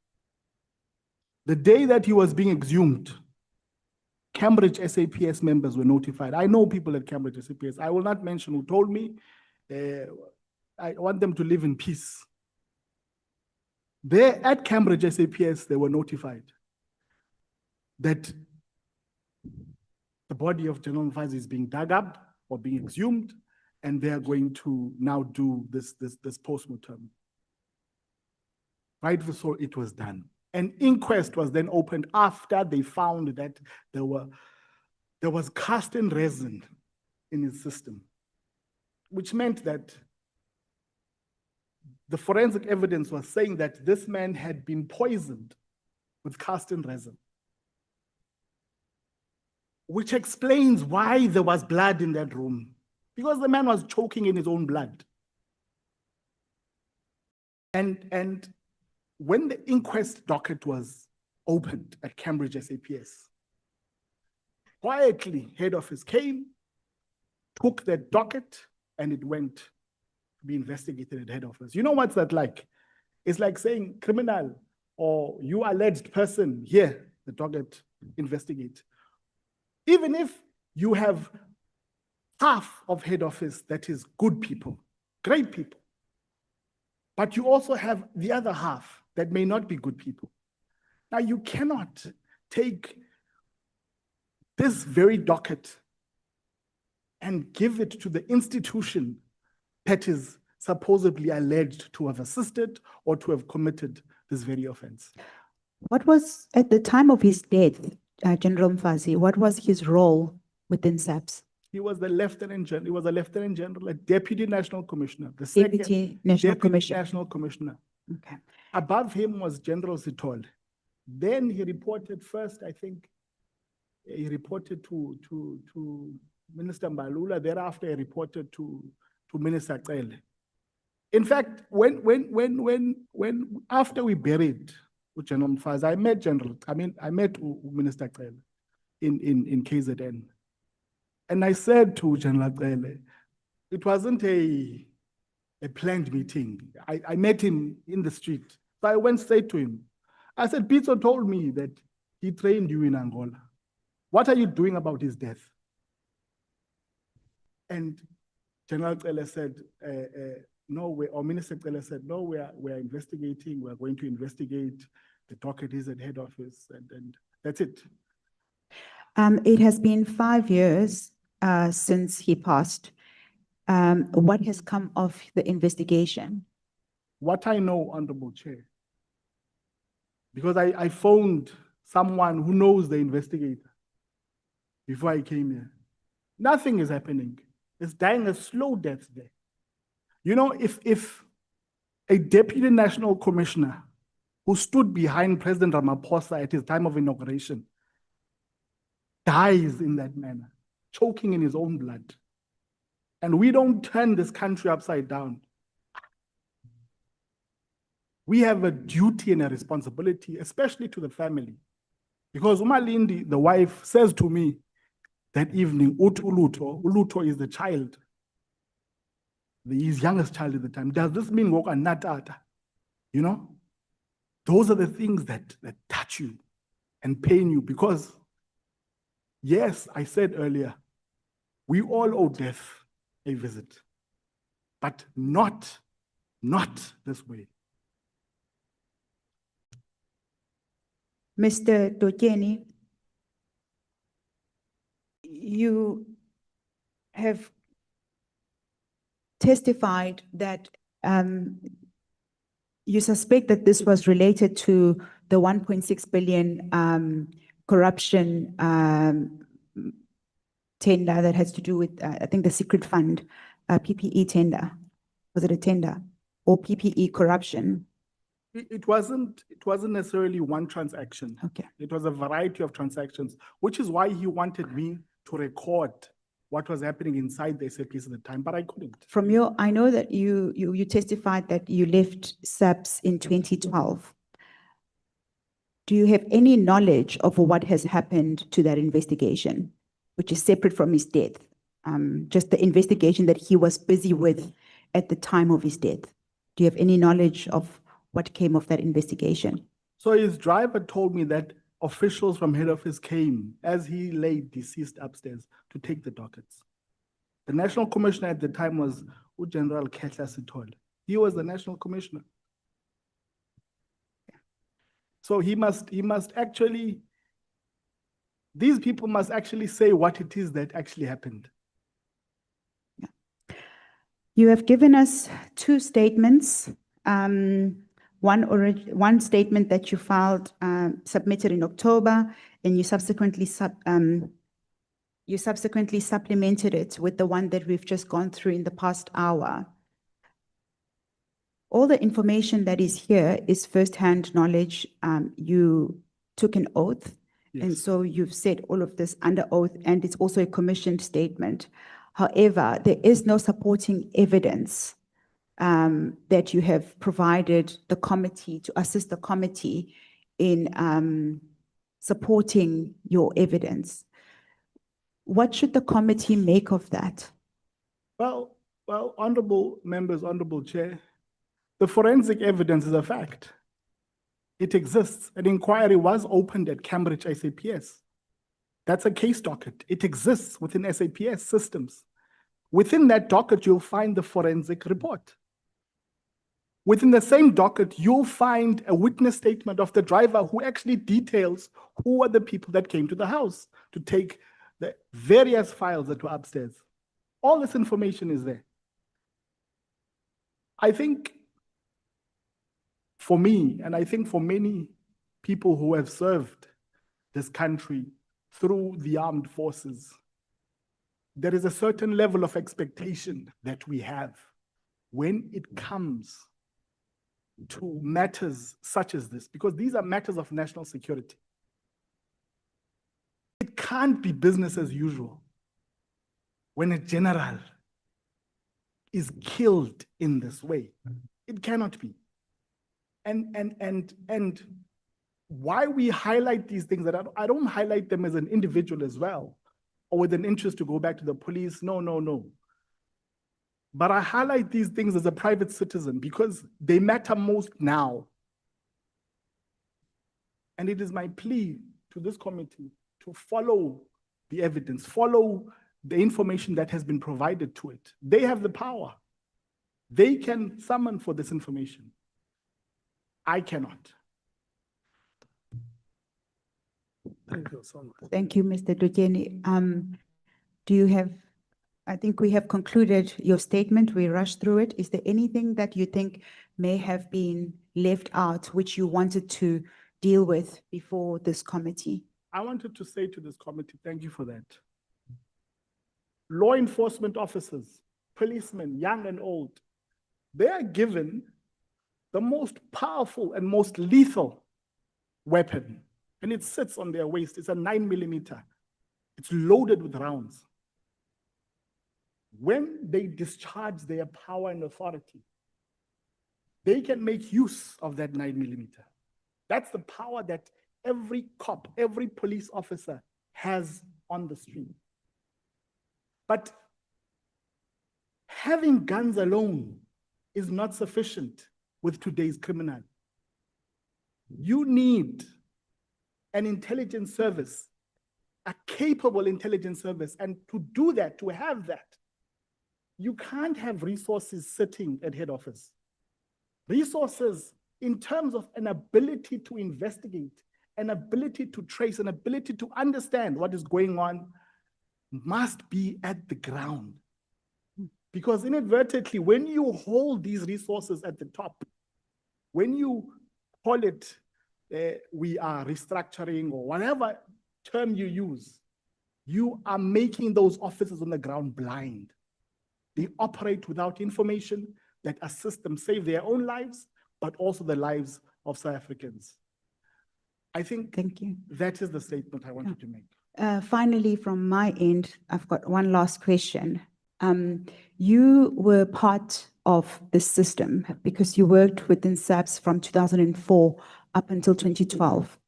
The day that he was being exhumed, Cambridge SAPS members were notified. I know people at Cambridge SAPS. I will not mention who told me. I want them to live in peace. There at Cambridge SAPS, they were notified that the body of General Mkhwanazi is being dug up or being exhumed, and they are going to now do this postmortem. Right, so it was done. An inquest was then opened after they found that there was cast-in resin in his system, which meant that the forensic evidence was saying that this man had been poisoned with cast-in resin, which explains why there was blood in that room, because the man was choking in his own blood. And when the inquest docket was opened at Cambridge SAPS, quietly, head office came, took that docket, and it went to be investigated at head office. You know what's that like? It's like saying criminal or you alleged person, here, the docket, investigate. Even if you have half of head office that is good people, great people, but you also have the other half that may not be good people. Now, you cannot take this very docket and give it to the institution that is supposedly alleged to have assisted or to have committed this very offense. What was, at the time of his death, General Mkhwanazi, what was his role within SAPS? He was the lieutenant general. He was a lieutenant general, a deputy national commissioner. The Deputy National deputy Commissioner. national commissioner. Okay. Above him was General Sitol. Then he reported first, I think, he reported to Minister Mbalula. Thereafter, he reported to Minister Cele. In fact, after we buried General Mkhwanazi, I met Minister Cele in KZN. And I said to General Cele, it wasn't a planned meeting. I met him in the street. So I went straight to him. I said, Pitso told me that he trained you in Angola. What are you doing about his death? And General Cele said, no, or Minister Cele said, no, we are investigating. We're going to investigate. The docket is at head office, and that's it. It has been 5 years since he passed. What has come of the investigation? What I know, Honorable Chair, because I phoned someone who knows the investigator before I came here. Nothing is happening. It's dying a slow death there. You know, if a deputy national commissioner who stood behind President Ramaphosa at his time of inauguration dies in that manner, choking in his own blood, and we don't turn this country upside down, we have a duty and a responsibility, especially to the family. Because Umalindi, the wife, says to me that evening, Uluto is the child, his youngest child at the time. Does this mean Woka Natata? You know? Those are the things that touch you and pain you, because, yes, I said earlier, we all owe death a visit, but not this way. Mr. Toeni, you have testified that you suspect that this was related to the 1.6 billion corruption tender that has to do with, I think, the secret fund, PPE tender. Was it a tender or PPE corruption? It wasn't necessarily one transaction. Okay. It was a variety of transactions, which is why he wanted me to record what was happening inside the SAPs at the time, but I couldn't. From your, I know that you testified that you left SAPS in 2012. Do you have any knowledge of what has happened to that investigation, which is separate from his death? Just the investigation that he was busy with at the time of his death. Do you have any knowledge of what came of that investigation? So his driver told me that officials from head office came as he lay deceased upstairs to take the dockets. The national commissioner at the time was General Nhlanhla. He was the national commissioner. So he must actually, these people must actually say what it is that actually happened. You have given us two statements. One statement that you filed, submitted in October, and you subsequently supplemented it with the one that we've just gone through in the past hour. All the information that is here is firsthand knowledge. You took an oath, and so you've said all of this under oath, and it's also a commissioned statement. However, there is no supporting evidence that you have provided the committee to assist the committee in supporting your evidence. What should the committee make of that? Well, honorable members, honorable chair, the forensic evidence is a fact. It exists. An inquiry was opened at Cambridge SAPS. That's a case docket. It exists within SAPS systems. Within that docket, you'll find the forensic report. Within the same docket, you'll find a witness statement of the driver who actually details who are the people that came to the house to take the various files that were upstairs. All this information is there. I think for me, and I think for many people who have served this country through the armed forces, there is a certain level of expectation that we have when it comes to matters such as this, because these are matters of national security. It can't be business as usual when a general is killed in this way. It cannot be. And why we highlight these things, that I don't highlight them as an individual as well, or with an interest to go back to the police. No. But I highlight these things as a private citizen because they matter most now. And it is my plea to this committee to follow the evidence, follow the information that has been provided to it. They have the power. They can summon for this information. I cannot. Thank you so much. Thank you, Mr. Toeni. Do you have, I think we have concluded your statement. We rushed through it. Is there anything that you think may have been left out which you wanted to deal with before this committee? I wanted to say to this committee, thank you for that. Law enforcement officers, policemen, young and old, they are given the most powerful and most lethal weapon, and it sits on their waist. It's a 9mm. It's loaded with rounds. When they discharge their power and authority, they can make use of that 9mm. That's the power that every cop, every police officer has on the street. But having guns alone is not sufficient with today's criminal. You need an intelligence service, a capable intelligence service, and to do that, to have that, you can't have resources sitting at head office. Resources in terms of an ability to investigate, an ability to trace, an ability to understand what is going on must be at the ground. Because inadvertently, when you hold these resources at the top, When you call it, we are restructuring or whatever term you use, you are making those officers on the ground blind. They operate without information that assists them save their own lives, but also the lives of South Africans. I think Thank you. that is the statement I wanted to make. Finally, from my end, I've got one last question. You were part of the system because you worked within SAPS from 2004 up until 2012.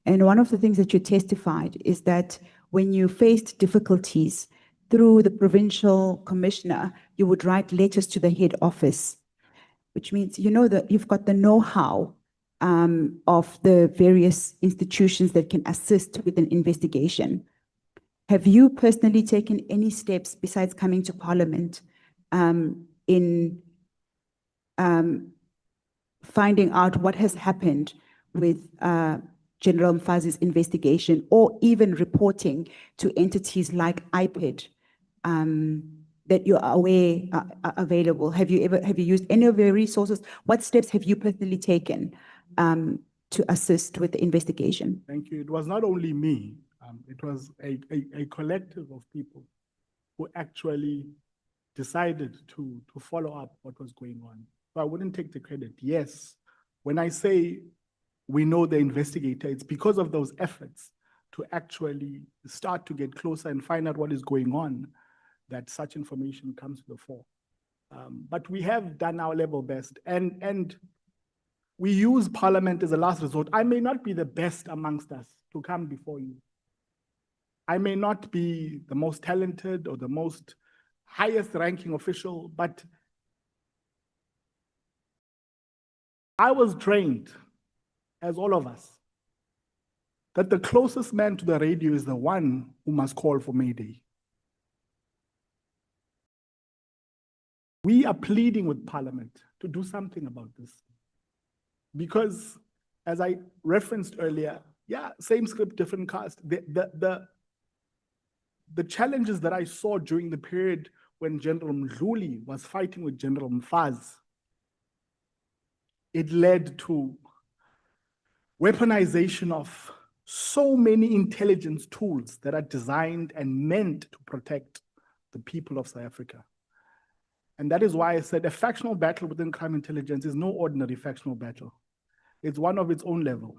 And one of the things that you testified is that when you faced difficulties through the provincial commissioner, you would write letters to the head office, which means you know that you've got the know-how of the various institutions that can assist with an investigation. Have you personally taken any steps besides coming to Parliament in finding out what has happened with General Mkhwanazi's investigation, or even reporting to entities like IPED that you are aware are available? Have you used any of your resources? What steps have you personally taken to assist with the investigation? Thank you. It was not only me, it was a collective of people who actually decided to follow up what was going on. So I wouldn't take the credit. Yes, when I say we know the investigator, it's because of those efforts to actually start to get closer and find out what is going on that such information comes to the fore. But we have done our level best, and we use Parliament as a last resort. I may not be the best amongst us to come before you. I may not be the most talented or the most highest ranking official, but I was trained, as all of us, that the closest man to the radio is the one who must call for Mayday. We are pleading with Parliament to do something about this. Because, as I referenced earlier, yeah, same script, different cast. The challenges that I saw during the period when General Mkhwanazi was fighting with General Mkhwanazi, it led to weaponization of so many intelligence tools that are designed and meant to protect the people of South Africa. And that is why I said a factional battle within crime intelligence is no ordinary factional battle. It's one of its own level.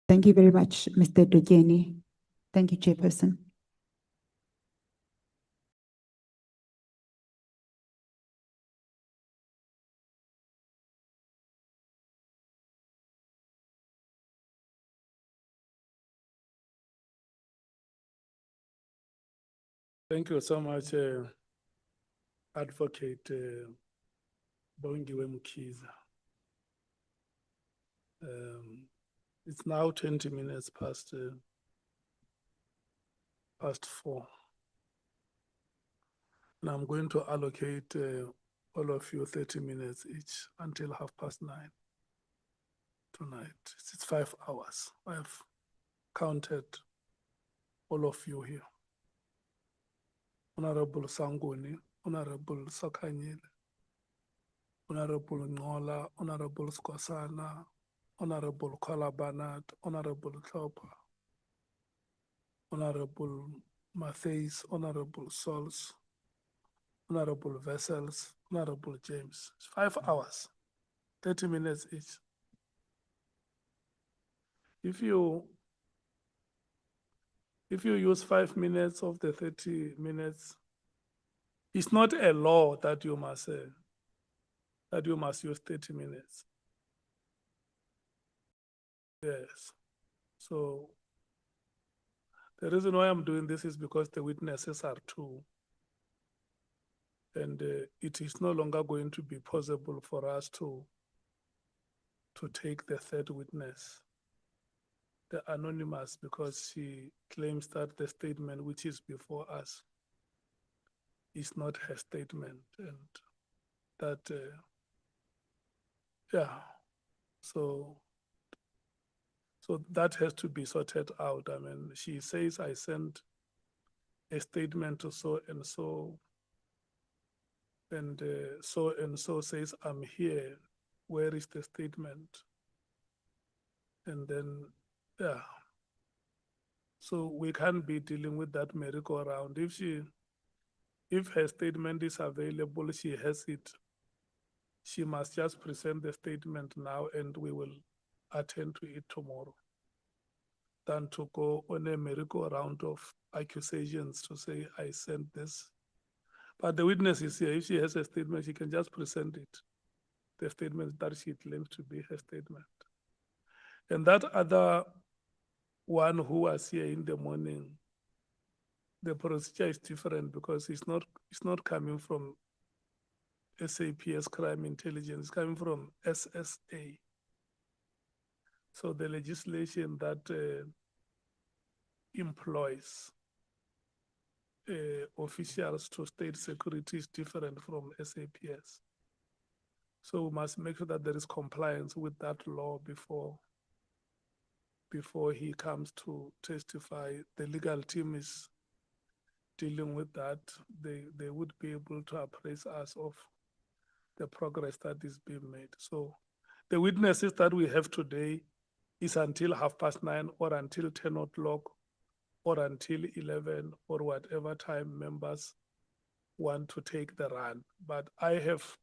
Thank you very much, Mr. Toeni. Thank you, Chairperson. Thank you so much, Advocate Bongiwe Mkhize. It's now 20 minutes past 4. And I'm going to allocate all of you 30 minutes each until 9:30 tonight. It's 5 hours. I've counted all of you here. Honorable Sangoni, Honorable Sakanyile, Honorable Nhlanhla, Honorable Skwasana, Honorable Kwalabanat, Honorable Tlhopha, Honorable Mattheys, Honorable Sols, Honorable Vessels, Honorable James. It's 5 hours, 30 minutes each. If you use 5 minutes of the 30 minutes, it's not a law that you must use 30 minutes. Yes. So the reason why I'm doing this is because the witnesses are 2. And it is no longer going to be possible for us to take the 3rd witness, the anonymous, because she claims that the statement which is before us is not her statement, and that, yeah, so that has to be sorted out. I mean, she says, I sent a statement to so and so and so and so says, I'm here, where is the statement? And then, yeah. So we can't be dealing with that merry-go-round. If her statement is available, she has it. She must just present the statement now and we will attend to it tomorrow, than to go on a merry-go-round of accusations to say, I sent this. But the witness is here. If she has a statement, she can just present it. The statement that she claims to be her statement. And that other one who was here in the morning, the procedure is different because it's not coming from SAPS crime intelligence, it's coming from SSA. So the legislation that employs officials to state security is different from SAPS. So we must make sure that there is compliance with that law before he comes to testify. The legal team is dealing with that. They would be able to appraise us of the progress that is being made. So the witnesses that we have today is until 9:30 or until 10 o'clock or until 11 or whatever time members want to take the run. But I have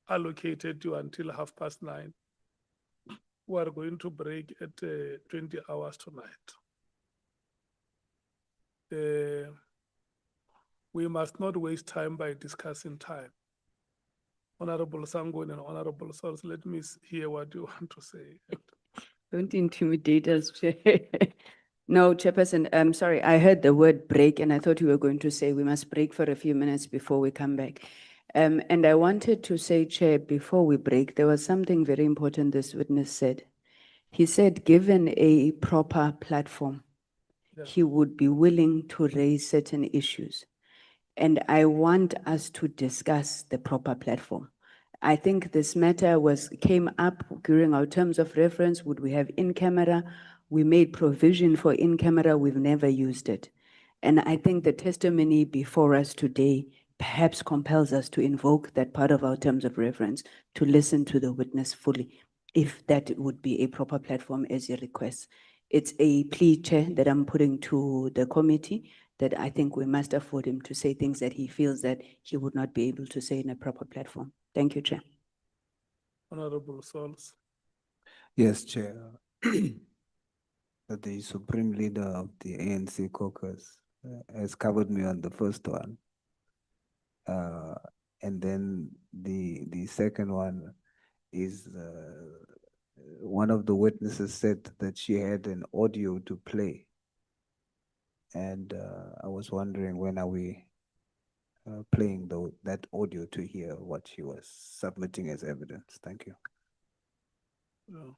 allocated you until 9:30. We are going to break at 20 hours tonight. We must not waste time by discussing time. Honorable Sangon and Honorable Sols, let me hear what you want to say. Don't intimidate us, Chair. No, Chairperson, I'm sorry, I heard the word break and I thought you were going to say we must break for a few minutes before we come back. And I wanted to say, Chair, before we break, there was something very important this witness said. He said, given a proper platform, he would be willing to raise certain issues. And I want us to discuss the proper platform. I think this matter came up during our terms of reference. Would we have in camera? We made provision for in camera. We've never used it. And I think the testimony before us today perhaps compels us to invoke that part of our terms of reference to listen to the witness fully, if that would be a proper platform as you request. It's a plea, Chair, that I'm putting to the committee, that I think we must afford him to say things that he feels that he would not be able to say in a proper platform. Thank you, Chair. Honorable Sols. Yes, Chair. That the Supreme Leader of the ANC caucus has covered me on the first one. And then the second one is one of the witnesses said that she had an audio to play. And I was wondering, when are we playing that audio to hear what she was submitting as evidence? Thank you. No.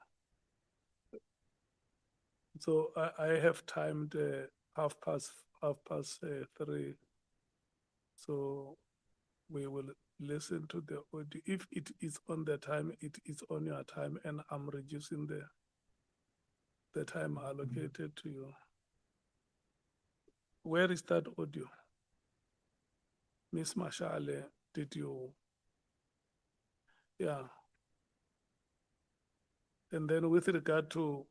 So I have timed 3:30. So we will listen to the audio. If it is on the time, it is on your time, and I'm reducing the time allocated to you. Where is that audio? Miss Mashal, did you? Yeah. And then with regard to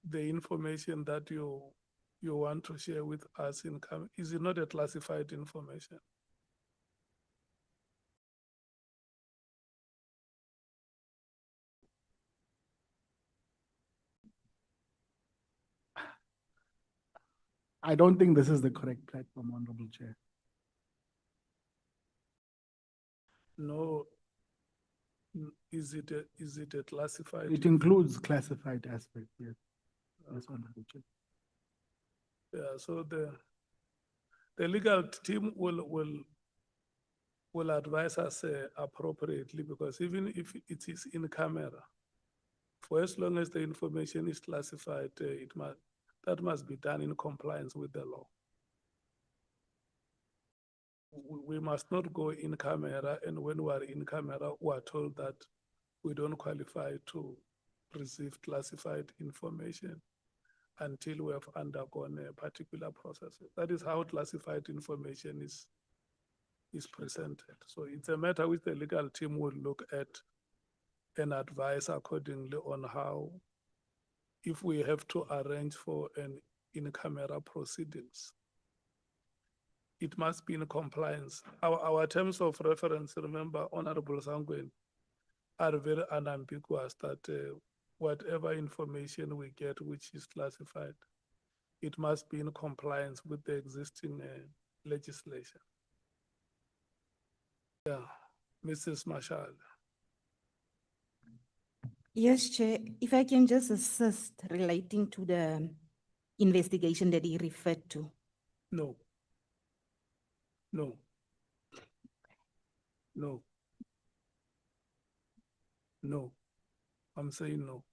the information that you want to share with us is it not a classified information? I don't think this is the correct platform, Honorable Chair. No. Is it a classified? It includes classified aspects, yes. Yes, Honorable Chair. Yeah, so the legal team will advise us appropriately, because even if it is in camera, for as long as the information is classified, that must be done in compliance with the law. We must not go in camera, and when we are in camera, we are told that we don't qualify to receive classified information until we have undergone a particular process. That is how classified information is is presented. So it's a matter which the legal team will look at and advise accordingly on how, if we have to arrange for an in-camera proceedings. It must be in compliance. Our terms of reference, remember, Honorable Sangwen, are very unambiguous that whatever information we get which is classified, it must be in compliance with the existing legislation. Yeah, Mrs. Mashal. Yes, Chair, if I can just assist relating to the investigation that he referred to. No. No. No. No. I'm saying no.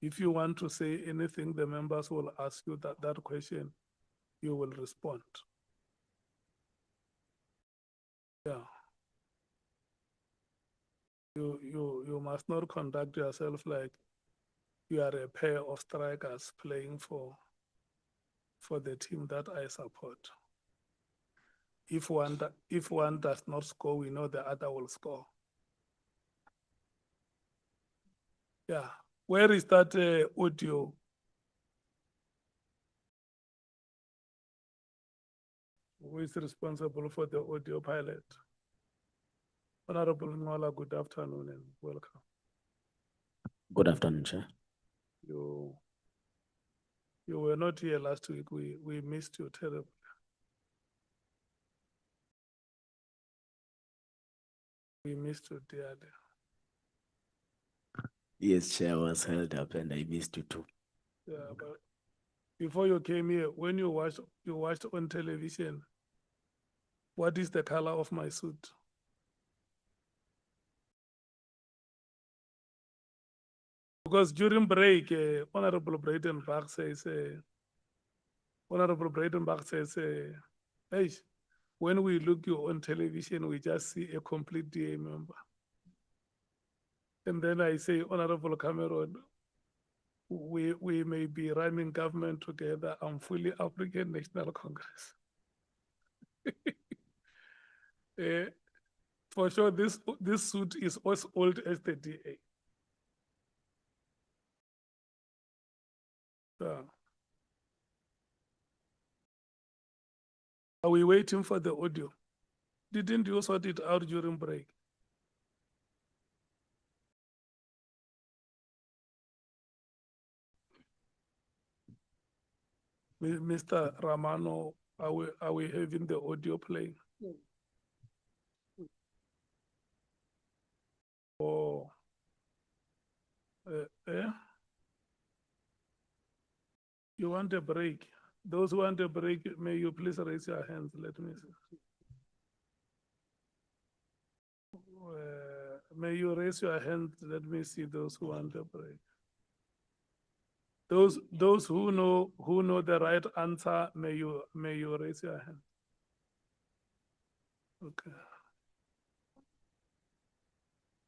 If you want to say anything, the members will ask you that question, you will respond. Yeah. You must not conduct yourself like you are a pair of strikers playing for the team that I support. If one does not score, we know the other will score. Yeah. Where is that audio? Who is responsible for the audio pilot? Honorable Nhlanhla, good afternoon and welcome. Good afternoon, Chair. You were not here last week. We missed you terribly. We missed you dearly. Yes, Chair, I was held up and I missed you too. Yeah, but before you came here, when you watched on television, what is the color of my suit? Because during break, Honorable Breitenbach says, hey, when we look you on television, we just see a complete DA member. And then I say, Honorable Cameron, we may be running government together. I'm fully African National Congress. For sure, this suit is as old as the DA. Are we waiting for the audio? Didn't you sort it out during break? Mr. Ramano, are we having the audio playing? Oh, you want a break? Those who want a break, may you please raise your hands. Let me see. May you raise your hand. Let me see those who want a break. Those who know the right answer, may you raise your hand. Okay.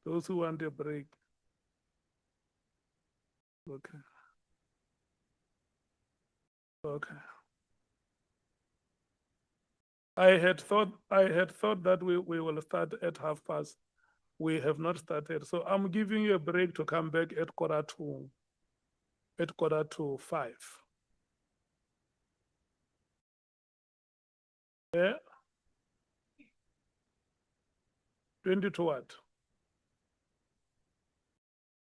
Those who want a break. Okay. Okay. I had thought that we will start at 5:30. We have not started. So I'm giving you a break to come back at 5:45. Yeah. 20 to what?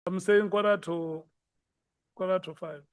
I'm saying 5:45.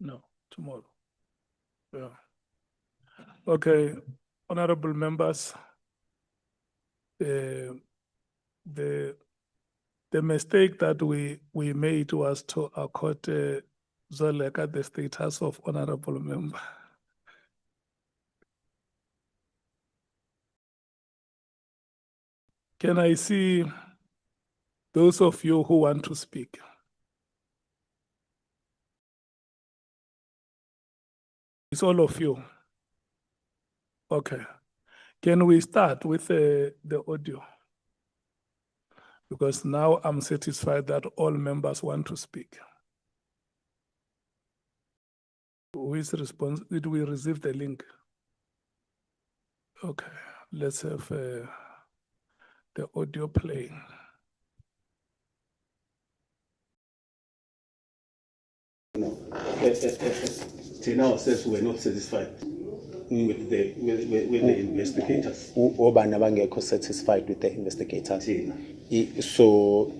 No, tomorrow. Yeah. Okay, honorable members, the mistake that we made was to accord Zoleka the status of honorable member. Can I see those of you who want to speak? It's all of you. Okay. Can we start with the audio? Because now I'm satisfied that all members want to speak. Who is responsible? Did we receive the link? Okay, let's have the audio playing. Tina ourselves were not satisfied with the investigators. Obana bangekho satisfied with the investigators. So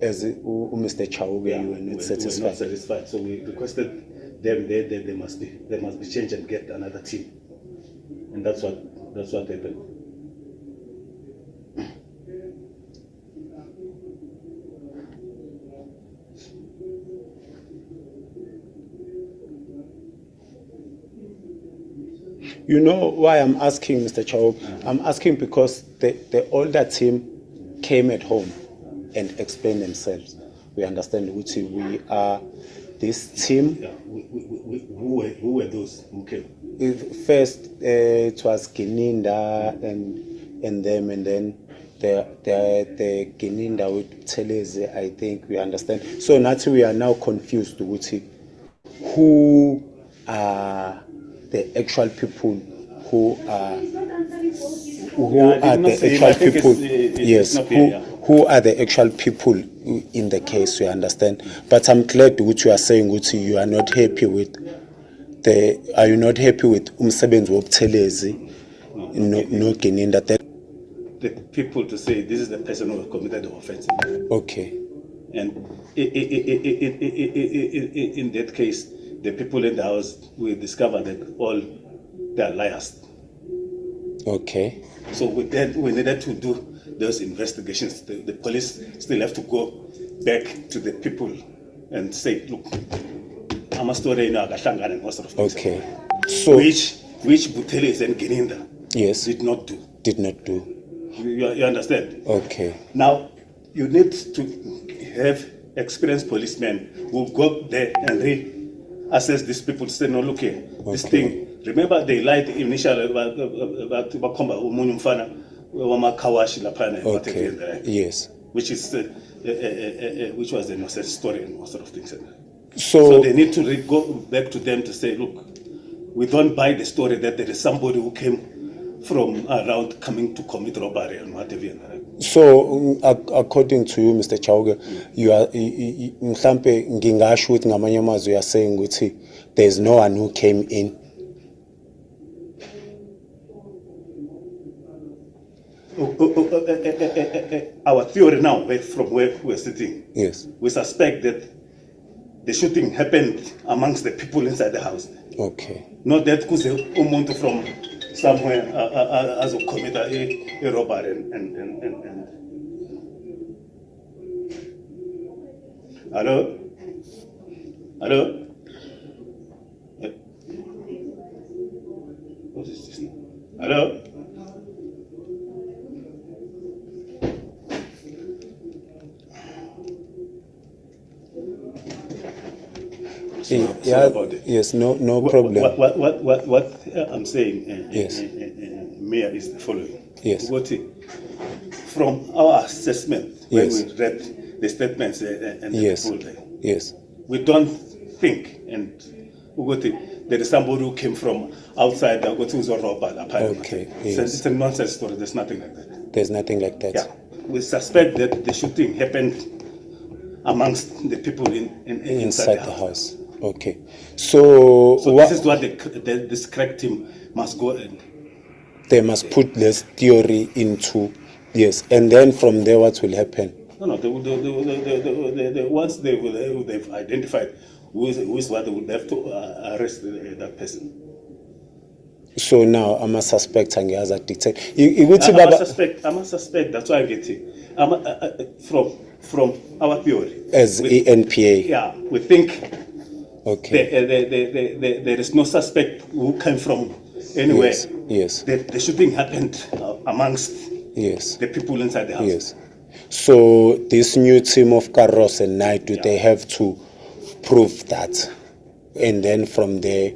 as Mr. Chauke, you were not satisfied. We were not satisfied. So we requested them they must be changed and get another team. And that's what happened. You know why I'm asking, Mr. Chauke? I'm asking because the older team came at home and explained themselves. We understand which we are this team. Yeah, who were those who came? First, it was Gininda and them, and then the Gininda with Teleze, I think we understand. So now we are now confused with who are the actual people who are the actual people. Yes, who are the actual people in the case, we understand. But I'm glad what you are saying, Uti, you are not happy with are you not happy with umsebenzi wobuthelezi no Gininda? The people to say this is the person who committed the offense. Okay. And in that case, the people in the house will discover that all they are liars. Okay. So we needed to do those investigations. The police still have to go back to the people and say, look, I'm a story now, and most of things. Okay. So which Buteles and Gininda did not do. Did not do. You understand? Okay. Now you need to have experienced policemen who go there and assess these people, say, no, look here, this thing. Remember, they lied initially about Bakomba, Umunyumfana, Wamakawashi, Lapana, and whatever. Yes. Which is, which was the nonsense story and all sort of things. So they need to go back to them to say, look, we don't buy the story that there is somebody who came from around coming to commit robbery and whatever. So according to you, Mr. Chauke, you are mhlampe ngingasho ukuthi ngamanye amazwi you are saying ukuthi there is no one who came in. Our theory now, from where we're sitting, yes, we suspect that the shooting happened amongst the people inside the house. Okay. Not that because umuntu from somewhere as a commit a robbery and Hello? Hello? What is this? Hello? Yeah, yes, no problem. What I'm saying, yes, Mayor, is the following. Yes. From our assessment, when yes, we read the statements and the yes, people there, yes, we don't think, and there is somebody who came from outside that got to robber. Okay, yes. It's a nonsense story. There's nothing like that. There's nothing like that. Yeah, we suspect that the shooting happened amongst the people inside the house. Okay, so this is what this crack team must go in. They must put this theory into, yes, and then from there what will happen? No, once they've identified who is what, they would have to arrest that person. So now I'm a suspect and as a dictate. I'm a suspect, that's why I get it. From our theory. As ENPA. Yeah, we think okay. There is no suspect who came from anywhere. Yes. The shooting happened amongst the people inside the house. Yes. So this new team of Carlos and Knight, do they have to prove that? And then from there,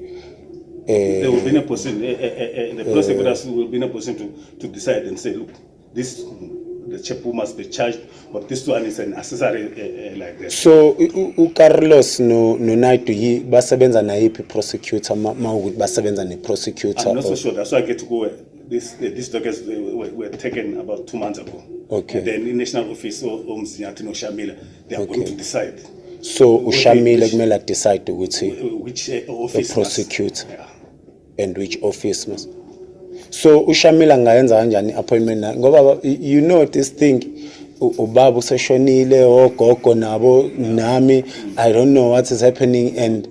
they will be in a position, the prosecutors will be in a position to decide and say, look, the chap who must be charged, but this one is an accessory like this. So Carlos no Knight basebenza na ipi prosecutor basebenza ne prosecutor. I'm not so sure. That's why I get to go. These documents were taken about 2 months ago. Okay. And then the national office of Mzinyathi Shamila, they are going to decide. So Shamila kumele decide which office the prosecutor and which office must. So Shamila ngayenza kanjani appointment na ngoba you know this thing ubaba useshonile ogogo nabo nami I don't know what is happening and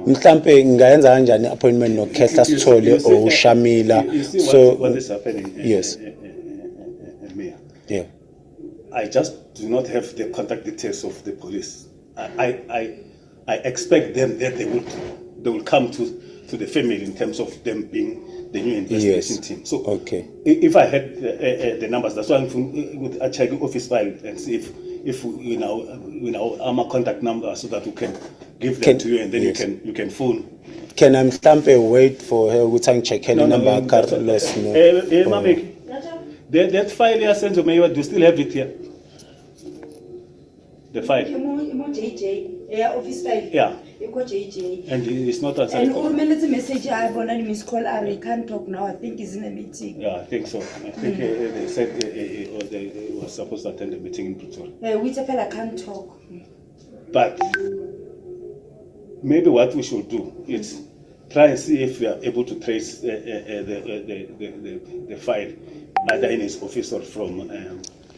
mhlambe ngayenza kanjani appointment no Khehla Sithole or Shamila. So what is happening? Yes. Yeah. I just do not have the contact details of the police. I expect them that they will come to the family in terms of them being the new investigation team. So if I had the numbers, that's why I'm checking office file and see if we now our contact number so that we can give them to you and then you can phone. Can I wait for her to check any number? Carlos, that file you sent to me, do you still have it here? The file. Office file. Yeah. JJ. And it's not a And the message I have on a missed call, I can't talk now. I think he's in a meeting. Yeah, I think so. I think they said they were supposed to attend the meeting in Pretoria. Which I can't talk. But maybe what we should do is try and see if we are able to trace the file either in his office or from.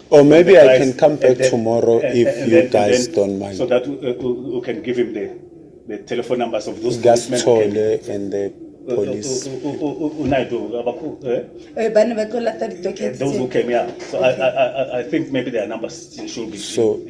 Or maybe I can come back tomorrow if you guys don't mind. So that we can give him the telephone numbers of those policemen and the police. Those who came, yeah. So I think maybe their numbers should be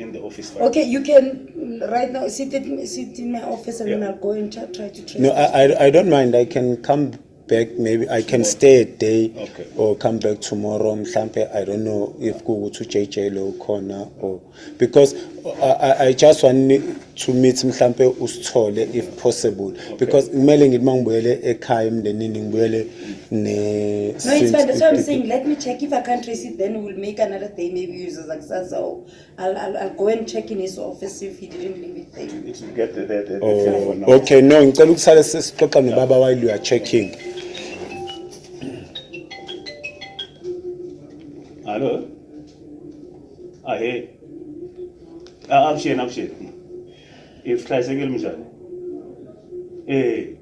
in the office file. Okay, you can right now sit in my office and then I'll go and try to trace. No, I don't mind. I can come back. Maybe I can stay a day or come back tomorrow. I don't know if go to JJ low corner or because I just want to meet mhlambe usithole if possible because kumele ngimangibuyele ekhaya emndenini ngibuyele ne. No, it's fine. That's what I'm saying. Let me check if I can't trace it. Then we'll make another day. Maybe use as access. So I'll go and check in his office if he didn't leave it there. It will get the telephone number. Okay, no. Ngicela ukusala sesixoxa nobaba while you are checking. Hello. Hey. I'm sure. If class again, Mashal. Hey.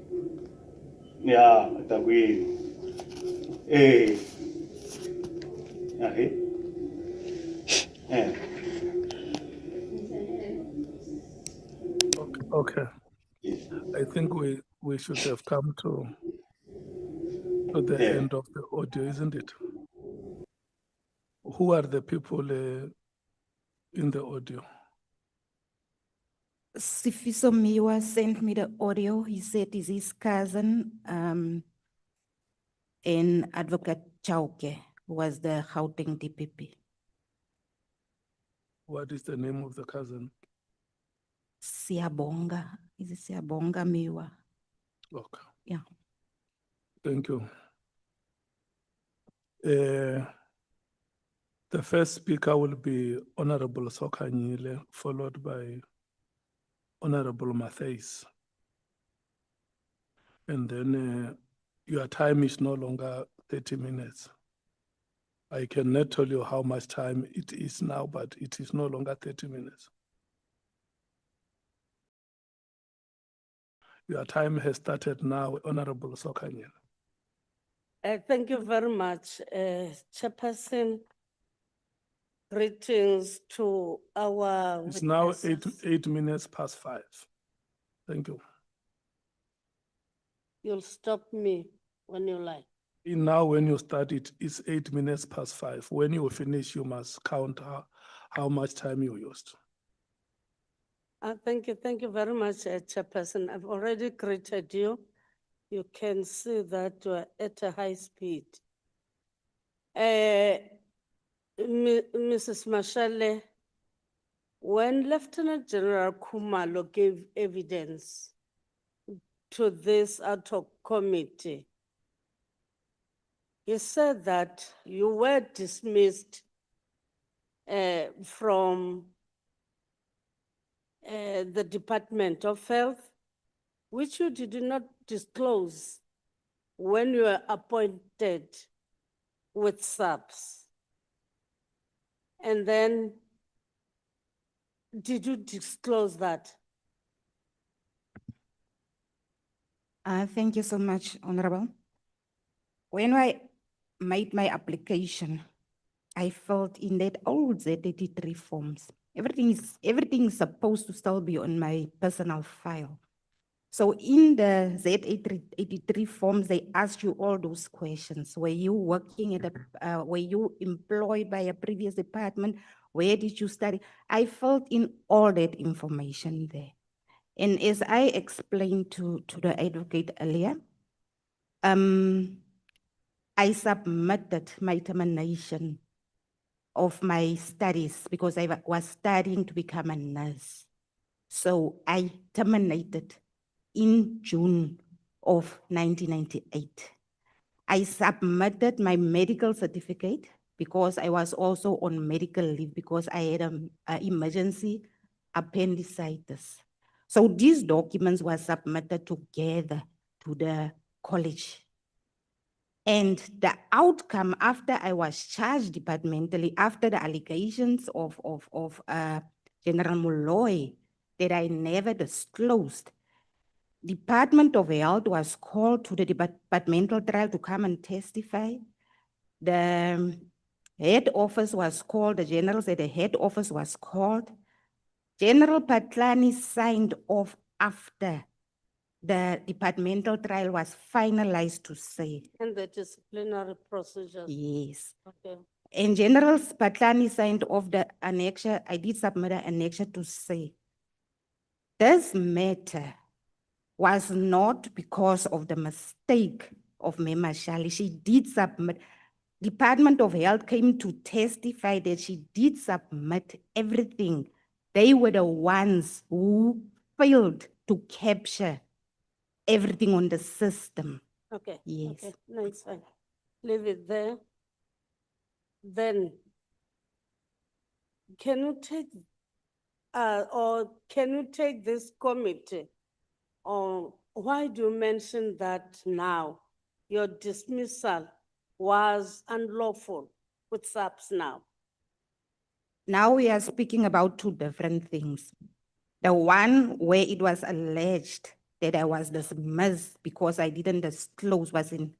Yeah, Tagwin. Hey. Hey. Okay. I think we should have come to the end of the audio, isn't it? Who are the people in the audio? Sifiso Miwa sent me the audio. He said is his cousin, and Advocate Chauke, who was the Gauteng DPP. What is the name of the cousin? Siabonga. Is it Siabonga Miwa? Okay. Yeah. Thank you. The first speaker will be Honorable Sokanyile, followed by Honorable Matthys. And then your time is no longer 30 minutes. I cannot tell you how much time it is now, but it is no longer 30 minutes. Your time has started now, Honorable Sokanyile. Thank you very much, Chairperson. greetings to our It's now witnesses. 8 minutes past 5. Thank you. You'll stop me when you like. Now, when you start it, it's 8 minutes past 5. When you finish, you must count how much time you used. Thank you very much, Chairperson. I've already greeted you. You can see that you are at a high speed. Mrs. Mashal, when Lieutenant General Kumalo gave evidence to this ad hoc committee, he said that you were dismissed from the Department of Health, which you did not disclose when you were appointed with SAPS. And then, did you disclose that? Thank you so much, Honorable. When I made my application, I filled in that old Z83 forms. Everything is supposed to still be on my personal file. So in the Z83 forms, they ask you all those questions. Were you working at were you employed by a previous department? Where did you study? I filled in all that information there. And as I explained to the advocate earlier, I submitted my termination of my studies because I was studying to become a nurse. So I terminated in June of 1998. I submitted my medical certificate because I was also on medical leave because I had an emergency appendicitis. So these documents were submitted together to the college. And the outcome after I was charged departmentally, after the allegations of General Molloy that I never disclosed, Department of Health was called to the departmental trial to come and testify. The head office was called, the general said the head office was called. General Patlani signed off after the departmental trial was finalized to say. And the disciplinary procedures? Yes. Okay. And General Patlani signed off the annexure. I did submit an annexure to say, this matter was not because of the mistake of Mashal. She did submit. Department of Health came to testify that she did submit everything. They were the ones who failed to capture everything on the system. Okay. Yes. Okay. Nice. Fine. Leave it there. Then, can you take, this committee? Or why do you mention that now your dismissal was unlawful with SAPS now? Now we are speaking about two different things. The one where it was alleged that I was dismissed because I didn't disclose was in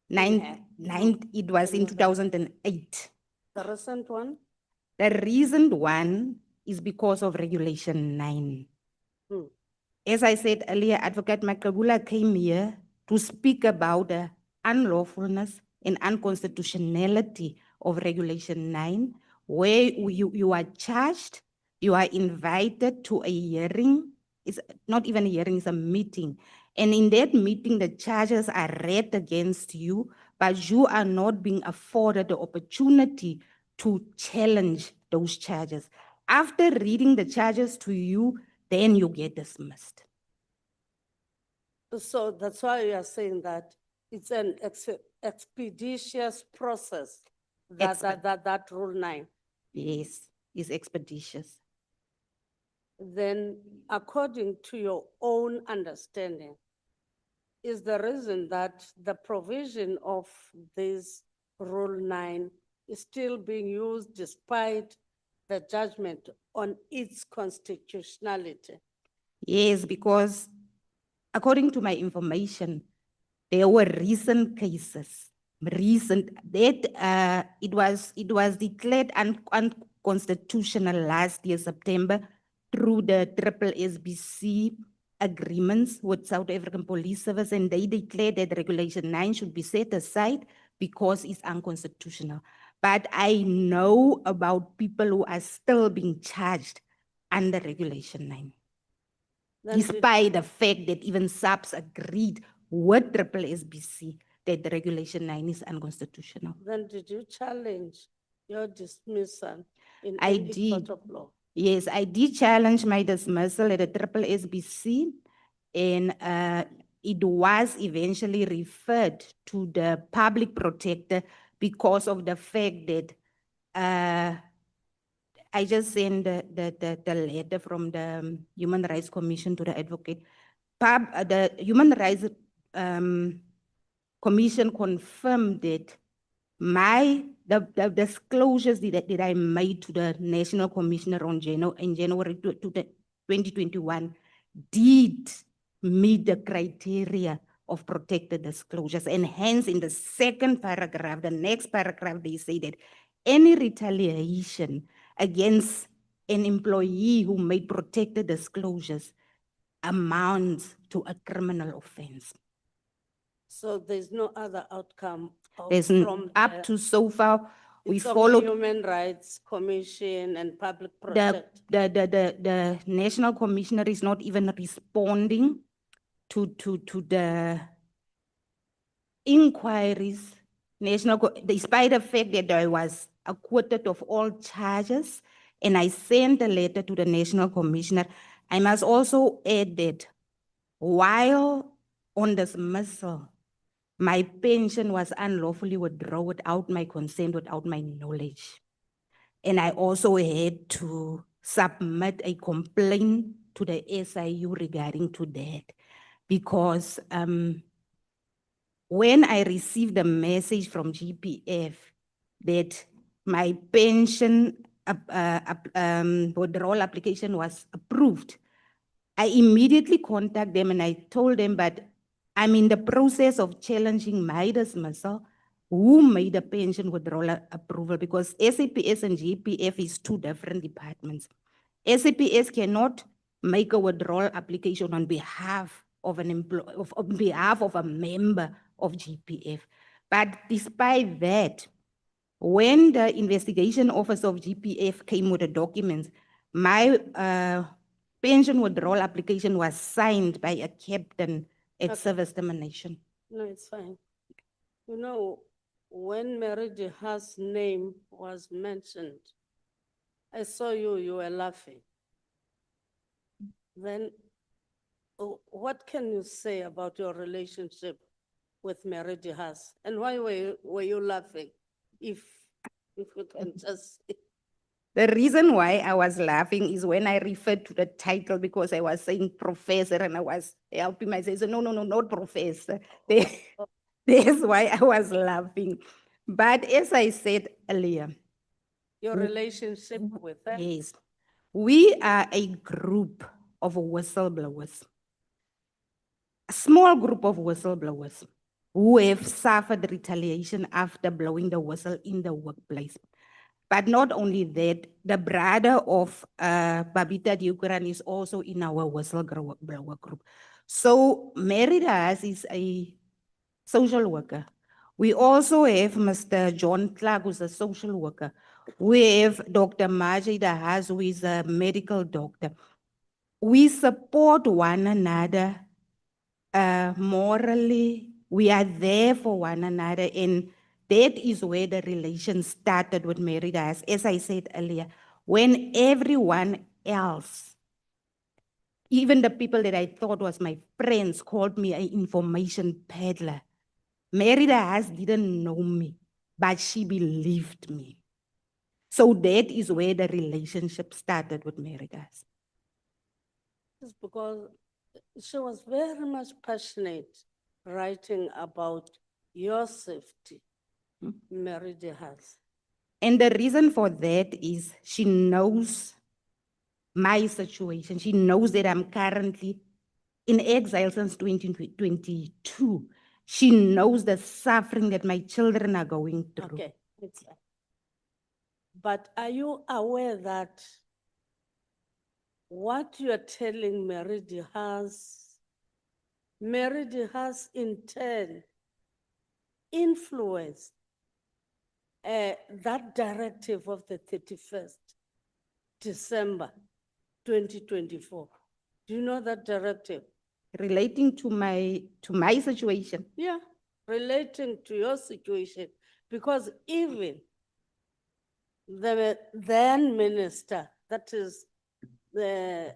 it was in 2008. The recent one? The recent one is because of Regulation 9. As I said earlier, Advocate Makabula came here to speak about the unlawfulness and unconstitutionality of Regulation 9, where you are charged, you are invited to a hearing. It's not even a hearing, it's a meeting. And in that meeting, the charges are read against you, but you are not being afforded the opportunity to challenge those charges. After reading the charges to you, then you get dismissed. So that's why you are saying that it's an expeditious process, that Rule 9. Yes, it's expeditious. Then, according to your own understanding, is the reason that the provision of this Rule 9 is still being used despite the judgment on its constitutionality? Yes, because according to my information, there were recent cases recent, that it was declared unconstitutional last year, September, through the triple SBC agreements with South African Police Service, and they declared that Regulation 9 should be set aside because it's unconstitutional. But I know about people who are still being charged under Regulation 9. Then did- Despite the fact that even SAPS agreed with triple SBC that the Regulation 9 is unconstitutional. Then did you challenge your dismissal in I any did. court of law? Yes, I did challenge my dismissal at the triple SBC, and it was eventually referred to the public protector because of the fact that I just sent the letter from the Human Rights Commission to the advocate. The Human Rights Commission confirmed that the disclosures that I made to the National Commissioner in January 2021 did meet the criteria of protected disclosures. And hence, in the second paragraph, the next paragraph, they say that any retaliation against an employee who made protected disclosures amounts to a criminal offense. So there's no other outcome of- There's from up the- to so far, we it's of followed Human Rights Commission and Public the, Protect. the National Commissioner is not even responding to the inquiries. Despite the fact that I was acquitted of all charges, and I sent a letter to the National Commissioner, I must also add that while on dismissal, my pension was unlawfully withdrawn without my consent, without my knowledge. And I also had to submit a complaint to the SIU regarding to that, because when I received a message from GPF that my pension withdrawal application was approved, I immediately contacted them and I told them, but I'm in the process of challenging my dismissal. Who made the pension withdrawal approval? Because SAPS and GPF is two different departments. SAPS cannot make a withdrawal application on behalf of an employee, on behalf of a member of GPF. But despite that, when the investigation office of GPF came with the documents, my pension withdrawal application was signed by a captain at Okay. service termination. No, it's fine. You know, when Mary Deha's name was mentioned, I saw you were laughing. Then, what can you say about your relationship with Mary Dehas? And why were you laughing? If you can just. The reason why I was laughing is when I referred to the title, because I was saying professor and I was helping myself. So no, not professor. That's why I was laughing. But as I said earlier, Your relationship with her? yes, we are a group of whistleblowers, a small group of whistleblowers who have suffered retaliation after blowing the whistle in the workplace. But not only that, the brother of Babita Diukuran is also in our whistleblower group. So Mary Dehas is a social worker. We also have Mr. John Clark, who's a social worker. We have Dr. Margie Dehas, who is a medical doctor. We support one another morally. We are there for one another, and that is where the relation started with Mary Dehas. As I said earlier, when everyone else, even the people that I thought was my friends, called me an information peddler, Mary Dehas didn't know me, but she believed me. So that is where the relationship started with Mary Dehas. It's because she was very much passionate writing about your safety, Mary Dehas. And the reason for that is she knows my situation. She knows that I'm currently in exile since 2022. She knows the suffering that my children are going through. Okay, it's fine. But are you aware that what you are telling Meridi has in turn influenced that directive of the 31st December 2024? Do you know that directive? Relating to my situation. Yeah, relating to your situation, because even the then minister, that is the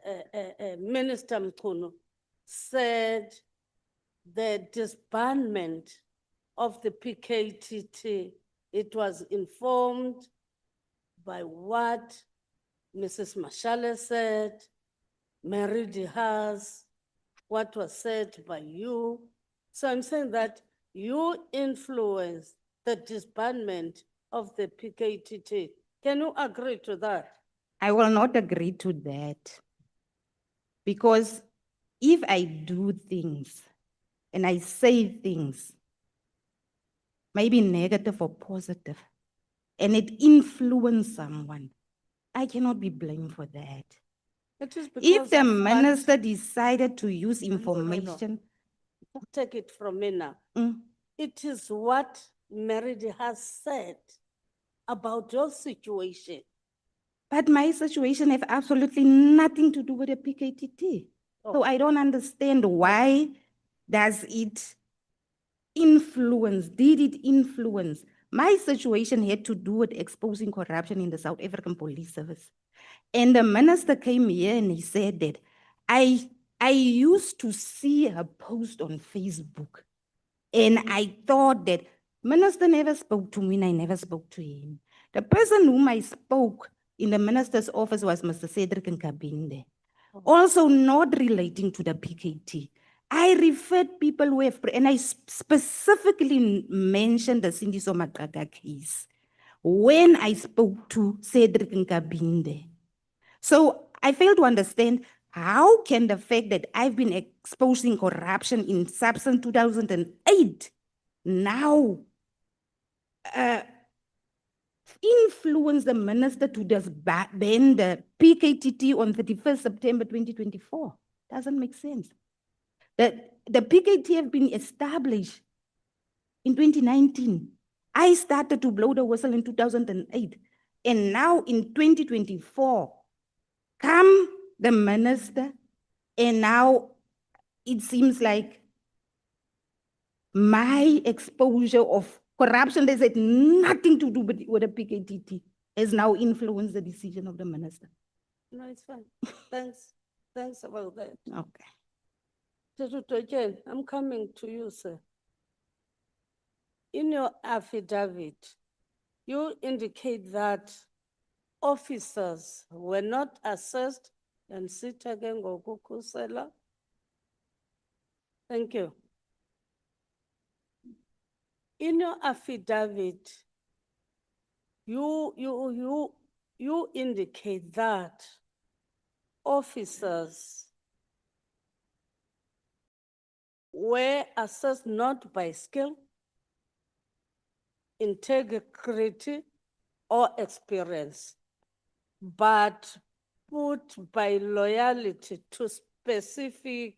Minister Mkhwanazi, said the disbandment of the PKTT, it was informed by what Mrs. Mashal said, Meridi has, what was said by you. So I'm saying that you influenced the disbandment of the PKTT. Can you agree to that? I will not agree to that. Because if I do things and I say things, maybe negative or positive, and it influences someone, I cannot be blamed for that. It is because If the of what- minister decided to use information, Take it from me now. Mm. It is what Meridi has said about your situation. but my situation have absolutely nothing to do with the PKTT. So I don't understand why does it did it influence? My situation had to do with exposing corruption in the South African Police Service. And the minister came here and he said that I used to see her post on Facebook. And I thought that minister never spoke to me and I never spoke to him. The person whom I spoke in the minister's office was Mr. Cedric Nkabinde. Also not relating to the PKT. I referred people who have, and I specifically mentioned the Cindy Somagaga case when I spoke to Cedric Nkabinde. So I fail to understand how can the fact that I've been exposing corruption in substance 2008 now influence the minister to disband the PKTT on 31st September 2024. Doesn't make sense. The PKT have been established in 2019. I started to blow the whistle in 2008. And now in 2024, come the minister, and now it seems like my exposure of corruption that had nothing to do with the PKTT has now influenced the decision of the minister. No, it's fine. Thanks. Thanks about that. Okay. Again, I'm coming to you, sir. In your affidavit, you indicate that officers were not assessed and sit again ngokukhusela. Thank you. In your affidavit, you indicate that officers were assessed not by skill, integrity, or experience, but put by loyalty to specific,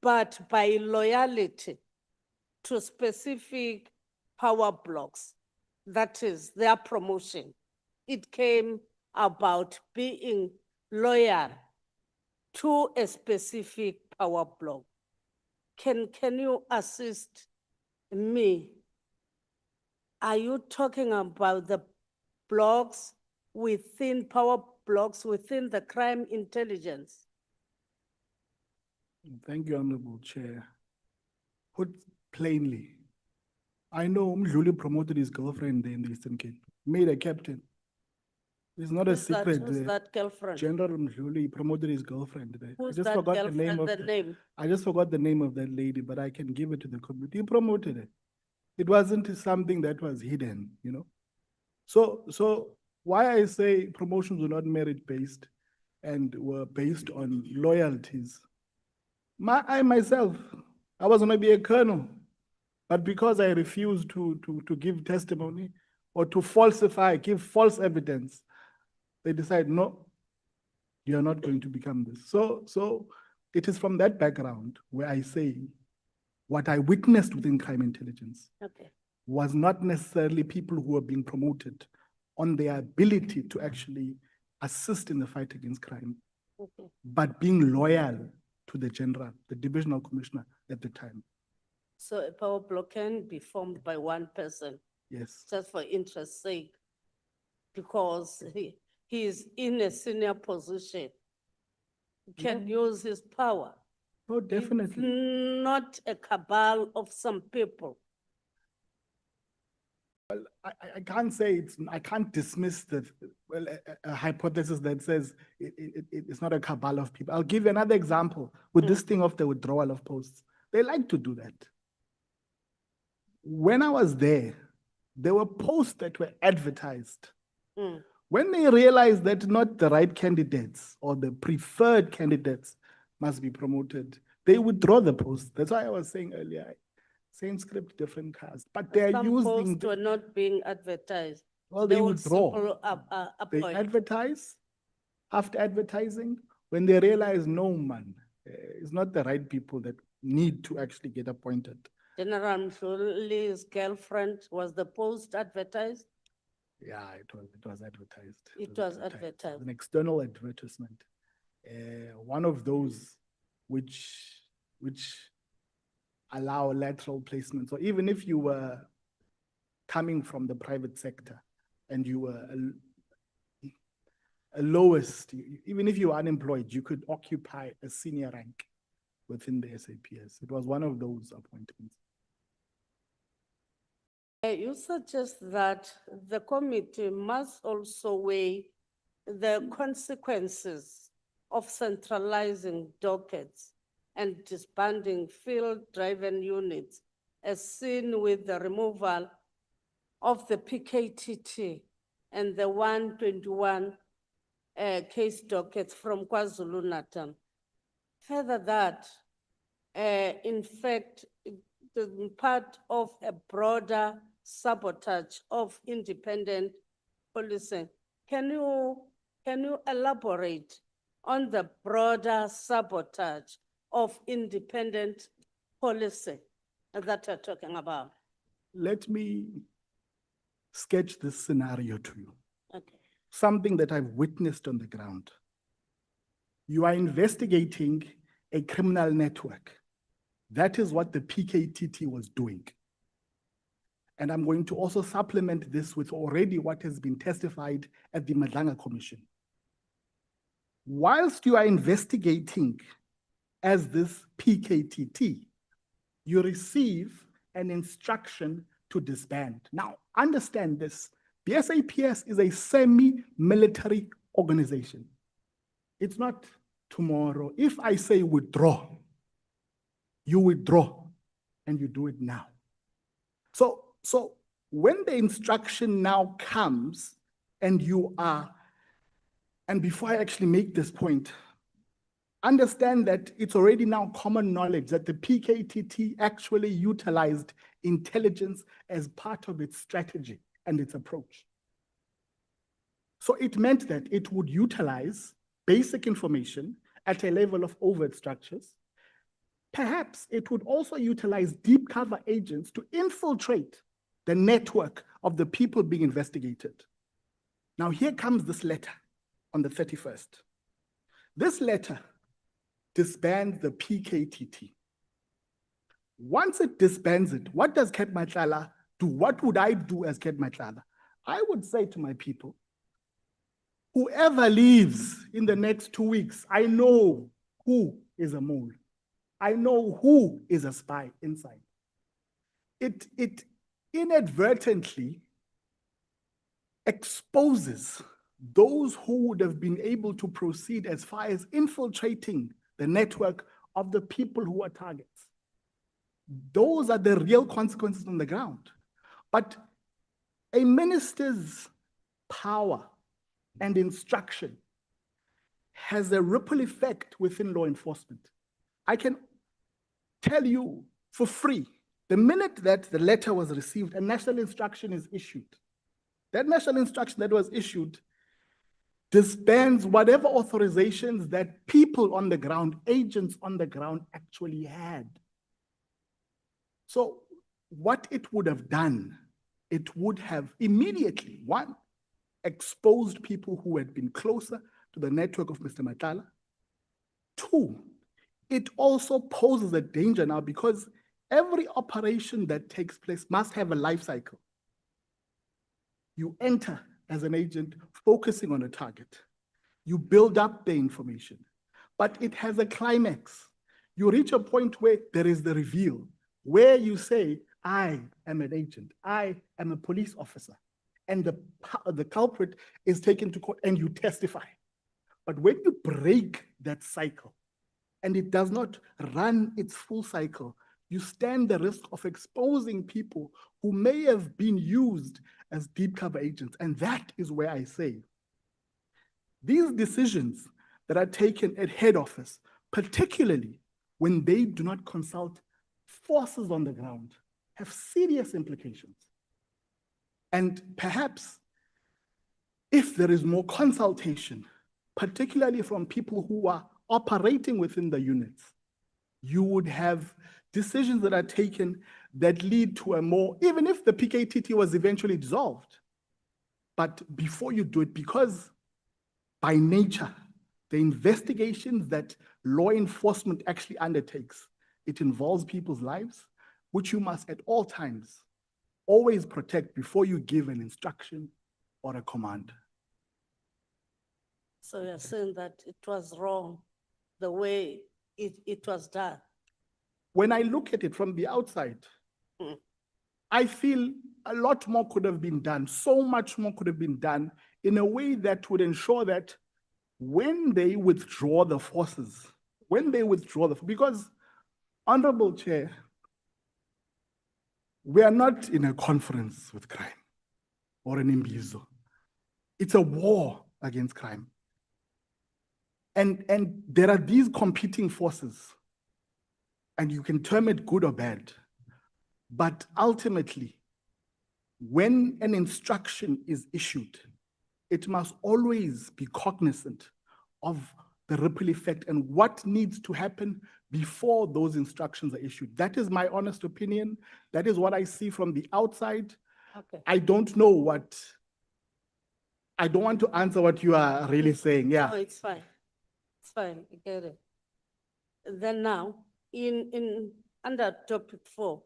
but by loyalty to specific power blocks. That is their promotion. It came about being loyal to a specific power block. Can you assist me? Are you talking about the blocks within power blocks within the crime intelligence? Thank you, Honorable Chair. Put plainly, I know Mkhwanazi promoted his girlfriend there in the Eastern Cape, made a captain. It's not a Who's that- secret. who's that girlfriend? General Mkhwanazi promoted his girlfriend there. Who's I just that forgot the girlfriend, name of the name? I just forgot the name of that lady, but I can give it to the committee. He promoted it. It wasn't something that was hidden, you know. So why I say promotions were not merit-based and were based on loyalties I myself, I was gonna be a colonel, but because I refused to give testimony or to falsify, give false evidence, they decide, no, you are not going to become this. So it is from that background where I say what I witnessed within crime intelligence Okay. was not necessarily people who were being promoted on their ability to actually assist in the fight against crime, Okay. but being loyal to the general, the divisional commissioner at the time. So a power block can be formed by one person, Yes. just for interest's sake, because he is in a senior position. He can use his power. Oh, definitely. It's not a cabal of some people. I can't say I can't dismiss a hypothesis that says it's not a cabal of people. I'll give you another example with this thing of the withdrawal of posts. They like to do that. When I was there were posts that were advertised. Mm. When they realized that not the right candidates or the preferred candidates must be promoted, they withdraw the posts. That's why I was saying earlier, same script, different cast. But they're Some using posts were not being advertised. well, they would withdraw. simply They appoint. advertise. After advertising, when they realize, no man, it's not the right people that need to actually get appointed. General Mkhwanazi's girlfriend, was the post advertised? Yeah, it was advertised. It was advertised. An external advertisement. One of those which allow lateral placement. So even if you were coming from the private sector and you were a lowest, even if you were unemployed, you could occupy a senior rank within the SAPS. It was one of those appointments. You suggest that the committee must also weigh the consequences of centralizing dockets and disbanding field-driven units, as seen with the removal of the PKTT and the 121 case dockets from KwaZulu-Natal. Further that, in fact, the part of a broader sabotage of independent policing. Can you elaborate on the broader sabotage of independent policing that you're talking about? Let me sketch this scenario to you. Okay. Something that I've witnessed on the ground. You are investigating a criminal network. That is what the PKTT was doing. And I'm going to also supplement this with already what has been testified at the Nhlanhla Commission. Whilst you are investigating as this PKTT, you receive an instruction to disband. Now, understand this. The SAPS is a semi-military organization. It's not tomorrow. If I say withdraw, you withdraw and you do it now. So when the instruction now comes and you are, and before I actually make this point, understand that it's already now common knowledge that the PKTT actually utilized intelligence as part of its strategy and its approach. So it meant that it would utilize basic information at a level of overt structures. Perhaps it would also utilize deep cover agents to infiltrate the network of the people being investigated. Now here comes this letter on the 31st. This letter disbands the PKTT. Once it disbands it, what does Nhlanhla do? What would I do as Nhlanhla? I would say to my people, whoever leaves in the next 2 weeks, I know who is a mole. I know who is a spy inside. It inadvertently exposes those who would have been able to proceed as far as infiltrating the network of the people who are targets. Those are the real consequences on the ground. But a minister's power and instruction has a ripple effect within law enforcement. I can tell you for free, the minute that the letter was received, a national instruction is issued. That national instruction that was issued disbands whatever authorizations that people on the ground, agents on the ground actually had. So what it would have done, it would have immediately, one, exposed people who had been closer to the network of Mr. Nhlanhla. Two, it also poses a danger now because every operation that takes place must have a life cycle. You enter as an agent focusing on a target. You build up the information, but it has a climax. You reach a point where there is the reveal, where you say, I am an agent, I am a police officer, and the culprit is taken to court and you testify. But when you break that cycle and it does not run its full cycle, you stand the risk of exposing people who may have been used as deep cover agents. And that is where I say, these decisions that are taken at head office, particularly when they do not consult forces on the ground, have serious implications. And perhaps if there is more consultation, particularly from people who are operating within the units, you would have decisions that are taken that lead to a more, even if the PKTT was eventually dissolved, but before you do it, because by nature, the investigations that law enforcement actually undertakes, it involves people's lives, which you must at all times always protect before you give an instruction or a command. So you're saying that it was wrong, the way it was done? When I look at it from the outside, I feel a lot more could have been done, so much more could have been done in a way that would ensure that when they withdraw the forces, because, Honorable Chair, we are not in a conference with crime or an imbizo. It's a war against crime. And there are these competing forces, and you can term it good or bad, but ultimately, when an instruction is issued, it must always be cognizant of the ripple effect and what needs to happen before those instructions are issued. That is my honest opinion. That is what I see from the outside. Okay. I don't know I don't want to answer what you are really saying. Yeah. No, it's fine. It's fine, I get it. Then now, under topic 4,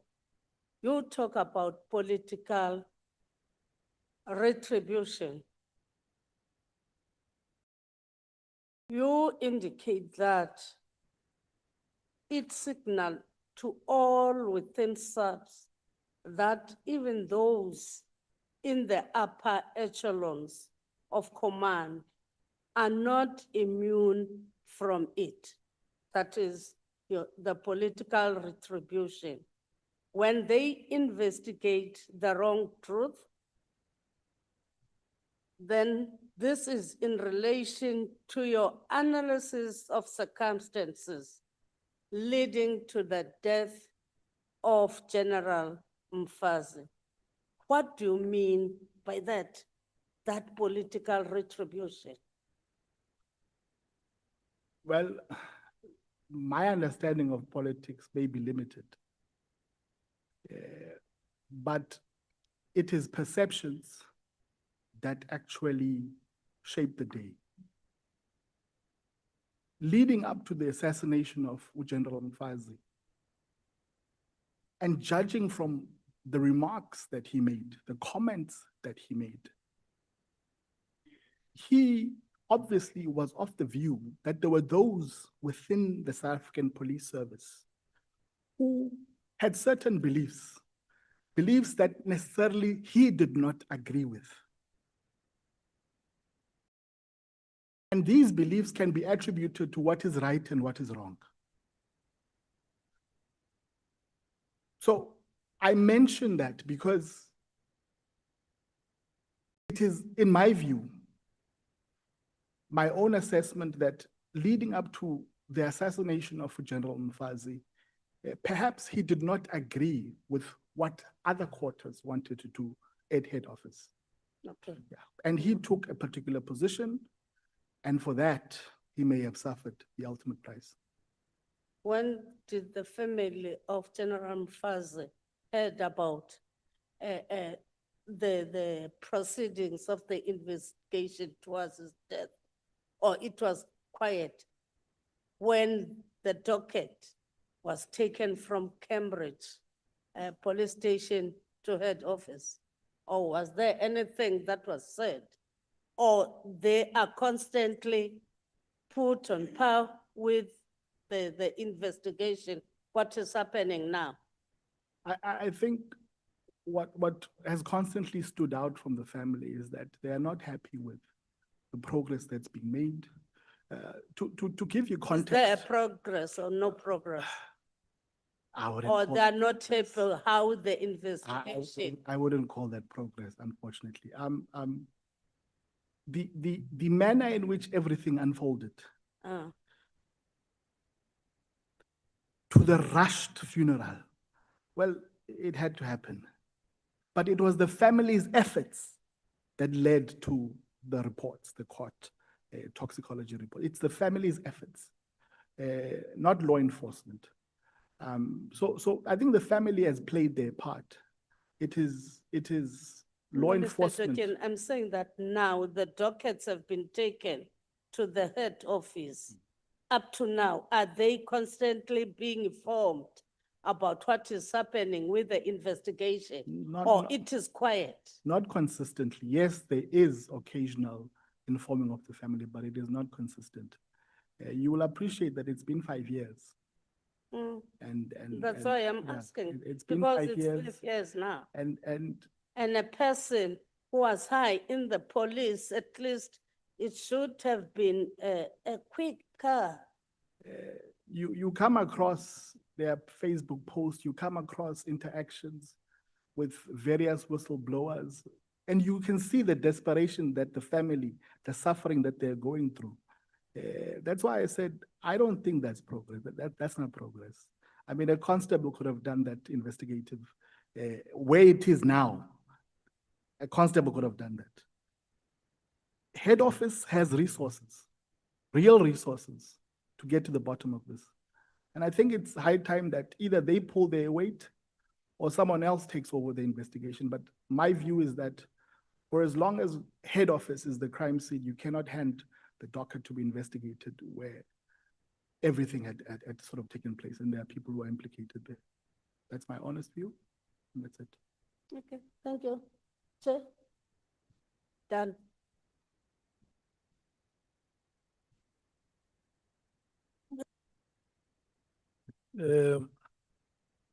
you talk about political retribution. You indicate that it signaled to all within SAPS that even those in the upper echelons of command are not immune from it. That is the political retribution. When they investigate the wrong truth, then this is in relation to your analysis of circumstances leading to the death of General Mkhwanazi. What do you mean by that political retribution? Well, my understanding of politics may be limited, but it is perceptions that actually shape the day. Leading up to the assassination of General Mkhwanazi, and judging from the remarks that he made, the comments that he made, he obviously was of the view that there were those within the South African Police Service who had certain beliefs that necessarily he did not agree with. And these beliefs can be attributed to what is right and what is wrong. So I mention that because it is, in my view, my own assessment that leading up to the assassination of General Mkhwanazi, perhaps he did not agree with what other quarters wanted to do at head office. Okay. Yeah. And he took a particular position, and for that, he may have suffered the ultimate price. When did the family of General Mkhwanazi heard about the proceedings of the investigation towards his death? Or it was quiet when the docket was taken from Cambridge police station to head office? Or was there anything that was said? Or they are constantly put on par with the investigation, what is happening now? I think what has constantly stood out from the family is that they are not happy with the progress that's been made. To give you Is context. there a progress or no progress? Or they are not happy how the investigation? I wouldn't call that progress, unfortunately. The manner in which everything unfolded, to the rushed funeral, well, it had to happen. But it was the family's efforts that led to the reports, the court toxicology report. It's the family's efforts, not law enforcement. So I think the family has played their part. It is law Mr. enforcement. Token, I'm saying that now the dockets have been taken to the head office. Up to now, are they constantly being informed about what is happening with the investigation? Or it is quiet? Not consistently. Yes, there is occasional informing of the family, but it is not consistent. You will appreciate that it's been 5 years. Mm. And That's why I'm yeah, asking, it's been because 5 it's years. 5 years now. And a person who was high in the police, at least it should have been a quicker. you come across their Facebook posts, you come across interactions with various whistleblowers, and you can see the desperation that the family, the suffering that they're going through. That's why I said, I don't think that's progress. That's not progress. I mean, a constable could have done that investigative, where it is now. A constable could have done that. Head office has resources, real resources, to get to the bottom of this. And I think it's high time that either they pull their weight or someone else takes over the investigation. But my view is that for as long as head office is the crime scene, you cannot hand the docket to be investigated where everything had sort of taken place and there are people who are implicated there. That's my honest view, and that's it. Okay, thank you. Chair? Done.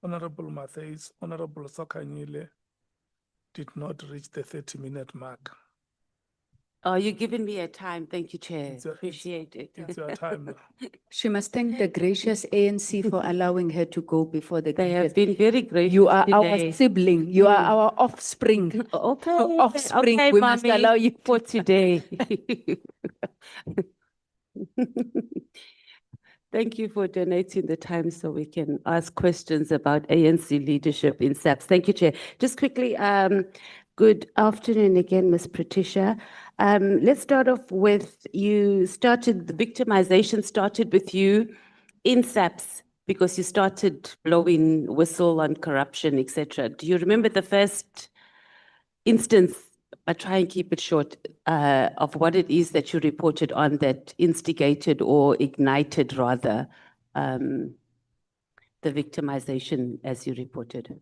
Honorable Matthews, Honorable Sokanyile did not reach the 30-minute mark. Oh, you're giving me a time. Thank you, Chair. It's your- Appreciate it. It's your time now. She must thank the gracious ANC for allowing her to go before the. They have been very gracious You are today. our sibling. You are our offspring. Okay, Offspring. okay, We must mommy, allow you for today. Thank you for donating the time so we can ask questions about ANC leadership in SAPS. Thank you, Chair. Just quickly, good afternoon again, Ms. Patricia. Let's start off with the victimization started with you in SAPS because you started blowing whistle on corruption, etc. Do you remember the first instance, but try and keep it short, of what it is that you reported on that instigated or ignited rather the victimization as you reported?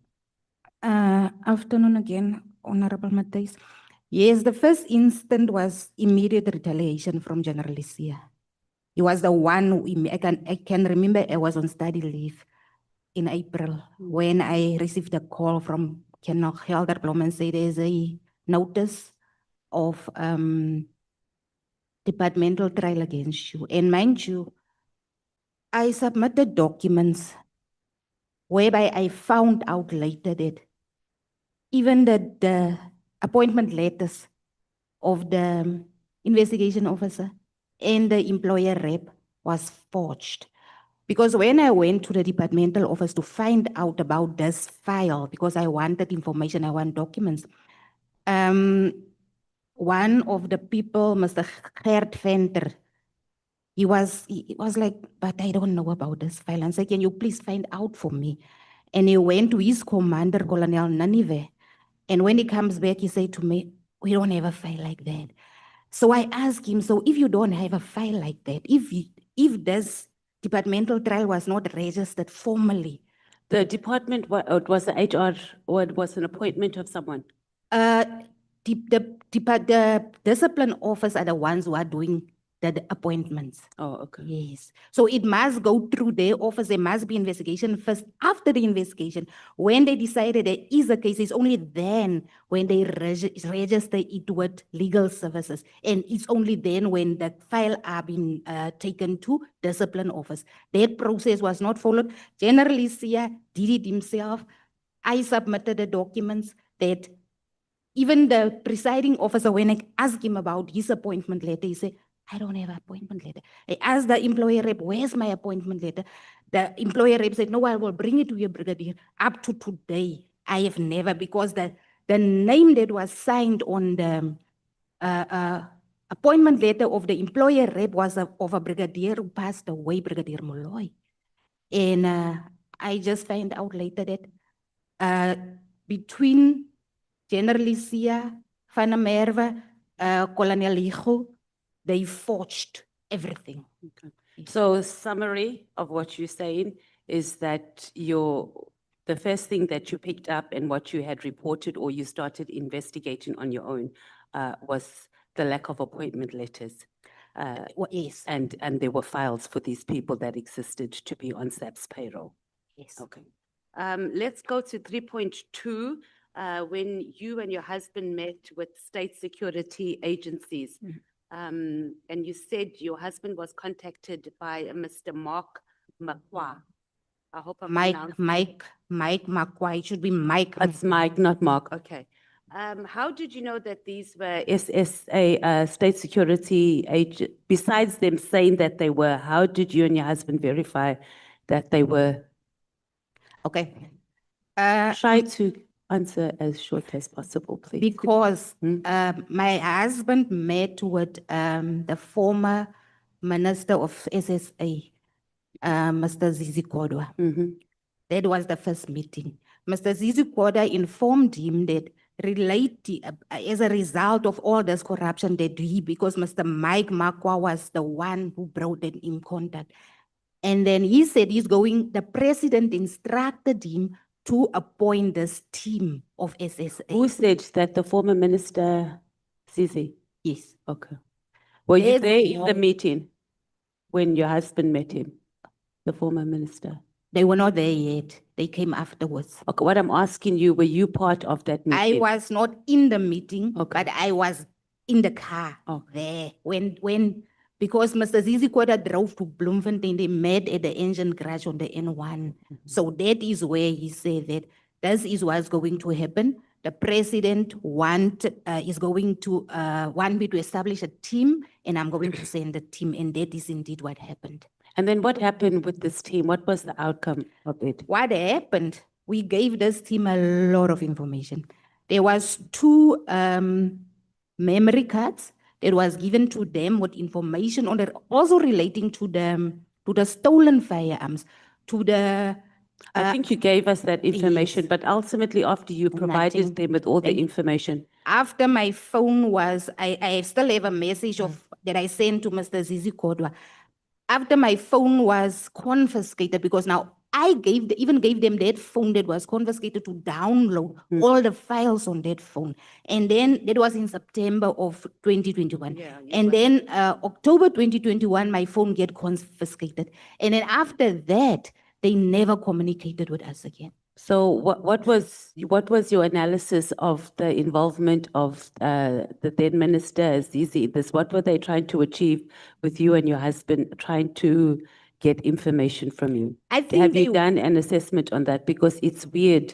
Afternoon again, Honorable Matthys. Yes, the first instant was immediate retaliation from General Lysia. He was the one, I can remember I was on study leave in April when I received a call from Nhlanhla and said there's a notice of departmental trial against you. And mind you, I submitted documents whereby I found out later that even the appointment letters of the investigation officer and the employer rep was forged. Because when I went to the departmental office to find out about this file, because I wanted information, I want documents, one of the people, Mr. Gert Venter, he was like, but I don't know about this file. And said, can you please find out for me? And he went to his commander, Colonel Nanive. And when he comes back, he said to me, we don't have a file like that. So I asked him, so if you don't have a file like that, if this departmental trial was not registered formally. The department, it was the HR, or it was an appointment of someone? The discipline office are the ones who are doing the appointments. Oh, okay. Yes. So it must go through their office. There must be investigation first. After the investigation, when they decided there is a case, it's only then when they register it with legal services. And it's only then when the file are being taken to discipline office. That process was not followed. Generally, Sia did it himself. I submitted the documents that even the presiding officer, when I asked him about his appointment letter, he said, I don't have an appointment letter. I asked the employer rep, where's my appointment letter? The employer rep said, no, I will bring it to your brigadier. Up to today, I have never, because the name that was signed on the appointment letter of the employer rep was of a brigadier who passed away, Brigadier Molloy. And I just found out later that between General Sia, Van der Merwe, Colonel Higo, they forged everything. Okay. So summary of what you're saying is that the first thing that you picked up and what you had reported or you started investigating on your own was the lack of appointment letters. Yes. And there were files for these people that existed to be on SAP's payroll. Yes. Okay. Let's go to 3.2. When you and your husband met with state security agencies, and you said your husband was contacted by a Mr. Mark Mkhwanazi. I hope I'm pronouncing. Mike Mkhwanazi. It should be Mike. It's Mike, not Mark. Okay. How did you know that these were SSA state security agent? Besides them saying that they were, how did you and your husband verify that they were? Okay. Try to answer as short as possible, please. Because my husband met with the former Minister of SSA, Mr. Zizi Kodwa. That was the first meeting. Mr. Zizi Kodwa informed him that as a result of all this corruption that because Mr. Mike Mkhwanazi was the one who brought them in contact. And then he said the president instructed him to appoint this team of SSA. Who said that? The former minister, Zizi? Yes. Okay. Were you there in the meeting when your husband met him, the former minister? They were not there yet. They came afterwards. Okay, what I'm asking you, were you part of that meeting? I was not in the meeting, but I was in the car there because Mr. Zizi Kodwa drove to Bloemfontein. They met at the engine garage on the N1. So that is where he said that this is what's going to happen. The president is going to want me to establish a team, and I'm going to send the team, and that is indeed what happened. And then what happened with this team? What was the outcome of it? What happened? We gave this team a lot of information. There was 2 memory cards that was given to them with information on it, also relating to the stolen firearms, to the. I think you gave us that information, but ultimately after you provided them with all the information. After my phone was, I still have a message that I sent to Mr. Zizi Kodwa. After my phone was confiscated, because now I even gave them that phone that was confiscated to download all the files on that phone. And then that was in September of 2021. And then October 2021, my phone get confiscated. And then after that, they never communicated with us again. So what was your analysis of the involvement of the then minister, Zizi? What were they trying to achieve with you and your husband, trying to get information from you? Have you done an assessment on that? Because it's weird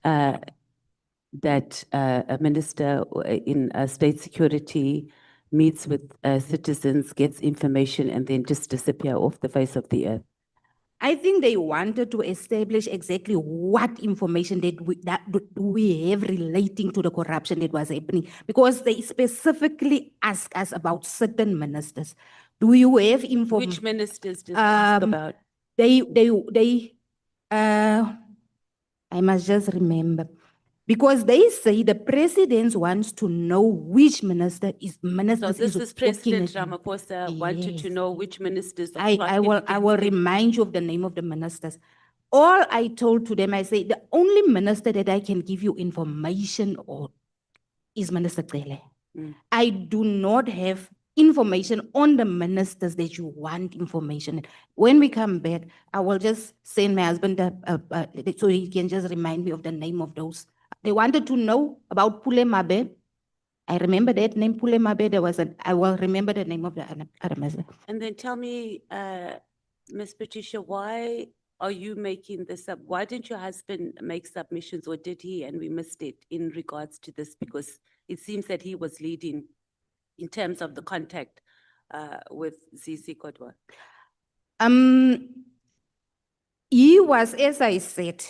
that a minister in state security meets with citizens, gets information, and then just disappear off the face of the earth? I think they wanted to establish exactly what information that we have relating to the corruption that was happening, because they specifically asked us about certain ministers. Do you have information? Which ministers did they ask about? I must just remember, because they say the president wants to know which minister is So this is President working at- Ramaphosa wanted to know which ministers. of I plot will evidence they- remind you of the name of the ministers. All I told to them, I say, the only minister that I can give you information on is Minister Cele. Mm. I do not have information on the ministers that you want information. When we come back, I will just send my husband so he can just remind me of the name of those. They wanted to know about Pule Mabe. I remember that name, Pule Mabe. I will remember the name of the other minister. And then tell me, Ms. Patricia, why are you making this up? Why didn't your husband make submissions, or did he and we missed it in regards to this? Because it seems that he was leading in terms of the contact with ZC Kodwa. He was, as I said,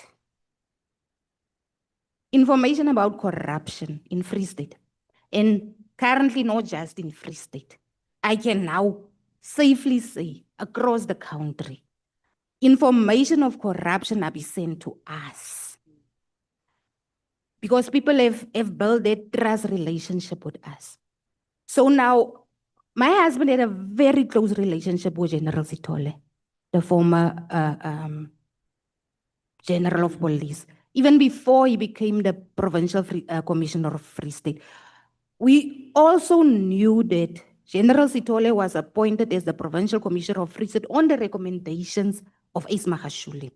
information about corruption in Free State, and currently not just in Free State. I can now safely say across the country, information of corruption are be sent to us. Because people have built that trust relationship with us. So now, my husband had a very close relationship with General Sithole, the former General of Police, even before he became the Provincial Commissioner of Free State. We also knew that General Sithole was appointed as the Provincial Commissioner of Free State on the recommendations of Ace Magashule.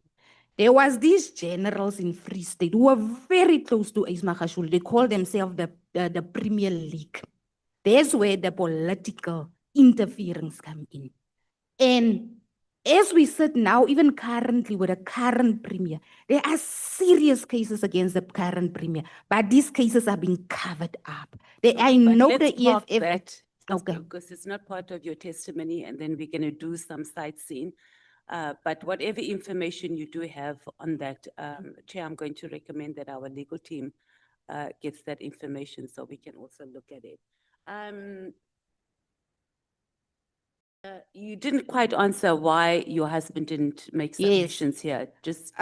There was these generals in Free State who were very close to Ace Magashule. They called themselves the Premier League. That's where the political interference come in. And as we sit now, even currently with the current premier, there are serious cases against the current premier, but these cases are being covered up. I know the Let's park EFF. that, Okay. because it's not part of your testimony, and then we're going to do some sightseeing. But whatever information you do have on that, Chair, I'm going to recommend that our legal team gets that information so we can also look at it. You didn't quite answer why your husband didn't make submissions here. Just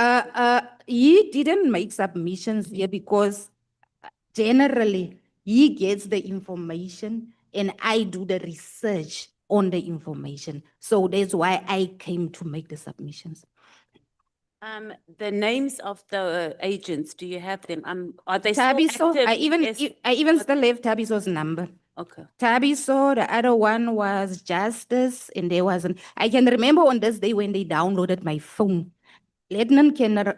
He didn't make submissions here because generally he gets the information and I do the research on the information. So that's why I came to make the submissions. the names of the agents, do you have them? Are they still Tabiso, active? I even still have Tabiso's number. Okay. Tabiso, the other one was Justice, and there wasn't. I can remember on this day when they downloaded my phone. Lieutenant Colonel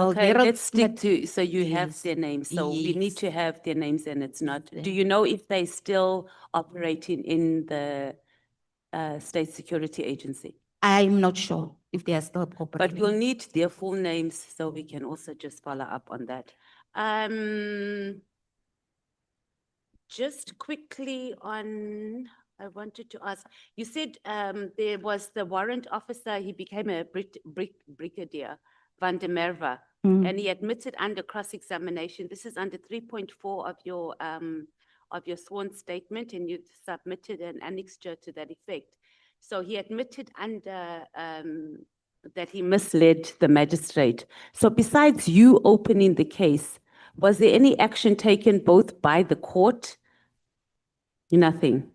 Okay, Gerald let's stick Smith. to, so you have their names. So we need to have their names, and it's not. Do you know if they still operating in the State Security Agency? I'm not sure if they are still operating. But we'll need their full names so we can also just follow up on that. Just quickly on, I wanted to ask, you said there was the warrant officer, he became a brigadier, Van der Merwe, and he admitted under cross-examination, this is under 3.4 of your sworn statement, and you submitted an annexure to that effect. So he admitted under that he misled the magistrate. So besides you opening the case, was there any action taken both by the court? Nothing.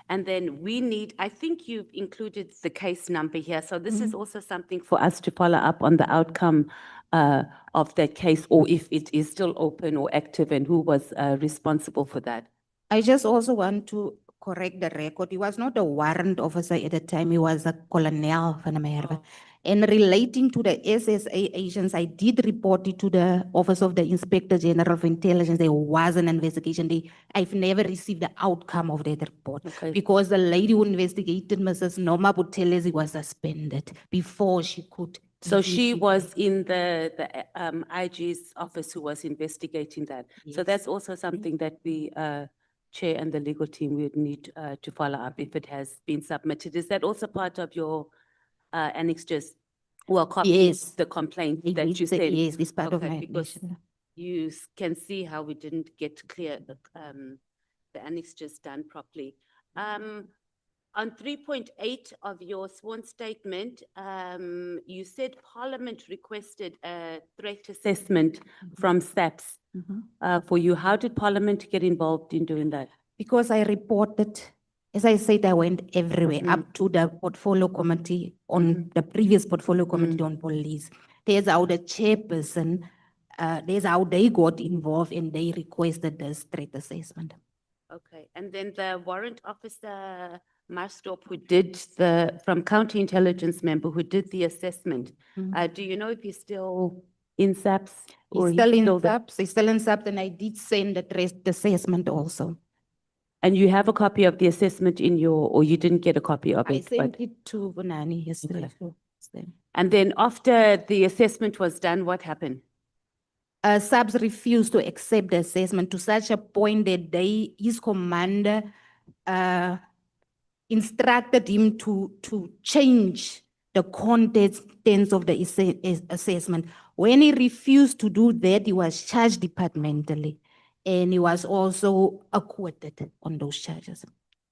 And then we need, I think you've included the case number here. So this is also something for us to follow up on the outcome of that case, or if it is still open or active, and who was responsible for that. I just also want to correct the record. He was not a warrant officer at the time. He was a colonel van der Merwe. And relating to the SSA agents, I did report it to the Office of the Inspector General of Intelligence. There was an investigation. I've never received the outcome of that report because the lady who investigated Mrs. Noma Buthelezi was suspended before she could. So she was in the IG's office who was investigating that. So that's also something that we Chair and the legal team would need to follow up if it has been submitted. Is that also part of your annexes? Well, copies, Yes. the complaint that you It's a- said? yes, it's part of Okay, my because annexure. you can see how we didn't get clear the annexes done properly. On 3.8 of your sworn statement, you said Parliament requested a threat assessment from SAPS for you. How did Parliament get involved in doing that? Because I reported, as I said, I went everywhere, up to the portfolio committee on the previous portfolio committee on police. There's how the chairperson, there's how they got involved and they requested this threat assessment. Okay, and then the warrant officer, Marstorp, who did from county intelligence member who did the assessment, do you know if he's still in SAPS? He's still in SAPS, he's still in SAPS, and I did send the threat assessment also. And you have a copy of the assessment in your, or you didn't get a copy of I it? sent it to Bonani yesterday. Okay. so it's there. And then after the assessment was done, what happened? SAPS refused to accept the assessment to such a point that his commander instructed him to change the contents of the assessment. When he refused to do that, he was charged departmentally, and he was also acquitted on those charges.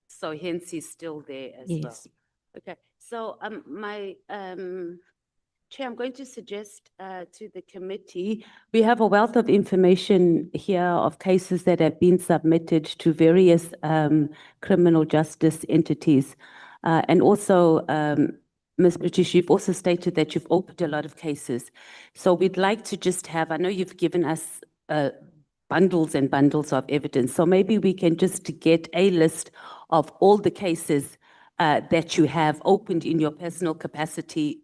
So hence he's still there as well. Yes. Okay, so Chair, I'm going to suggest to the committee, we have a wealth of information here of cases that have been submitted to various criminal justice entities. And also, Ms. British, you've also stated that you've opened a lot of cases. So we'd like to just have, I know you've given us bundles and bundles of evidence. So maybe we can just get a list of all the cases that you have opened in your personal capacity,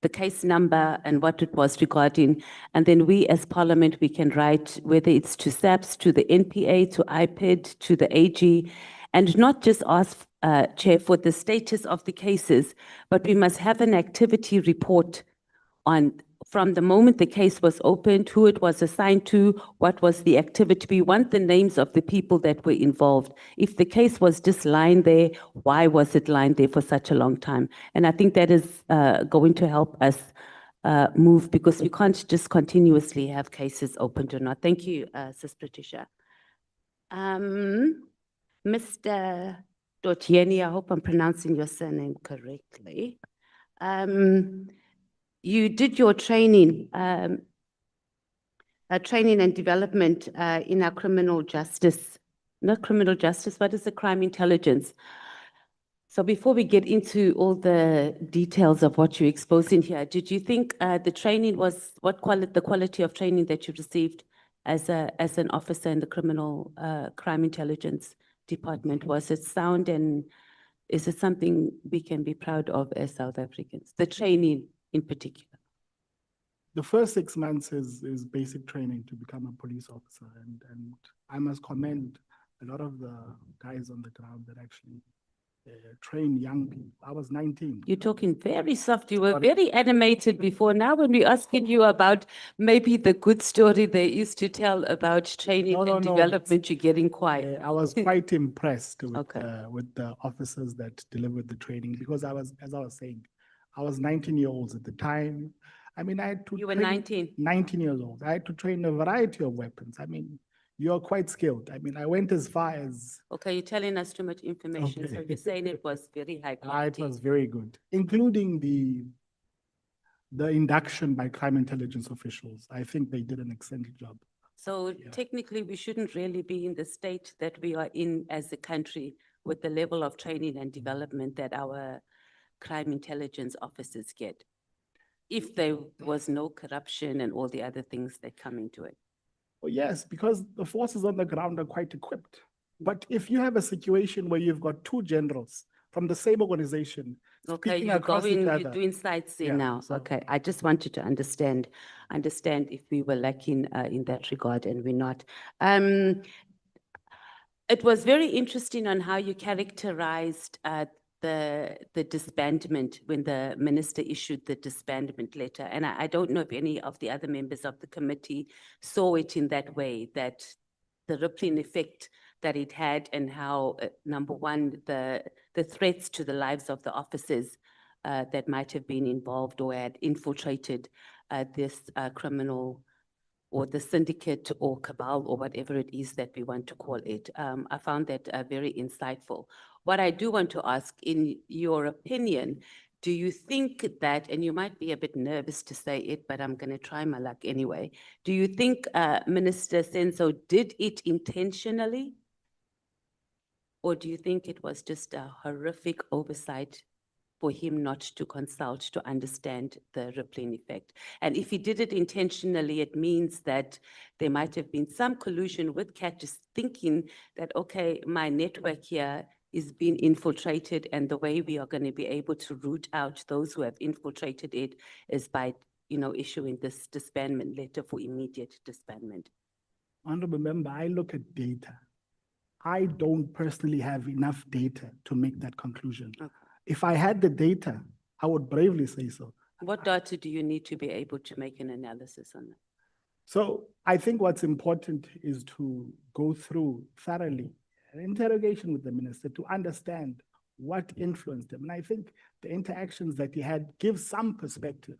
the case number and what it was regarding. And then we as Parliament, we can write whether it's to SAPS, to the NPA, to IPED, to the AG, and not just ask, Chair, for the status of the cases, but we must have an activity report on from the moment the case was opened, who it was assigned to, what was the activity. We want the names of the people that were involved. If the case was just lying there, why was it lying there for such a long time? And I think that is going to help us move, because we can't just continuously have cases opened or not. Thank you, Sis Patricia. Mr. Toeni, I hope I'm pronouncing your surname correctly. You did your training, training and development in our criminal justice, not criminal justice, but it's a crime intelligence. So before we get into all the details of what you exposed in here, did you think the training was, the quality of training that you received as an officer in the criminal crime intelligence department, was it sound, and is it something we can be proud of as South Africans, the training in particular? The first 6 months is basic training to become a police officer. And I must commend a lot of the guys on the ground that actually train young people. I was 19. You're talking very soft. You were very animated before. Now when we're asking you about maybe the good story they used to tell about training and development, you're getting quiet. I was quite impressed with the officers that delivered the training, because as I was saying, I was 19 years old at the time. I mean, I had to. You were 19? 19 years old. I had to train a variety of weapons. I mean, you're quite skilled. I mean, I went as far as. Okay, you're telling us too much information. Okay. So you're saying it was very high It quality. was very good, including the induction by crime intelligence officials. I think they did an excellent job. So technically, we shouldn't really be in the state that we are in as a country with the level of training and development that our crime intelligence officers get, if there was no corruption and all the other things that come into it. Well, yes, because the forces on the ground are quite equipped. But if you have a situation where you've got two generals from the same organization, Okay, speaking you're across each going, other. you're doing sightseeing Yeah, now. so- Okay, I just wanted to understand if we were lacking in that regard, and we're not. It was very interesting on how you characterized the disbandment when the minister issued the disbandment letter. And I don't know if any of the other members of the committee saw it in that way, that the rippling effect that it had and how, number one, the threats to the lives of the officers that might have been involved or had infiltrated this criminal or the syndicate or cabal or whatever it is that we want to call it. I found that very insightful. What I do want to ask, in your opinion, do you think that, and you might be a bit nervous to say it, but I'm going to try my luck anyway. Do you think Minister Senzo did it intentionally? Or do you think it was just a horrific oversight for him not to consult to understand the rippling effect? And if he did it intentionally, it means that there might have been some collusion with CAT, just thinking that, okay, my network here is being infiltrated, and the way we are going to be able to root out those who have infiltrated it is by, issuing this disbandment letter for immediate disbandment. Honorable Member, I look at data. I don't personally have enough data to make that conclusion. Okay. If I had the data, I would bravely say so. What data do you need to be able to make an analysis on that? So I think what's important is to go through thoroughly an interrogation with the minister to understand what influenced him. And I think the interactions that he had give some perspective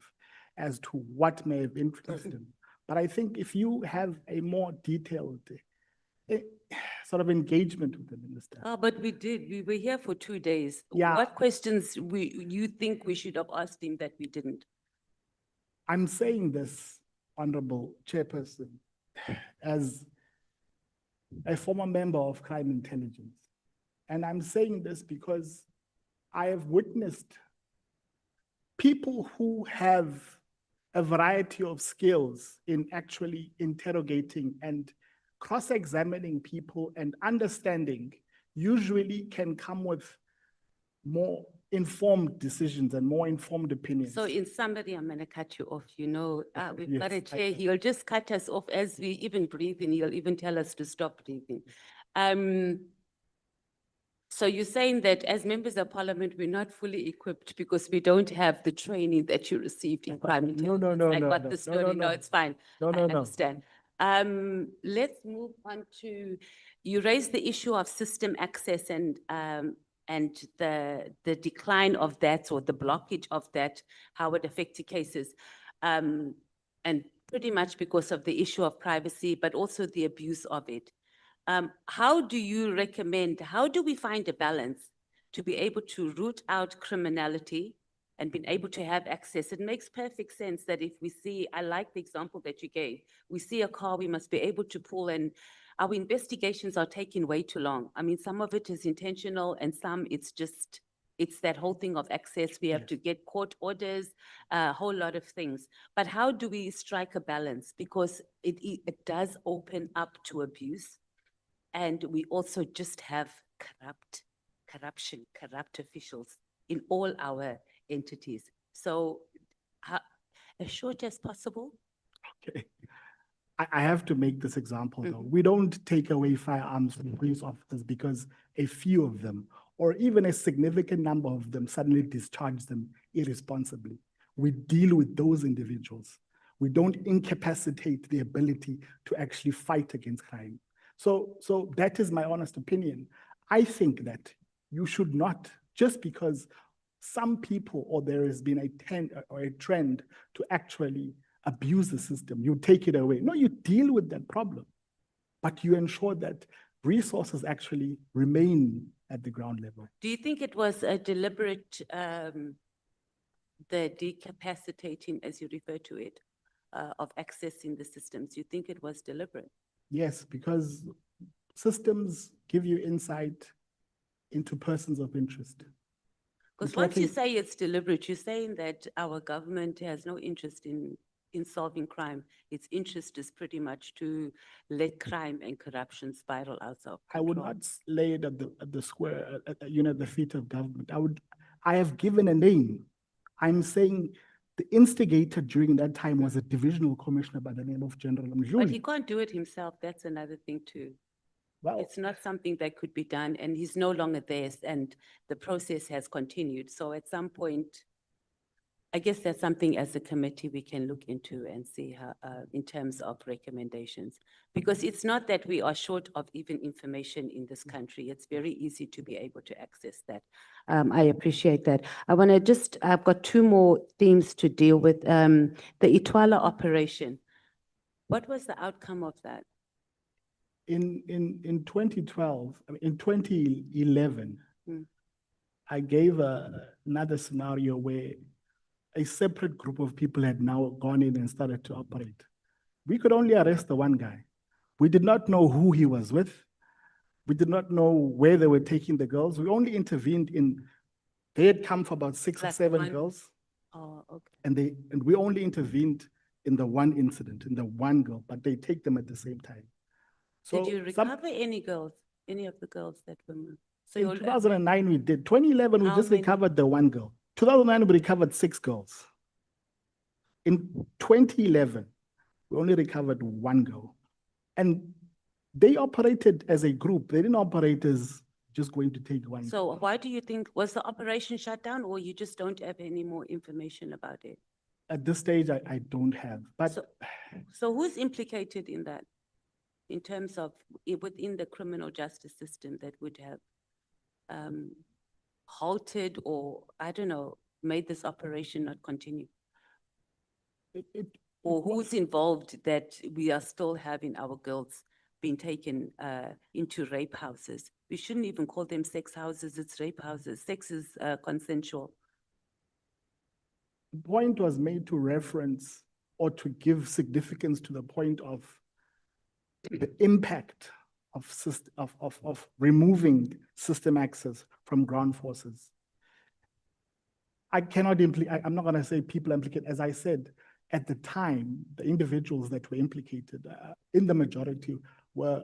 as to what may have influenced him. But I think if you have a more detailed sort of engagement with the minister. Oh, but we did. We were here for 2 days. Yeah. What questions you think we should have asked him that we didn't? I'm saying this, Honorable Chairperson, as a former member of crime intelligence. And I'm saying this because I have witnessed people who have a variety of skills in actually interrogating and cross-examining people and understanding usually can come with more informed decisions and more informed opinions. So in summary, I'm going to cut you off. We've got a Yes, chair. He'll just cut us off as we even breathe in. He'll even tell us to stop breathing. So you're saying that as members of parliament, we're not fully equipped because we don't have the training that you received in crime intelligence. No, I got no, the story. No, it's fine. No, I understand. Let's move on to, you raised the issue of system access and the decline of that, or the blockage of that, how it affected cases. And pretty much because of the issue of privacy, but also the abuse of it. How do you recommend, how do we find a balance to be able to root out criminality and being able to have access? It makes perfect sense that if we see, I like the example that you gave, we see a car, we must be able to pull, and our investigations are taking way too long. I mean, some of it is intentional and some it's just, it's that whole thing of access. We have to get court orders, a whole lot of things. But how do we strike a balance? Because it does open up to abuse. And we also just have corrupt officials in all our entities. So as short as possible. Okay. I have to make this example though. We don't take away firearms from police officers because a few of them, or even a significant number of them, suddenly discharge them irresponsibly. We deal with those individuals. We don't incapacitate the ability to actually fight against crime. So that is my honest opinion. I think that you should not, just because some people or there has been a trend to actually abuse the system, you take it away. No, you deal with that problem, but you ensure that resources actually remain at the ground level. Do you think it was a deliberate, the decapacitating, as you refer to it, of accessing the systems? Do you think it was deliberate? Yes, because systems give you insight into persons of interest. Because once you say it's deliberate, you're saying that our government has no interest in solving crime. Its interest is pretty much to let crime and corruption spiral out of control. I would not lay it at the square, at the feet of government. I have given a name. I'm saying the instigator during that time was a divisional commissioner by the name of General Mkhwanazi. But he can't do it himself. That's another thing too. Well, it's not something that could be done, and he's no longer there, and the process has continued. So at some point, I guess that's something as a committee we can look into and see how, in terms of recommendations. Because it's not that we are short of even information in this country. It's very easy to be able to access that. I appreciate that. I want to just, I've got two more themes to deal with. The Itwala operation. What was the outcome of that? In 2012, I mean, in 2011, Mm. I gave another scenario where a separate group of people had now gone in and started to operate. We could only arrest the one guy. We did not know who he was with. We did not know where they were taking the girls. We only intervened in, they had come for about 6 or Like 7 one- girls, Oh, okay. and we only intervened in the one incident, in the one girl, but they take them at the same time. Did you some- recover any girls, any of the girls that were moved? So In you'll- 2009, we did. 2011, we How just many? recovered the one girl. 2009, we recovered 6 girls. In 2011, we only recovered one girl. And they operated as a group. They didn't operate as just going to take one. So why do you think, was the operation shut down or you just don't have any more information about it? At this stage, I don't have. But So who's implicated in that? In terms of within the criminal justice system that would have halted or, I don't know, made this operation not continue? Or who's involved that we are still having our girls being taken into rape houses? We shouldn't even call them sex houses, it's rape houses. Sex is consensual. the point was made to reference or to give significance to the point of the impact of removing system access from ground forces. I cannot I'm not going to say people implicated. As I said, at the time, the individuals that were implicated in the majority were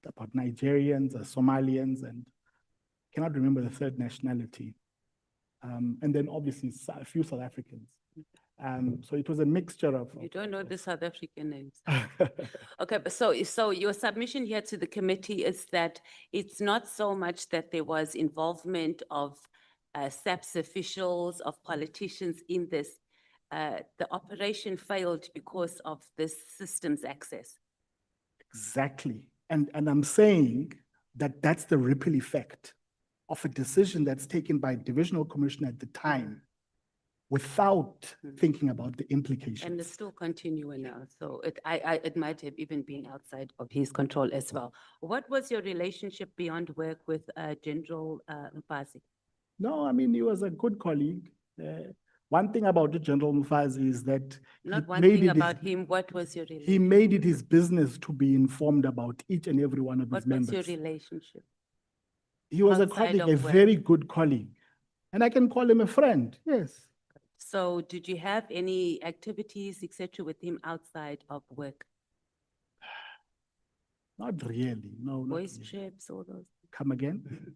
about Nigerians, Somalians, and cannot remember the third nationality. And then obviously a few South Africans. So it was a mixture of. You don't know the South African names. Okay, but so your submission here to the committee is that it's not so much that there was involvement of SAPS officials, of politicians in this. The operation failed because of this system's access. Exactly. And I'm saying that that's the ripple effect of a decision that's taken by divisional commissioner at the time without thinking about the implications. And it's still continuing now. So it might have even been outside of his control as well. What was your relationship beyond work with General Mkhwanazi? No, I mean, he was a good colleague. One thing about the General Mkhwanazi is that Not one thing about him, what was your relationship? he made it his business to be informed about each and every one of his What members. was your relationship? He was a outside colleague, of a work? very good colleague. And I can call him a friend, yes. So did you have any activities, etc., with him outside of work? Not really, no. not Boys really. trips, all those? Come again?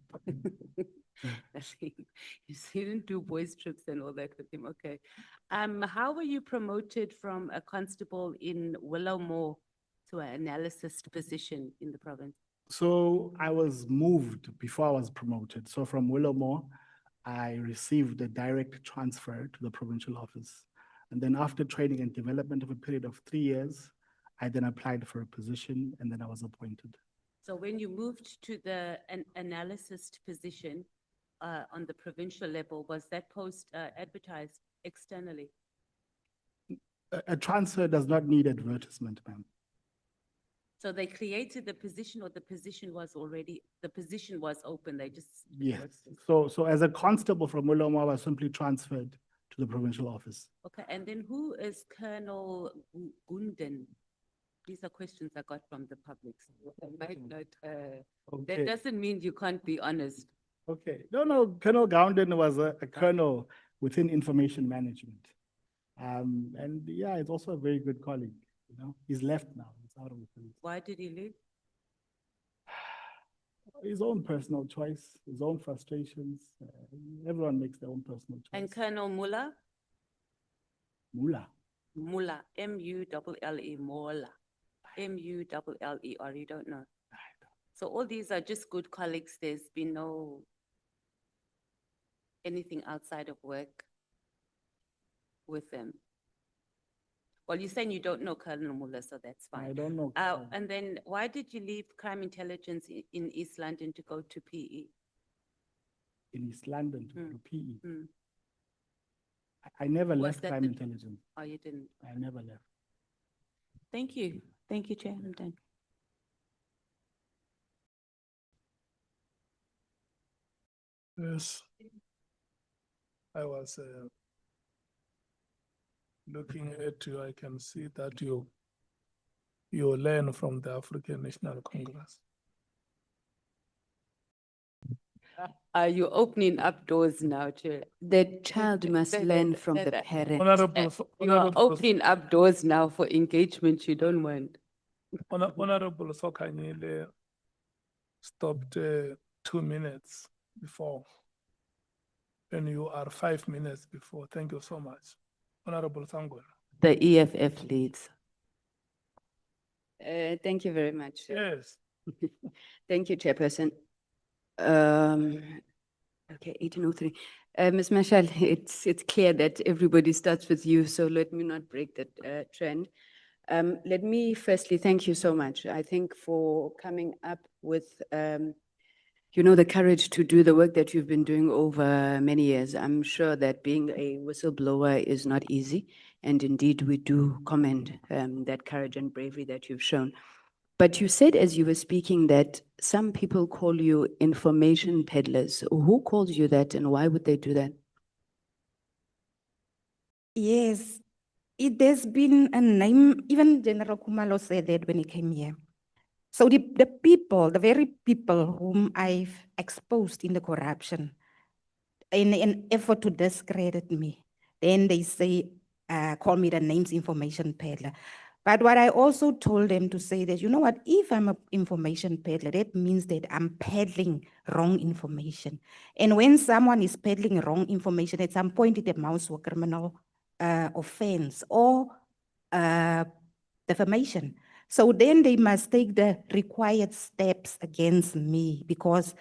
You didn't do boys trips and all that with him, okay. How were you promoted from a constable in Willowmore to an analyst position in the province? So I was moved before I was promoted. So from Willowmore, I received a direct transfer to the provincial office. And then after training and development of a period of 3 years, I then applied for a position and then I was appointed. So when you moved to the analyst position on the provincial level, was that post advertised externally? A transfer does not need advertisement, ma'am. So they created the position, or the position was open, they just. Yes. So as a constable from Willowmore, I was simply transferred to the provincial office. Okay, and then who is Colonel Gunden? These are questions I got from the public. So I might not, Okay. that doesn't mean you can't be honest. Okay. No, Colonel Gounden was a colonel within information management. And yeah, it's also a very good colleague, you know. He's left now, he's out of the police. Why did he leave? His own personal choice, his own frustrations. Everyone makes their own personal choice. And Colonel Muller? Mula. Muller, M-U-L-L-E, Muller. M-U-L-L-E-R, you don't know? So all these are just good colleagues. There's been no anything outside of work. with them? Well, you're saying you don't know Colonel Muller, so that's fine. I don't know. And then why did you leave crime intelligence in East London to go to PE? In East London to do PE. Mm. I never Was left that crime the- intelligence. Oh, you didn't? I never left. Thank you. Thank you, Chair. I'm done. Yes. I was looking at you, I can see that you learn from the African National Congress. Are you opening up doors now, Chair? The child must learn from the parent. Honorable, You are opening up doors now for engagement you don't want. Honorable Sokanyile stopped 2 minutes before, and you are 5 minutes before. Thank you so much. Honorable Sangwe. The EFF leads. Thank you very much. Yes. Thank you, Chairperson. Okay, 1803. Ms. Mashal, it's clear that everybody starts with you, so let me not break that trend. Let me firstly thank you so much, I think, for coming up with, the courage to do the work that you've been doing over many years. I'm sure that being a whistleblower is not easy, and indeed we do commend that courage and bravery that you've shown. But you said as you were speaking that some people call you information peddlers. Who calls you that and why would they do that? Yes, it has been a name, even General Kumalo said that when he came here. So the people, the very people whom I've exposed in the corruption, in an effort to discredit me, then they say, call me the names information peddler. But what I also told them to say that, you know what, if I'm an information peddler, that means that I'm peddling wrong information. And when someone is peddling wrong information, at some point it amounts to a criminal offense or defamation. So then they must take the required steps against me, because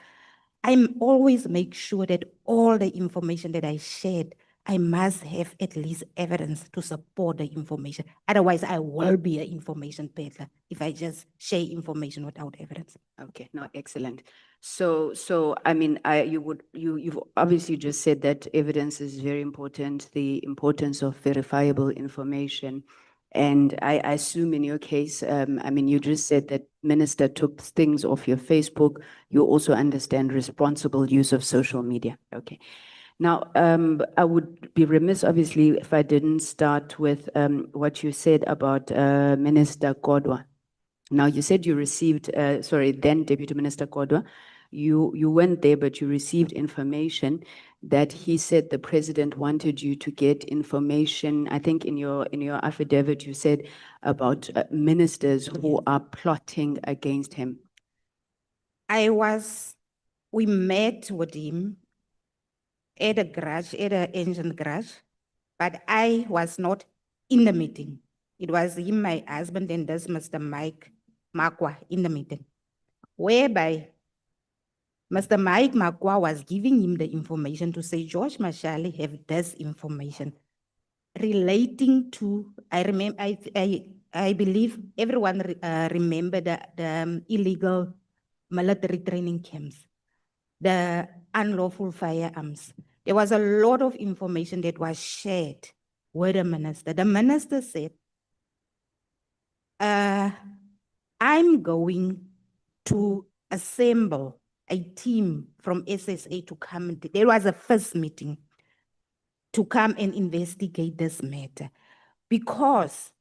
I'm always make sure that all the information that I shared, I must have at least evidence to support the information. Otherwise, I will be an information peddler if I just share information without evidence. Okay, no, excellent. So I mean, you've obviously just said that evidence is very important, the importance of verifiable information. And I assume in your case, I mean, you just said that minister took things off your Facebook. You also understand responsible use of social media. Okay. Now, I would be remiss, obviously, if I didn't start with what you said about Minister Kodwa. Now, you said you received, then Deputy Minister Kodwa, you went there, but you received information that he said the president wanted you to get information. I think in your affidavit, you said about ministers who are plotting against him. We met with him at a garage, at an engine garage, but I was not in the meeting. It was him, my husband, and this Mr. Mike Makwa in the meeting, whereby Mr. Mike Makwa was giving him the information to say, George Mashal have this information relating to, I believe everyone remember the illegal military training camps, the unlawful firearms. There was a lot of information that was shared with the minister. The minister said, I'm going to assemble a team from SSA to come. There was a first meeting to come and investigate this matter. Because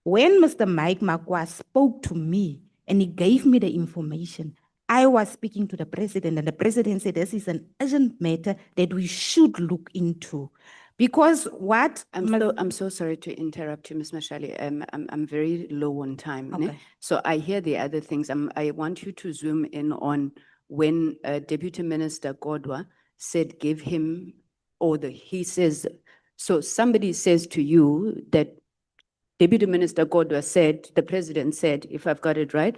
when Mr. Mike Makwa spoke to me and he gave me the information, I was speaking to the president, and the president said this is an urgent matter that we should look into. Because what I'm so sorry to interrupt you, Ms. Mashali. I'm very low on time. Okay. Ne? So I hear the other things. I want you to zoom in on when Deputy Minister Kodwa said, give him, he says, so somebody says to you that Deputy Minister Kodwa said, the president said, if I've got it right,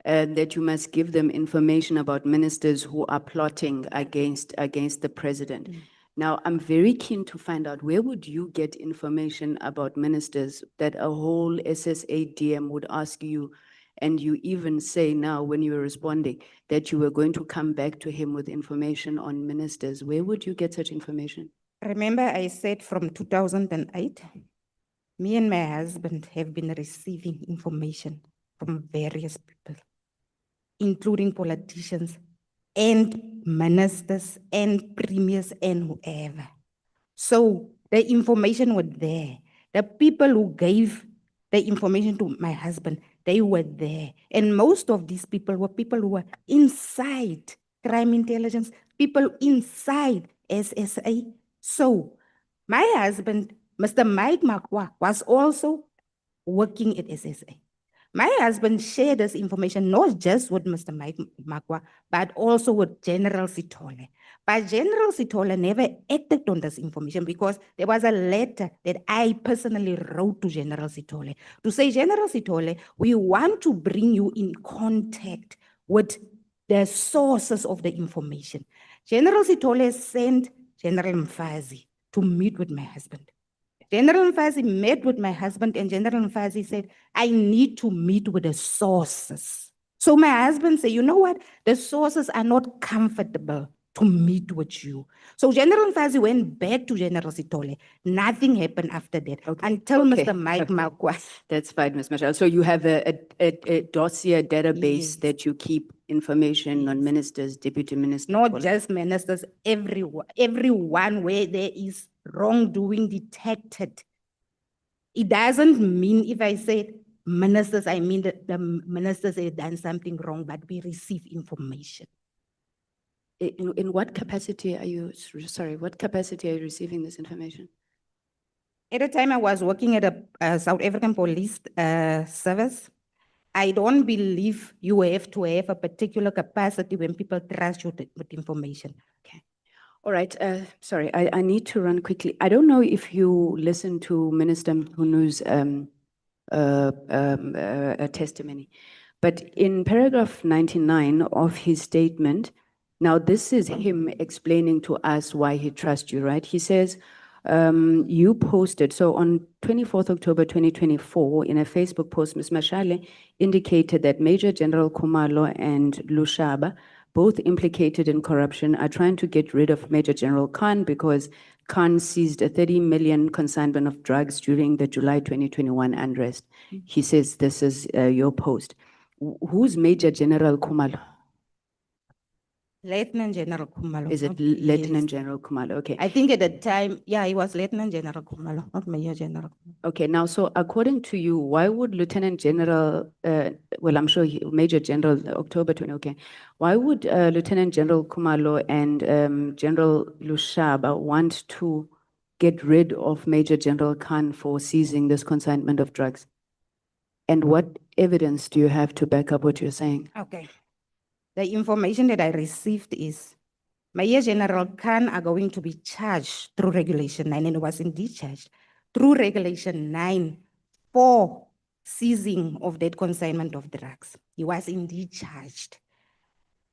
that you must give them information about ministers who are plotting against the president. Now, I'm very keen to find out, where would you get information about ministers that a whole SSA DM would ask you, and you even say now when you were responding that you were going to come back to him with information on ministers? Where would you get such information? Remember, I said from 2008, me and my husband have been receiving information from various people, including politicians and ministers and premiers and whoever. So the information was there. The people who gave the information to my husband, they were there. And most of these people were people who were inside crime intelligence, people inside SSA. So my husband, Mr. Mike Makwa, was also working at SSA. My husband shared this information not just with Mr. Mike Makwa, but also with General Sithole. But General Sithole never acted on this information because there was a letter that I personally wrote to General Sithole to say, General Sithole, we want to bring you in contact with the sources of the information. General Sithole sent General Mkhwanazi to meet with my husband. General Mkhwanazi met with my husband, and General Mkhwanazi said, I need to meet with the sources. So my husband said, you know what? The sources are not comfortable to meet with you. So General Mkhwanazi went back to General Sithole. Nothing happened after that until Mr. Mike Makwa. That's fine, Ms. Mashal. So you have a dossier database that you keep information on ministers, deputy ministers. Not just ministers, everyone where there is wrongdoing detected. It doesn't mean if I say ministers, I mean that the ministers have done something wrong, but we receive information. In what capacity are you, what capacity are you receiving this information? At the time I was working at a South African police service. I don't believe you have to have a particular capacity when people trust you with information. Okay. All right. Sorry, I need to run quickly. I don't know if you listened to Minister Mkhunu's testimony, but in paragraph 99 of his statement, now this is him explaining to us why he trusts you, right? He says, you posted, so on 24th October 2024, in a Facebook post, Ms. Mashal indicated that Major General Khumalo and Lushaba, both implicated in corruption, are trying to get rid of Major General Khan because Khan seized a 30 million consignment of drugs during the July 2021 unrest. He says this is your post. Who's Major General Khumalo? Lieutenant General Khumalo. Is it Lieutenant General Khumalo? Okay. I think at the time, yeah, he was Lieutenant General Khumalo, not Major General. Okay, now, so according to you, why would Lieutenant General, well, I'm sure Major General, October 20, okay. Why would Lieutenant General Khumalo and General Lushaba want to get rid of Major General Khan for seizing this consignment of drugs? And what evidence do you have to back up what you're saying? Okay. The information that I received is Major General Khan are going to be charged through Regulation 9, and was indeed charged through Regulation 9 for seizing of that consignment of drugs. He was indeed charged.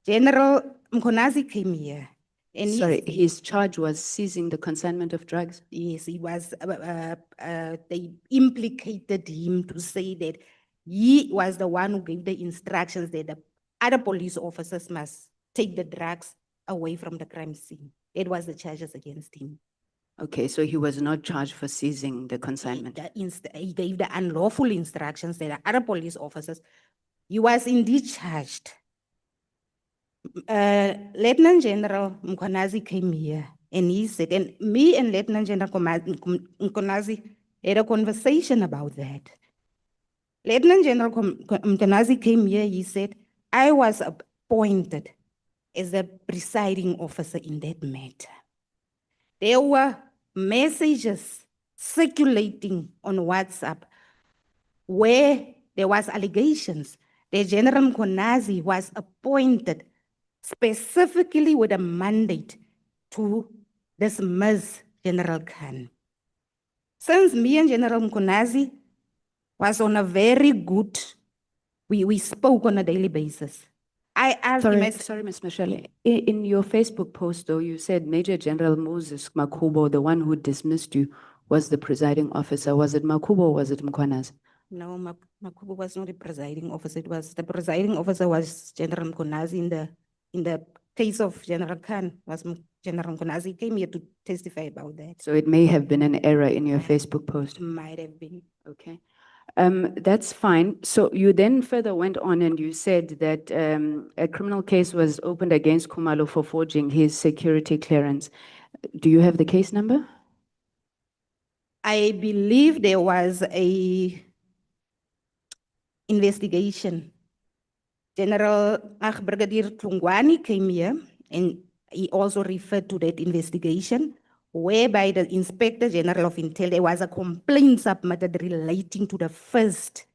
General Mkhwanazi came here. And sorry, his charge was seizing the consignment of drugs? Yes, he was, they implicated him to say that he was the one who gave the instructions that the other police officers must take the drugs away from the crime scene. It was the charges against him. Okay, so he was not charged for seizing the consignment. He gave the unlawful instructions that the other police officers. He was indeed charged. Lieutenant General Mkhwanazi came here and he said, and me and Lieutenant General Mkhwanazi had a conversation about that. Lieutenant General Mkhwanazi came here, he said, I was appointed as the presiding officer in that matter. There were messages circulating on WhatsApp where there was allegations that General Mkhwanazi was appointed specifically with a mandate to dismiss General Khan. Since me and General Mkhwanazi was on a very good, we spoke on a daily basis. I asked him, I said, Sorry, Ms. Mashal. In your Facebook post, though, you said Major General Moses Makubo, the one who dismissed you, was the presiding officer. Was it Makubo or was it Mkhwanazi? no, Makubo was not the presiding officer. It was, the presiding officer was General Mkhwanazi in the case of General Khan, was General Mkhwanazi. He came here to testify about that. So it may have been an error in your Facebook post. Might have been. Okay. That's fine. So you then further went on and you said that a criminal case was opened against Khumalo for forging his security clearance. Do you have the case number? I believe there was a investigation. Brigadier Tungwani came here and he also referred to that investigation whereby the Inspector General of Intel, there was a complaint submitted relating to the first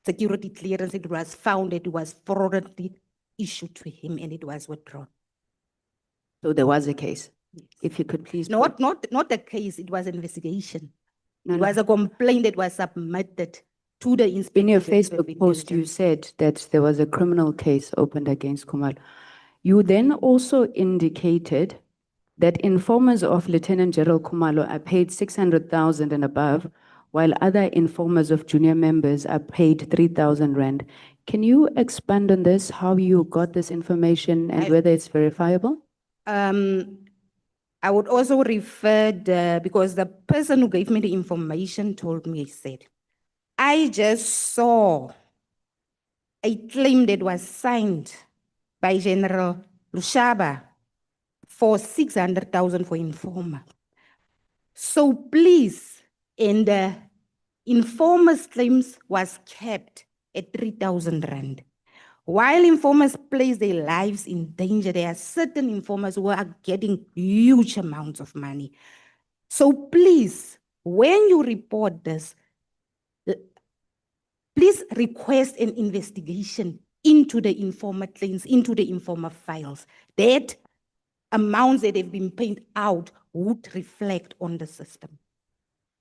security clearance. It was found that it was fraudulently issued to him and it was withdrawn. So there was a case. If you could please. Not a case, it was an investigation. No, It no. was a complaint that was submitted to the Inspector. In your General of Facebook post, you Intelligence. said that there was a criminal case opened against Khumalo. You then also indicated that informers of Lieutenant General Khumalo are paid 600,000 and above, while other informers of junior members are paid 3,000 rand. Can you expand on this, how you got this information and whether it's verifiable? I would also refer because the person who gave me the information told me, he said, I just saw a claim that was signed by General Lushaba for 600,000 for informer. So please, and the informer's claims was kept at 3,000 rand. While informers place their lives in danger, there are certain informers who are getting huge amounts of money. So please, when you report this, please request an investigation into the informer claims, into the informer files. That amounts that have been paid out would reflect on the system.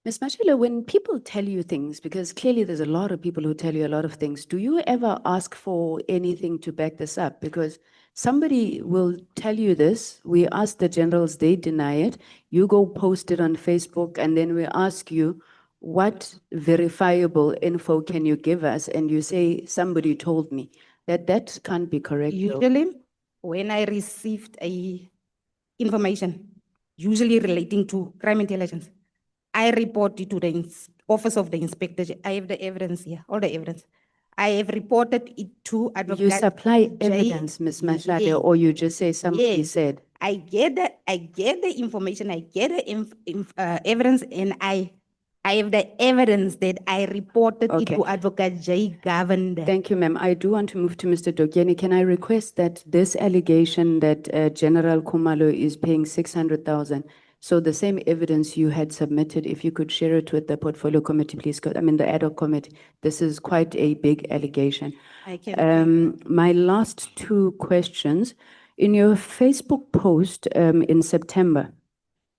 Ms. Mashal, when people tell you things, because clearly there's a lot of people who tell you a lot of things, do you ever ask for anything to back this up? Because somebody will tell you this, we ask the generals, they deny it, you go post it on Facebook, and then we ask you, what verifiable info can you give us? And you say, somebody told me. That can't be correct. though. Usually, when I received information, usually relating to crime intelligence, I report it to the office of the inspector. I have the evidence here, all the evidence. I have reported it to Advocate You supply J. evidence, Ms. Mashal, Yes. or you just say somebody Yes. said. I get the information, I get the evidence, and I have the evidence that I reported it Okay. to Advocate J. Governor. Thank you, ma'am. I do want to move to Mr. Dogyeni. Can I request that this allegation that General Khumalo is paying 600,000, so the same evidence you had submitted, if you could share it with the portfolio committee, please, the ad hoc committee. This is quite a big allegation. I can. My last two questions. In your Facebook post in September,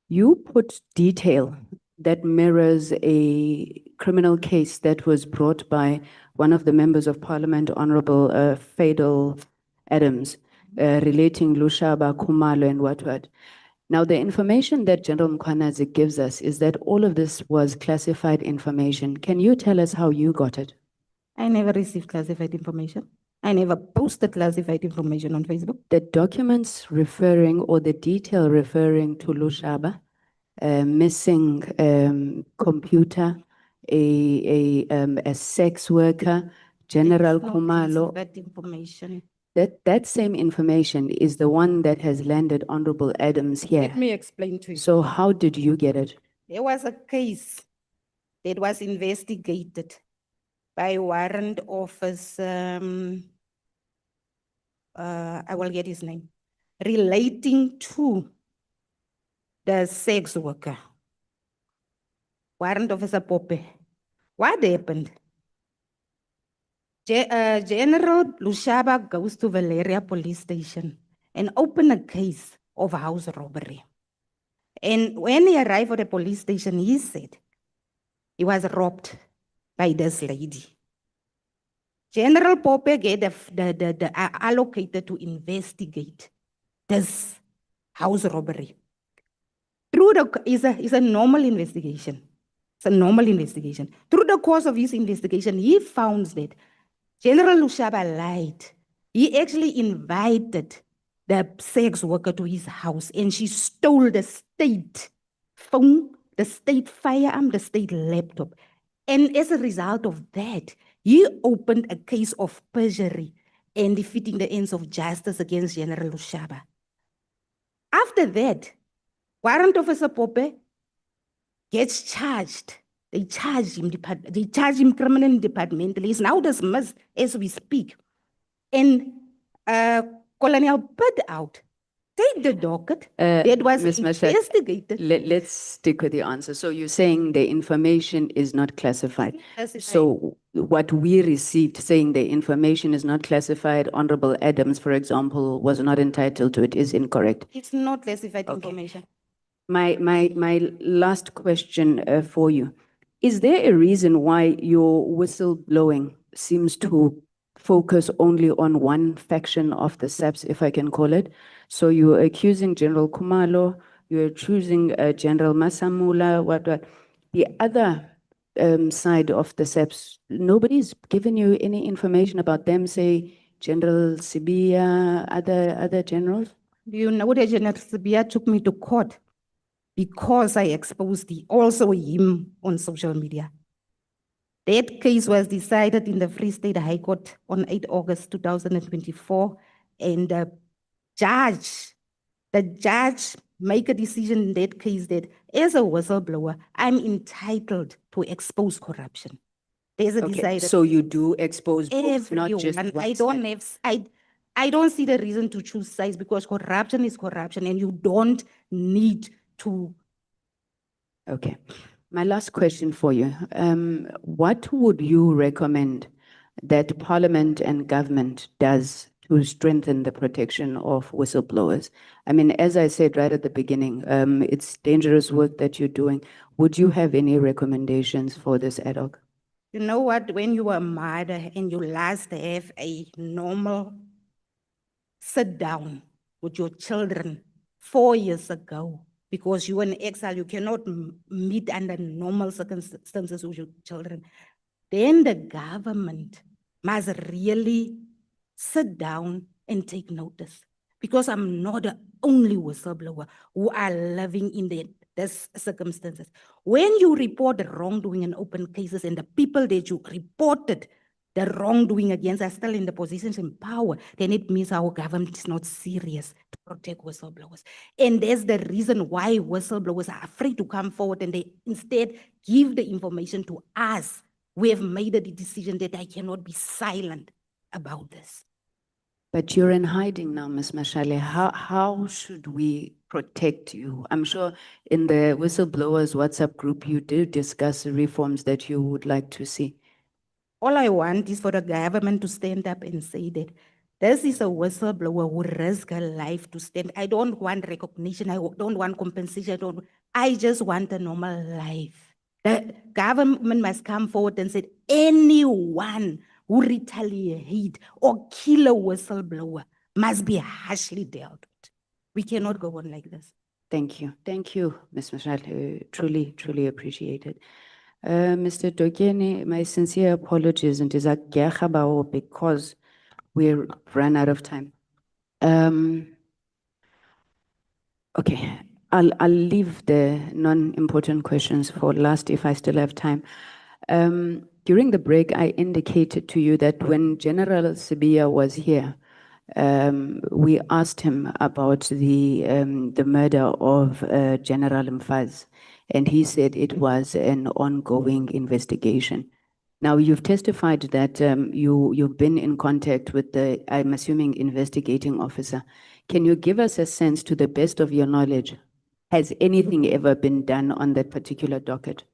you put detail that mirrors a criminal case that was brought by one of the members of parliament, Honorable Fadel Adams, relating Lushaba, Khumalo, and what. Now, the information that General Mkhwanazi gives us is that all of this was classified information. Can you tell us how you got it? I never received classified information. I never posted classified information on Facebook. The documents referring or the detail referring to Lushaba, missing computer, a sex worker, General It's not Khumalo. classified information. That same information is the one that has landed Honorable Adams here. Let me explain to you. So how did you get it? There was a case that was investigated by warrant office, I will get his name, relating to the sex worker. Warrant officer Pope. What happened? General Lushaba goes to Valeria police station and open a case of house robbery. And when he arrived at the police station, he said he was robbed by this lady. General Pope get allocated to investigate this house robbery. Through the, is a normal investigation. It's a normal investigation. Through the course of his investigation, he found that General Lushaba lied. He actually invited the sex worker to his house and she stole the state phone, the state firearm, the state laptop. And as a result of that, he opened a case of perjury and defeating the ends of justice against General Lushaba. After that, Warrant Officer Pope gets charged. They charge him criminally departmentally. He's now dismissed as we speak. And Colonel put out, take the docket that was Ms. Mashal, investigated. let's stick with the answer. So you're saying the information is not classified. Classified. So what we received saying the information is not classified, Honorable Adams, for example, was not entitled to it, is incorrect. It's not classified information. My last question for you. Is there a reason why your whistleblowing seems to focus only on one faction of the SAPS, if I can call it? So you're accusing General Kumalo, you're accusing General Masamula, what? The other side of the SAPS, nobody's given you any information about them, say General Sibia, other generals? Do you know that General Sibia took me to court because I exposed also him on social media? That case was decided in the Free State High Court on 8 August 2024, and the judge make a decision in that case that as a whistleblower, I'm entitled to expose corruption. There's a Okay, decided. so you do expose both, not just Everyone. one side. I don't see the reason to choose sides because corruption is corruption and you don't need to. Okay. My last question for you. What would you recommend that Parliament and government does to strengthen the protection of whistleblowers? I mean, as I said right at the beginning, it's dangerous work that you're doing. Would you have any recommendations for this ad hoc? You know what, when you are a mother and you last have a normal sit down with your children 4 years ago, because you are in exile, you cannot meet under normal circumstances with your children, then the government must really sit down and take notice. Because I'm not the only whistleblower who are living in these circumstances. When you report the wrongdoing in open cases and the people that you reported the wrongdoing against are still in the positions in power, then it means our government is not serious to protect whistleblowers. And that's the reason why whistleblowers are afraid to come forward and they instead give the information to us. We have made the decision that I cannot be silent about this. But you're in hiding now, Ms. Mashal. How should we protect you? I'm sure in the whistleblowers WhatsApp group, you did discuss the reforms that you would like to see. All I want is for the government to stand up and say that this is a whistleblower who risked her life to stand. I don't want recognition. I don't want compensation. I just want a normal life. The government must come forward and say anyone who retaliate or kill a whistleblower must be harshly dealt with. We cannot go on like this. Thank you. Thank you, Ms. Mashal. Truly, truly appreciate it. Mr. Toeni, my sincere apologies and because we're run out of time. Okay, I'll leave the non-important questions for last if I still have time. During the break, I indicated to you that when General Sibia was here, we asked him about the murder of General Mkhwanazi, and he said it was an ongoing investigation. Now, you've testified that you've been in contact with the, I'm assuming, investigating officer. Can you give us a sense, to the best of your knowledge, has anything ever been done on that particular docket?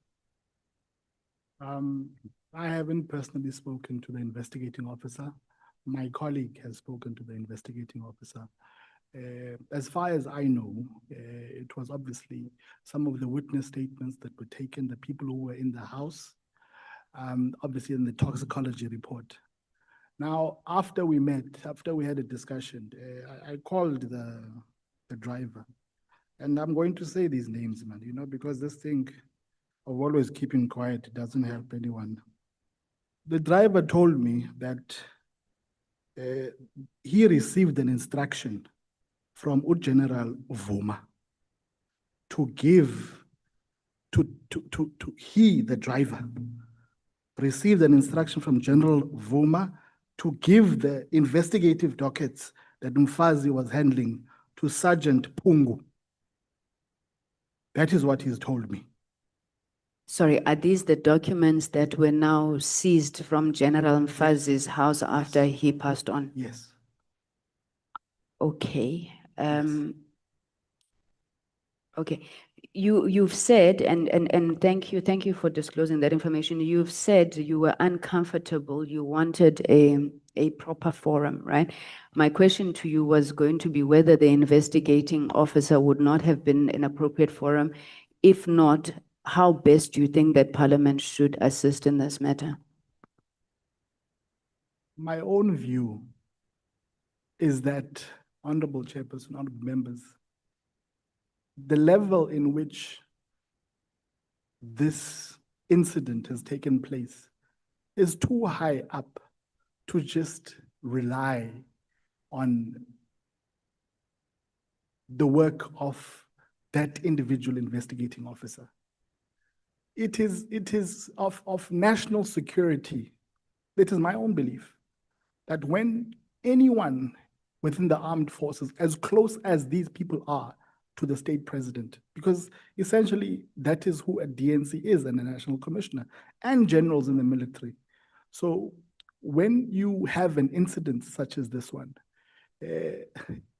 I haven't personally spoken to the investigating officer. My colleague has spoken to the investigating officer. As far as I know, it was obviously some of the witness statements that were taken, the people who were in the house, obviously in the toxicology report. Now, after we met, after we had a discussion, I called the driver. And I'm going to say these names, man, you know, because this thing of always keeping quiet doesn't help anyone. The driver told me that he received an instruction from General Vuma to give, he, the driver, received an instruction from General Vuma to give the investigative dockets that Mkhwanazi was handling to Sergeant Pungu. That is what he's told me. Sorry, are these the documents that were now seized from General Mkhwanazi's house after he passed on? Yes. Okay. Okay. You've said, and thank you for disclosing that information. You've said you were uncomfortable, you wanted a proper forum, right? My question to you was going to be whether the investigating officer would not have been an appropriate forum. If not, how best do you think that Parliament should assist in this matter? My own view is that, Honorable Chairperson, honorable members, the level in which this incident has taken place is too high up to just rely on the work of that individual investigating officer. It is of national security. It is my own belief that when anyone within the armed forces, as close as these people are to the state president, because essentially that is who a DNC is, and a national commissioner, and generals in the military. So when you have an incident such as this one,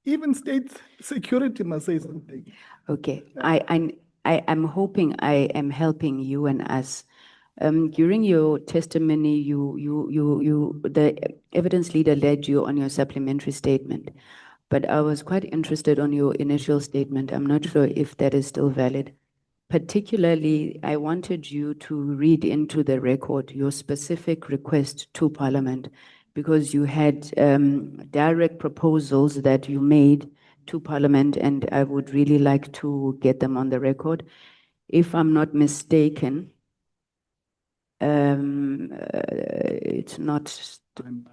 even state security must say something. Okay, I'm hoping I am helping you and us. During your testimony, the evidence leader led you on your supplementary statement, but I was quite interested on your initial statement. I'm not sure if that is still valid. Particularly, I wanted you to read into the record your specific request to Parliament, because you had direct proposals that you made to Parliament, and I would really like to get them on the record. If I'm not mistaken, it's not,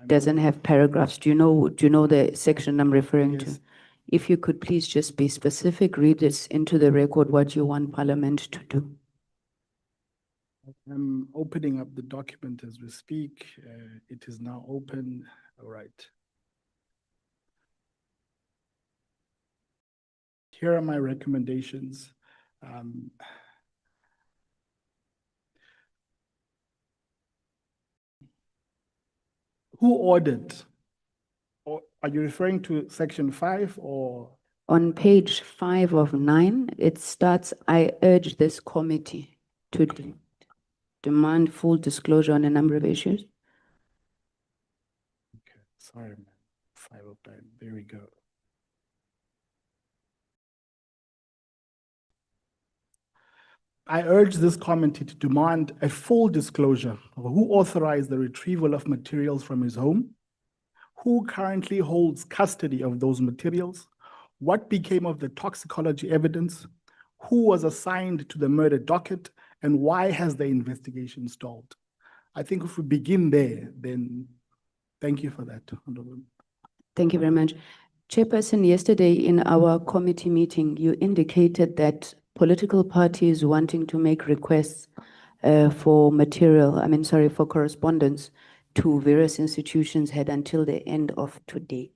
doesn't have paragraphs. Do you know the section I'm referring to? If you could please just be specific, read this into the record what you want Parliament to do. I'm opening up the document as we speak. It is now open. All right. Here are my recommendations. Who ordered? Or are you referring to section 5 or? On page 5 of 9, it starts, I urge this committee to demand full disclosure on a number of issues. Okay, sorry, man. 5 of 9, there we go. I urge this committee to demand a full disclosure of who authorized the retrieval of materials from his home, who currently holds custody of those materials, what became of the toxicology evidence, who was assigned to the murder docket, and why has the investigation stalled? I think if we begin there, then thank you for that, Honorable. Thank you very much. Chairperson, yesterday in our committee meeting, you indicated that political parties wanting to make requests for correspondence to various institutions had until the end of today.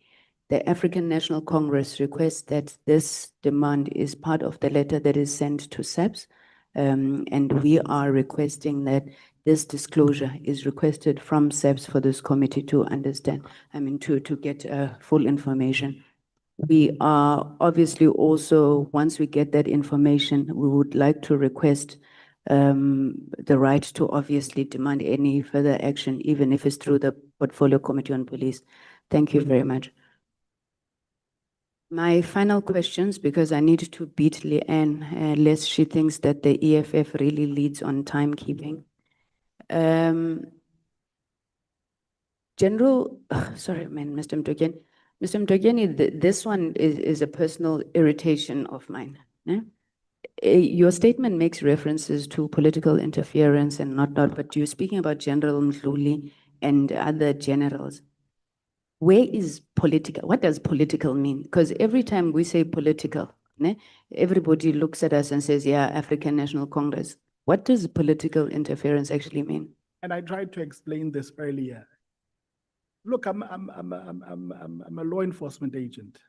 The African National Congress requests that this demand is part of the letter that is sent to SAPS, and we are requesting that this disclosure is requested from SAPS for this committee to understand, to get full information. We are obviously also, once we get that information, we would like to request the right to obviously demand any further action, even if it's through the Portfolio Committee on Police. Thank you very much. My final questions, because I need to beat Leanne, lest she thinks that the EFF really leads on timekeeping. General, sorry, man, Mr. Mtokeni. Mr. Mtokeni, this one is a personal irritation of mine. Eh? Your statement makes references to political interference and not, but you're speaking about General Mkhwanazi and other generals. Where is political? What does political mean? Because every time we say political, ne, everybody looks at us and says, yeah, African National Congress. What does political interference actually mean? And I tried to explain this earlier. Look, I'm a law enforcement agent.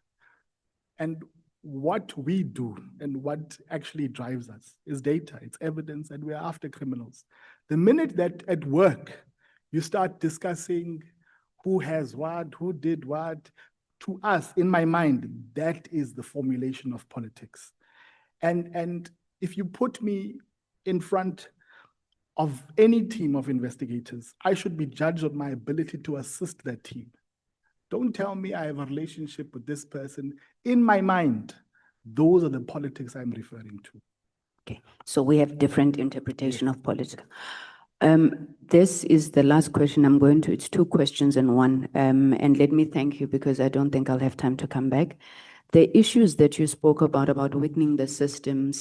And what we do and what actually drives us is data, it's evidence, and we're after criminals. The minute that at work, you start discussing who has what, who did what, to us, in my mind, that is the formulation of politics. And if you put me in front of any team of investigators, I should be judged on my ability to assist that team. Don't tell me I have a relationship with this person. In my mind, those are the politics I'm referring to. Okay, so we have different interpretation of political. This is the last question I'm going to. It's two questions in one. And let me thank you because I don't think I'll have time to come back. The issues that you spoke about weakening the system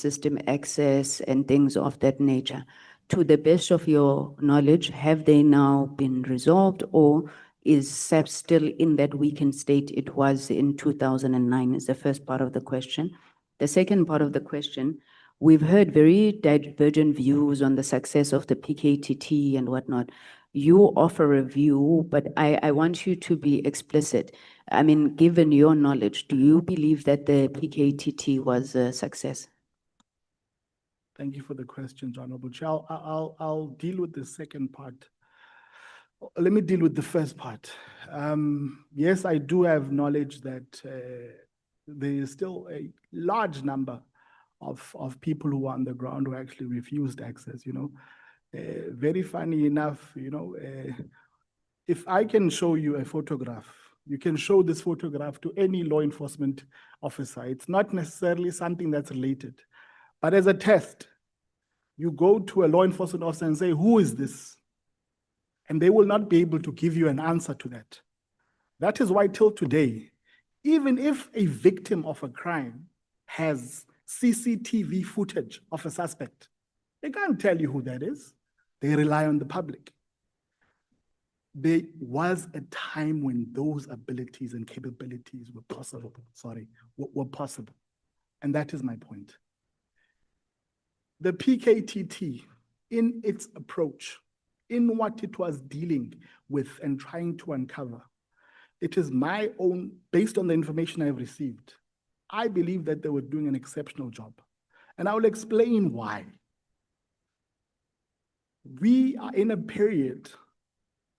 access and things of that nature, to the best of your knowledge, have they now been resolved, or is SAP still in that weakened state it was in 2009 is the first part of the question. The second part of the question, we've heard very divergent views on the success of the PKTT and whatnot. You offer a view, but I want you to be explicit. I mean, given your knowledge, do you believe that the PKTT was a success? Thank you for the question, Honorable Chair. I'll deal with the second part. Let me deal with the first part. Yes, I do have knowledge that there is still a large number of people who are on the ground who actually refused access, you know. Very funny enough, you know, if I can show you a photograph, you can show this photograph to any law enforcement officer. It's not necessarily something that's related. But as a test, you go to a law enforcement officer and say, who is this? And they will not be able to give you an answer to that. That is why till today, even if a victim of a crime has CCTV footage of a suspect, they can't tell you who that is. They rely on the public. There was a time when those abilities and capabilities were possible, were possible. And that is my point. The PKTT, in its approach, in what it was dealing with and trying to uncover, it is my own, based on the information I've received, I believe that they were doing an exceptional job. And I will explain why. We are in a period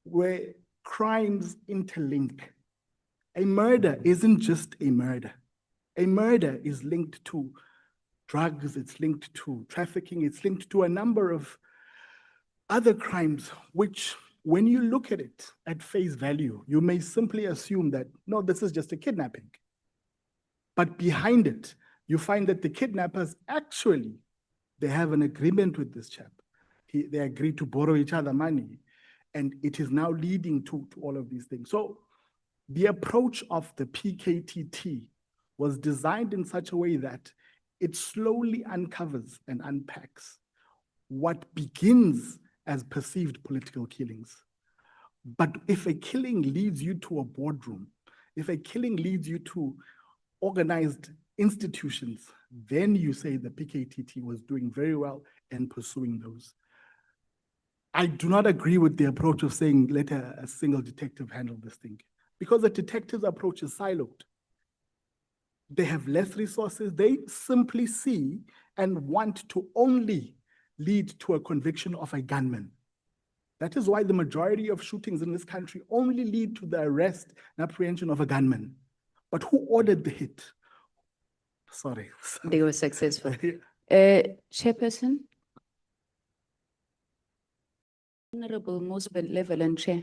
where crimes interlink. A murder isn't just a murder. A murder is linked to drugs, it's linked to trafficking, it's linked to a number of other crimes, which when you look at it at face value, you may simply assume that, no, this is just a kidnapping. But behind it, you find that the kidnappers actually, they have an agreement with this chap. They agree to borrow each other money. And it is now leading to all of these things. So the approach of the PKTT was designed in such a way that it slowly uncovers and unpacks what begins as perceived political killings. But if a killing leads you to a boardroom, if a killing leads you to organized institutions, then you say the PKTT was doing very well in pursuing those. I do not agree with the approach of saying let a single detective handle this thing, because the detective's approach is siloed. They have less resources. They simply see and want to only lead to a conviction of a gunman. That is why the majority of shootings in this country only lead to the arrest and apprehension of a gunman. But who ordered the hit? Sorry. They were successful. Chairperson? Honorable Mosman Level and Chair,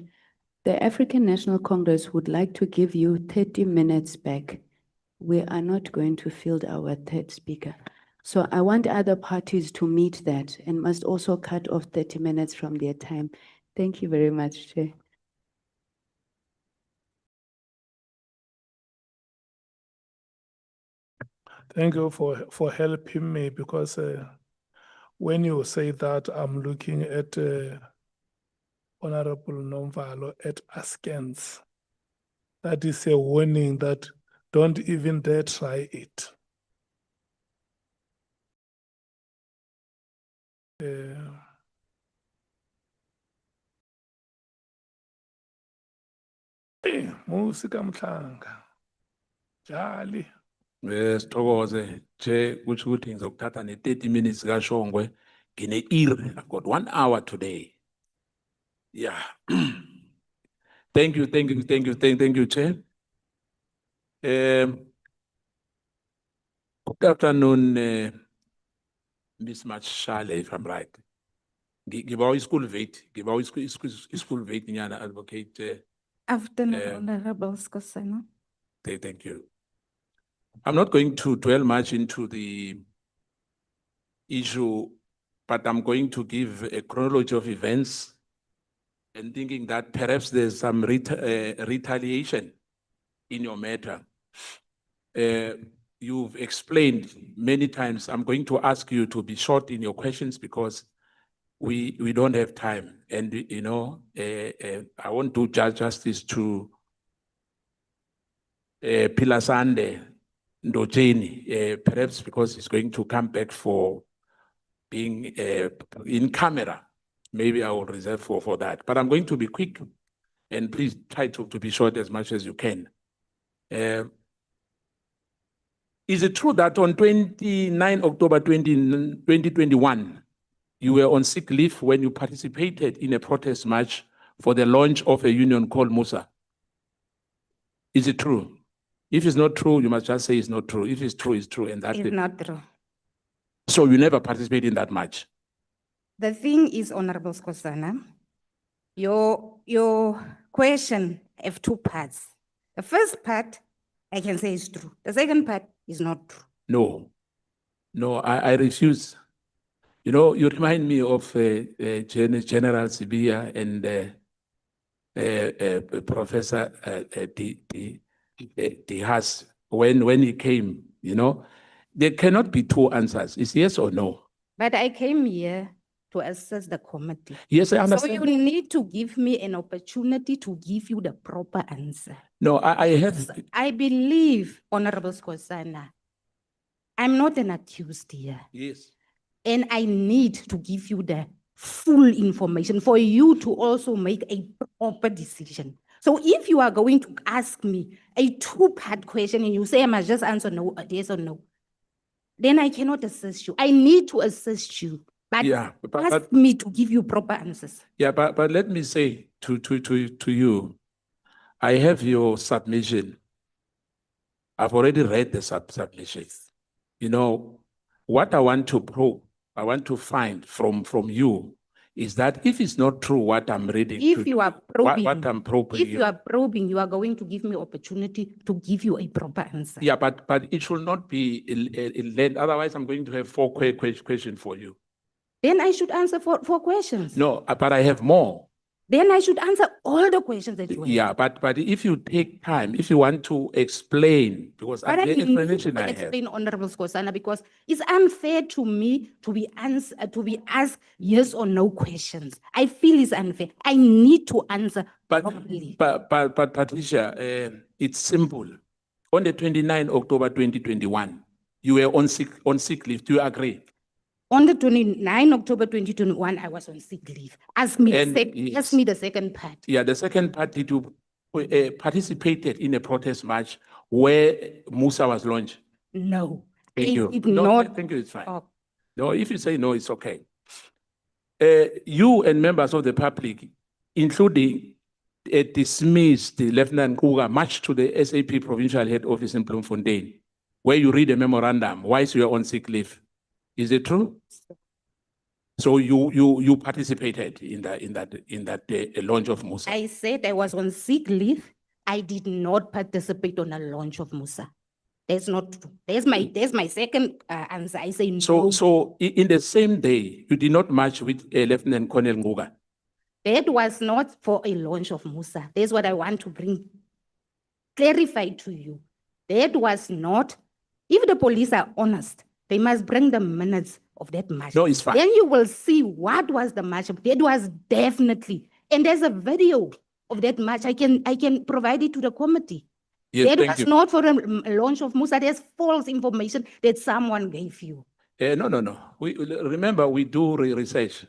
the African National Congress would like to give you 30 minutes back. We are not going to field our third speaker. So I want other parties to meet that and must also cut off 30 minutes from their time. Thank you very much, Chair. Thank you for helping me because when you say that, I'm looking at Honorable Nomvalo at askance. That is a warning that don't even dare try it. Musika Mhlanga. Jali. Sithokoze che kusho ukuthi ngizokuthatha ne-30 minutes kaShongwe ngine-iri. I've got 1 hour today. Yeah. Thank you, Chair. Good afternoon, Miss Mashal, if I'm right. Give our school vet, school vet, Nyana advocate. Afternoon, Um, Honorable Skosana. Thank you. I'm not going to dwell much into the issue, but I'm going to give a chronology of events and thinking that perhaps there's some retaliation in your matter. You've explained many times. I'm going to ask you to be short in your questions because we don't have time. And, you know, I won't do justice to Pilasande Ndojeni, perhaps because he's going to come back for being in camera. Maybe I will reserve for that. But I'm going to be quick and please try to be short as much as you can. Is it true that on 29 October 2021, you were on sick leave when you participated in a protest march for the launch of a union called Musa? Is it true? If it's not true, you must just say it's not true. If it's true, it's true. And that's It's it. not true. So you never participated in that march? The thing is, Honorable Skosana, your question have two parts. The first part, I can say is true. The second part is not true. No, I refuse. You know, you remind me of General Sibia and Professor De Haas when he came, you know. There cannot be two answers. It's yes or no. But I came here to assess the committee. Yes, I So understand. you need to give me an opportunity to give you the proper answer. No, I have. I believe, Honorable Skosana, I'm not an accused here. Yes. And I need to give you the full information for you to also make a proper decision. So if you are going to ask me a two-part question and you say I must just answer no, yes or no, then I cannot assist you. I need to assist you, but Yeah, ask me to give you proper answers. Yeah, but let me say to you, I have your submission. I've already read the submission. You know, what I want to probe, I want to find from you is that if it's not true what I'm reading, If you are probing, what I'm probing, if you are probing, you are going to give me opportunity to give you a proper answer. yeah, but it should not be length. Otherwise, I'm going to have 4 questions for you. Then I should answer four questions. No, but I have more. Then I should answer all the questions that you have. Yeah, but if you take time, if you want to explain, because But I the need explanation to I have. explain, Honorable Skosana, because it's unfair to me to be asked yes or no questions. I feel it's unfair. I need to answer properly. But Patricia, it's simple. On the 29 October 2021, you were on sick leave. Do you agree? On the 29 October 2021, I was on sick leave. Ask me, And ask me the second part. Yeah, the second part, did you participated in a protest march where Musa was launched? No. Thank I you. did No, not. thank you, it's fine. Oh. No, if you say no, it's okay. You and members of the public, including dismissed Lieutenant Kuga, marched to the SAP provincial head office in Bloemfontein, where you read a memorandum whilst you were on sick leave. Is it true? So you participated in that launch of Musa? I said I was on sick leave. I did not participate on a launch of Musa. That's not true. There's my second answer. I say no. So in the same day, you did not march with Lieutenant Colonel Nguga? That was not for a launch of Musa. That's what I want to clarify to you. That was not If the police are honest, they must bring the minutes of that march. No, it's fine. Then you will see what was the march. That was definitely, and there's a video of that march. I can provide it to the committee. Yes, That thank was you. not for a launch of Musa. There's false information that someone gave you. No. Remember, we do research.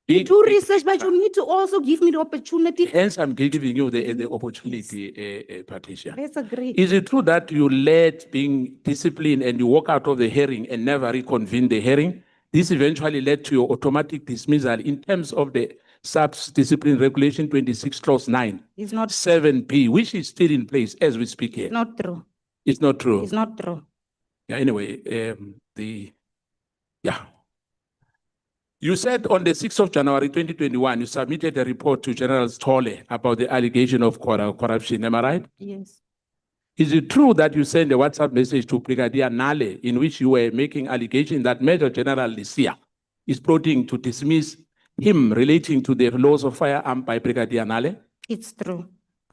You do research, but you need to also give me the opportunity. Hence, I'm giving you the opportunity, Patricia. Let's agree. Is it true that you led being disciplined and you walk out of the hearing and never reconvene the hearing? This eventually led to your automatic dismissal in terms of the Subs-Discipline Regulation 26 Clause 9. It's not 7B, which is still in place as we speak here. not true. It's not true. It's not true. Yeah, anyway, You said on the 6th of January 2021, you submitted a report to General Stolle about the allegation of corruption. Am I right? Yes. Is it true that you sent a WhatsApp message to Brigadier Nale in which you were making allegation that Major General Lisia is plotting to dismiss him relating to the loss of firearm by Brigadier Nale? It's true.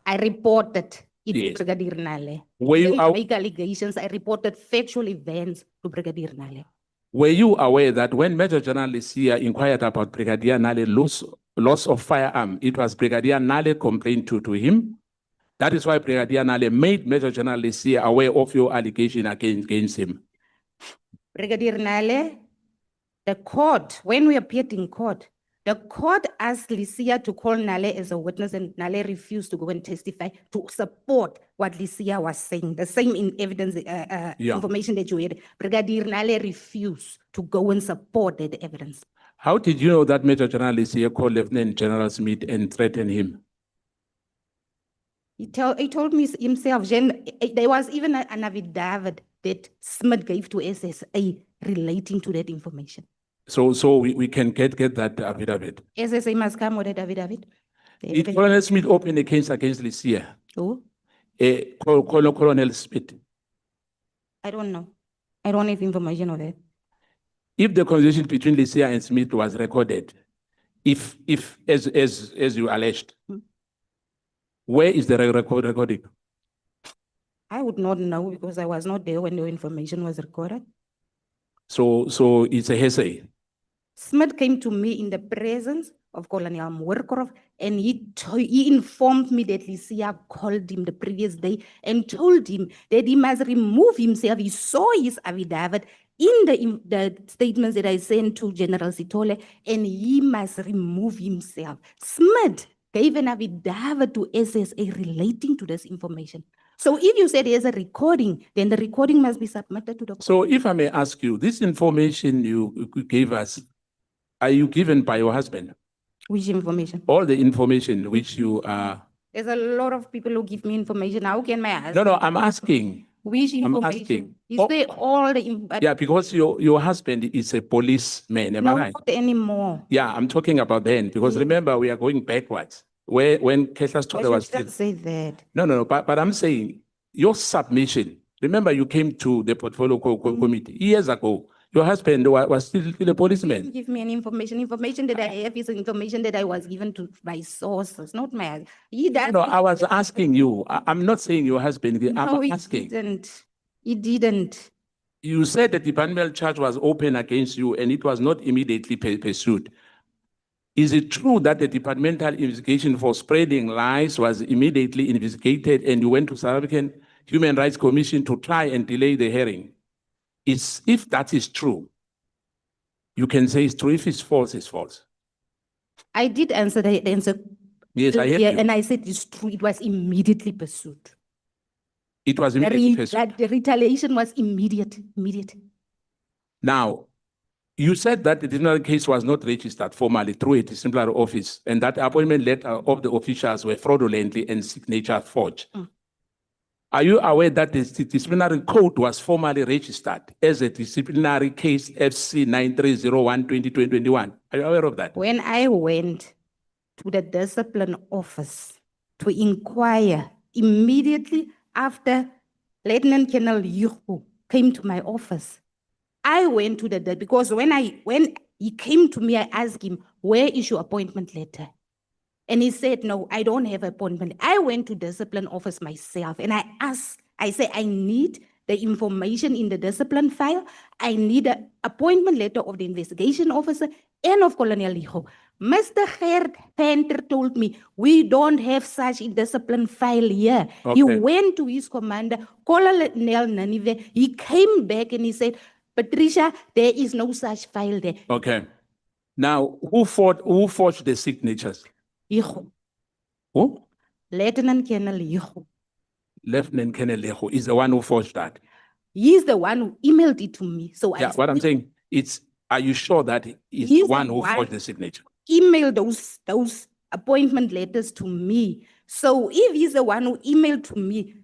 I reported it Yes. to Brigadier Nale. Were you They out- make allegations. I reported factual events to Brigadier Nale. Were you aware that when Major General Lisia inquired about Brigadier Nale loss of firearm, it was Brigadier Nale complained to him? That is why Brigadier Nale made Major General Lisia aware of your allegation against him. Brigadier Nale, the court, when we appeared in court, the court asked Lisia to call Nale as a witness, and Nale refused to go and testify to support what Lisia was saying. The same in evidence, information that you had. Brigadier Nale refused to go and support that evidence. How did you know that Major General Lisia called Lieutenant General Smith and threatened him? He told me himself, there was even an affidavit that Smith gave to SSA relating to that information. So we can get that affidavit. SSA must come with that affidavit. The Did evidence- Colonel Smith open a case against Lisia? Who? Colonel Smith. I don't know. I don't have information of that. If the conversation between Lisia and Smith was recorded, if as you alleged, where is the recording? I would not know because I was not there when the information was recorded. So it's a hearsay. Smith came to me in the presence of Colonel Moorkorov, and he informed me that Lisia called him the previous day and told him that he must remove himself. He saw his affidavit in the statements that I sent to General Sitole, and he must remove himself. Smith gave an affidavit to SSA relating to this information. So if you said there's a recording, then the recording must be submitted to the. So if I may ask you, this information you gave us, are you given by your husband? Which information? All the information which you are. There's a lot of people who give me information. How can my husband? No, I'm asking. Which I'm information? asking. Is there all the Yeah, because your husband is a policeman, am I No, right? not anymore. Yeah, I'm talking about then, because remember, we are going backwards. When Kesha Stolle I was should still. say that. No, but I'm saying your submission. Remember, you came to the portfolio committee years ago. Your husband was still a policeman. Give me an information that I have is information that I was given to by sources, not my. He does. No, I was asking you. I'm not saying your husband. No, I'm he asking. didn't. He didn't. You said the departmental charge was open against you and it was not immediately pursued. Is it true that the departmental investigation for spreading lies was immediately investigated and you went to South African Human Rights Commission to try and delay the hearing? If that is true, you can say it's true. If it's false, it's false. I did answer the answer. Yes, I heard you. And I said it's true. It was immediately pursued. It was immediately pursued. The retaliation was immediate. Now, you said that the disciplinary case was not registered formally through a disciplinary office and that the appointment letter of the officials were fraudulently and signature forged. Are you aware that the disciplinary code was formally registered as a disciplinary case FC 9301/2021? Are you aware of that? When I went to the discipline office to inquire immediately after Lieutenant Colonel Yuhu came to my office, I went to because when he came to me, I asked him, where is your appointment letter? And he said, no, I don't have an appointment. I went to discipline office myself and I said, I need the information in the discipline file. I need an appointment letter of the investigation officer and of Colonel Ligo. Mr. Gert Venter told me, we don't have such a discipline file here. He Okay. went to his commander, Colonel Nanive. He came back and he said, Patricia, there is no such file there. Okay. Now, who forged the signatures? Ligo. Who? Lieutenant Colonel Ligo. Lieutenant Colonel Leho is the one who forged that. He's the one who emailed it to me. So Yeah, what I'm saying, are you sure that he's He's the one the who one- forged the signature? emailed those appointment letters to me. So if he's the one who emailed to me,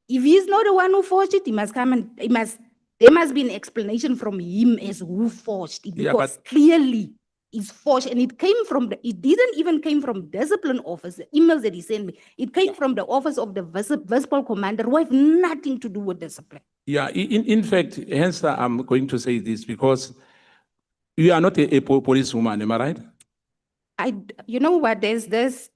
if he's not the one who forged it, he must come and there must be an explanation from him as who forged it, Yeah, because but- clearly it's forged, and it didn't even came from discipline office, the emails that he sent me. It came from the office of the Vice-Pol commander, who have nothing to do with discipline. Yeah, in fact, hence I'm going to say this because you are not a policewoman, am I right? You know what, there's this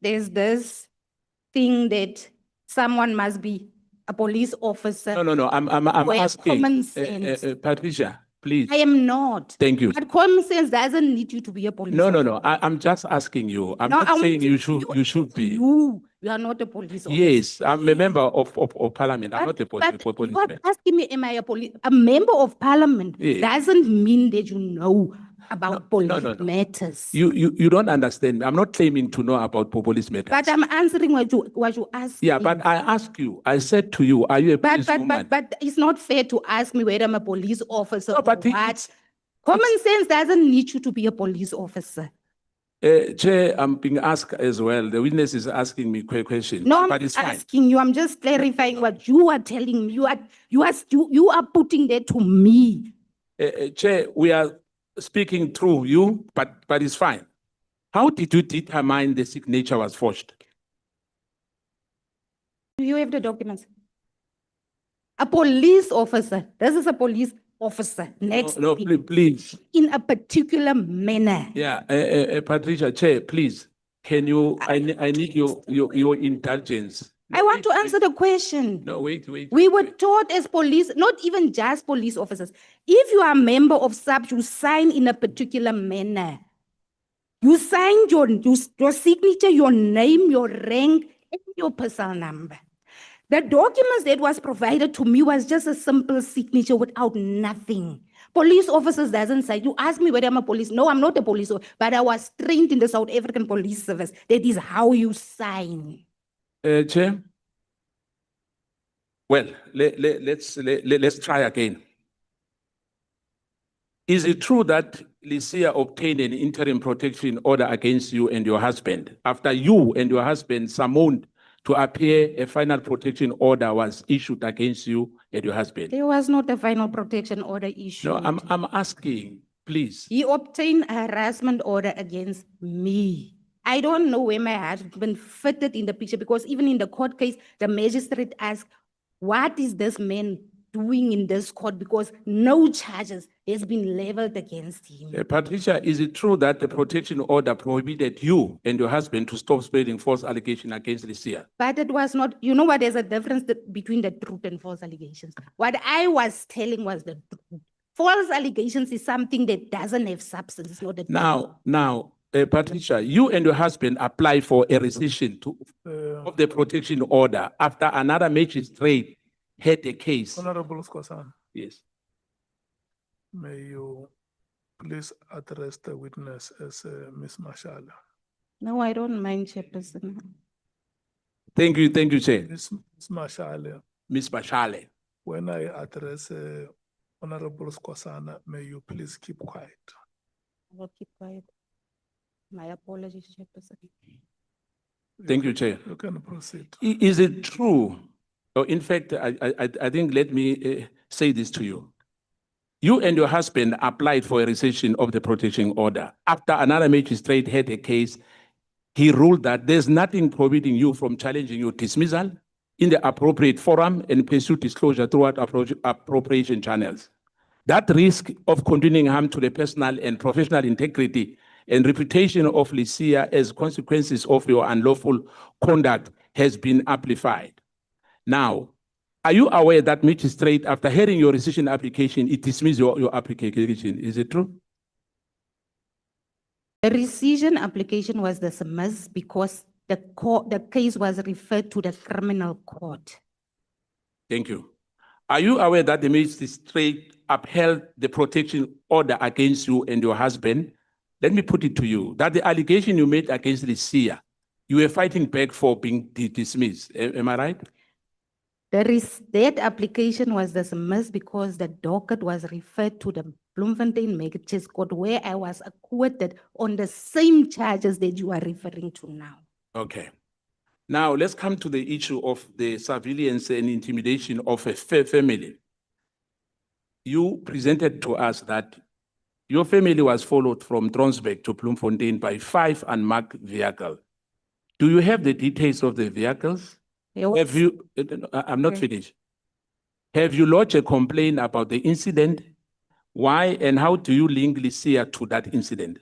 thing that someone must be a police officer. No, I'm who have asking, common sense. Patricia, please. I am not. Thank you. But common sense doesn't need you to be a police officer. No, I'm just asking you. I'm No, not I'm- saying you should be. You are not a police officer. Yes, I'm a member of parliament. I'm not a But you are policeman. asking me, am I a member of parliament? Yeah. Doesn't mean that you know about police no. matters. You don't understand. I'm not claiming to know about police matters. But I'm answering what you asked. Yeah, me. but I ask you, I said to you, are you a But policewoman? it's not fair to ask me whether I'm a police officer or but what. Common sense doesn't need you to be a police officer. Chair, I'm being asked as well. The witness is asking me a question. No, I'm but it's fine. asking you. I'm just clarifying what you are telling me. You are putting that to me. Chair, we are speaking through you, but it's fine. How did you determine the signature was forged? Do you have the documents? A police officer. This is a police officer. Next, No, please. in a particular manner. Yeah, Patricia, Chair, please. Can you? I need your indulgence. I want to answer the question. No, wait. We were taught as police, not even just police officers. If you are a member of SAP, you sign in a particular manner. You signed your signature, your name, your rank, and your personal number. The documents that was provided to me was just a simple signature without nothing. Police officers doesn't sign. You ask me whether I'm a police. No, I'm not a police officer, but I was trained in the South African Police Service. That is how you sign. Chair. Well, let's try again. Is it true that Lycia obtained an interim protection order against you and your husband after you and your husband summoned to appear? A final protection order was issued against you and your husband. There was not a final protection order issued. No, I'm asking, please. He obtained a harassment order against me. I don't know where my husband fitted in the picture, because even in the court case, the magistrate asked, what is this man doing in this court? Because no charges has been leveled against him. Patricia, is it true that the protection order prohibited you and your husband to stop spreading false allegations against Lycia? But it was not, you know what, there's a difference between the truth and false allegations. What I was telling was the truth. False allegations is something that doesn't have substance. It's not the Now, Patricia, you and your husband applied for a rescission of the protection order after another magistrate had a case. Honorable Skosana, Yes. may you please address the witness as Ms. Mashal. No, I don't mind, Chairperson. Thank you, Chair. Ms. Mashal, Ms. Mashal. when I address Honorable Skosana, may you please keep quiet. I will keep quiet. My apologies, Chairperson. Thank you, Chair. You can proceed. Is it true? Or in fact, I think, let me say this to you. You and your husband applied for a rescission of the protection order. After another magistrate had a case, he ruled that there's nothing prohibiting you from challenging your dismissal in the appropriate forum and pursue disclosure throughout appropriation channels. That risk of continuing harm to the personal and professional integrity and reputation of Lycia as consequences of your unlawful conduct has been amplified. Now, Are you aware that magistrate, after hearing your rescission application, it dismissed your application? Is it true? The rescission application was dismissed because the case was referred to the criminal court. Thank you. Are you aware that the magistrate upheld the protection order against you and your husband? Let me put it to you, that the allegation you made against Lucia, you were fighting back for being dismissed. Am I right? That application was dismissed because the docket was referred to the Bloemfontein Magistrates Court, where I was acquitted on the same charges that you are referring to now. Okay. Now let's come to the issue of the surveillance and intimidation of a family. You presented to us that your family was followed from Tronsberg to Bloemfontein by 5 unmarked vehicles. Do you have the details of the vehicles? Have you, I'm not finished. Have you lodged a complaint about the incident? Why and how do you link Lucia to that incident?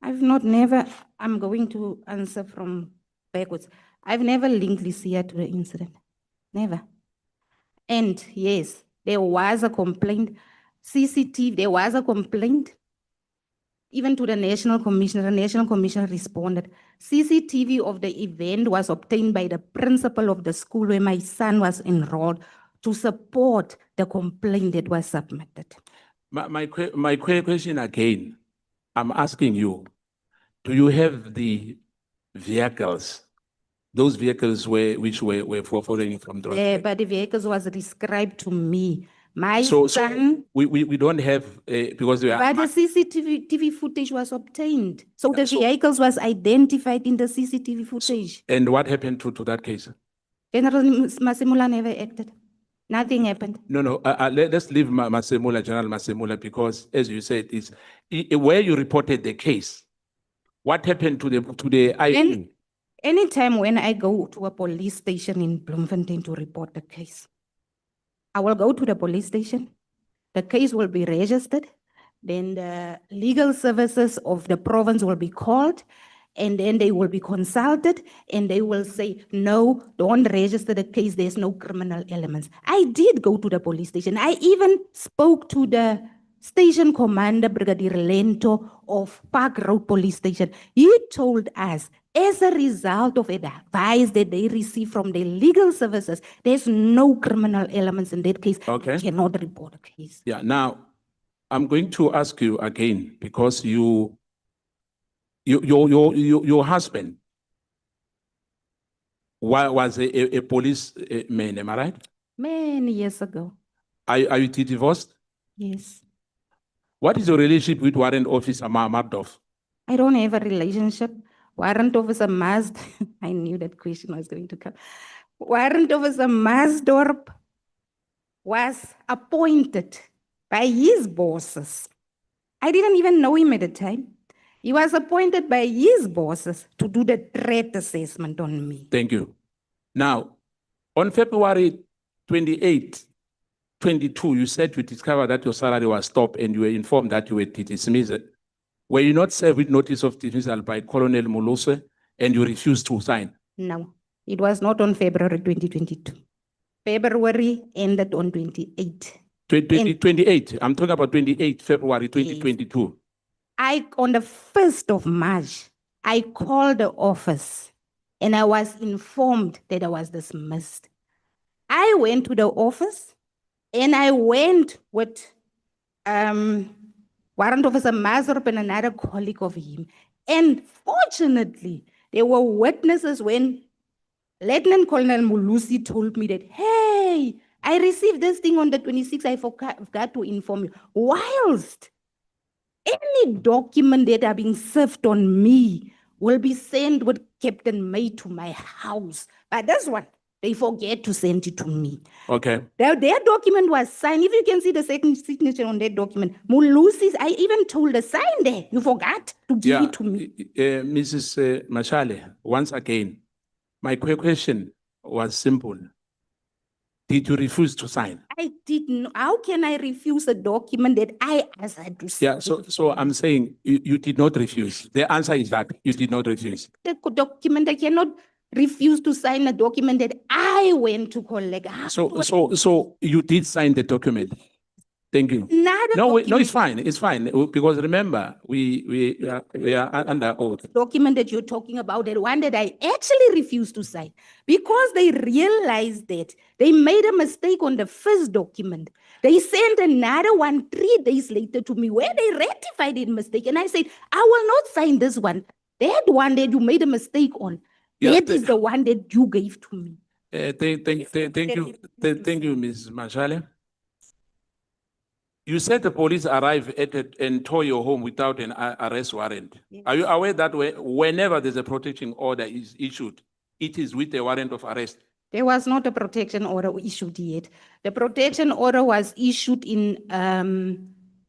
I'm going to answer from backwards. I've never linked Lucia to the incident. Never. And yes, there was a complaint. CCTV, there was a complaint. Even to the National Commissioner responded. CCTV of the event was obtained by the principal of the school where my son was enrolled to support the complaint that was submitted. My question again, I'm asking you, do you have the vehicles? Those vehicles which were following from Tronsberg? Yeah, but the vehicles was described to me. My So son. we don't have, because we are. But the CCTV footage was obtained. So the vehicles was identified in the CCTV footage. And what happened to that case? General Masimula never acted. Nothing happened. No, let's leave General Masemula, because as you said, where you reported the case, what happened to the Anytime when I go to a police station in Bloemfontein to report the case, I will go to the police station. The case will be registered. Then the legal services of the province will be called, and then they will be consulted, and they will say, no, don't register the case. There's no criminal elements. I did go to the police station. I even spoke to the station commander, Brigadier Lento of Park Road Police Station. He told us, as a result of the advice that they received from the legal services, there's no criminal elements in that case. Okay. I cannot report a case. Yeah, now I'm going to ask you again, because your husband was a policeman, am I right? Many years ago. Are you divorced? Yes. What is your relationship with Warrant Officer Mardov? I don't have a relationship. Warrant Officer I knew that question was going to come. Warrant Officer Masdorp was appointed by his bosses. I didn't even know him at the time. He was appointed by his bosses to do the threat assessment on me. Thank you. Now, on February 28, 22, you said you discovered that your salary was stopped and you were informed that you were dismissed. Were you not served with notice of dismissal by Colonel Molose and you refused to sign? No, it was not on February 2022. February ended on 28. 28, I'm talking about 28 February 2022. On the 1st of March, I called the office and I was informed that I was dismissed. I went to the office and I went with Warrant Officer Mazurp and another colleague of him. And fortunately, there were witnesses when Lieutenant Colonel Mulusi told me that, hey, I received this thing on the 26th, I forgot to inform you. Whilst any document that are being served on me will be sent with Captain May to my house. But this one, they forget to send it to me. Okay. Their document was signed. If you can see the second signature on that document, Mulusi's, I even told her, sign there. You forgot to give it to me. Mrs. Mashal, once again, my question was simple. Did you refuse to sign? I didn't. How can I refuse a document that I asked her to sign? Yeah, so I'm saying you did not refuse. The answer is that you did not refuse. The document, I cannot refused to sign a document that I went to collect. So you did sign the document. Thank you. Not a No, document. it's fine. It's fine. Because remember, we are under oath. Document that you're talking about, that one that I actually refused to sign because they realized that they made a mistake on the first document. They sent another one 3 days later to me where they rectified the mistake. And I said, I will not sign this one. That one that you made a mistake on, that is the one that you gave to me. Thank you, Mrs. Mashal. You said the police arrived and tore your home without an arrest warrant. Yes. Are you aware that whenever there's a protection order is issued, it is with a warrant of arrest? There was not a protection order issued yet. The protection order was issued in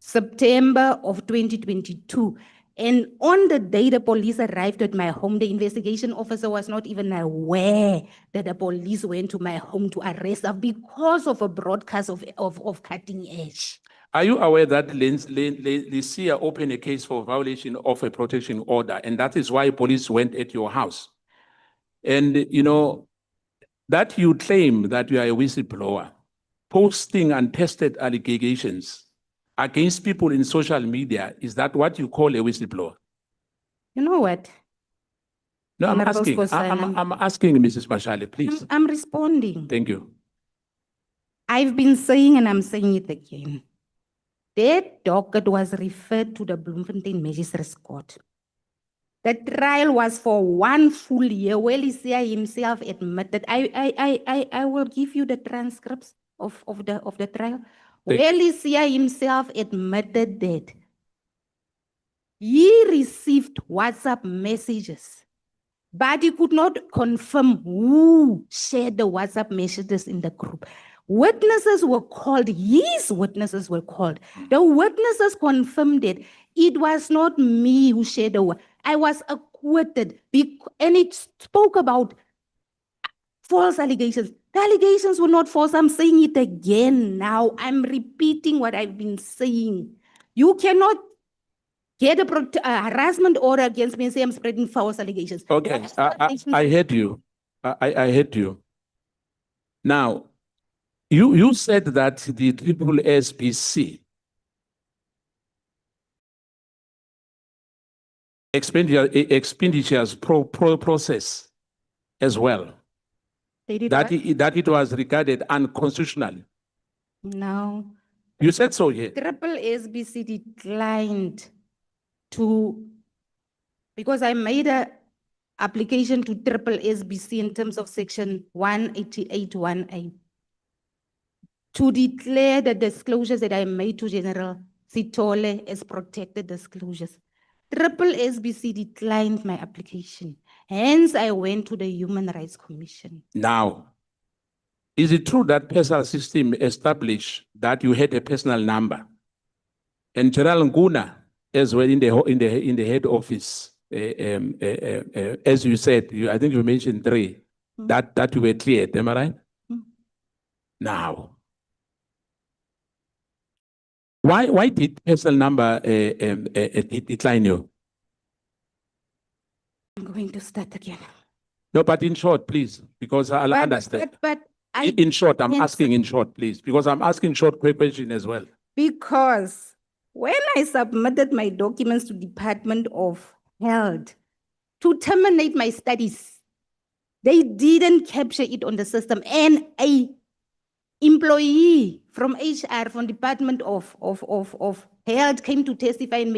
September of 2022. And on the day the police arrived at my home, the investigation officer was not even aware that the police went to my home to arrest her because of a broadcast of cutting edge. Are you aware that Lycia opened a case for violation of a protection order, and that is why police went at your house? And you know, that you claim that you are a whistleblower, posting untested allegations against people in social media, is that what you call a whistleblower? You know what? No, I'm Honorable asking. Scotsman, I'm asking Mrs. Mashal, please. I'm responding. Thank you. I've been saying and I'm saying it again. That docket was referred to the Bloemfontein Magistrates Court. The trial was for 1 full year. Well, Lycia himself admitted. I will give you the transcripts of the trial. Well, Lycia himself admitted that he received WhatsApp messages, but he could not confirm who shared the WhatsApp messages in the group. Witnesses were called, his witnesses were called. The witnesses confirmed that it was not me who shared the word. I was acquitted, and it spoke about false allegations. The allegations were not false. I'm saying it again now. I'm repeating what I've been saying. You cannot get a harassment order against me and say I'm spreading false allegations. Okay, I heard you. I heard you. Now, you said that the SSBC expenditures process as well. They did That what? it was regarded unconstitutional. No. You said so, yeah. SSBC declined to, because I made a application to SSBC in terms of section 188(1)(a) to declare the disclosures that I made to General Sitole as protected disclosures. SSBC declined my application. Hence, I went to the Human Rights Commission. Now, is it true that personal system established that you had a personal number? And General Nguna, as well in the head office, as you said, I think you mentioned 3, that you were cleared, am I right? Now, why did personal number decline you? I'm going to start again. No, but in short, please, because I'll understand. But in short, I'm asking in short, please, because I'm asking short question as well. Because when I submitted my documents to Department of Health to terminate my studies, they didn't capture it on the system. And a employee from HR, from Department of Health came to testify in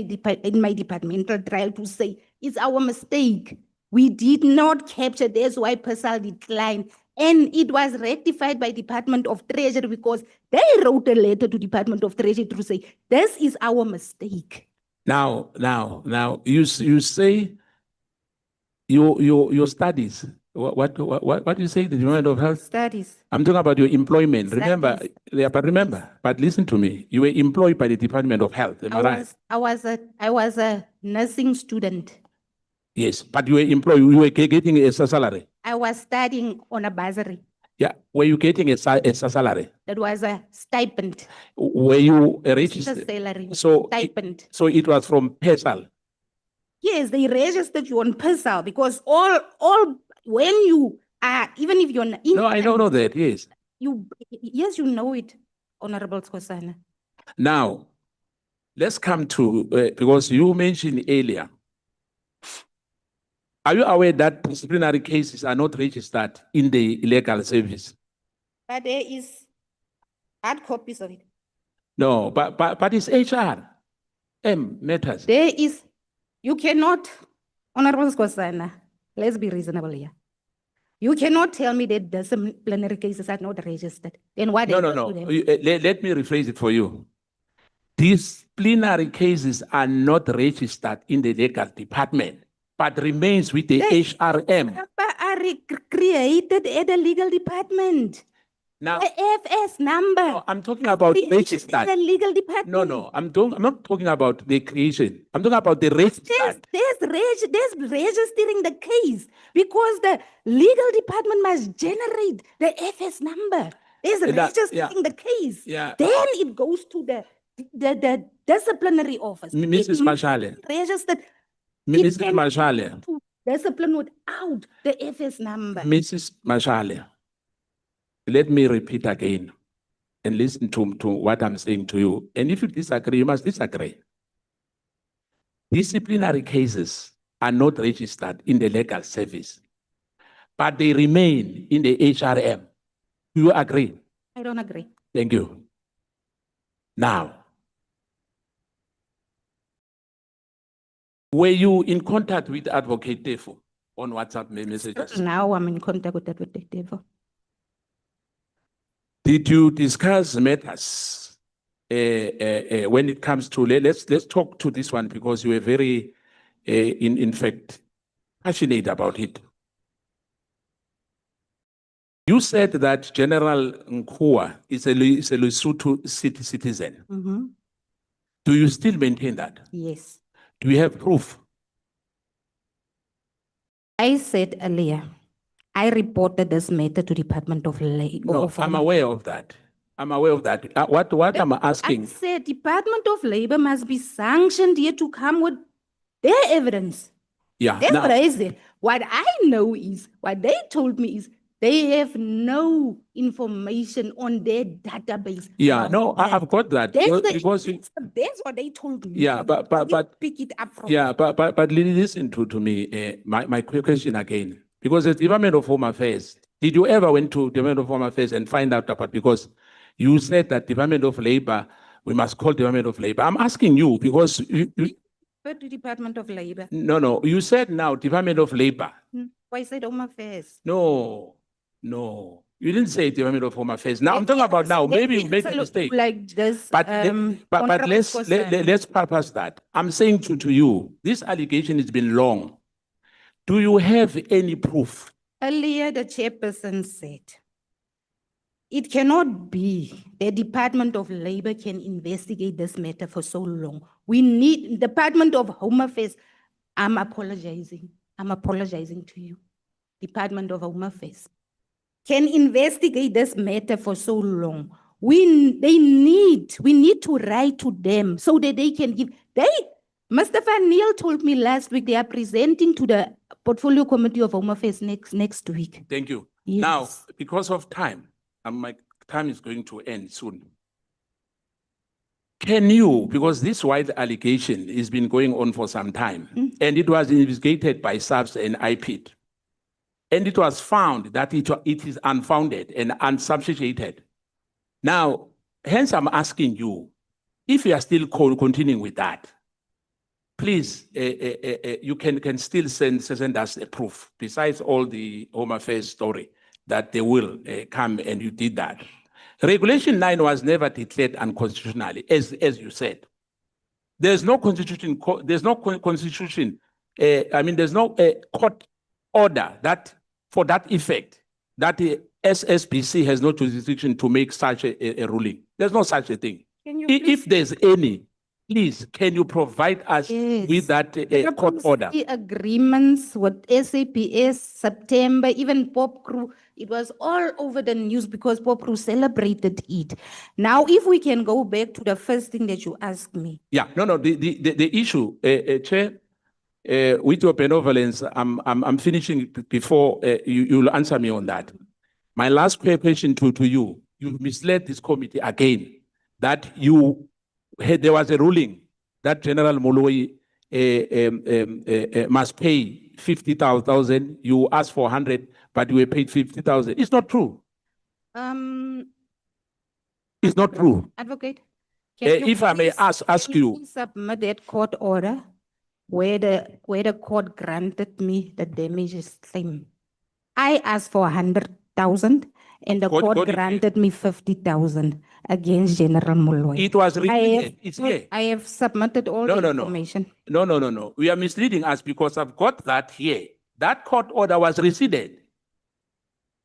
my departmental trial to say, it's our mistake. We did not capture, that's why personal declined. And it was rectified by Department of Treasury because they wrote a letter to Department of Treasury to say, this is our mistake. Now, you say your studies. What do you say? The Department of Health? Studies. I'm talking about your employment. Studies. Remember, but listen to me. You were employed by the Department of Health. Am I right? I was a nursing student. Yes, but you were employed. You were getting a salary. I was studying on a bursary. Yeah, were you getting a salary? That was a stipend. Were you registered? It's a salary. So stipend. So it was from PESAL. Yes, they registered you on PESAL because all when you are, even if you're in. No, I don't know that, yes. Yes, you know it, Honorable Skosana. Now, let's come to, because you mentioned earlier, are you aware that disciplinary cases are not registered in the legal service? But there is hard copies of it. No, but it's HR. Matters. There is, you cannot, Honorable Skosana, let's be reasonable here. You cannot tell me that disciplinary cases are not registered. Then why No, they no, go no. to them? Let me rephrase it for you. Disciplinary cases are not registered in the legal department, but remains with the HRM. Are created at the legal department. Now, the FS number. No, I'm talking about registered. The legal department. No, I'm not talking about the creation. I'm talking about the registered. There's registering the case because the legal department must generate the FS number. There's registering the case. Yeah. Then it goes to the disciplinary office. Mrs. Mashal. Registered. Mrs. Mashal. Discipline without the FS number. Mrs. Mashal. Let me repeat again and listen to what I'm saying to you. And if you disagree, you must disagree. Disciplinary cases are not registered in the legal service, but they remain in the HRM. Do you agree? I don't agree. Thank you. Now, were you in contact with Advocate Tefo on WhatsApp messages? Now I'm in contact with Advocate Tefo. Did you discuss matters when it comes to, let's talk to this one because you were very, in fact, passionate about it. You said that General Nkua is a Lesotho citizen. Mm-hmm. Do you still maintain that? Yes. Do you have proof? I said earlier, I reported this matter to Department of Labor. No, I'm aware of that. I'm aware of that. What I'm asking? I said Department of Labor must be sanctioned here to come with their evidence. Yeah. That's Now, what I said. What I know is, what they told me is, they have no information on their database. yeah, no, I've got that. That's what they told me. Yeah, but Pick it up from. yeah, but listen to me. My question again, because the Department of Home Affairs, did you ever went to Department of Home Affairs and find out about, because you said that Department of Labor, we must call Department of Labor. I'm asking you because But to Department of Labor. no, you said now Department of Labor. Why said Home Affairs? No, you didn't say Department of Home Affairs. Now I'm talking about now. Maybe you made a mistake. Like this. But let's purpose that. I'm saying to you, this allegation has been long. Do you have any proof? Earlier, the chairperson said, it cannot be the Department of Labor can investigate this matter for so long. We need Department of Home Affairs. I'm apologizing to you. Department of Home Affairs can investigate this matter for so long. We need to write to them so that they can give. Mr. Van Neil told me last week they are presenting to the Portfolio Committee of Home Affairs next week. Thank you. Yes. Now, because of time, my time is going to end soon. Can you, because this wide allegation has been going on for some time, and it was investigated by SAPS and IPID, and it was found that it is unfounded and unsubstantiated. Now, hence I'm asking you, if you are still continuing with that, please, you can still send us a proof, besides all the Home Affairs story, that they will come and you did that. Regulation 9 was never declared unconstitutional, as you said. There's no constitution, there's no court order that for that effect, that the SSBC has no jurisdiction to make such a ruling. There's no such a thing. If there's any, please, can you provide us with that court order? The agreements with SAPS, September, even Pop Crew, it was all over the news because Pop Crew celebrated it. Now, if we can go back to the first thing that you asked me. Yeah, no, the issue, Chair, with your benevolence, I'm finishing before you'll answer me on that. My last question to you, you misled this committee again, that there was a ruling that General Moloi must pay 50,000. You asked for 100, but you were paid 50,000. It's not true. It's not true. Advocate, If I may ask you. please submit that court order where the court granted me the damages claim. I asked for 100,000 and the court granted me 50,000 against General Moloi. It was repeated. It's here. I have submitted all the information. No. We are misleading us because I've got that here. That court order was rescinded.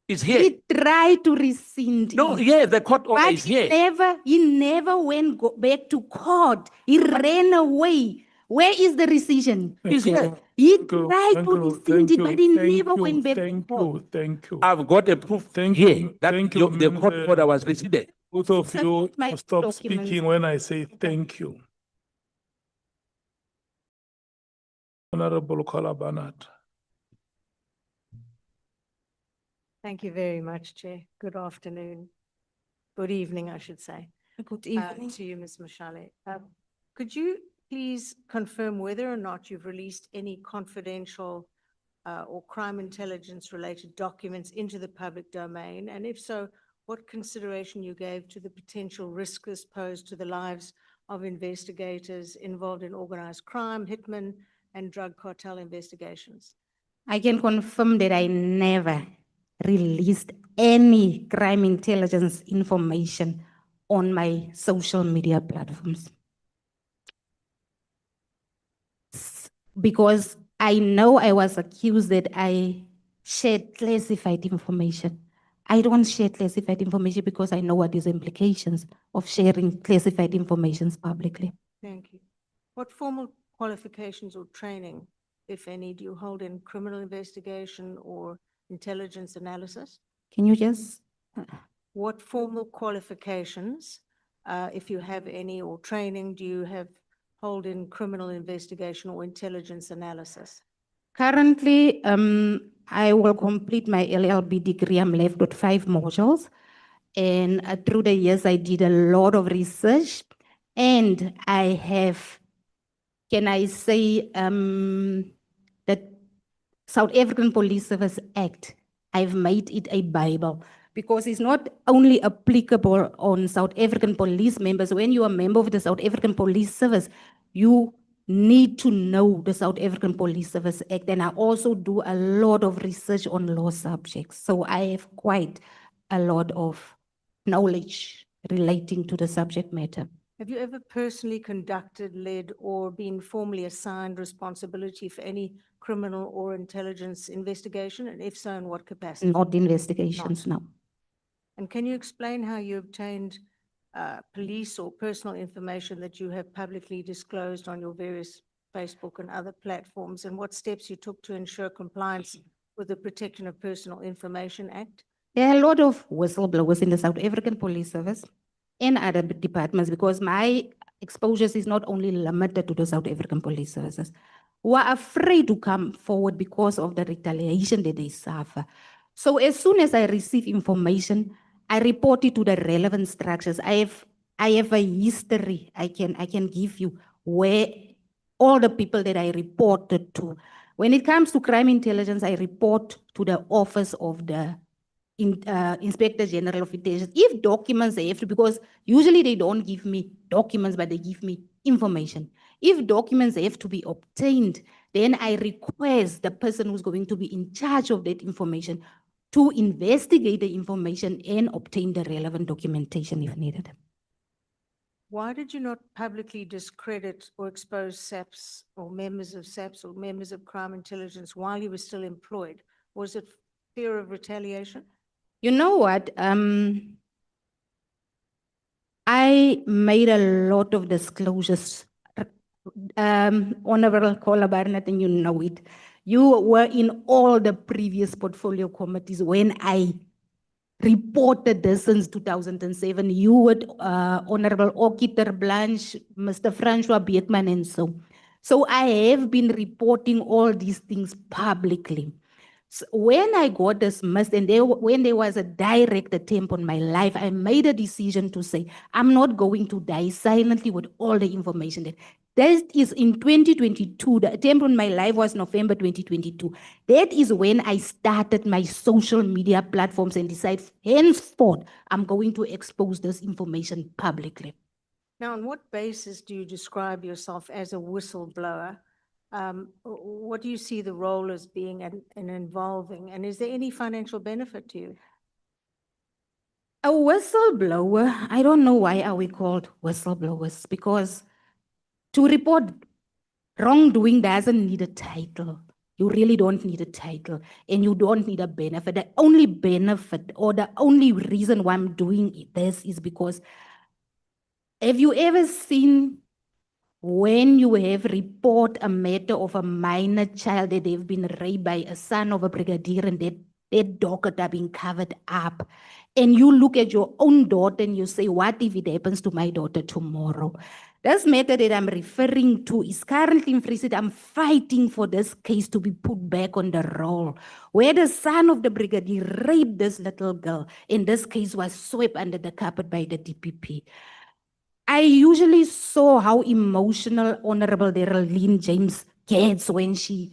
It's here. He tried to rescind it. No, yeah, the court order But is here. He never went back to court. He ran away. Where is the rescission? It's here. He tried to rescind it, but he never went back to court. Thank you. I've got a proof here that the court order was rescinded. Both of you my stop documents. speaking when I say thank you. Honorable Kola Barnard. Thank you very much, Chair. Good afternoon. Good evening, I should say. Good evening. To you, Ms. Mashal. Could you please confirm whether or not you've released any confidential or crime intelligence related documents into the public domain? And if so, what consideration you gave to the potential risk this posed to the lives of investigators involved in organized crime, hitmen, and drug cartel investigations? I can confirm that I never released any crime intelligence information on my social media platforms. Because I know I was accused that I shared classified information. I don't share classified information because I know what is the implications of sharing classified information publicly. Thank you. What formal qualifications or training, if any, do you hold in criminal investigation or intelligence analysis? Can you just? What formal qualifications, if you have any, or training do you hold in criminal investigation or intelligence analysis? Currently, I will complete my LLB degree. I'm left with 5 modules. And through the years, I did a lot of research. And I have, can I say, that South African Police Service Act, I've made it a Bible because it's not only applicable on South African police members. When you are a member of the South African Police Service, you need to know the South African Police Service Act. And I also do a lot of research on law subjects. So I have quite a lot of knowledge relating to the subject matter. Have you ever personally conducted, led, or been formally assigned responsibility for any criminal or intelligence investigation? And if so, in what capacity? Not investigations, no. And can you explain how you obtained police or personal information that you have publicly disclosed on your various Facebook and other platforms, and what steps you took to ensure compliance with the Protection of Personal Information Act? There are a lot of whistleblowers in the South African Police Service and other departments because my exposures is not only limited to the South African Police Services who are afraid to come forward because of the retaliation that they suffer. So as soon as I receive information, I report it to the relevant structures. I have a history I can give you where all the people that I reported to. When it comes to crime intelligence, I report to the office of the Inspector General of Intelligence. If documents they have to, because usually they don't give me documents, but they give me information. If documents have to be obtained, then I request the person who's going to be in charge of that information to investigate the information and obtain the relevant documentation if needed. Why did you not publicly discredit or expose SAPS or members of SAPS or members of crime intelligence while you were still employed? Was it fear of retaliation? You know what? I made a lot of disclosures. Honorable Kola Barnett, and you know it. You were in all the previous portfolio committees when I reported this since 2007. You would, Honorable Okiter Blanche, Mr. Francois Beekman, and so. So I have been reporting all these things publicly. So when I got dismissed and when there was a direct attempt on my life, I made a decision to say, I'm not going to die silently with all the information that is in 2022. The attempt on my life was November 2022. That is when I started my social media platforms and decided henceforth, I'm going to expose this information publicly. Now, on what basis do you describe yourself as a whistleblower? What do you see the role as being and involving? And is there any financial benefit to you? A whistleblower, I don't know why are we called whistleblowers, because to report wrongdoing doesn't need a title. You really don't need a title and you don't need a benefit. The only benefit or the only reason why I'm doing this is because have you ever seen when you have report a matter of a minor child that they've been raped by a son of a brigadier and that docket are being covered up, and you look at your own daughter and you say, what if it happens to my daughter tomorrow? This matter that I'm referring to is currently in Free State. I'm fighting for this case to be put back on the roll, where the son of the brigadier raped this little girl, and this case was swept under the carpet by the DPP. I usually saw how emotional Honorable Darrell James gets when she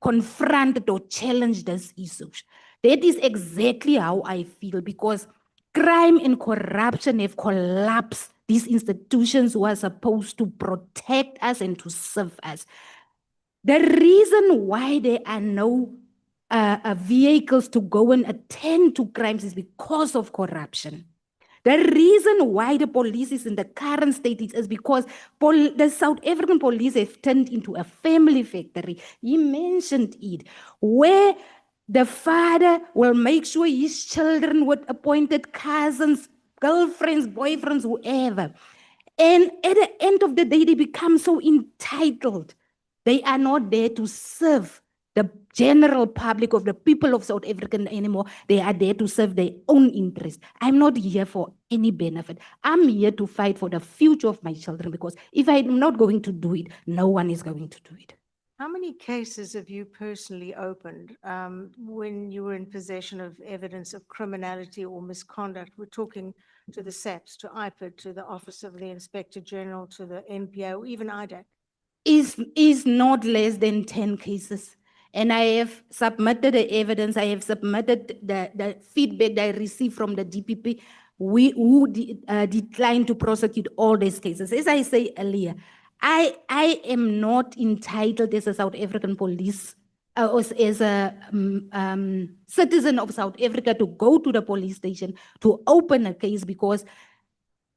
confronted or challenged these issues. That is exactly how I feel, because crime and corruption have collapsed these institutions who are supposed to protect us and to serve us. The reason why there are no vehicles to go and attend to crimes is because of corruption. The reason why the police is in the current state is because the South African police have turned into a family factory. He mentioned it, where the father will make sure his children with appointed cousins, girlfriends, boyfriends, whoever. And at the end of the day, they become so entitled. They are not there to serve the general public of the people of South Africa anymore. They are there to serve their own interest. I'm not here for any benefit. I'm here to fight for the future of my children, because if I'm not going to do it, no one is going to do it. How many cases have you personally opened when you were in possession of evidence of criminality or misconduct? We're talking to the SAPS, to IPID, to the Office of the Inspector General, to the NPA, or even IDAC. Is not less than 10 cases. And I have submitted the evidence. I have submitted the feedback that I received from the DPP, who declined to prosecute all these cases. As I say earlier, I am not entitled as a South African police, as a citizen of South Africa, to go to the police station to open a case, because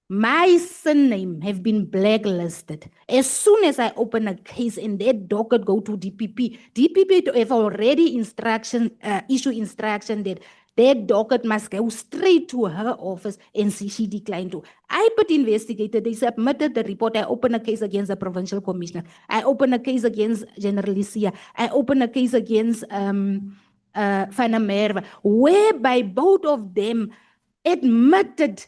my surname have been blacklisted. As soon as I open a case and that docket go to DPP have already issue instruction that that docket must go straight to her office, and she declined to. I investigated, they submitted the report. I opened a case against the provincial commissioner. I opened a case against General Lysia. I opened a case against Van der Merwe, whereby both of them admitted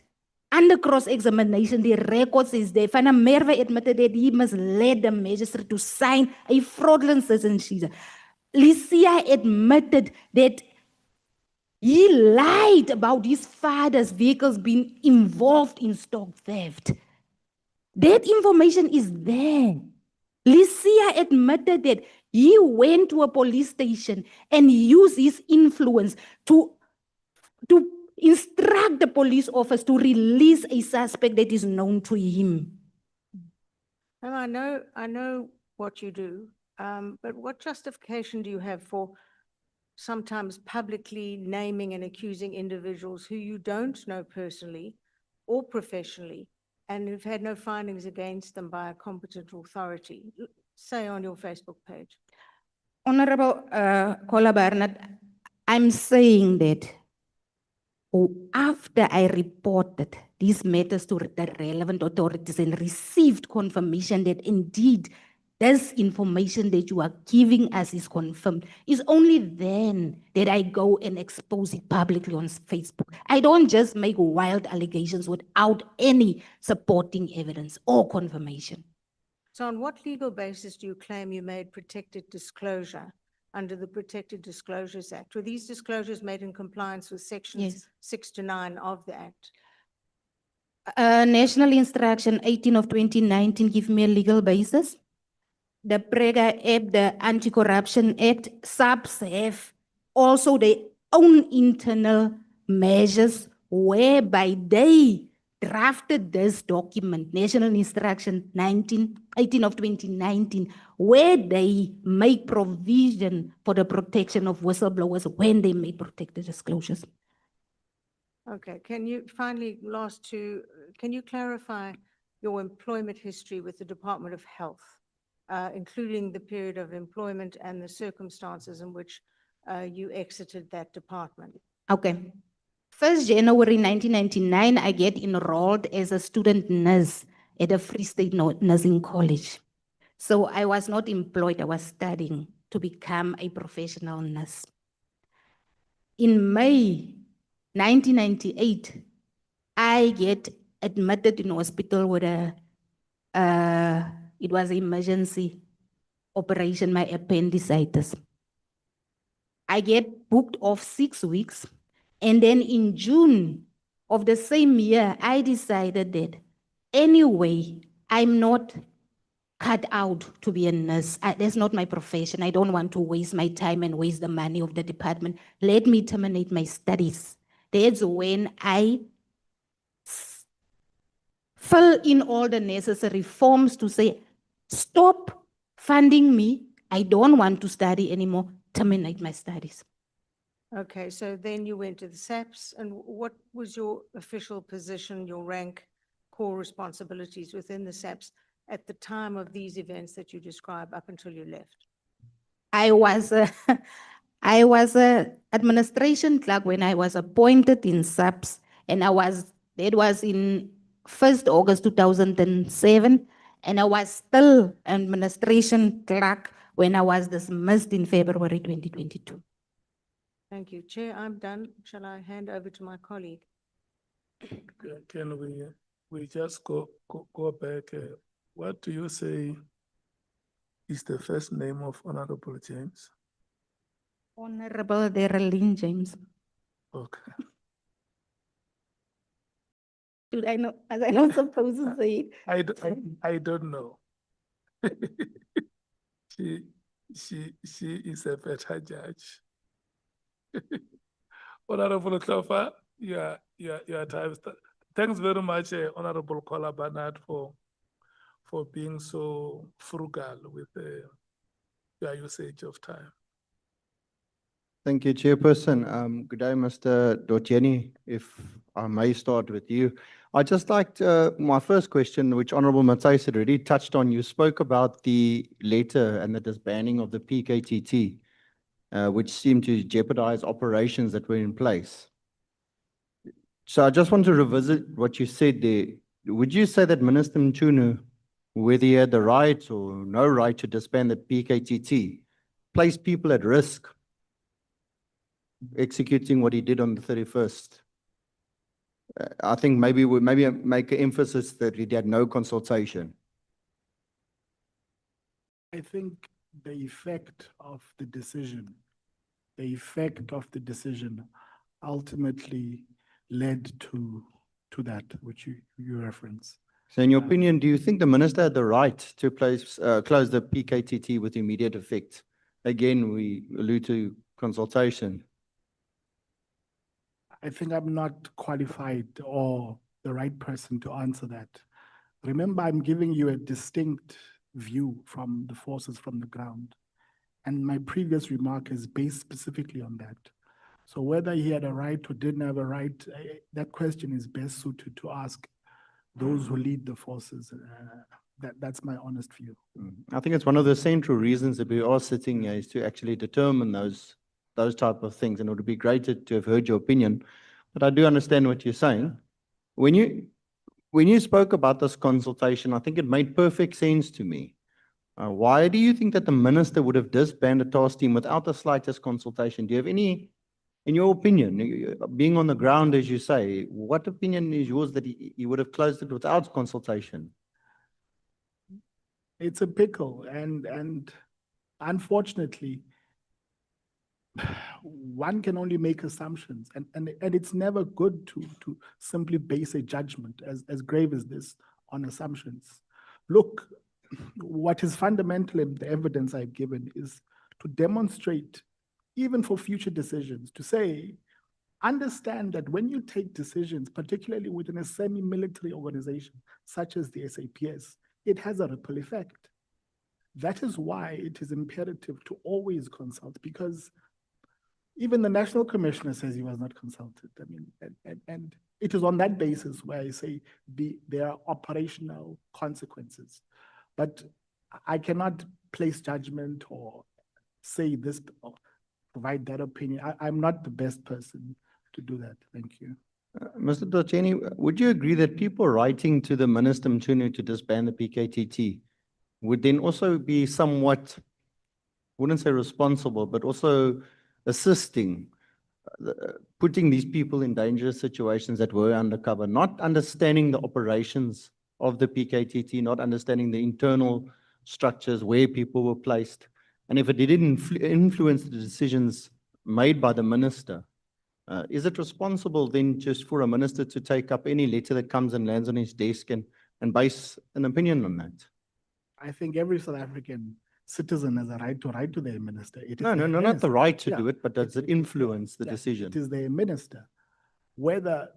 under cross-examination, the records is there. Van der Merwe admitted that he misled the magistrate to sign a fraudulent citizenship. Lysia admitted that he lied about his father's vehicles being involved in stock theft. That information is there. Lysia admitted that he went to a police station and used his influence to instruct the police office to release a suspect that is known to him. And I know what you do, but what justification do you have for sometimes publicly naming and accusing individuals who you don't know personally or professionally and who've had no findings against them by a competent authority? Say on your Facebook page. Honorable Kola Barnett, I'm saying that after I reported these matters to the relevant authorities and received confirmation that indeed this information that you are giving us is confirmed, is only then that I go and expose it publicly on Facebook. I don't just make wild allegations without any supporting evidence or confirmation. So on what legal basis do you claim you made protected disclosure under the Protected Disclosures Act? Were these disclosures made in compliance with sections Yes. 6 to 9 of the Act? National Instruction 18 of 2019 give me a legal basis. The PREGA Act, the Anti-Corruption Act, SAPs have also their own internal measures whereby they drafted this document, National Instruction 18 of 2019, where they make provision for the protection of whistleblowers when they make protected disclosures. Okay, can you finally, last two, can you clarify your employment history with the Department of Health, including the period of employment and the circumstances in which you exited that department? Okay. 1st January 1999, I get enrolled as a student nurse at the Free State Nursing College. So I was not employed, I was studying to become a professional nurse. In May 1998, I get admitted in hospital with it was an emergency operation, my appendicitis. I get booked off 6 weeks. And then in June of the same year, I decided that anyway, I'm not cut out to be a nurse. That's not my profession. I don't want to waste my time and waste the money of the department. Let me terminate my studies. That's when I fill in all the necessary forms to say, stop funding me. I don't want to study anymore. Terminate my studies. Okay, so then you went to the SAPS, and what was your official position, your rank, core responsibilities within the SAPS at the time of these events that you describe up until you left? I was a administration clerk when I was appointed in SAPS, and that was in 1st August 2007, and I was still administration clerk when I was dismissed in February 2022. Thank you. Chair, I'm done. Shall I hand over to my colleague? Can we just go back? What do you say is the first name of Honorable James? Honorable Darrell James. Okay. Should I know? Was I not supposed to say it? I don't know. She is a better judge. Honorable Klofa, your time. Thanks very much, Honorable Kola Barnard, for being so frugal with your usage of time. Thank you, Chairperson. Good day, Mr. Toeni. If I may start with you. I'd just like my first question, which Honorable Matais had already touched on. You spoke about the letter and the disbanding of the PKTT, which seemed to jeopardize operations that were in place. So I just want to revisit what you said there. Would you say that Minister Mchunu, whether he had the right or no right to disband the PKTT, placed people at risk executing what he did on the 31st? I think maybe make an emphasis that he had no consultation. I think the effect of the decision ultimately led to that which you reference. So in your opinion, do you think the minister had the right to close the PKTT with immediate effect? Again, we allude to consultation. I think I'm not qualified or the right person to answer that. Remember, I'm giving you a distinct view from the forces from the ground. And my previous remark is based specifically on that. So whether he had a right or didn't have a right, that question is best suited to ask those who lead the forces. That's my honest view. I think it's one of the central reasons that we are sitting here is to actually determine those type of things, and it would be great to have heard your opinion. But I do understand what you're saying. When you spoke about this consultation, I think it made perfect sense to me. Why do you think that the minister would have disbanded the task team without the slightest consultation? Do you have any, in your opinion, being on the ground, as you say, what opinion is yours that he would have closed it without consultation? it's a pickle, and unfortunately, one can only make assumptions, and it's never good to simply base a judgment as grave as this on assumptions. Look, what is fundamental in the evidence I've given is to demonstrate, even for future decisions, to say, understand that when you take decisions, particularly within a semi-military organization such as the SAPS, it has a ripple effect. That is why it is imperative to always consult, because even the National Commissioner says he was not consulted. I mean, and it is on that basis where I say there are operational consequences. But I cannot place judgment or say this or provide that opinion. I'm not the best person to do that. Thank you. Mr. Toeni, would you agree that people writing to the Minister Mchunu to disband the PKTT would then also be somewhat, wouldn't say responsible, but also assisting, putting these people in dangerous situations that were undercover, not understanding the operations of the PKTT, not understanding the internal structures where people were placed. And if it didn't influence the decisions made by the minister, is it responsible then just for a minister to take up any letter that comes and lands on his desk and base an opinion on that? I think every South African citizen has a right to write to their minister. It is No, their not the minister. right to Yeah. do it, but does it influence the Yeah, decision? It is their minister. Whether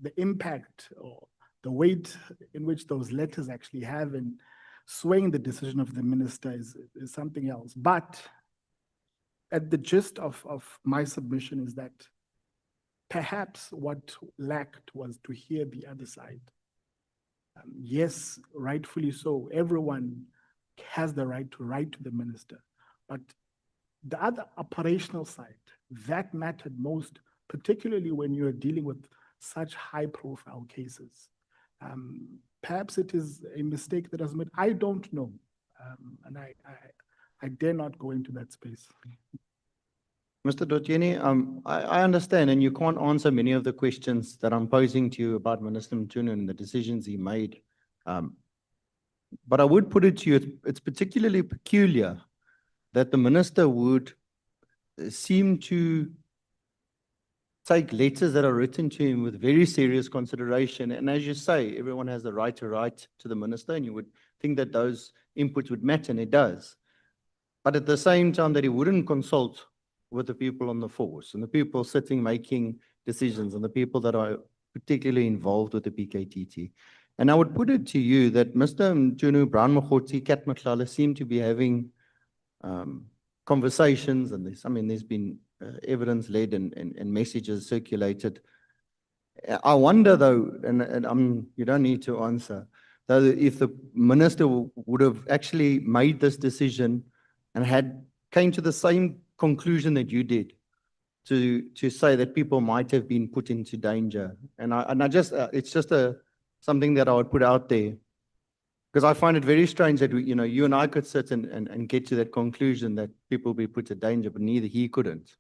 the impact or the weight in which those letters actually have in swaying the decision of the minister is something else. But at the gist of my submission is that perhaps what lacked was to hear the other side. Yes, rightfully so. Everyone has the right to write to the minister. But the other operational side, that mattered most, particularly when you're dealing with such high-profile cases. Perhaps it is a mistake that was made. I don't know. And I dare not go into that space. Mr. Toeni, I understand, and you can't answer many of the questions that I'm posing to you about Minister Mchunu and the decisions he made. But I would put it to you, it's particularly peculiar that the minister would seem to take letters that are written to him with very serious consideration. And as you say, everyone has the right to write to the minister, and you would think that those inputs would matter, and it does. But at the same time, that he wouldn't consult with the people on the force and the people sitting making decisions and the people that are particularly involved with the PKTT. And I would put it to you that Mr. Mchunu, Brown Mkhwanazi, Kat Nhlanhla seem to be having conversations, and there's been evidence-led and messages circulated. I wonder though, and you don't need to answer, though, if the minister would have actually made this decision and came to the same conclusion that you did, to say that people might have been put into danger. And I just, it's just something that I would put out there, because I find it very strange that you and I could sit and get to that conclusion that people be put to danger, but neither he couldn't,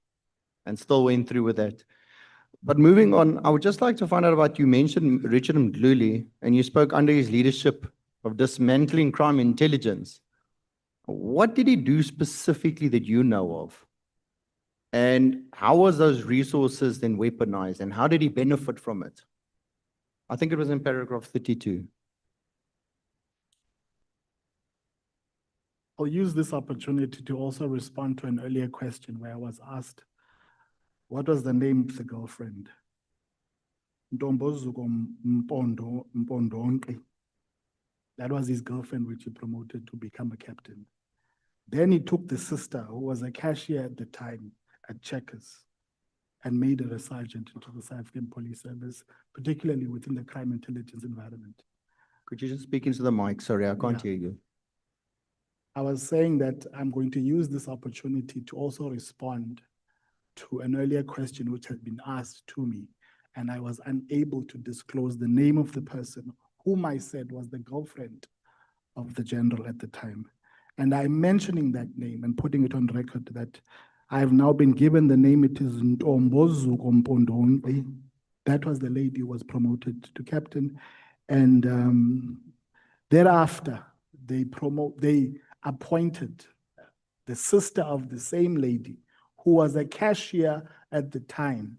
and still went through with that. But moving on, I would just like to find out about, you mentioned Richard Mdluli, and you spoke under his leadership of dismantling crime intelligence. What did he do specifically that you know of? And how was those resources then weaponized, and how did he benefit from it? I think it was in paragraph 32. I'll use this opportunity to also respond to an earlier question where I was asked, what was the name of the girlfriend? Ntombozuko Mpondonke. That was his girlfriend, which he promoted to become a captain. Then he took the sister, who was a cashier at the time at Checkers, and made her a sergeant into the South African Police Service, particularly within the crime intelligence environment. Could you just speak into the mic? Sorry, I can't hear you. I was saying that I'm going to use this opportunity to also respond to an earlier question which had been asked to me, and I was unable to disclose the name of the person whom I said was the girlfriend of the general at the time. And I'm mentioning that name and putting it on record that I have now been given the name. It is Ntombozuko Mpondonke. That was the lady who was promoted to captain. And thereafter, they appointed the sister of the same lady who was a cashier at the time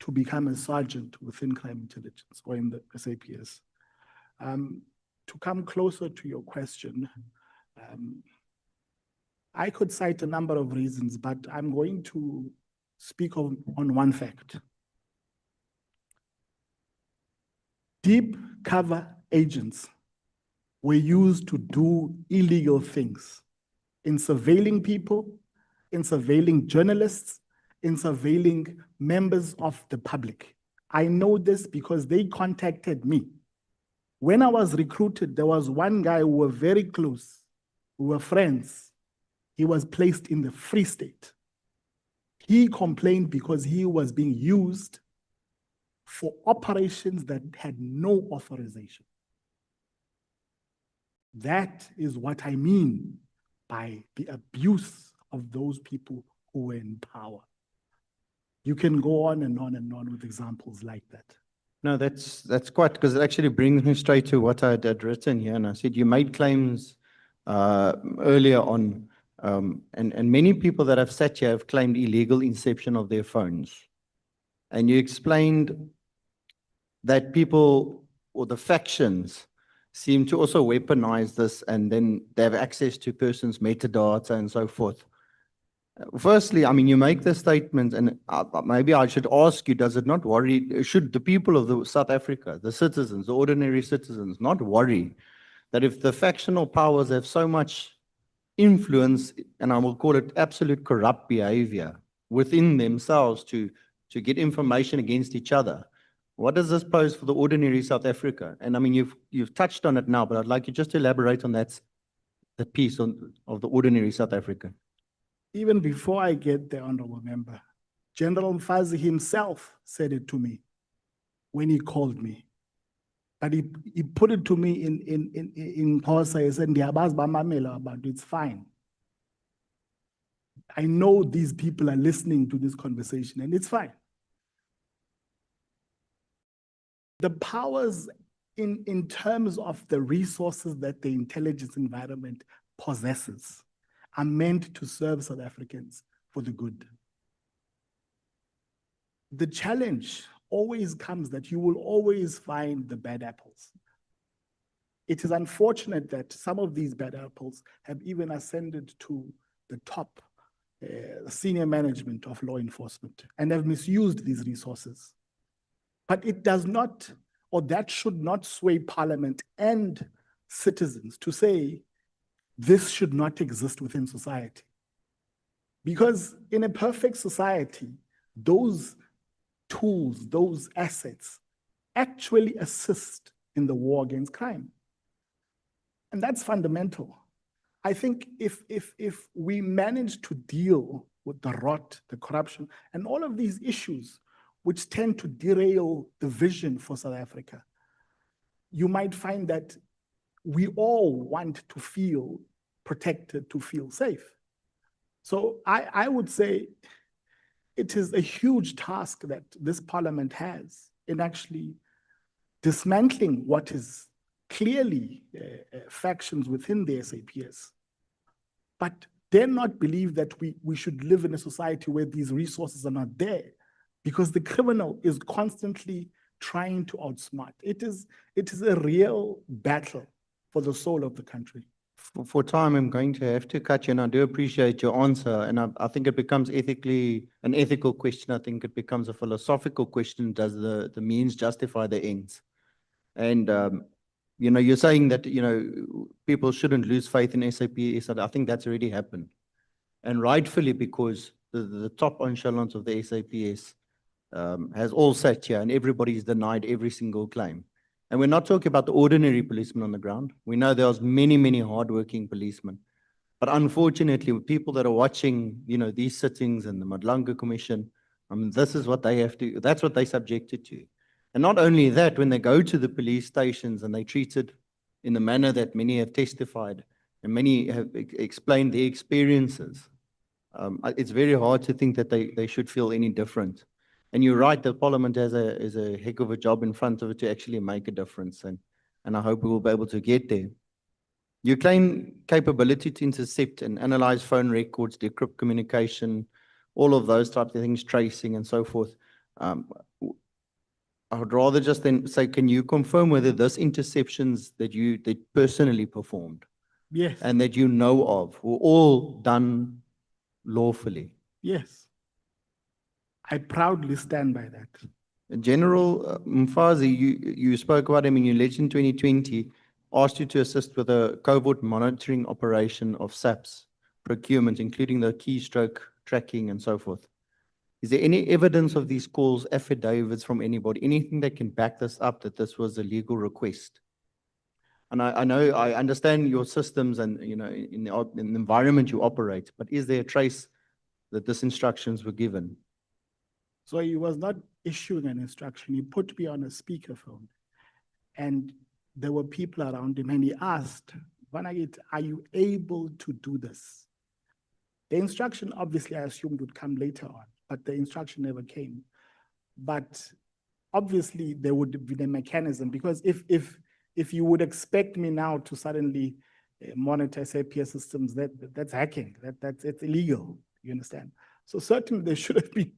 to become a sergeant within crime intelligence or in the SAPS. To come closer to your question, I could cite a number of reasons, but I'm going to speak on one fact. Deep cover agents were used to do illegal things in surveilling people, in surveilling journalists, in surveilling members of the public. I know this because they contacted me. When I was recruited, there was one guy who were very close, who were friends. He was placed in the Free State. He complained because he was being used for operations that had no authorization. That is what I mean by the abuse of those people who were in power. You can go on and on and on with examples like that. No, that's quite, because it actually brings me straight to what I had written here. And I said, you made claims earlier on, and many people that have sat here have claimed illegal inception of their phones. And you explained that people or the factions seem to also weaponize this, and then they have access to persons' metadata and so forth. Firstly, I mean, you make the statement, and maybe I should ask you, does it not worry, should the people of South Africa, the citizens, the ordinary citizens, not worry that if the factional powers have so much influence, and I will call it absolute corrupt behavior within themselves to get information against each other, what does this pose for the ordinary South Africa? And I mean, you've touched on it now, but I'd like you just to elaborate on that, the piece of the ordinary South African. Even before I get there, Honorable Member, General Mkhwanazi himself said it to me when he called me. But he put it to me in Xhosa. He said, "Ndiyabazi bamamela abantu, it's fine. I know these people are listening to this conversation, and it's fine." The powers in terms of the resources that the intelligence environment possesses are meant to serve South Africans for the good. The challenge always comes that you will always find the bad apples. It is unfortunate that some of these bad apples have even ascended to the top senior management of law enforcement and have misused these resources. But it does not, or that should not sway Parliament and citizens to say, this should not exist within society. Because in a perfect society, those tools, those assets actually assist in the war against crime. And that's fundamental. I think if we manage to deal with the rot, the corruption, and all of these issues which tend to derail the vision for South Africa, you might find that we all want to feel protected, to feel safe. So I would say it is a huge task that this Parliament has in actually dismantling what is clearly factions within the SAPS. But dare not believe that we should live in a society where these resources are not there, because the criminal is constantly trying to outsmart. It is a real battle for the soul of the country. For time, I'm going to have to cut you, and I do appreciate your answer. And I think it becomes an ethical question. I think it becomes a philosophical question. Does the means justify the ends? And, you're saying that, people shouldn't lose faith in SAPS. I think that's already happened. And rightfully, because the top echelons of the SAPS has all sat here and everybody's denied every single claim. And we're not talking about the ordinary policemen on the ground. We know there's many, many hardworking policemen. But unfortunately, with people that are watching, these sittings and the Nhlanhla Commission, this is what they have to, that's what they're subjected to. And not only that, when they go to the police stations and they're treated in the manner that many have testified and many have explained their experiences, it's very hard to think that they should feel any different. And you're right, the Parliament has a heck of a job in front of it to actually make a difference. And I hope we will be able to get there. You claim capability to intercept and analyze phone records, decrypt communication, all of those types of things, tracing and so forth. I would rather just then say, can you confirm whether those interceptions that you personally performed Yes, and that you know of were all done lawfully? yes. I proudly stand by that. General Mkhwanazi, you spoke about him in your election 2020, asked you to assist with a covert monitoring operation of SAP's procurement, including the keystroke tracking and so forth. Is there any evidence of these calls, affidavits from anybody, anything that can back this up, that this was a legal request? And I understand your systems and, you know, in the environment you operate, but is there a trace that these instructions were given? So he was not issuing an instruction. He put me on a speakerphone and there were people around him and he asked, Vanagit, are you able to do this? The instruction obviously I assumed would come later on, but the instruction never came. But obviously there would be the mechanism, because if you would expect me now to suddenly monitor SAPS systems, that's hacking, it's illegal, you understand? So certainly there should have been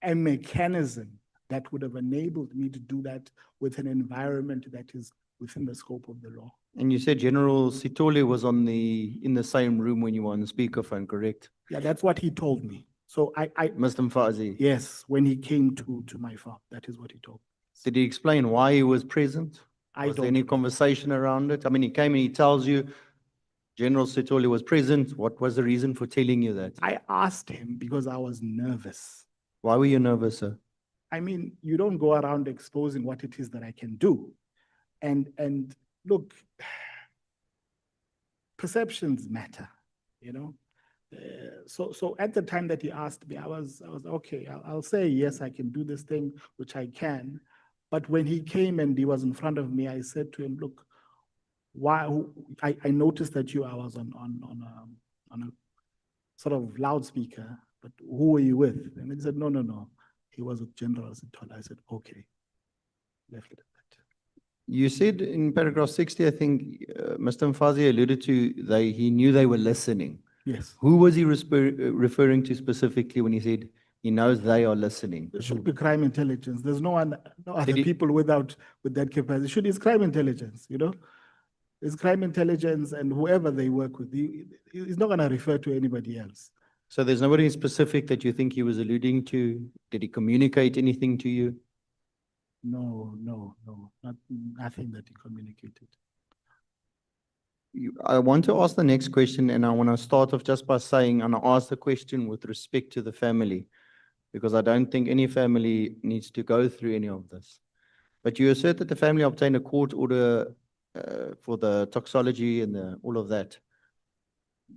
a mechanism that would have enabled me to do that with an environment that is within the scope of the law. And you said General Sitole was in the same room when you were on the speakerphone, correct? Yeah, that's what he told me. So Mr. Mkhwanazi. Yes, when he came to my farm, that is what he told me. Did he explain why he was present? Was there any conversation around it? I mean, he came and he tells you General Sitole was present. What was the reason for telling you that? I asked him because I was nervous. Why were you nervous, sir? I mean, you don't go around exposing what it is that I can do. And look, perceptions matter, you know? So at the time that he asked me, I was okay, I'll say, yes, I can do this thing, which I can. But when he came and he was in front of me, I said to him, look, I noticed that I was on a sort of loudspeaker, but who were you with? And he said, no, he was with General Sitole. I said, okay, left it at that. You said in paragraph 60, I think Mr. Mkhwanazi alluded to he knew they were listening. Yes. Who was he referring to specifically when he said he knows they are listening? It should be crime intelligence. There's no other people with that capacity. It's crime intelligence, you know? It's crime intelligence and whoever they work with. He's not going to refer to anybody else. So there's nobody specific that you think he was alluding to? Did he communicate anything to you? No, nothing that he communicated. I want to ask the next question, and I want to start off just by saying, and I ask the question with respect to the family, because I don't think any family needs to go through any of this. But you assert that the family obtained a court order for the toxology and all of that.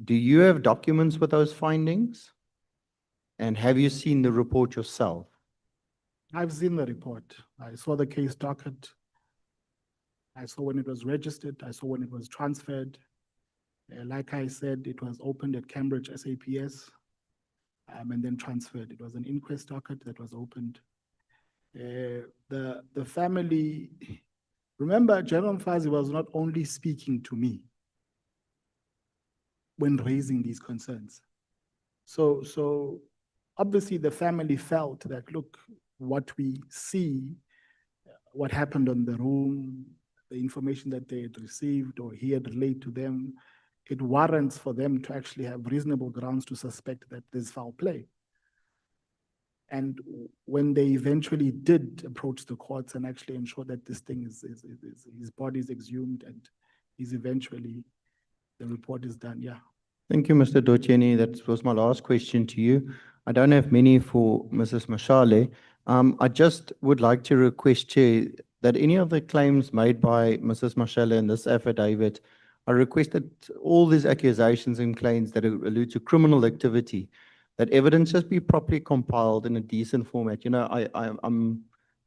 Do you have documents with those findings? And have you seen the report yourself? I've seen the report. I saw the case docket. I saw when it was registered. I saw when it was transferred. Like I said, it was opened at Cambridge SAPS and then transferred. It was an inquest docket that was opened. The family, remember, General Mkhwanazi was not only speaking to me when raising these concerns. So obviously the family felt that, look, what we see, what happened on the room, the information that they had received or he had relayed to them, it warrants for them to actually have reasonable grounds to suspect that there's foul play. And when they eventually did approach the courts and actually ensure that this thing his body is exhumed and the report is done, yeah. Thank you, Mr. Toeni. That was my last question to you. I don't have many for Mrs. Mashal. I just would like to request, Chair, that any of the claims made by Mrs. Mashal in this affidavit, I request that all these accusations and claims that allude to criminal activity, that evidence just be properly compiled in a decent format. You know,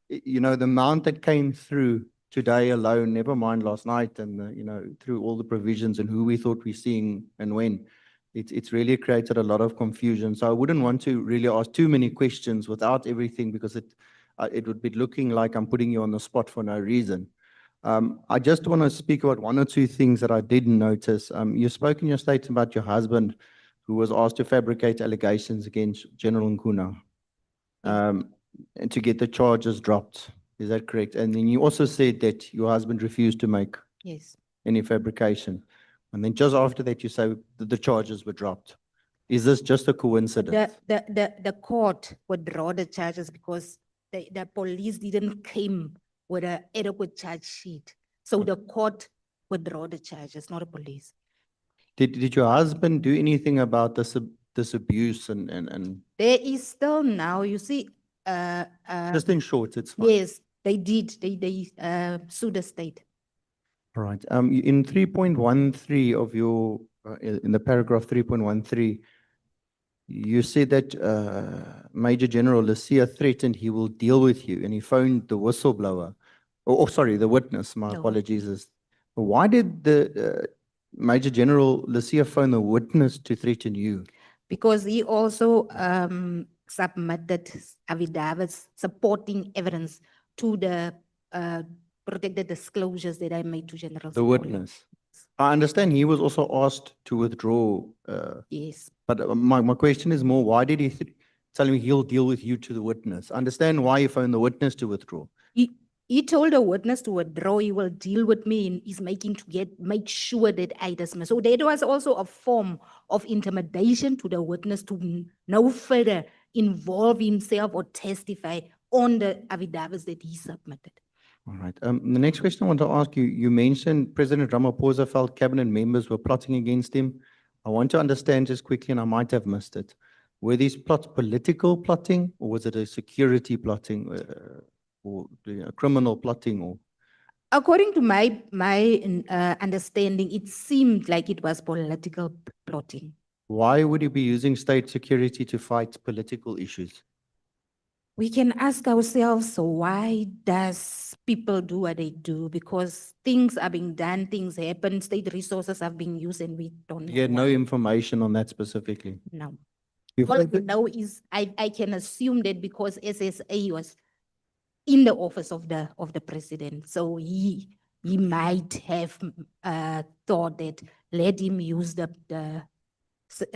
the amount that came through today alone, never mind last night, and through all the provisions and who we thought we're seeing and when, it's really created a lot of confusion. So I wouldn't want to really ask too many questions without everything, because it would be looking like I'm putting you on the spot for no reason. I just want to speak about one or two things that I didn't notice. You spoke in your statement about your husband who was asked to fabricate allegations against General Nkuna, and to get the charges dropped. Is that correct? And then you also said that your husband refused to make Yes. any fabrication. And then just after that, you say that the charges were dropped. Is this just a coincidence? The court would draw the charges because the police didn't came with an adequate charge sheet. So the court would draw the charges, not the police. Did your husband do anything about this abuse and There is still now, you see, just in short, it's fine. yes, they did, they sued the state. All right. In 3.13 of your, in the paragraph 3.13, you said that Major General Lucia threatened he will deal with you, and he phoned the whistleblower. Oh, sorry, the witness. My apologies. Why did the Major General Lucia phone the witness to threaten you? Because he also submitted affidavits supporting evidence to the protected disclosures that I made to General. The witness. I understand he was also asked to withdraw. Yes. But my question is more, why did he tell me he'll deal with you to the witness? Understand why he phoned the witness to withdraw. He told the witness to withdraw, he will deal with me and is making to make sure that I dismiss. So that was also a form of intimidation to the witness to no further involve himself or testify on the affidavits that he submitted. All right. The next question I want to ask you, you mentioned President Ramaphosa felt cabinet members were plotting against him. I want to understand just quickly, and I might have missed it. Were these plots political plotting, or was it a security plotting, or criminal plotting, or? According to my understanding, it seemed like it was political plotting. Why would you be using state security to fight political issues? We can ask ourselves, so why does people do what they do? Because things are being done, things happen, state resources are being used, and we don't know. You had no why. information on that specifically? No. You've All we taken- know is I can assume that because SSA was in the office of the president, so he might have thought that let him use the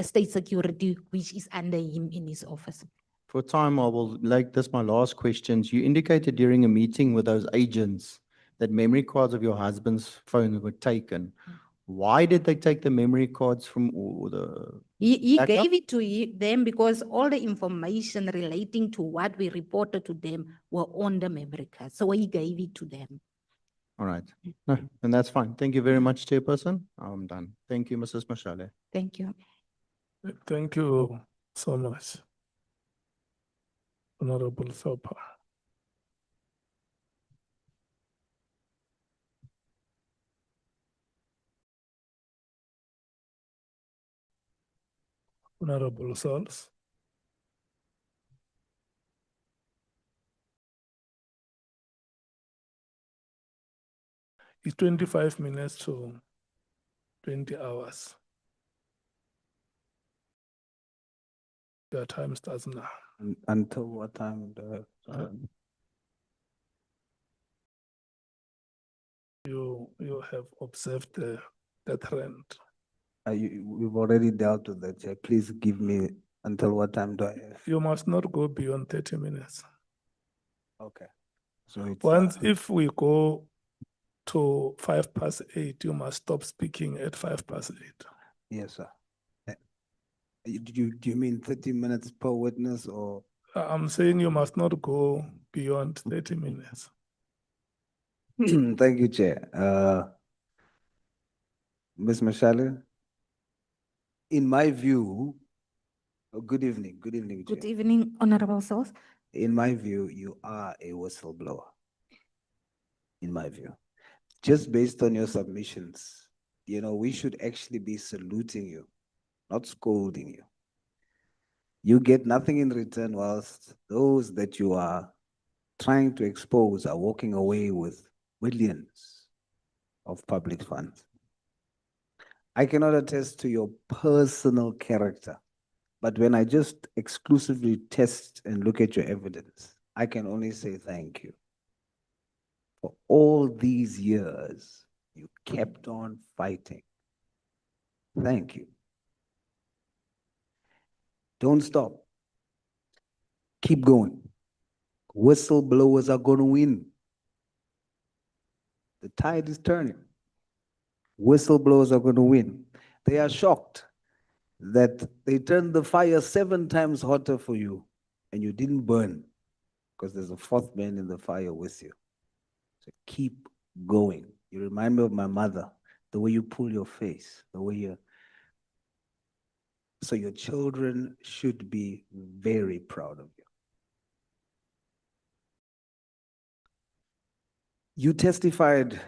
state security which is under him in his office. For time, I will make this my last questions. You indicated during a meeting with those agents that memory cards of your husband's phone were taken. Why did they take the memory cards from or the? He backup? gave it to them because all the information relating to what we reported to them were on the memory card. So he gave it to them. All right. No, and that's fine. Thank you very much, Chairperson. I'm done. Thank you, Mrs. Mashal. Thank you. Thank you so much, Honorable Sopa. Honorable Sols. It's 25 minutes to 20 hours. Your time starts now. Until what time? You have observed the trend. We've already dealt with that, Chair. Please give me until what time do I have? You must not go beyond 30 minutes. Okay. So it's Once, if we go to 8:05, you must stop speaking at 8:05. Yes, sir. Do you mean 30 minutes per witness or? I'm saying you must not go beyond 30 minutes. Thank you, Chair. Ms. Mashal, in my view, good evening, Chair. Good evening, Honorable Source. In my view, you are a whistleblower. In my view, just based on your submissions, we should actually be saluting you, not scolding you. You get nothing in return whilst those that you are trying to expose are walking away with millions of public funds. I cannot attest to your personal character, but when I just exclusively test and look at your evidence, I can only say thank you. For all these years, you kept on fighting. Thank you. Don't stop. Keep going. Whistleblowers are going to win. The tide is turning. Whistleblowers are going to win. They are shocked that they turned the fire 7 times hotter for you and you didn't burn because there's a 4th man in the fire with you. So keep going. You remind me of my mother, the way you pull your face, the way you. So your children should be very proud of you. You testified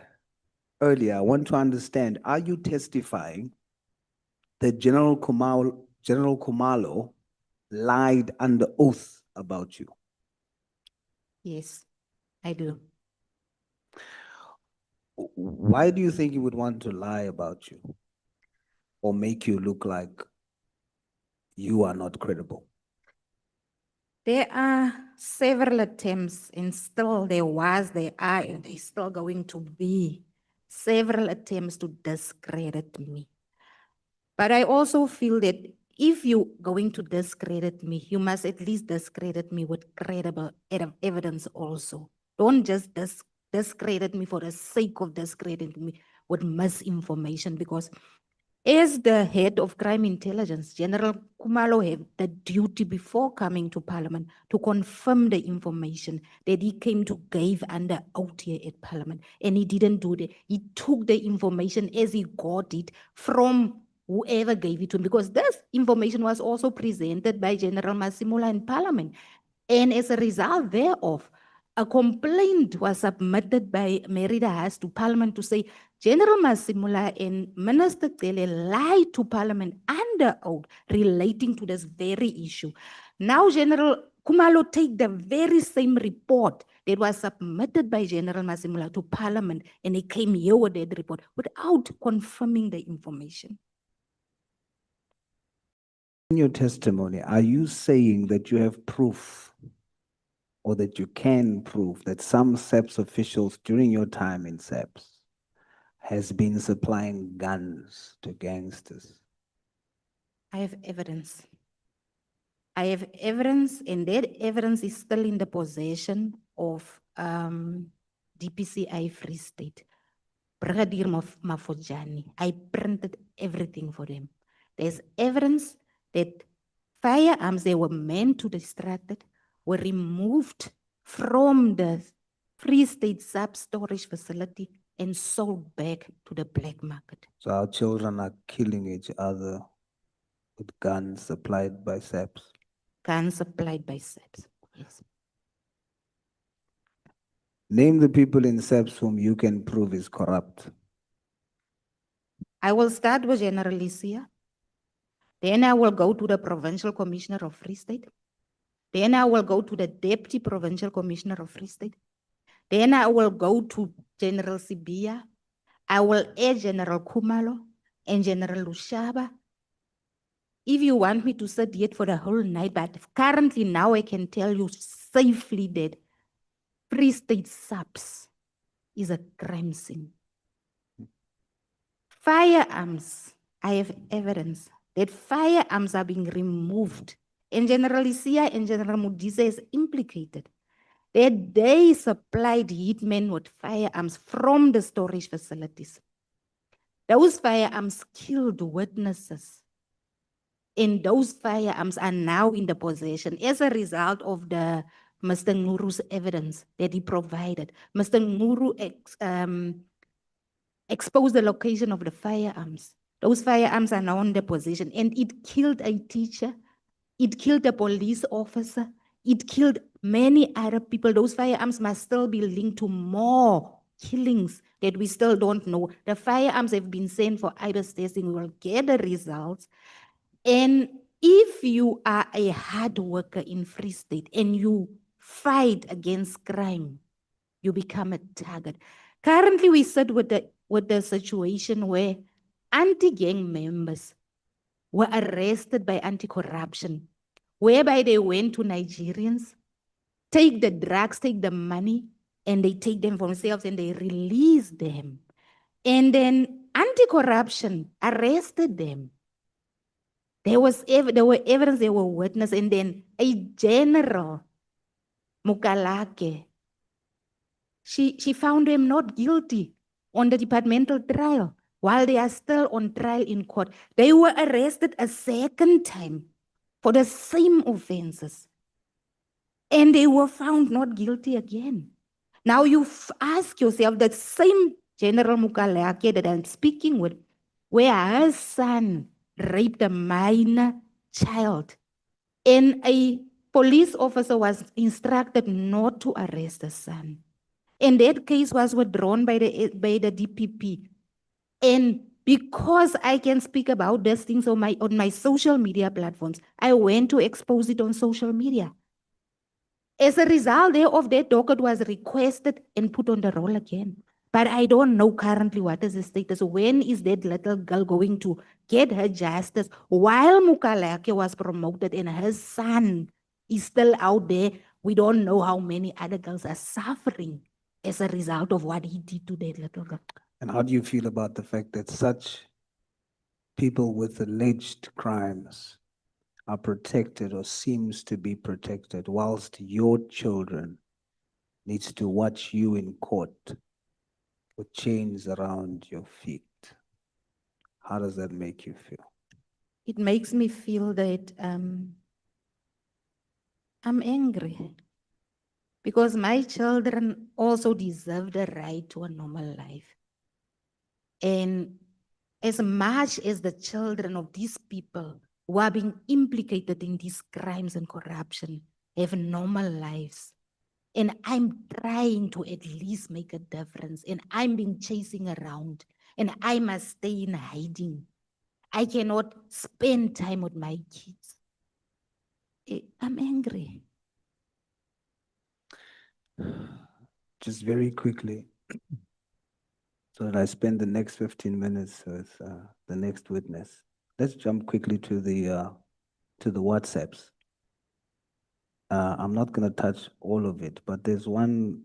earlier. I want to understand, are you testifying that General Khumalo lied under oath about you? Yes, I do. Why do you think he would want to lie about you or make you look like you are not credible? There are several attempts, and still there are, and there's still going to be several attempts to discredit me. But I also feel that if you're going to discredit me, you must at least discredit me with credible evidence also. Don't just discredit me for the sake of discrediting me with misinformation, because as the head of crime intelligence, General Khumalo had the duty before coming to Parliament to confirm the information that he came to give under oath here at Parliament. And he didn't do that. He took the information as he got it from whoever gave it to him, because this information was also presented by General Masimula in Parliament. And as a result thereof, a complaint was submitted by Merida Haas to Parliament to say General Masimula and Minister Cele lied to Parliament under oath relating to this very issue. Now General Khumalo take the very same report that was submitted by General Masimula to Parliament, and he came here with that report without confirming the information. In your testimony, are you saying that you have proof or that you can prove that some SAPS officials during your time in SAPS has been supplying guns to gangsters? I have evidence. I have evidence, and that evidence is still in the possession of DPCI Free State. Brigadier Mafojani. I printed everything for them. There's evidence that firearms they were meant to distract were removed from the Free State sub-storage facility and sold back to the black market. So our children are killing each other with guns supplied by SAPS. Guns supplied by SAPS, yes. Name the people in SAPS whom you can prove is corrupt. I will start with General Lysia. Then I will go to the Provincial Commissioner of Free State. Then I will go to the Deputy Provincial Commissioner of Free State. Then I will go to General Sibia. I will add General Khumalo and General Lushaba. If you want me to sit yet for the whole night, but currently now I can tell you safely that Free State SAPS is a crime scene. Firearms, I have evidence that firearms are being removed, and General Isia and General Mudise is implicated, that they supplied hitmen with firearms from the storage facilities. Those firearms killed witnesses, and those firearms are now in the possession as a result of the Mr. Nguru's evidence that he provided. Mr. Nguru exposed the location of the firearms. Those firearms are now in the possession, and it killed a teacher, it killed a police officer, it killed many other people. Those firearms must still be linked to more killings that we still don't know. The firearms have been sent for IBIS testing. We will get the results. And if you are a hard worker in Free State and you fight against crime, you become a target. Currently, we sit with the situation where anti-gang members were arrested by anti-corruption, whereby they went to Nigerians, take the drugs, take the money, and they take them from themselves and they release them. And then anti-corruption arrested them. There were evidence, there were witnesses, and then a general, Mukalake, she found them not guilty on the departmental trial while they are still on trial in court. They were arrested a second time for the same offenses. And they were found not guilty again. Now you ask yourself, that same General Mukalake that I'm speaking with, where her son raped a minor child, and a police officer was instructed not to arrest the son. And that case was withdrawn by the DPP. And because I can speak about these things on my social media platforms, I went to expose it on social media. As a result thereof, that docket was requested and put on the roll again. But I don't know currently what is the status. When is that little girl going to get her justice while Mukalake was promoted and her son is still out there? We don't know how many other girls are suffering as a result of what he did to that little girl. And how do you feel about the fact that such people with alleged crimes are protected or seems to be protected, whilst your children needs to watch you in court with chains around your feet? How does that make you feel? It makes me feel that I'm angry because my children also deserve the right to a normal life. And as much as the children of these people who are being implicated in these crimes and corruption have normal lives, and I'm trying to at least make a difference, and I'm being chasing around, and I must stay in hiding. I cannot spend time with my kids. I'm angry. Just very quickly, so that I spend the next 15 minutes with the next witness. Let's jump quickly to the WhatsApps. I'm not going to touch all of it, but there's one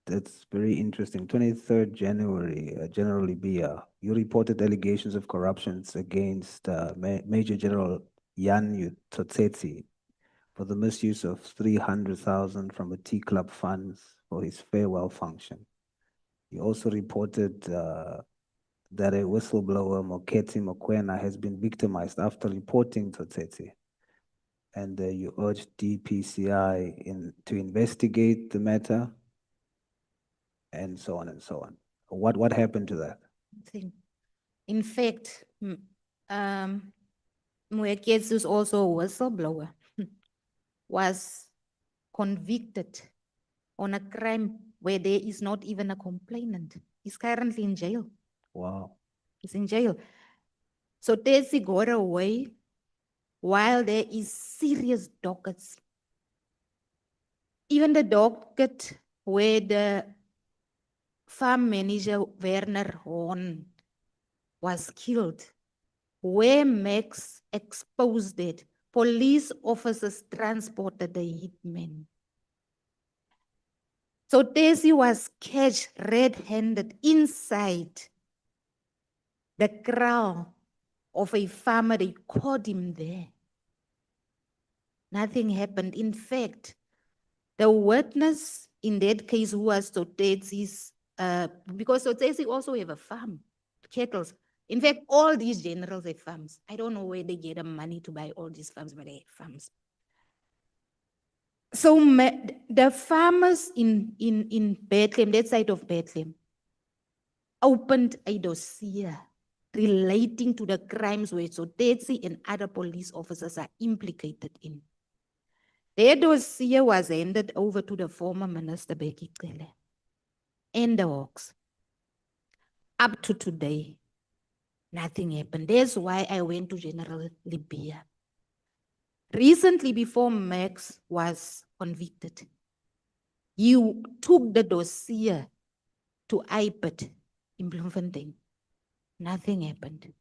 that's very interesting. 23rd January, General Libya, you reported allegations of corruptions against Major General Jan Totsetsi for the misuse of 300,000 from a T Club funds for his farewell function. You also reported that a whistleblower, Mkhwanazi, has been victimized after reporting Totsetsi. And you urged DPCI to investigate the matter, and so on and so on. What happened to that? In fact, Mkhwanazi is also a whistleblower, was convicted on a crime where there is not even a complainant. He's currently in jail. Wow. He's in jail. So Tesi got away while there is serious dockets. Even the docket where the farm manager Werner Horn was killed, where Max exposed it, police officers transported the hitman. So Tesi was catch red-handed inside the kraal of a farmer. They caught him there. Nothing happened. In fact, the witness in that case who was Totesi's, because Totesi also have a farm, cattle. In fact, all these generals have farms. I don't know where they get the money to buy all these farms, but they have farms. So the farmers in Bethlehem, that side of Bethlehem, opened a dossier relating to the crimes where Totesi and other police officers are implicated in. Their dossier was handed over to the former Minister Becky Cele and the Hawks. Up to today, nothing happened. That's why I went to General Libya. Recently, before Max was convicted, you took the dossier to IPET in Bloemfontein. Nothing happened.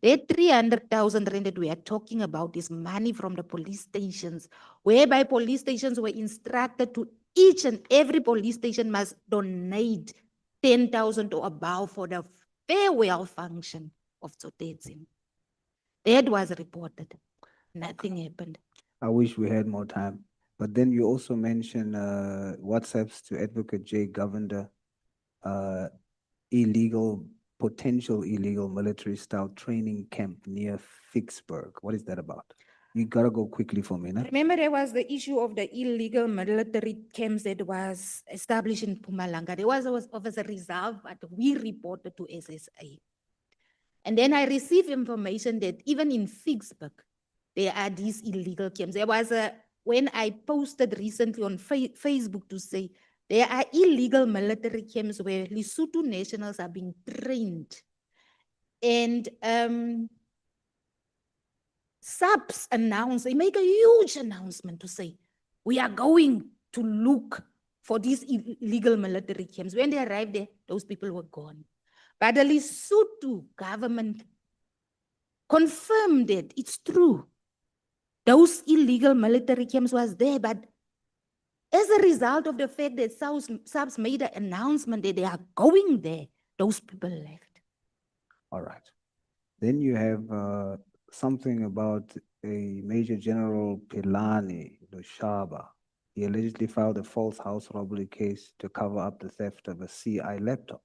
That 300,000 rand that we are talking about is money from the police stations, whereby police stations were instructed to each and every police station must donate 10,000 or above for the farewell function of Tsotetsi. That was reported. Nothing happened. I wish we had more time. But then you also mentioned WhatsApps to Advocate J. Govender, potential illegal military style training camp near Vicksburg. What is that about? You gotta go quickly for me, no? Remember, there was the issue of the illegal military camps that was established in Mpumalanga. There was a result, but we reported to SSA. And then I received information that even in Vicksburg, there are these illegal camps. There was when I posted recently on Facebook to say, there are illegal military camps where Lesotho nationals are being trained. And SAPS announced, they make a huge announcement to say, we are going to look for these illegal military camps. When they arrived there, those people were gone. But the Lesotho government confirmed it. It's true. Those illegal military camps was there, but as a result of the fact that SAPS made an announcement that they are going there, those people left. All right. Then you have something about a Major General Pilani Lushaba. He allegedly filed a false house robbery case to cover up the theft of a CI laptop,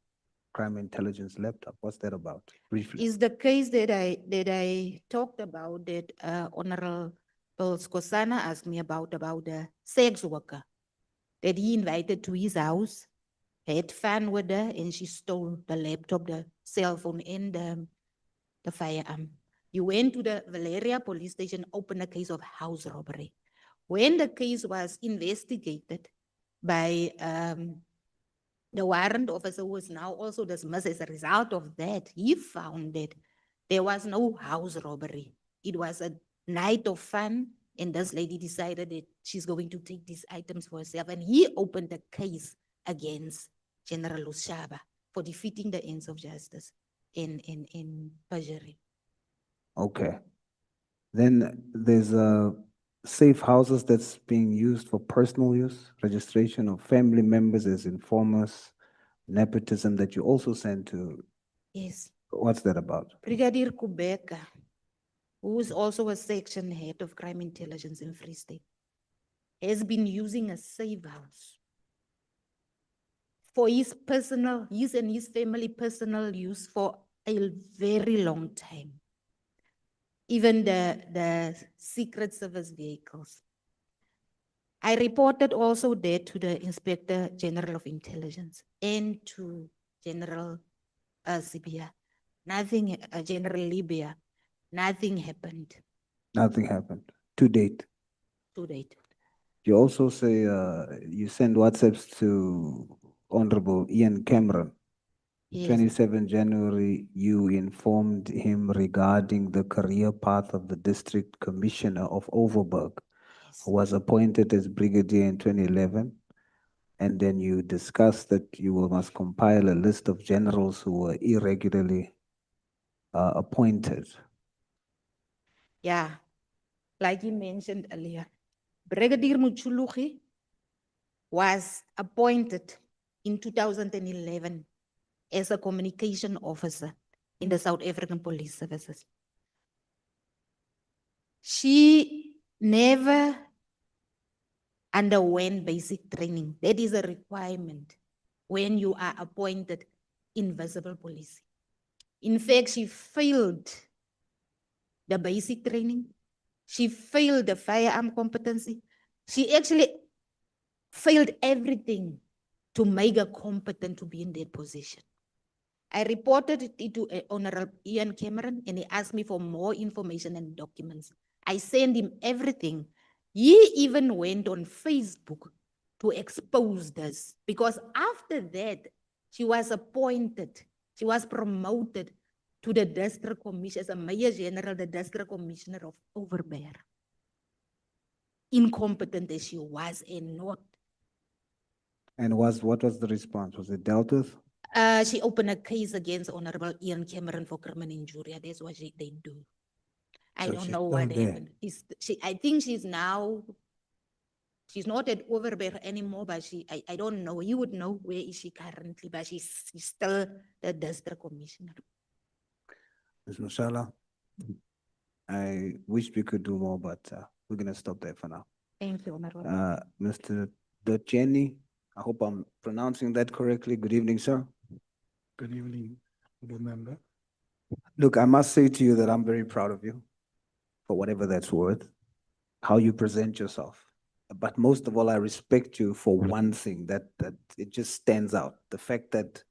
crime intelligence laptop. What's that about? Briefly. Is the case that I talked about that Honorable Skosana asked me about the sex worker that he invited to his house, had fun with her, and she stole the laptop, the cell phone, and the firearm. You went to the Valeria police station, opened a case of house robbery. When the case was investigated by the warrant officer, who was now also dismissed as a result of that, he found that there was no house robbery. It was a night of fun, and this lady decided that she's going to take these items for herself, and he opened a case against General Lushaba for defeating the ends of justice in perjury. Okay. Then there's safe houses that's being used for personal use, registration of family members as informers, nepotism that you also sent to. Yes. What's that about? Brigadier Kubeka, who is also a section head of crime intelligence in Free State, has been using a safe house for his and his family personal use for a very long time. Even the Secret Service vehicles. I reported also that to the Inspector General of Intelligence and to General Sibia. Nothing, General Libya, nothing happened. Nothing happened to date. To date. You also say you send WhatsApps to Honorable Ian Cameron. Yes. 27 January, you informed him regarding the career path of the District Commissioner of Overberg, who was appointed as Brigadier in 2011. And then you discussed that you must compile a list of generals who were irregularly appointed. Yeah, like you mentioned earlier, Brigadier Muchulugi was appointed in 2011 as a communication officer in the South African Police Services. She never underwent basic training. That is a requirement when you are appointed in visible policing. In fact, she failed the basic training. She failed the firearm competency. She actually failed everything to make her competent to be in that position. I reported it to Honorable Ian Cameron, and he asked me for more information and documents. I sent him everything. He even went on Facebook to expose this, because after that, she was appointed, she was promoted to the District Commissioner, as a Major General, the District Commissioner of Overberg. Incompetent as she was and not. And what was the response? Was it dealt with? She opened a case against Honorable Ian Cameron for criminal injury. That's what they do. I So don't she's know still what there. happened. I think she's now, she's not at Overberg anymore, but I don't know. You would know where is she currently, but she's still the district commissioner. Ms. Mashal, I wish we could do more, but we're gonna stop there for now. Thank you, Honorable. Mr. Toeni, I hope I'm pronouncing that correctly. Good evening, sir. Good evening, honorable member. Look, I must say to you that I'm very proud of you for whatever that's worth, how you present yourself. But most of all, I respect you for one thing that it just stands out. The fact that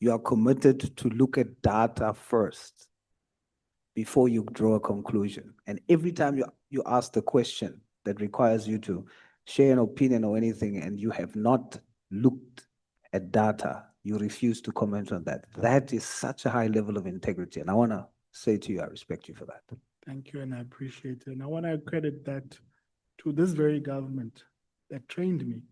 you are committed to look at data first before you draw a conclusion. And every time you ask the question that requires you to share an opinion or anything, and you have not looked at data, you refuse to comment on that. That is such a high level of integrity. And I want to say to you, I respect you for that. Thank you, and I appreciate it. And I want to credit that to this very government that trained me.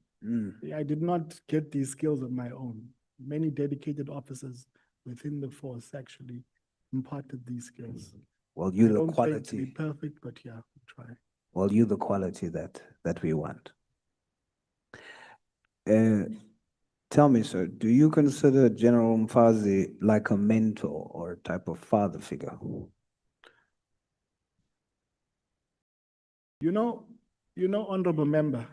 I did not get these skills on my own. Many dedicated officers within the force actually imparted these skills. Well, you I the don't claim to be quality. perfect, but yeah, we try. Well, you the quality that we want. Tell me, sir, do you consider General Mkhwanazi like a mentor or a type of father figure? You know, honorable member,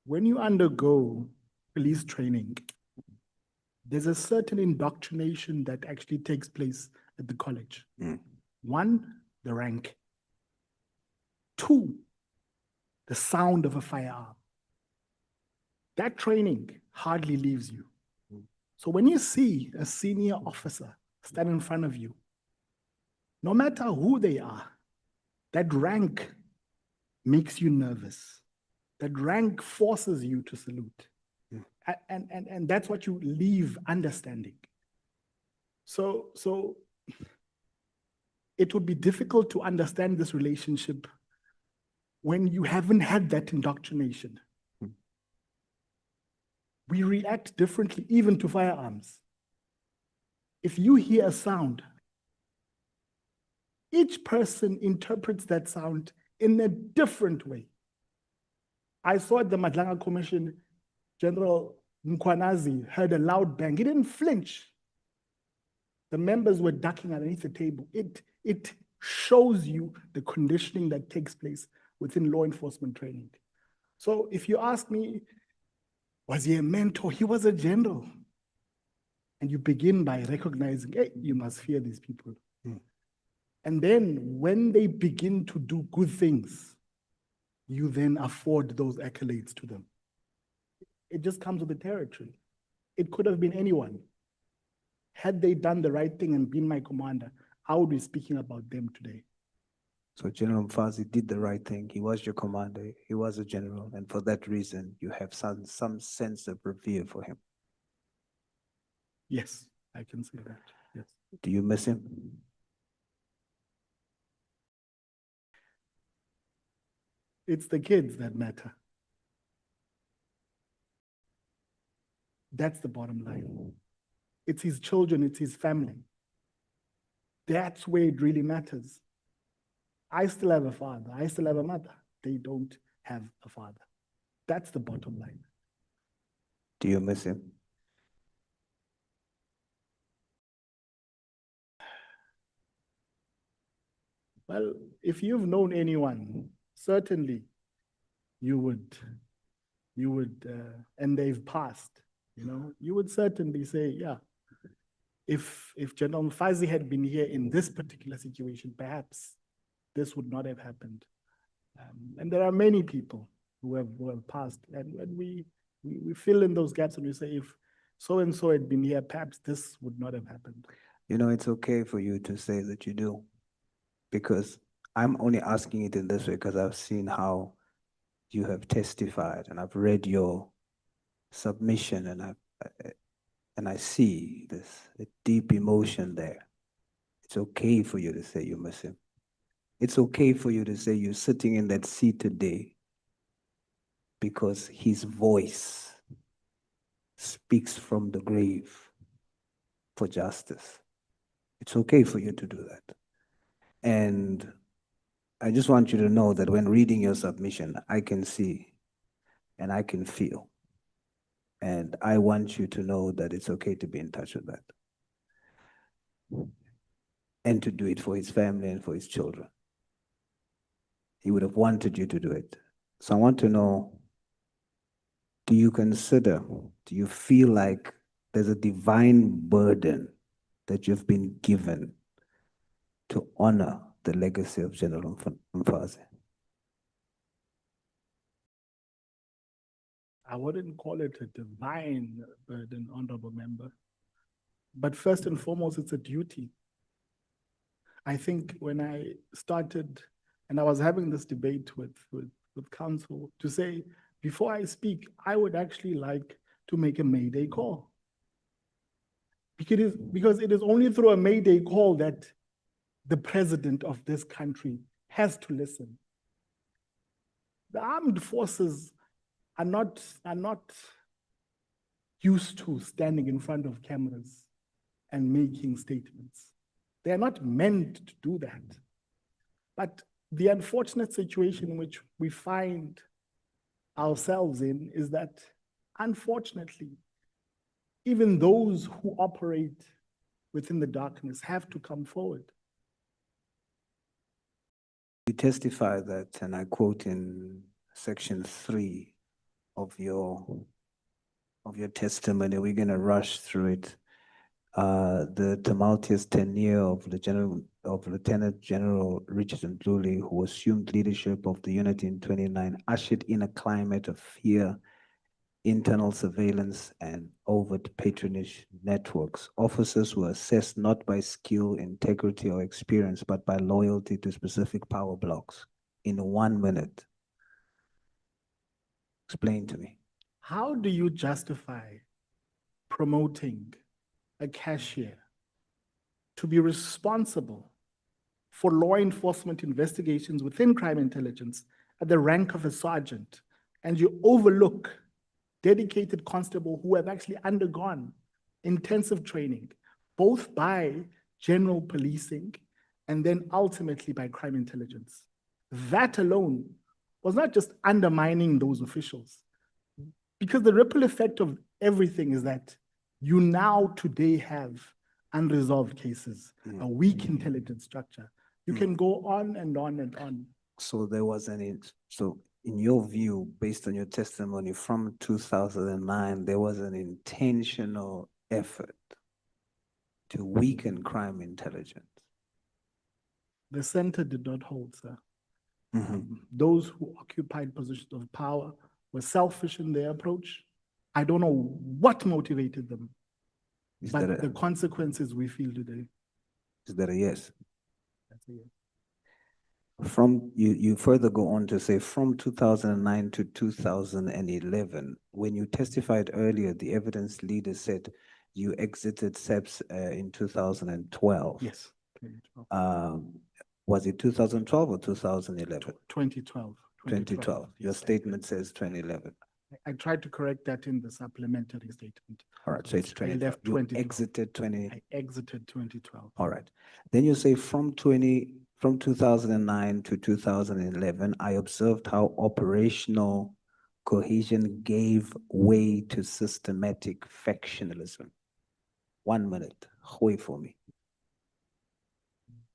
when you undergo police training, there's a certain indoctrination that actually takes place at the college. One, the rank. Two, the sound of a firearm. That training hardly leaves you. So when you see a senior officer stand in front of you, no matter who they are, that rank makes you nervous. That rank forces you to salute. And that's what you leave understanding. So it would be difficult to understand this relationship when you haven't had that indoctrination. We react differently even to firearms. If you hear a sound, each person interprets that sound in a different way. I saw at the Nhlanhla Commission, General Mkhwanazi heard a loud bang. He didn't flinch. The members were ducking underneath the table. It shows you the conditioning that takes place within law enforcement training. So if you ask me, was he a mentor? He was a general. And you begin by recognizing, hey, you must fear these people. And then when they begin to do good things, you then afford those accolades to them. It just comes with the territory. It could have been anyone. Had they done the right thing and been my commander, I would be speaking about them today. So General Mkhwanazi did the right thing. He was your commander. He was a general. And for that reason, you have some sense of revere for him. Yes, I can say that. Yes. Do you miss him? It's the kids that matter. That's the bottom line. It's his children, it's his family. That's where it really matters. I still have a father, I still have a mother. They don't have a father. That's the bottom line. Do you miss him? Well, if you've known anyone, certainly you would, and they've passed, you would certainly say, yeah, if General Mkhwanazi had been here in this particular situation, perhaps this would not have happened. And there are many people who have passed, and we fill in those gaps and we say, if so-and-so had been here, perhaps this would not have happened. It's okay for you to say that you do, because I'm only asking it in this way because I've seen how you have testified and I've read your submission and I see a deep emotion there. It's okay for you to say you miss him. It's okay for you to say you're sitting in that seat today because his voice speaks from the grave for justice. It's okay for you to do that. And I just want you to know that when reading your submission, I can see and I can feel. And I want you to know that it's okay to be in touch with that. And to do it for his family and for his children. He would have wanted you to do it. So I want to know, do you feel like there's a divine burden that you've been given to honor the legacy of General Mkhwanazi? I wouldn't call it a divine burden, honorable member. But first and foremost, it's a duty. I think when I started, and I was having this debate with council, to say, before I speak, I would actually like to make a Mayday call. Because it is only through a Mayday call that the president of this country has to listen. The armed forces are not used to standing in front of cameras and making statements. They are not meant to do that. But the unfortunate situation in which we find ourselves in is that, unfortunately, even those who operate within the darkness have to come forward. You testify that, and I quote in section 3 of your testimony, we're going to rush through it. The tumultuous tenure of Lieutenant General Richard Ndluli, who assumed leadership of the unit in 29, ushered in a climate of fear, internal surveillance, and overt patronage networks. Officers were assessed not by skill, integrity, or experience, but by loyalty to specific power blocks. In 1 minute, explain to me. How do you justify promoting a cashier to be responsible for law enforcement investigations within crime intelligence at the rank of a sergeant, and you overlook dedicated constables who have actually undergone intensive training, both by general policing and then ultimately by crime intelligence? That alone was not just undermining those officials, because the ripple effect of everything is that you now today have unresolved cases, a weak intelligence structure. You can go on and on and on. So there was so in your view, based on your testimony from 2009, there was an intentional effort to weaken crime intelligence. The center did not hold, sir. Those who occupied positions of power were selfish in their approach. I don't know what motivated them, but the consequences we feel today. Is that a yes? That's a yes. From you further go on to say from 2009 to 2011, when you testified earlier, the evidence leader said you exited SEPS in 2012. Yes. 2012. Was it 2012 or 2011? 2012. 2012. Your statement says 2011. I tried to correct that in the supplementary statement. All right, so it's 2012. I left 2012. I exited 2012. All right. Then you say from 2009 to 2011, I observed how operational cohesion gave way to systematic factionalism. 1 minute, wait for me.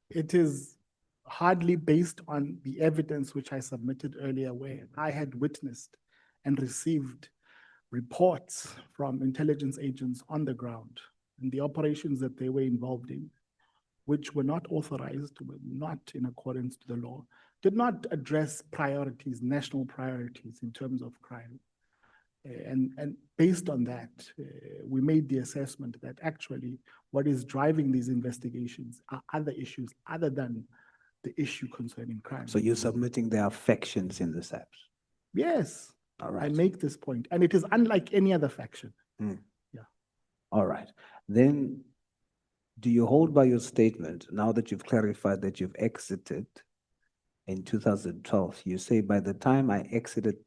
It is hardly based on the evidence which I submitted earlier, where I had witnessed and received reports from intelligence agents on the ground and the operations that they were involved in, which were not authorized, were not in accordance to the law, did not address priorities, national priorities in terms of crime. And based on that, we made the assessment that actually what is driving these investigations are other issues other than the issue concerning crime. So you're submitting there are factions in the SAPS? Yes. All right. I make this point, and it is unlike any other faction. Yeah. All right. Then do you hold by your statement, now that you've clarified that you've exited in 2012, you say by the time I exited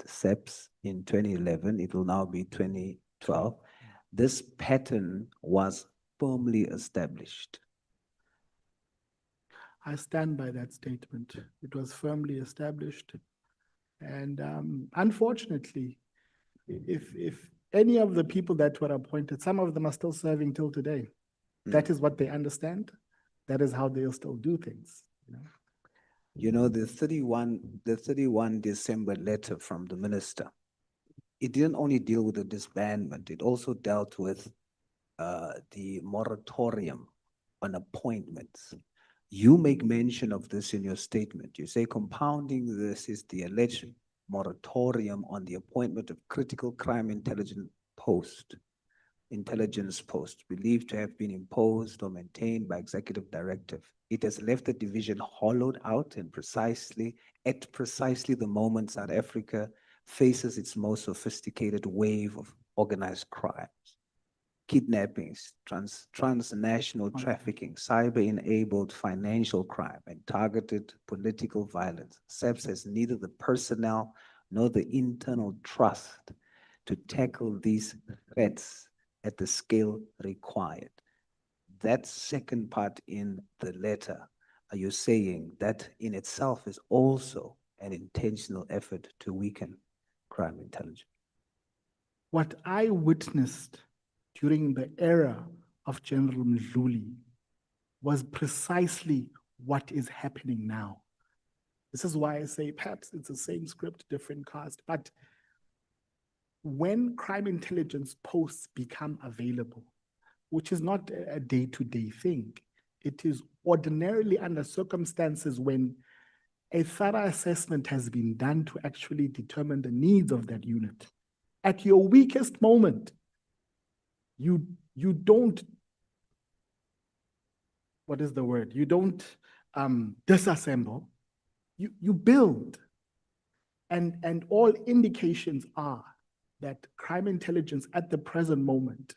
SEPS in 2011, it will now be 2012. This pattern was firmly established. I stand by that statement. It was firmly established. And unfortunately, if any of the people that were appointed, some of them are still serving till today. That is what they understand. That is how they'll still do things. You know, the 31 December letter from the minister, it didn't only deal with the disbandment, it also dealt with the moratorium on appointments. You make mention of this in your statement. You say compounding this is the alleged moratorium on the appointment of critical crime intelligence posts believed to have been imposed or maintained by executive directive. It has left the division hollowed out and at precisely the moment South Africa faces its most sophisticated wave of organized crimes. Kidnappings, transnational trafficking, cyber-enabled financial crime, and targeted political violence. SAPS has neither the personnel nor the internal trust to tackle these threats at the scale required. That second part in the letter, are you saying that in itself is also an intentional effort to weaken crime intelligence? What I witnessed during the era of General Mkhwanazi was precisely what is happening now. This is why I say perhaps it's the same script, different cast, but when crime intelligence posts become available, which is not a day-to-day thing, it is ordinarily under circumstances when a thorough assessment has been done to actually determine the needs of that unit. At your weakest moment, you don't, what is the word? You don't disassemble, you build. And all indications are that crime intelligence at the present moment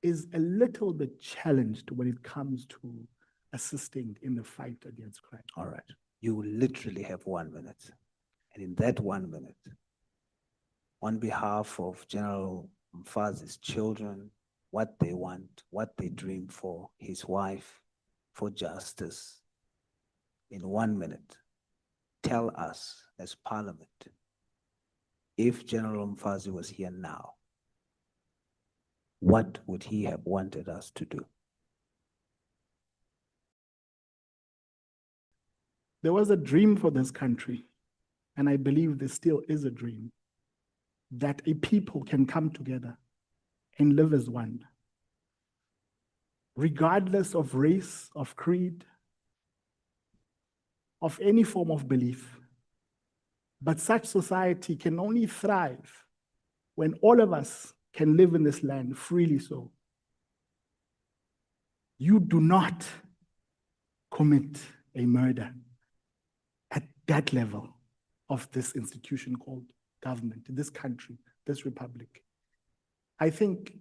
is a little bit challenged when it comes to assisting in the fight against crime. All right, you literally have 1 minute. And in that 1 minute, on behalf of General Mkhwanazi's children, what they want, what they dream for, his wife, for justice, in 1 minute, tell us as Parliament, if General Mkhwanazi was here now, what would he have wanted us to do? There was a dream for this country, and I believe there still is a dream, that a people can come together and live as one, regardless of race, of creed, of any form of belief. But such society can only thrive when all of us can live in this land freely so. You do not commit a murder at that level of this institution called government, this country, this republic. I think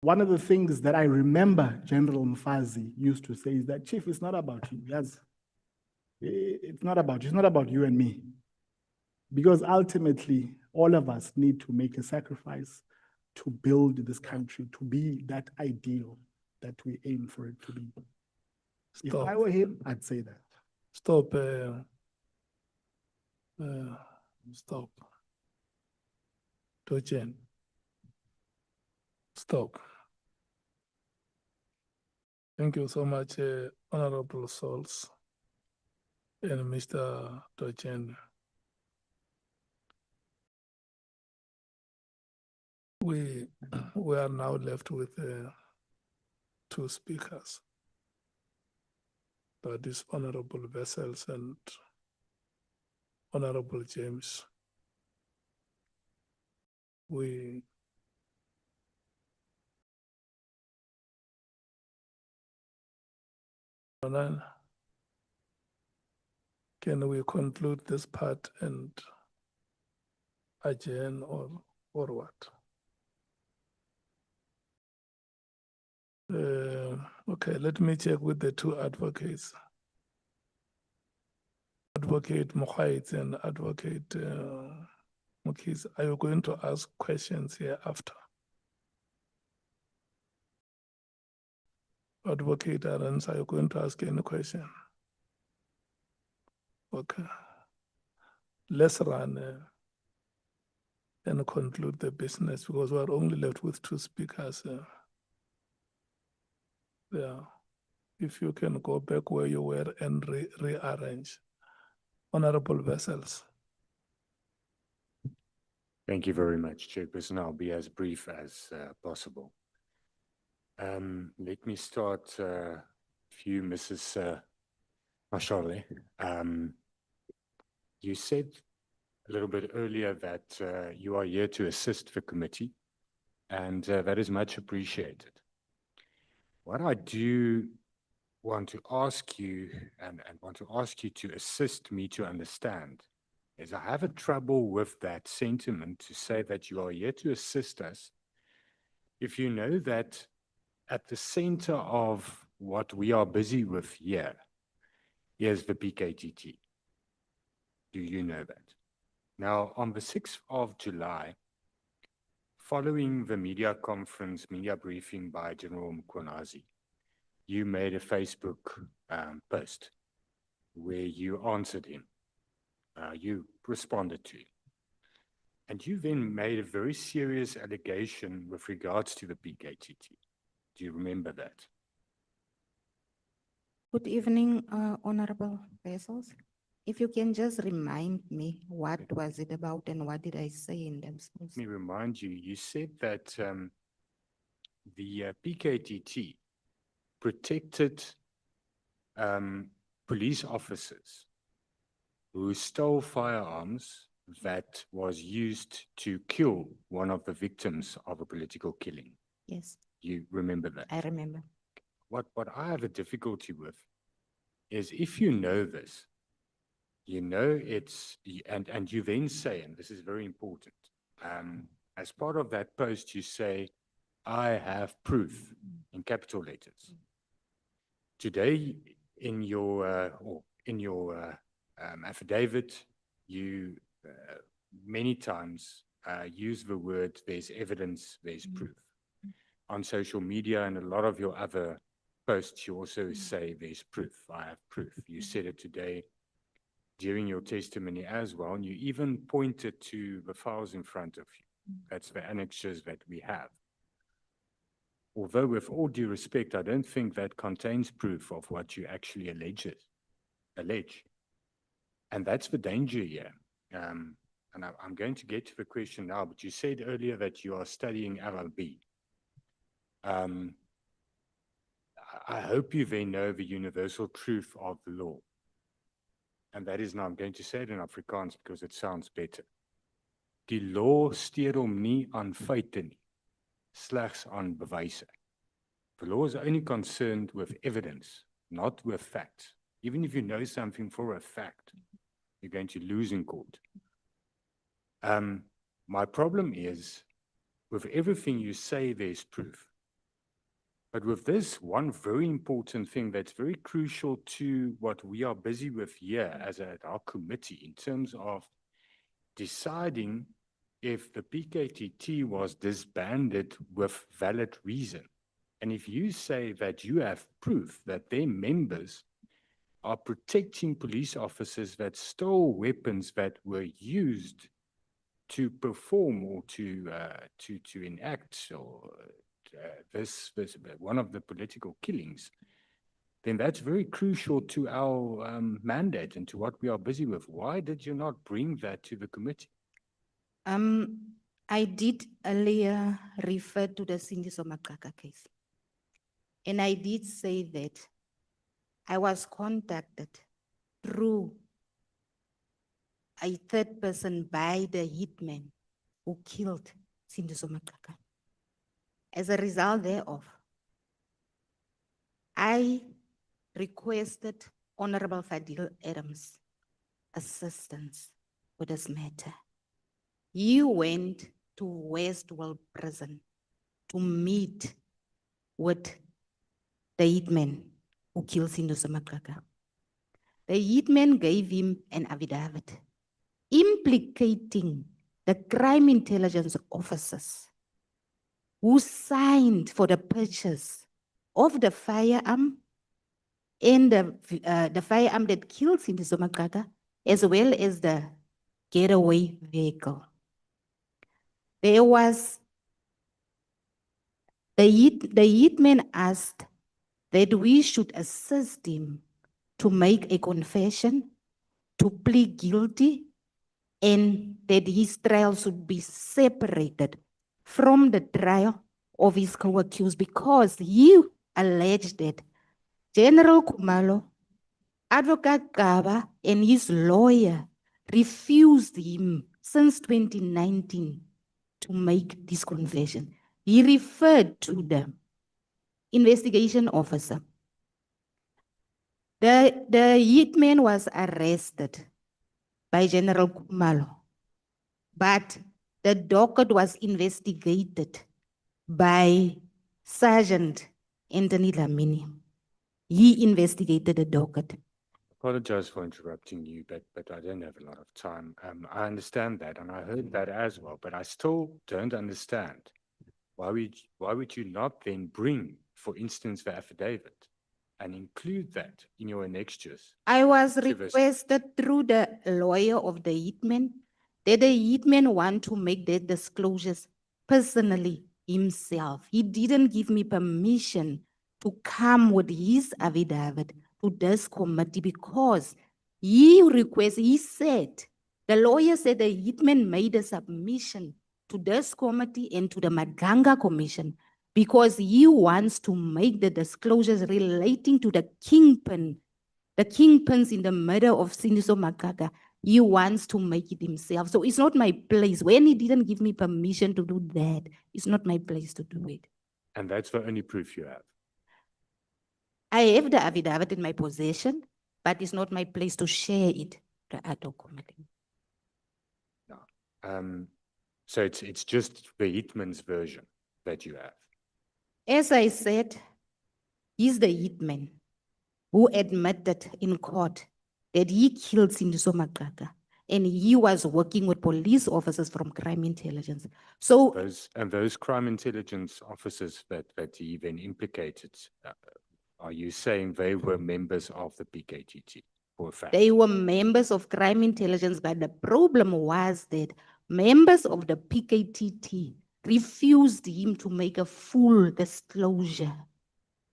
one of the things that I remember General Mkhwanazi used to say is that, Chief, it's not about you, yes. It's not about you, it's not about you and me. Because ultimately, all of us need to make a sacrifice to build this country to be that ideal that we aim for it to be. If I were him, I'd say that. Stop. Stop. Tochen. Stop. Thank you so much, Honorable Souls and Mr. Tochen. We are now left with two speakers. That is Honorable Vessels and Honorable James. Can we conclude this part and adjourn or what? Okay, let me check with the two advocates. Advocate Mkhwanazi and Advocate Mkhwanazi, are you going to ask questions here after? Advocate Arons, are you going to ask any question? Okay. Let's run and conclude the business because we are only left with two speakers. Yeah. If you can go back where you were and rearrange. Honorable Vessels. Thank you very much, Chairperson. I'll be as brief as possible. Let me start with you, Mrs. Mashal. You said a little bit earlier that you are here to assist the committee, and that is much appreciated. What I do want to ask you, and want to ask you to assist me to understand, is I have a trouble with that sentiment to say that you are here to assist us if you know that at the center of what we are busy with here is the PKTT. Do you know that? Now, on the 6th of July, following the media conference, media briefing by General Mkhwanazi, you made a Facebook post where you answered him. You responded to him. And you then made a very serious allegation with regards to the PKTT. Do you remember that? Good evening, Honorable Vessels. If you can just remind me, what was it about and what did I say in them? Let me remind you, you said that the PKTT protected police officers who stole firearms that was used to kill one of the victims of a political killing. Yes. You remember that? I remember. What I have a difficulty with is if you know this, you know it's, and you then say, and this is very important, as part of that post you say, I have proof in capital letters. Today in your affidavit, you many times use the word there's evidence, there's proof. On social media and a lot of your other posts, you also say there's proof, I have proof. You said it today during your testimony as well, and you even pointed to the files in front of you. That's the annexures that we have. Although with all due respect, I don't think that contains proof of what you actually allege. And that's the danger here. And I'm going to get to the question now, but you said earlier that you are studying LLB. I hope you then know the universal truth of the law. And that is now, I'm going to say it in Afrikaans because it sounds better. Die law steur hom nie aan feite nie, slegs aan bewyse. The law is only concerned with evidence, not with facts. Even if you know something for a fact, you're going to lose in court. My problem is, with everything you say, there's proof. But with this one very important thing that's very crucial to what we are busy with here as our committee in terms of deciding if the PKTT was disbanded with valid reason. And if you say that you have proof that their members are protecting police officers that stole weapons that were used to perform or to enact or this one of the political killings, then that's very crucial to our mandate and to what we are busy with. Why did you not bring that to the committee? I did earlier refer to the Sindiso Makaka case. And I did say that I was contacted through a third person by the hitman who killed Sindiso Makaka. As a result thereof, I requested Honorable Fadil Adams' assistance with this matter. You went to Westwell Prison to meet with the hitman who killed Sindiso Makaka. The hitman gave him an affidavit implicating the the crime intelligence officers who signed for the purchase of the firearm and the firearm that killed Sindiso Makaka, as well as the getaway vehicle. There was, the hitman asked that we should assist him to make a confession, to plead guilty, and that his trial should be separated from the trial of his co-accused because he alleged that General Kumalo, Advocate Kaba, and his lawyer refused him since 2019 to make this confession. He referred to the investigation officer. The hitman was arrested by General Kumalo, but the docket was investigated by Sergeant Anthony Lamini. He investigated the docket. Apologize for interrupting you, but I don't have a lot of time. I understand that, and I heard that as well, but I still don't understand. Why would you not then bring, for instance, the affidavit and include that in your annexures? I was to this? requested through the lawyer of the hitman that the hitman want to make the disclosures personally himself. He didn't give me permission to come with his affidavit to this committee because he said, the lawyer said the hitman made a submission to this committee and to the Maganga Commission because he wants to make the disclosures relating to the kingpins in the murder of Sindiso Makaka. He wants to make it himself. So it's not my place. When he didn't give me permission to do that, it's not my place to do it. And that's the only proof you have. I have the affidavit in my possession, but it's not my place to share it, the ad hoc committee. So it's just the hitman's version that you have. As I said, he's the hitman who admitted in court that he killed Sindiso Makaka and he was working with police officers from crime intelligence. So Those crime intelligence officers that he then implicated, are you saying they were members of the PKTT for a fact? they were members of crime intelligence, but the problem was that members of the PKTT refused him to make a full disclosure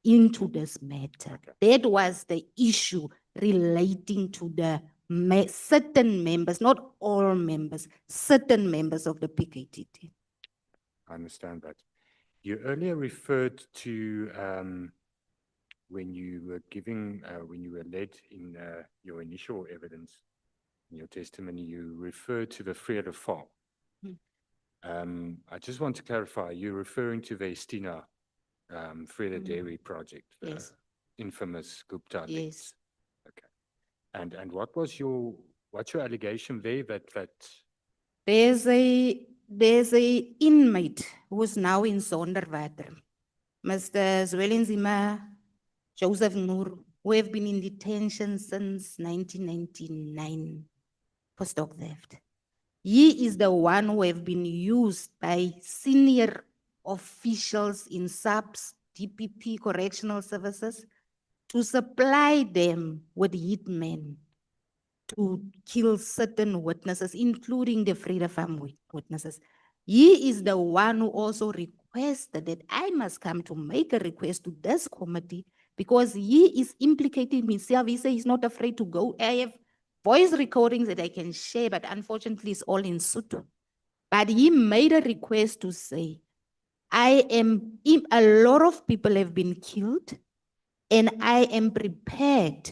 into this matter. That was the issue relating to the certain members, not all members, certain members of the PKTT. I understand that. You earlier referred to when you were led in your initial evidence, in your testimony, you referred to the Vrede Farm. I just want to clarify, you're referring to the Estina Vrede Dairy project, the Yes. infamous Gupta Yes. leaks. Okay. And what's your allegation there that There's a inmate who is now in Zonderwater, Mr. Zwelenzima Joseph Noor, who have been in detention since 1999 for stock theft. He is the one who have been used by senior officials in SAPS, DPP, Correctional Services, to supply them with hitmen to kill certain witnesses, including the Vrede Farm witnesses. He is the one who also requested that I must come to make a request to this committee because he is implicating himself. He says he's not afraid to go. I have voice recordings that I can share, but unfortunately it's all in Sotho. But he made a request to say, a lot of people have been killed and I am prepared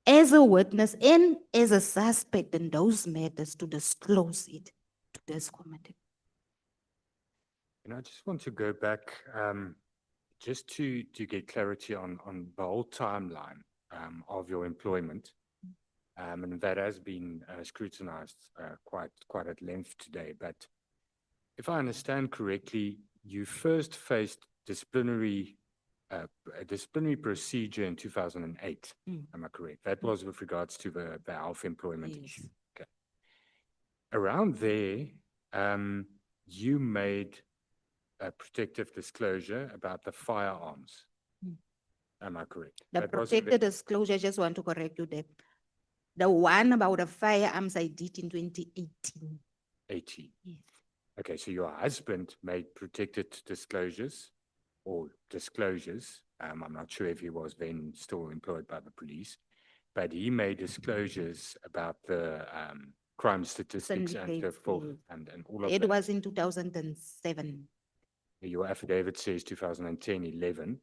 as a witness and as a suspect in those matters to disclose it to this committee. And I just want to go back just to get clarity on the whole timeline of your employment. And that has been scrutinized quite at length today. But if I understand correctly, you first faced a disciplinary procedure in 2008. Am I correct? That was with regards to the health employment issue. Okay. around there, you made a protective disclosure about the firearms. Am I correct? The That was protected disclosure, I just want to correct you there. The one about the firearms I did in 2018. 18. Yes. Okay, so your husband made protected disclosures or disclosures. I'm not sure if he was then still employed by the police, but he made disclosures about the crime statistics and the Syndicates, full yes. and all of It that. was in 2007. Your affidavit says 2010, 11.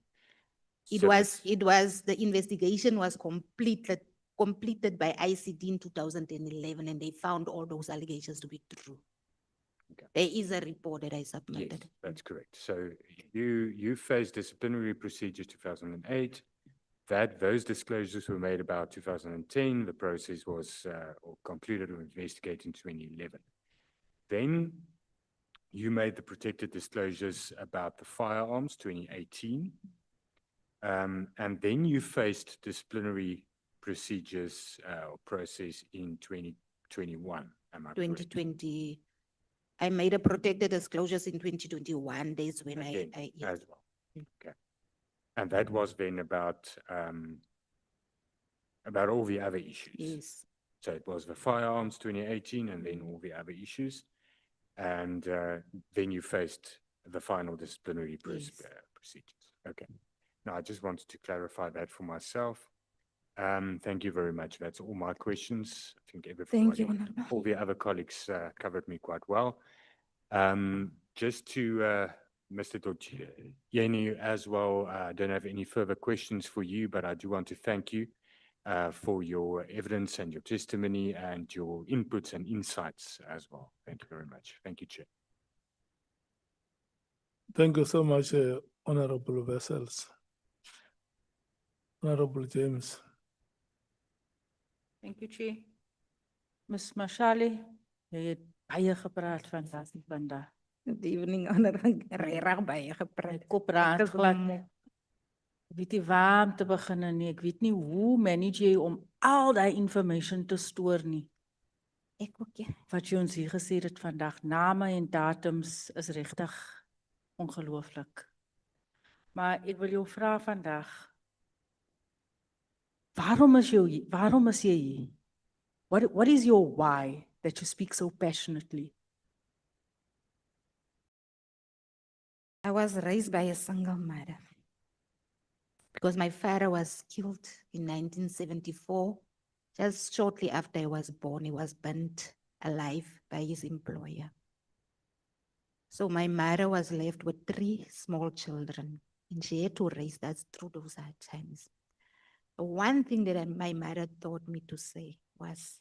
It So was, the investigation was completed by ICD in 2011, and they found all those allegations to be true. There is a report that I submitted. Yes, that's correct. So you faced disciplinary procedures 2008. Those disclosures were made about 2010. The process was or concluded or investigated in 2011. Then you made the protected disclosures about the firearms 2018. And then you faced disciplinary procedures or process in 2021. Am I correct? 2020, I made a protected disclosures in 2021. That's when Again, yes. as well. Okay. And that was then about all the other issues. Yes. So it was the firearms 2018 and then all the other issues. And then you faced the final disciplinary procedures. Okay. Now, I just wanted to clarify that for myself. Thank you very much. That's all my questions. I think Thank you, everybody, Honorable. all the other colleagues covered me quite well. Just to Mr. Toeni as well, I don't have any further questions for you, but I do want to thank you for your evidence and your testimony and your inputs and insights as well. Thank you very much. Thank you, Chair. Thank you so much, Honorable Vessels. Honorable James. Thank you, Chair. Ms. Mashal, jy het baie gepraat vandag. Good evening, Honorable. Regtig baie gepraat. Kop raad glad. Ek weet nie waar om te begin nie. Ek weet nie hoe manage jy om al die information te stoor nie. Ek ook, ja. Wat jy ons hier gesê het vandag, name en datums is regtig ongelooflik. Maar ek wil jou vra vandag, waarom is jy hier? What is your why that you speak so passionately? I was raised by a single mother because my father was killed in 1974. Just shortly after I was born, he was burnt alive by his employer. So my mother was left with 3 small children, and she had to raise us through those hard times. The one thing that my mother taught me to say was,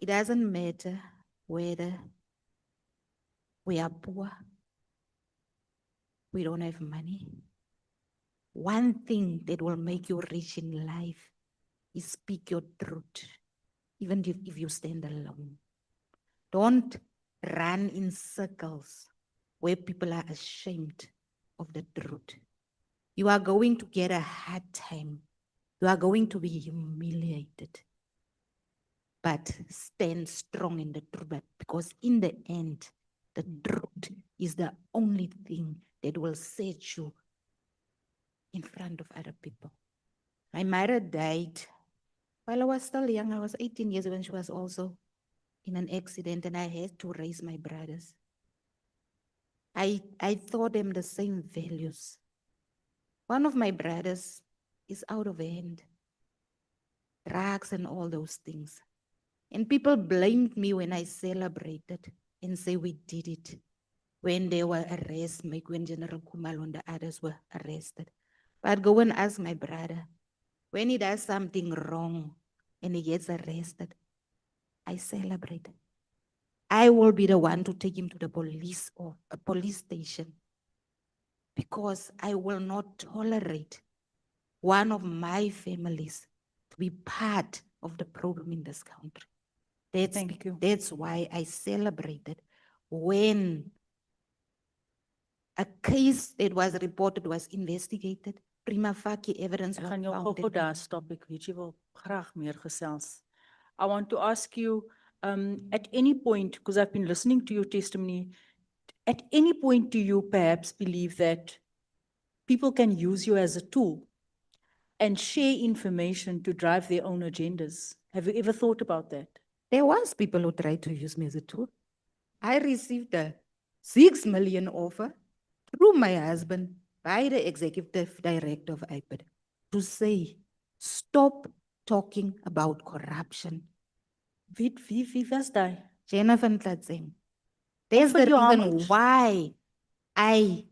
it doesn't matter whether we are poor, we don't have money. One thing that will make you rich in life is speak your truth, even if you stand alone. Don't run in circles where people are ashamed of the truth. You are going to get a hard time. You are going to be humiliated. But stand strong in the truth, because in the end, the truth is the only thing that will set you in front of other people. My mother died while I was still young. I was 18 years when she was also in an accident, and I had to raise my brothers. I taught them the same values. One of my brothers is out of hand, drugs and all those things. And people blamed me when I celebrated and say we did it. When they were arrested, when General Khumalo and the others were arrested. But go and ask my brother, when he does something wrong and he gets arrested, I celebrate. I will be the one to take him to the police or a police station, because I will not tolerate one of my families to be part of the problem in this country. Thank you. That's why I celebrated when a case that was reported was investigated, prima facie evidence was Ek gaan jou found. gou daar stop. Ek weet jy wil graag meer gesels. I want to ask you, At any point, because I've been listening to your testimony, at any point do you perhaps believe that people can use you as a tool and share information to drive their own agendas? Have you ever thought about that? There was people who tried to use me as a tool. I received a 6 million offer through my husband by the executive director of IPID to say, stop talking about corruption. Wie was daai? Jennifer Nhlanhla. There's Offered the you how reason much? why I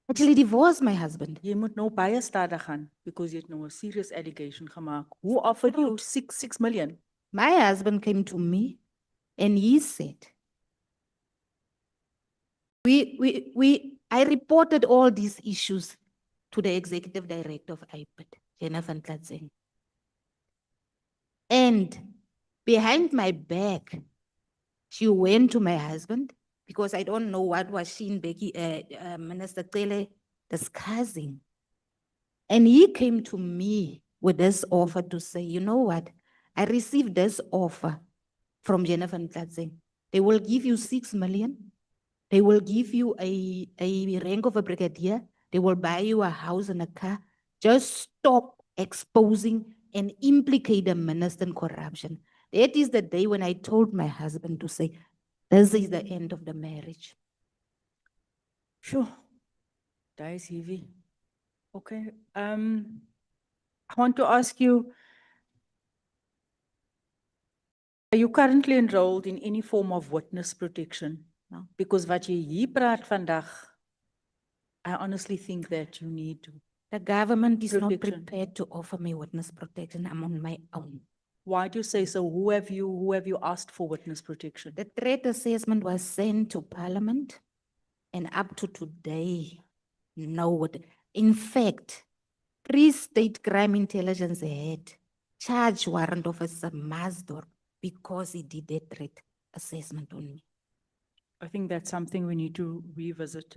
actually divorced my husband. Jy moet nou baie stadig gaan because jy het nou 'n serious allegation gemaak. Who offered you 6 million? My husband came to me and he said, I reported all these issues to the executive director of IPID, Jennifer Nhlanhla. And behind my back, she went to my husband because I don't know what was she and Becky, Minister Cele discussing. And he came to me with this offer to say, you know what? I received this offer from Jennifer Nhlanhla. They will give you 6 million. They will give you a rank of a brigadier. They will buy you a house and a car. Just stop exposing and implicate the minister in corruption. That is the day when I told my husband to say, this is the end of the marriage. Sure. That is heavy. Okay. I want to ask you, are you currently enrolled in any form of witness protection? No. Because wat jy hier praat vandag, I honestly think that you need to. The government is not Protection. prepared to offer me witness protection. I'm on my own. Why do you say so? Who have you asked for witness protection? The threat assessment was sent to Parliament, and up to today, no one. In fact, Free State Crime Intelligence had charged Warrant Officer Masdor because he did a threat assessment on me. I think that's something we need to revisit.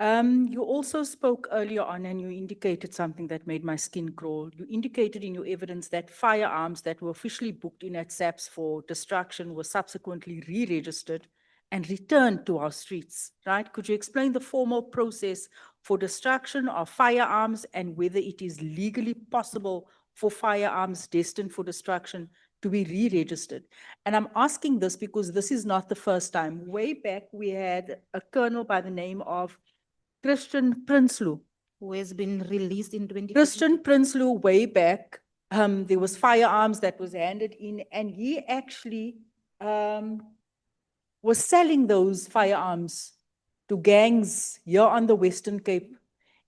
You also spoke earlier on and you indicated something that made my skin crawl. You indicated in your evidence that firearms that were officially booked in at SAPS for destruction were subsequently re-registered and returned to our streets, right? Could you explain the formal process for destruction of firearms and whether it is legally possible for firearms destined for destruction to be re-registered? And I'm asking this because this is not the first time. Way back, we had a colonel by the name of Christian Prinsloo. Who has been released in 2020. Christian Prinsloo, way back, there was firearms that was handed in and he actually was selling those firearms to gangs here on the Western Cape.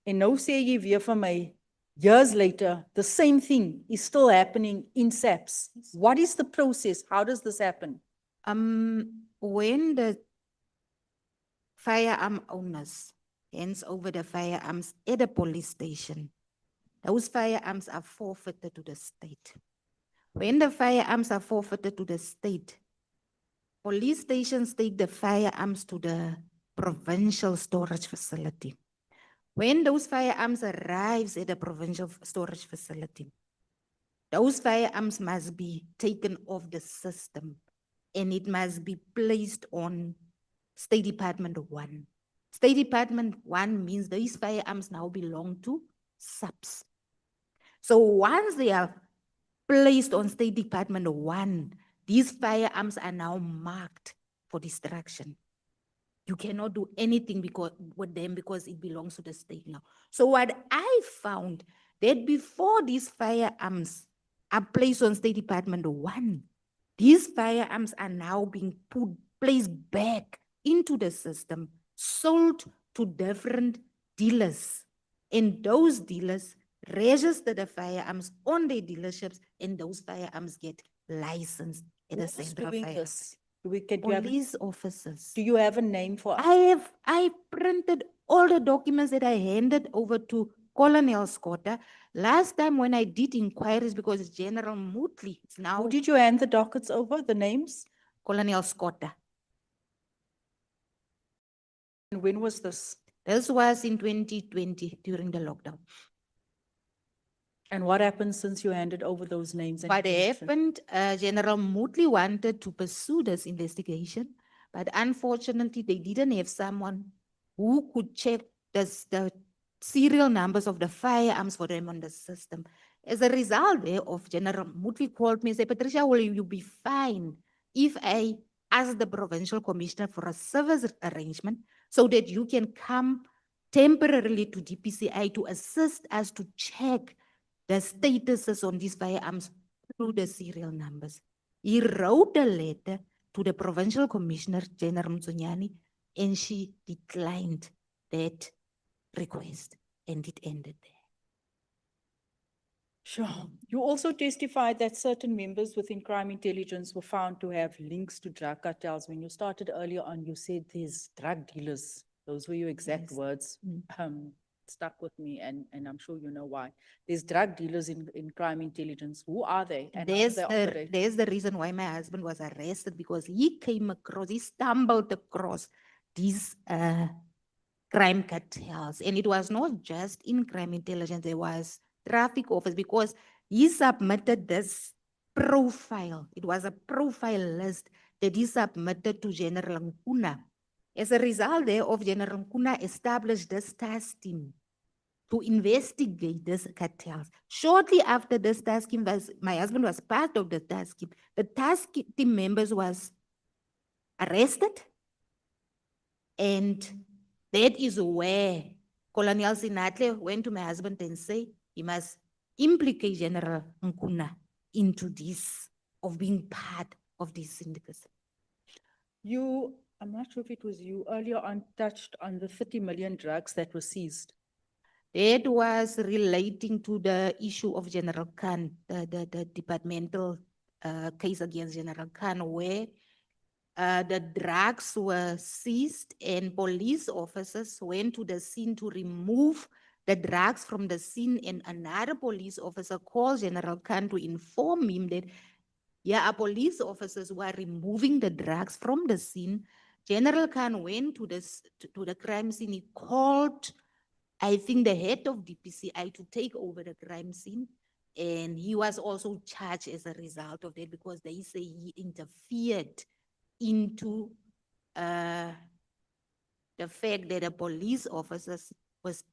En nou sê jy weer vir my, years later, the same thing is still happening in SAPS. What is the process? How does this happen? When the firearm owners hands over the firearms at the police station, those firearms are forfeited to the state. When the firearms are forfeited to the state, police stations take the firearms to the provincial storage facility. When those firearms arrives at the provincial storage facility, those firearms must be taken off the system and it must be placed on State Department 1. State Department 1 means these firearms now belong to SAPS. So once they are placed on State Department 1, these firearms are now marked for destruction. You cannot do anything with them because it belongs to the state now. So what I found that before these firearms are placed on State Department 1, these firearms are now being placed back into the system, sold to different dealers. And those dealers register the firearms on their dealerships and those firearms get licensed at the Central Firearms. Police officers. Do you have a name for? I printed all the documents that I handed over to Colonel Scotta. Last time when I did inquiries, because General Mutley is now. Who did you hand the dockets over, the names? Colonel Scotta. And when was this? This was in 2020 during the lockdown. And what happened since you handed over those names? and What information? happened, General Motley wanted to pursue this investigation, but unfortunately they didn't have someone who could check the serial numbers of the firearms for them on the system. As a result thereof, General Motley called me and said, Patricia, will you be fine if I ask the provincial commissioner for a service arrangement so that you can come temporarily to DPCI to assist us to check the statuses on these firearms through the serial numbers. He wrote a letter to the provincial commissioner, General Mtsonyani, and she declined that request, and it ended there. Sure. You also testified that certain members within crime intelligence were found to have links to drug cartels. When you started earlier on, you said there's drug dealers. Those were your exact Yes. words. Stuck with me, and I'm sure you know why. There's drug dealers in crime intelligence. Who are they? And how do they operate? There's the reason why my husband was arrested, because he stumbled across these crime cartels. And it was not just in crime intelligence, there was traffic office, because he submitted this profile. It was a profile list that he submitted to General Nkuna. As a result thereof, General Nkuna established this task team to investigate these cartels. Shortly after this task team my husband was part of the task team. The task team members was arrested, and that is where Colonel Sinatle went to my husband and said he must implicate General Nkuna into this, of being part of these syndicates. I'm not sure if it was you earlier on touched on the 30 million drugs that were seized. That was relating to the issue of General Khan, the departmental case against General Khan, where the drugs were seized and police officers went to the scene to remove the drugs from the scene, and another police officer called General Khan to inform him that, yeah, our police officers were removing the drugs from the scene. General Khan went to the crime scene. He called, I think, the head of DPCI to take over the crime scene. And he was also charged as a result of that, because they say he interfered into the fact that the police officers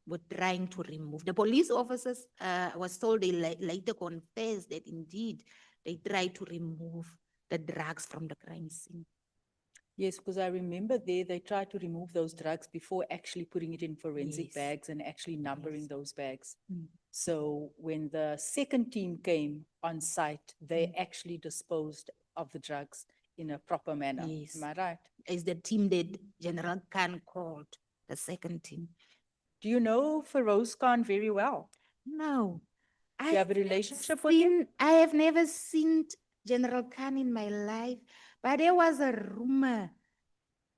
were trying to remove. The police officers was told, they later confessed that indeed they tried to remove the drugs from the crime scene. Yes, because I remember they tried to remove those drugs before actually putting it in forensic Yes. bags and actually numbering Yes. those bags. Mm. So when the second team came on site, they actually disposed of the drugs in a proper manner. Yes. Am I right? Is the team that General Khan called, the second team. Do you know Feroz Khan very well? No. Do you have a relationship with him? I have never seen General Khan in my life, but there was a rumor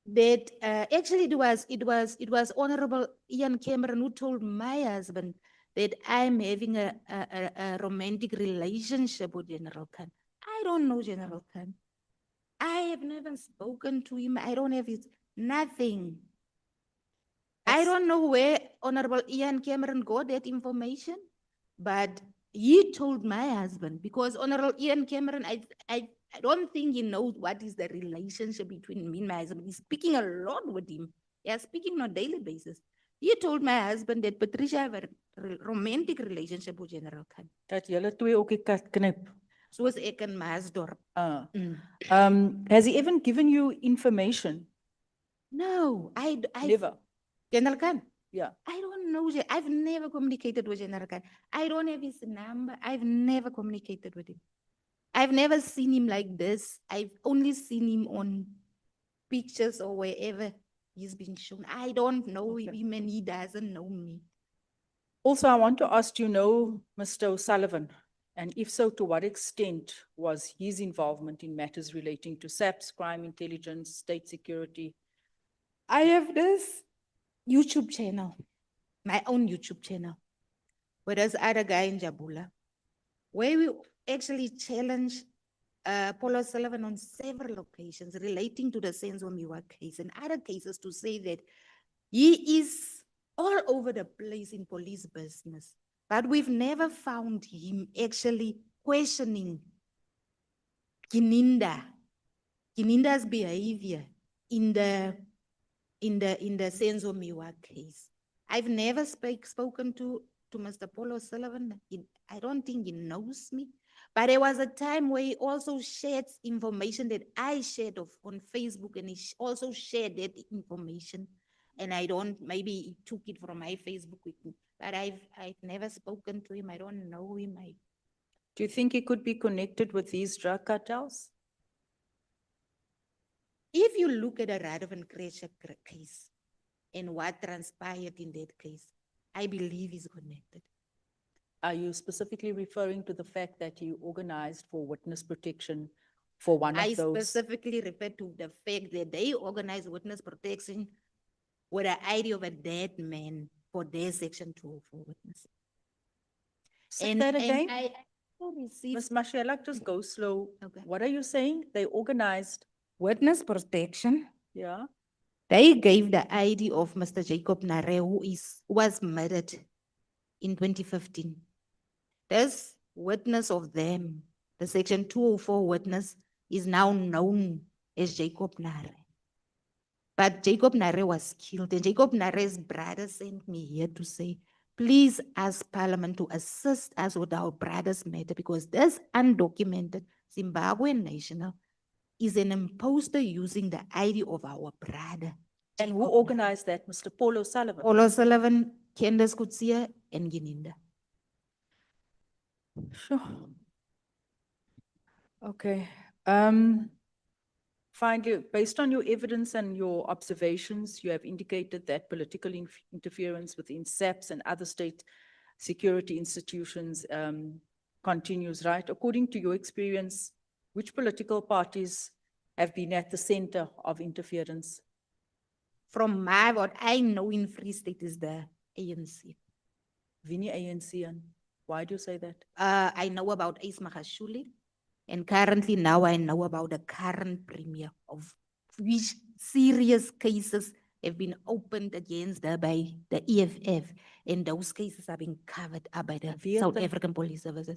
that actually it was Honorable Ian Cameron who told my husband that I'm having a romantic relationship with General Khan. I don't know General Khan. I have never spoken to him. I don't have his, nothing. I don't know where Honorable Ian Cameron got that information, but he told my husband, because Honorable Ian Cameron, I don't think he knows what is the relationship between me and my husband. He's speaking a lot with him. Yeah, speaking on a daily basis. He told my husband that Patricia have a romantic relationship with General Khan. Dat julle twee ook die kat knip. Soos ek in Maasdorp. Has he even given you information? No, I Never. General Khan? Yeah. I don't know. I've never communicated with General Khan. I don't have his number. I've never communicated with him. I've never seen him like this. I've only seen him on pictures or wherever he's been shown. I don't know him and he doesn't know me. Also, I want to ask, you know Mr. O'Sullivan, and if so, to what extent was his involvement in matters relating to SAPS, crime intelligence, state security? I have this YouTube channel, my own YouTube channel, where there's other guy in Jabula, where we actually challenge Paul O'Sullivan on several occasions relating to the Senzomiwa case and other cases, to say that he is all over the place in police business. But we've never found him actually questioning Kininda's behavior in the Senzo Miwa case. I've never spoken to Mr. Paul O'Sullivan. I don't think he knows me. But there was a time where he also shared information that I shared on Facebook, and he also shared that information. And maybe he took it from my Facebook with me. But I've never spoken to him. I don't know him. Do you think he could be connected with these drug cartels? If you look at the Radovan Kresha case and what transpired in that case, I believe he's connected. Are you specifically referring to the fact that you organized for witness protection for one I of those? specifically refer to the fact that they organized witness protection with the idea of a dead man for their Section 204 witness. Say that again? I also received Ms. Mashal, just go slow. Okay. What are you saying? They organized, witness protection. yeah? They gave the ID of Mr. Jacob Nare, who was murdered in 2015. This witness of them, the Section 204 witness, is now known as Jacob Nare. But Jacob Nare was killed, and Jacob Nare's brother sent me here to say, please ask Parliament to assist us with our brother's matter, because this undocumented Zimbabwean national is an imposter using the ID of our brother. And who organized that? Mr. Paul O'Sullivan? Paul O'Sullivan, Candace Kutsia, and Gininda. Sure. Okay. Finally, based on your evidence and your observations, you have indicated that political interference within SAPS and other state security institutions continues, right? According to your experience, which political parties have been at the center of interference? From what I know in Free State is the ANC. Vini ANC, and why do you say that? I know about Ace Magashule, and currently now I know about the current premier, of which serious cases have been opened against her by the EFF, and those cases are being covered up by the South African Police Services.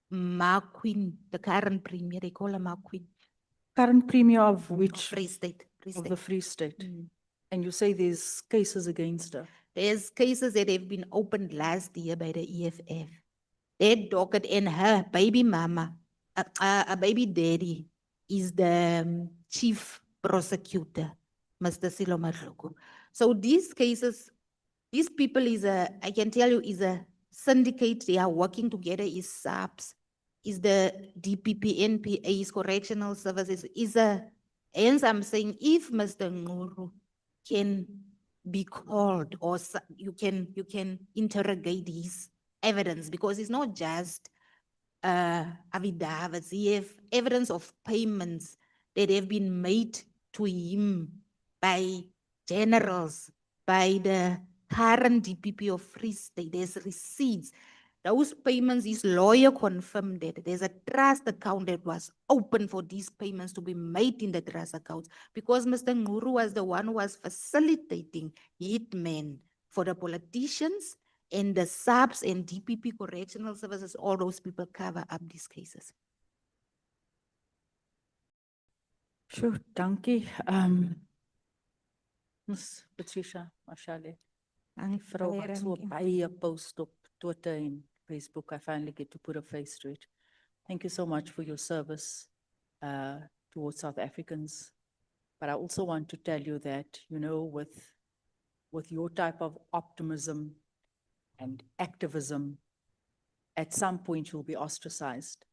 Queen, the current premier, they call her Queen. Current premier of which? Free State. Of the Free State. And you say there's cases against her? There's cases that have been opened last year by the EFF. That docket and her baby mama, a baby daddy, is the chief prosecutor, Mr. Silo Madloko. So these cases, these people I can tell you, is a syndicate. They are working together, is SAPS, is the DPP, NPA, is correctional services, hence I'm saying if Mr. Nguru can be called, or you can interrogate his evidence, because it's not just affidavits. He have evidence of payments that have been made to him by generals, by the current DPP of Free State. There's receipts. Those payments, his lawyer confirmed that there's a trust account that was open for these payments to be made in the trust accounts, because Mr. Nguru was the one who was facilitating hitmen for the politicians, and the SAPS and DPP correctional services. All those people cover up these cases. Sure, dankie. Ms. Patricia Mashal, vrou wat so baie post op Twitter and Facebook. I finally get to put a face to it. Thank you so much for your service towards South Africans. But I also want to tell you that, you know, with your type of optimism and activism, at some point you'll be ostracized.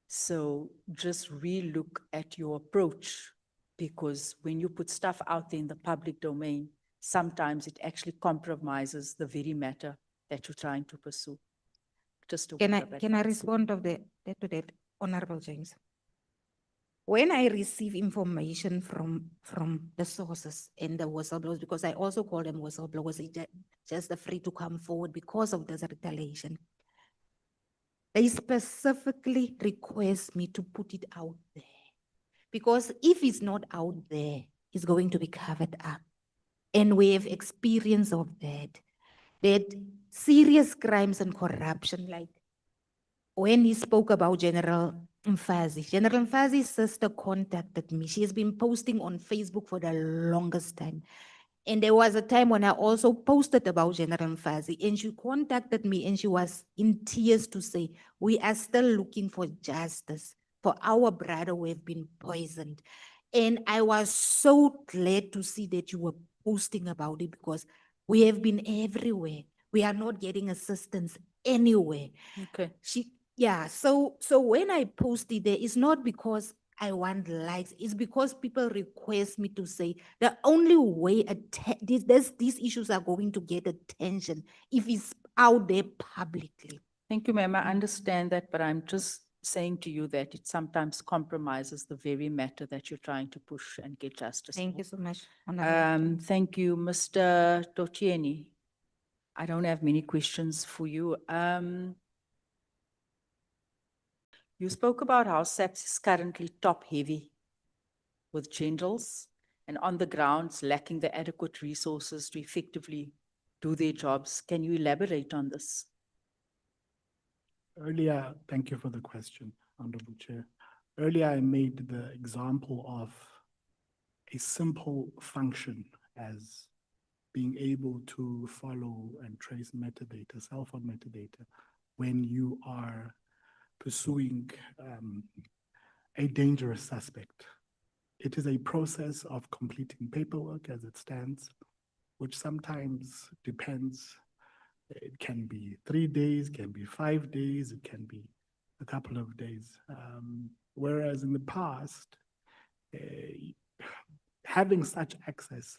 So just relook at your approach, because when you put stuff out there in the public domain, sometimes it actually compromises the very matter that you're trying to pursue. Just to Can I respond to that, Honorable James? When I receive information from the sources and the whistleblowers, because I also call them whistleblowers, just free to come forward because of this retaliation, they specifically request me to put it out there. Because if it's not out there, it's going to be covered up. And we have experience of that. that serious crimes and corruption, like when he spoke about General Mkhwanazi, General Mkhwanazi's sister contacted me. She has been posting on Facebook for the longest time. And there was a time when I also posted about General Mkhwanazi, and she contacted me and she was in tears to say, we are still looking for justice for our brother who have been poisoned. And I was so glad to see that you were posting about it because we have been everywhere. We are not getting assistance anywhere. Okay. So when I posted there, it's not because I want likes, it's because people request me to say the only way these issues are going to get attention if it's out there publicly. Thank you, ma'am. I understand that, but I'm just saying to you that it sometimes compromises the very matter that you're trying to push and get justice. Thank you so much. Thank you, Mr. Toeni. I don't have many questions for you. You spoke about how SAPS is currently top-heavy with generals and on the grounds lacking the adequate resources to effectively do their jobs. Can you elaborate on this? Earlier, thank you for the question, Honorable Chair. Earlier, I made the example of a simple function as being able to follow and trace metadata, cell phone metadata, when you are pursuing a dangerous suspect. It is a process of completing paperwork as it stands, which sometimes depends. It can be 3 days, can be 5 days, it can be a couple of days. Whereas in the past, having such access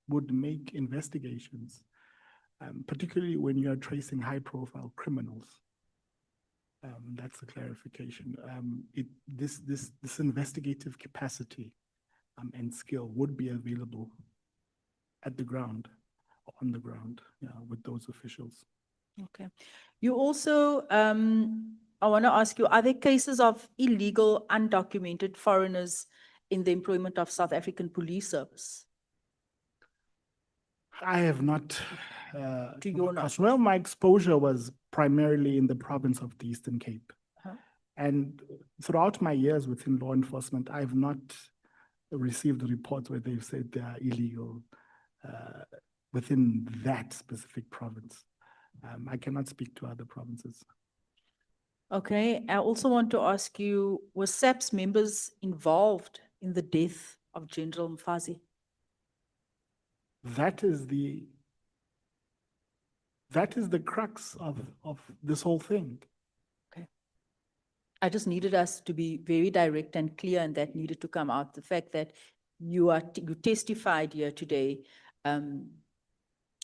would make investigations, particularly when you are tracing high-profile criminals. That's the clarification. This investigative capacity and skill would be available at the ground, on the ground, with those officials. Okay. You also, I want to ask you, are there cases of illegal, undocumented foreigners in the employment of South African police service? I have not. To your knowledge? Well, my exposure was primarily in the province of the Eastern Cape. And throughout my years within law enforcement, I've not received reports where they've said they are illegal within that specific province. I cannot speak to other provinces. Okay, I also want to ask you, were SAPS members involved in the death of General Mkhwanazi? That is the crux of this whole thing. Okay. I just needed us to be very direct and clear, and that needed to come out. The fact that you testified here today,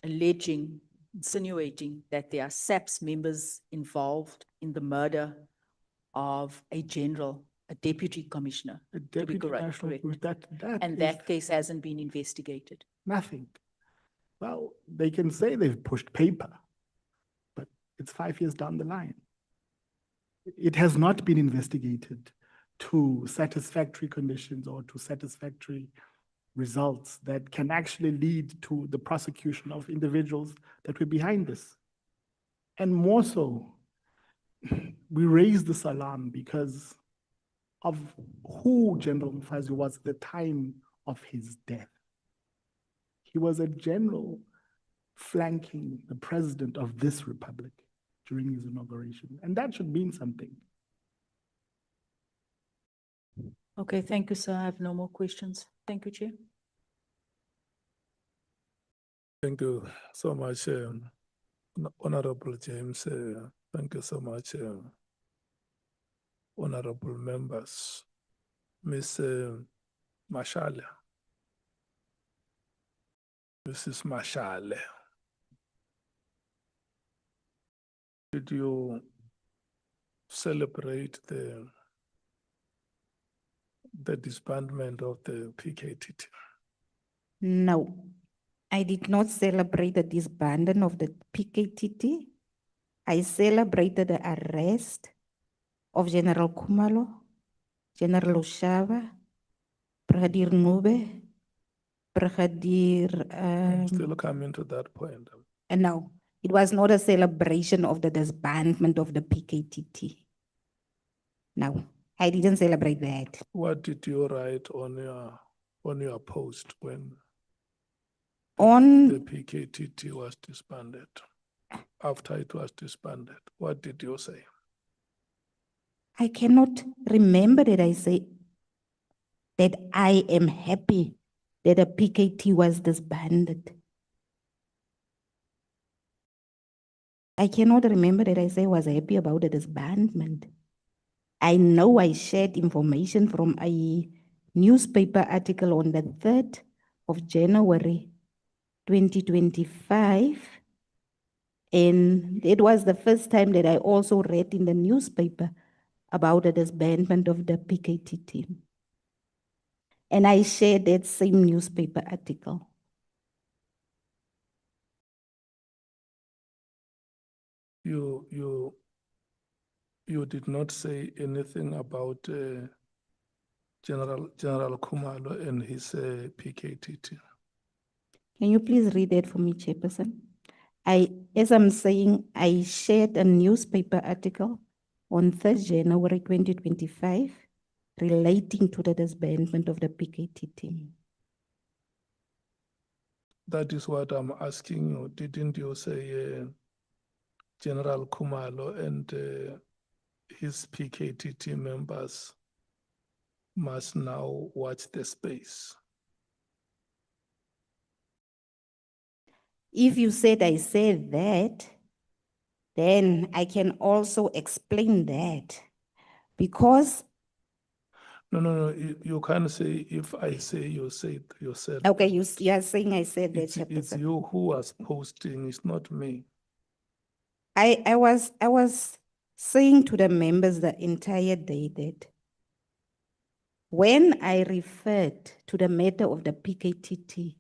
alleging, insinuating that there are SAPS members involved in the murder of a general, a deputy commissioner, A to be deputy correct. And that case hasn't been investigated. Nothing. Well, they can say they've pushed paper, but it's 5 years down the line. It has not been investigated to satisfactory conditions or to satisfactory results that can actually lead to the prosecution of individuals that were behind this. And more so, we raised this alarm because of who General Mkhwanazi was at the time of his death. He was a general flanking the president of this republic during his inauguration, and that should mean something. Okay, thank you, sir. I have no more questions. Thank you, Chair. Thank you so much, Honorable James. Thank you so much, honorable members. Ms. Mashal. Mrs. Mashal. Did you celebrate the disbandment of the PKTT? No, I did not celebrate the disbandment of the PKTT. I celebrated the arrest of General Khumalo, General Oshava, Brigadier Nube, Brigadier. Still coming to that point. And no, it was not a celebration of the disbandment of the PKTT. No, I didn't celebrate that. What did you write on your post when On the PKTT was disbanded? After it was disbanded, what did you say? I cannot remember that I say that I am happy that the PKT was disbanded. I cannot remember that I say I was happy about the disbandment. I know I shared information from a newspaper article on the 3rd of January 2025. And it was the first time that I also read in the newspaper about the disbandment of the PKT team. And I shared that same newspaper article. You did not say anything about General Khumalo and his PKTT. Can you please read that for me, Chairperson? As I'm saying, I shared a newspaper article on 3rd January 2025 relating to the disbandment of the PKT team. That is what I'm asking you. Didn't you say General Khumalo and his PKTT members must now watch the space? If you said I said that, then I can also explain that because. No, you can't say if I say you said yourself. Okay, you are saying I said that, It's Chairperson. you who was posting, it's not me. I was saying to the members the entire day that when I referred to the matter of the PKTT,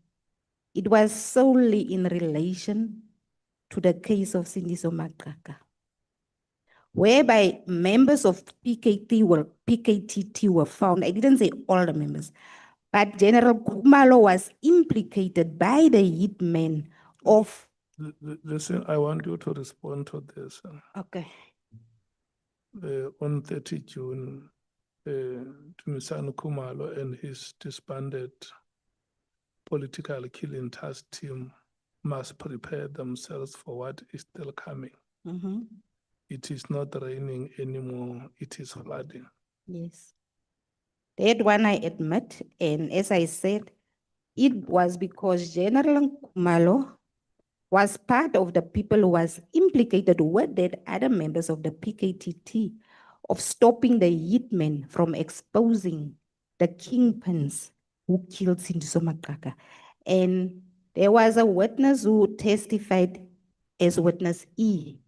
it was solely in relation to the case of Sindiso Makaka, whereby members of PKTT were found. I didn't say all the members, but General Khumalo was implicated by the hitman of. Listen, I want you to respond to this. Okay. On 30 June, Dumisani Khumalo and his disbanded political killing task team must prepare themselves for what is still coming. Mm-hmm. It is not raining anymore, it is flooding. Yes. That one I admit, and as I said, it was because General Khumalo was part of the people who was implicated with that other members of the PKTT of stopping the hitmen from exposing the kingpins who killed Sindiso Makaka. And there was a witness who testified as witness E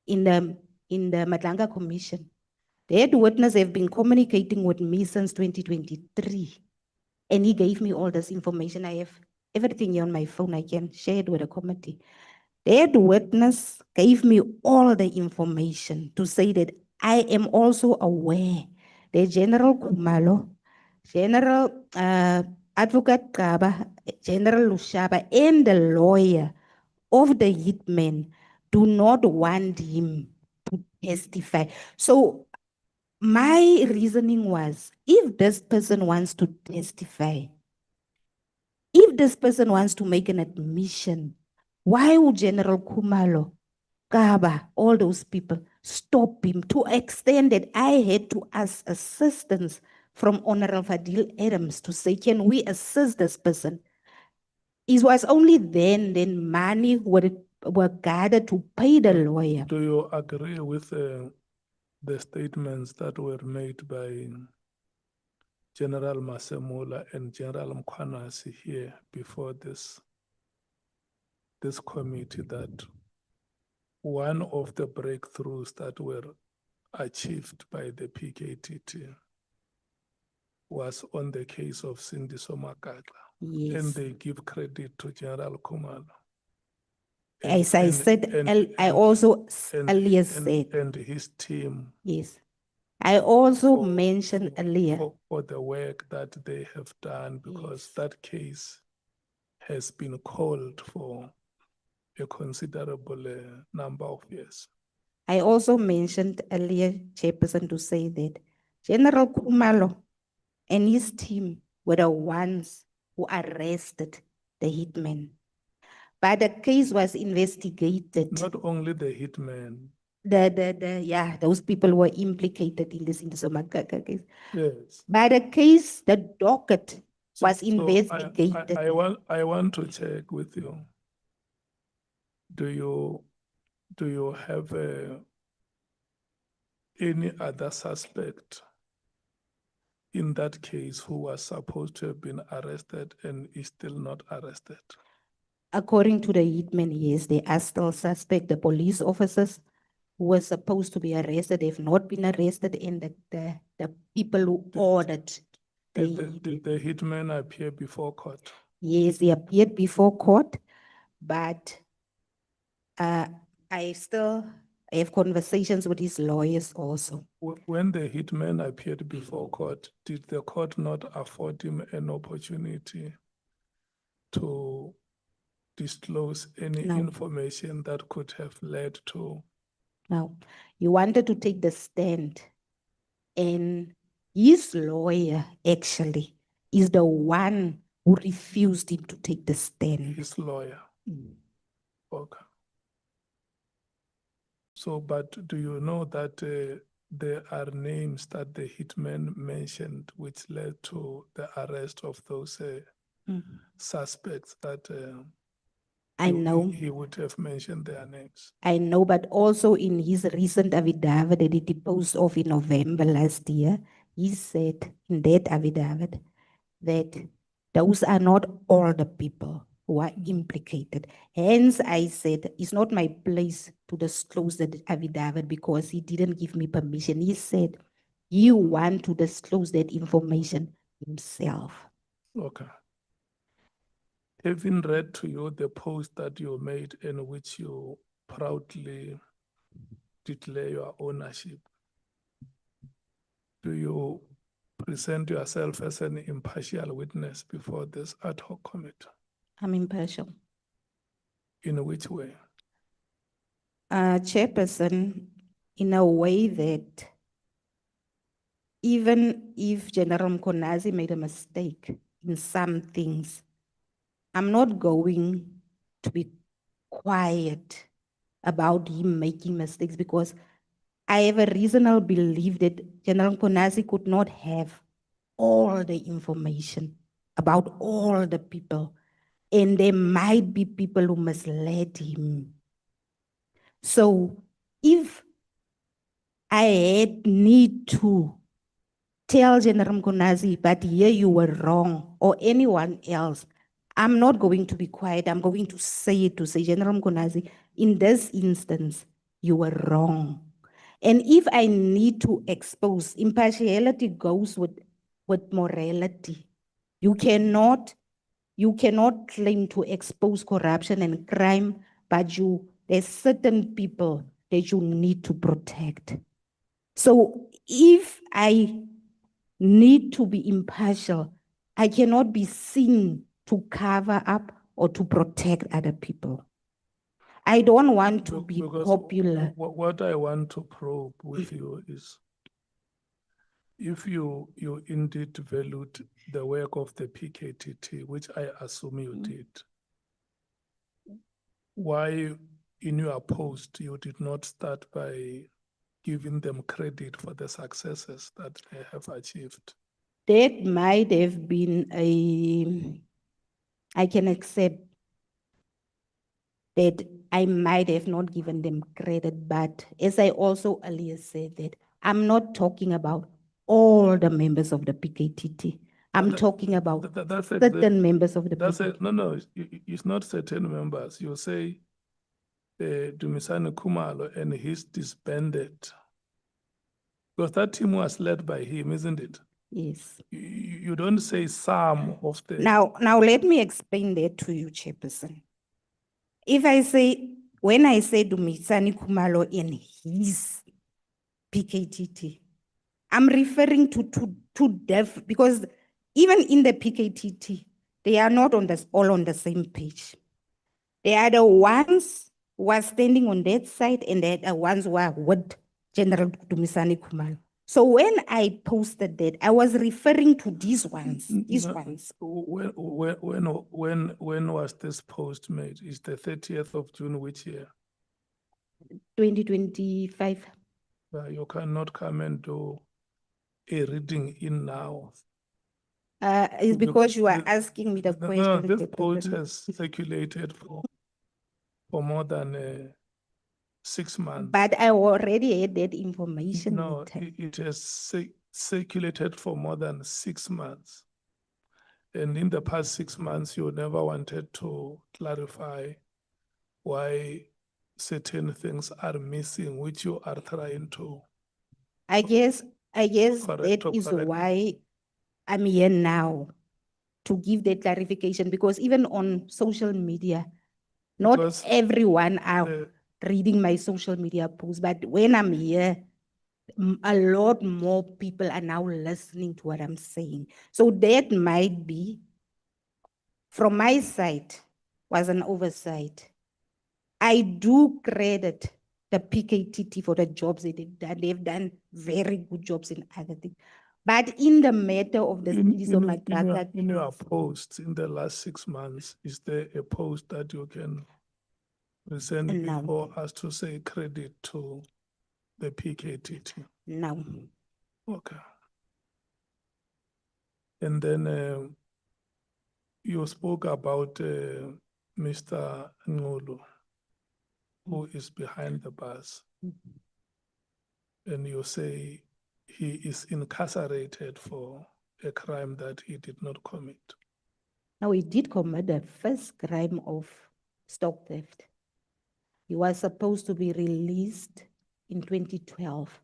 in the Nhlanhla Commission. That witness have been communicating with me since 2023. And he gave me all this information. I have everything here on my phone. I can share it with the committee. That witness gave me all the information to say that I am also aware that General Khumalo, General Advocate Kaba, General Lushaba, and the lawyer of the hitman do not want him to testify. So my reasoning was, if this person wants to testify, if this person wants to make an admission, why would General Khumalo, Kaba, all those people stop him to extend that I had to ask assistance from Honorable Fadil Adams to say, can we assist this person? It was only then money were gathered to pay the lawyer. Do you agree with the statements that were made by General Masemola and General Mkhwanazi here before this committee, that one of the breakthroughs that were achieved by the PKTT was on the case of Sindiso Makaka? Yes. And they give credit to General Khumalo. As I said, I also earlier said. And his team. Yes. I also mentioned earlier. For the work that they have done, because that case has been called for a considerable number of years. I also mentioned earlier, Chairperson, to say that General Kumalo and his team were the ones who arrested the hitman. But the case was investigated. Not only the hitman. Yeah, those people were implicated in the Somakaka case. Yes. But the case, the docket was So investigated. I want to check with you. Do you have any other suspect in that case who was supposed to have been arrested and is still not arrested? According to the hitman, yes, they are still suspect. The police officers who were supposed to be arrested have not been arrested, and the people who ordered Did the hitman appear before court? Yes, he appeared before court, but I still have conversations with his lawyers also. When the hitman appeared before court, did the court not afford him an opportunity to disclose any No. information that could have led to? Now, he wanted to take the stand, and his lawyer actually is the one who refused him to take the stand. His lawyer. Okay. So, but do you know that there are names that the hitman mentioned which led to the arrest of those suspects that I know. he would have mentioned their names? I know, but also in his recent affidavit that he deposed of in November last year, he said in that affidavit that those are not all the people who are implicated. Hence, I said it's not my place to disclose the affidavit because he didn't give me permission. He said, you want to disclose that information himself. Okay. Having read to you the post that you made in which you proudly declare your ownership, do you present yourself as an impartial witness before this ad hoc committee? I'm impartial. In which way? Chairperson, in a way that even if General Mkhwanazi made a mistake in some things, I'm not going to be quiet about him making mistakes because I have a reasonable belief that General Mkhwanazi could not have all the information about all the people, and there might be people who misled him. So if I had need to tell General Mkhwanazi, but here you were wrong, or anyone else, I'm not going to be quiet. I'm going to say it, to say, General Mkhwanazi, in this instance, you were wrong. And if I need to expose, impartiality goes with morality. You cannot claim to expose corruption and crime, but there's certain people that you need to protect. So if I need to be impartial, I cannot be seen to cover up or to protect other people. I don't want to be popular. What I want to probe with you is, if you indeed valued the work of the PKTT, which I assume you did, why in your post you did not start by giving them credit for the successes that they have achieved? That might have been I can accept that I might have not given them credit, but as I also earlier said, that I'm not talking about all the members of the PKTT. I'm talking about certain members of the PKTT. No, it's not certain members. You say Dumisani Khumalo and he's disbanded. Because that team was led by him, isn't it? Yes. You don't say some of the... Now let me explain that to you, Chairperson. If I say, when I say Dumisani Khumalo and his PKTT, I'm referring to deaf, because even in the PKTT, they are not all on the same page. They are the ones who are standing on that side and they are the ones who are with General Dumisani Khumalo. So when I posted that, I was referring to these ones, these No, ones. When was this post made? Is the 30th of June which year? 2025. You cannot come and do a reading in now. It's because you are The- asking me the No, question. this Chairperson. post has circulated for more than 6 months. But I already had that information. No, with her. it has circulated for more than 6 months. And in the past 6 months, you never wanted to clarify why certain things are missing, which you are trying to. I guess Correct, that to is correct. why I'm here now to give that clarification, because even on social media, not Because everyone are reading my social media posts, but when I'm here, a lot more people are now listening to what I'm saying. So that might be, from my side, was an oversight. I do credit the PKTT for the jobs they did. They've done very good jobs in other things. But in the matter of the cities of Matraka, in your posts in the last 6 months, is there a post that you can present No. before us to say credit to the PKTT? No. Okay. And then you spoke about Mr. Nhlanhla, who is behind the bars. And you say he is incarcerated for a crime that he did not commit. Now he did commit the first crime of stock theft. He was supposed to be released in 2012.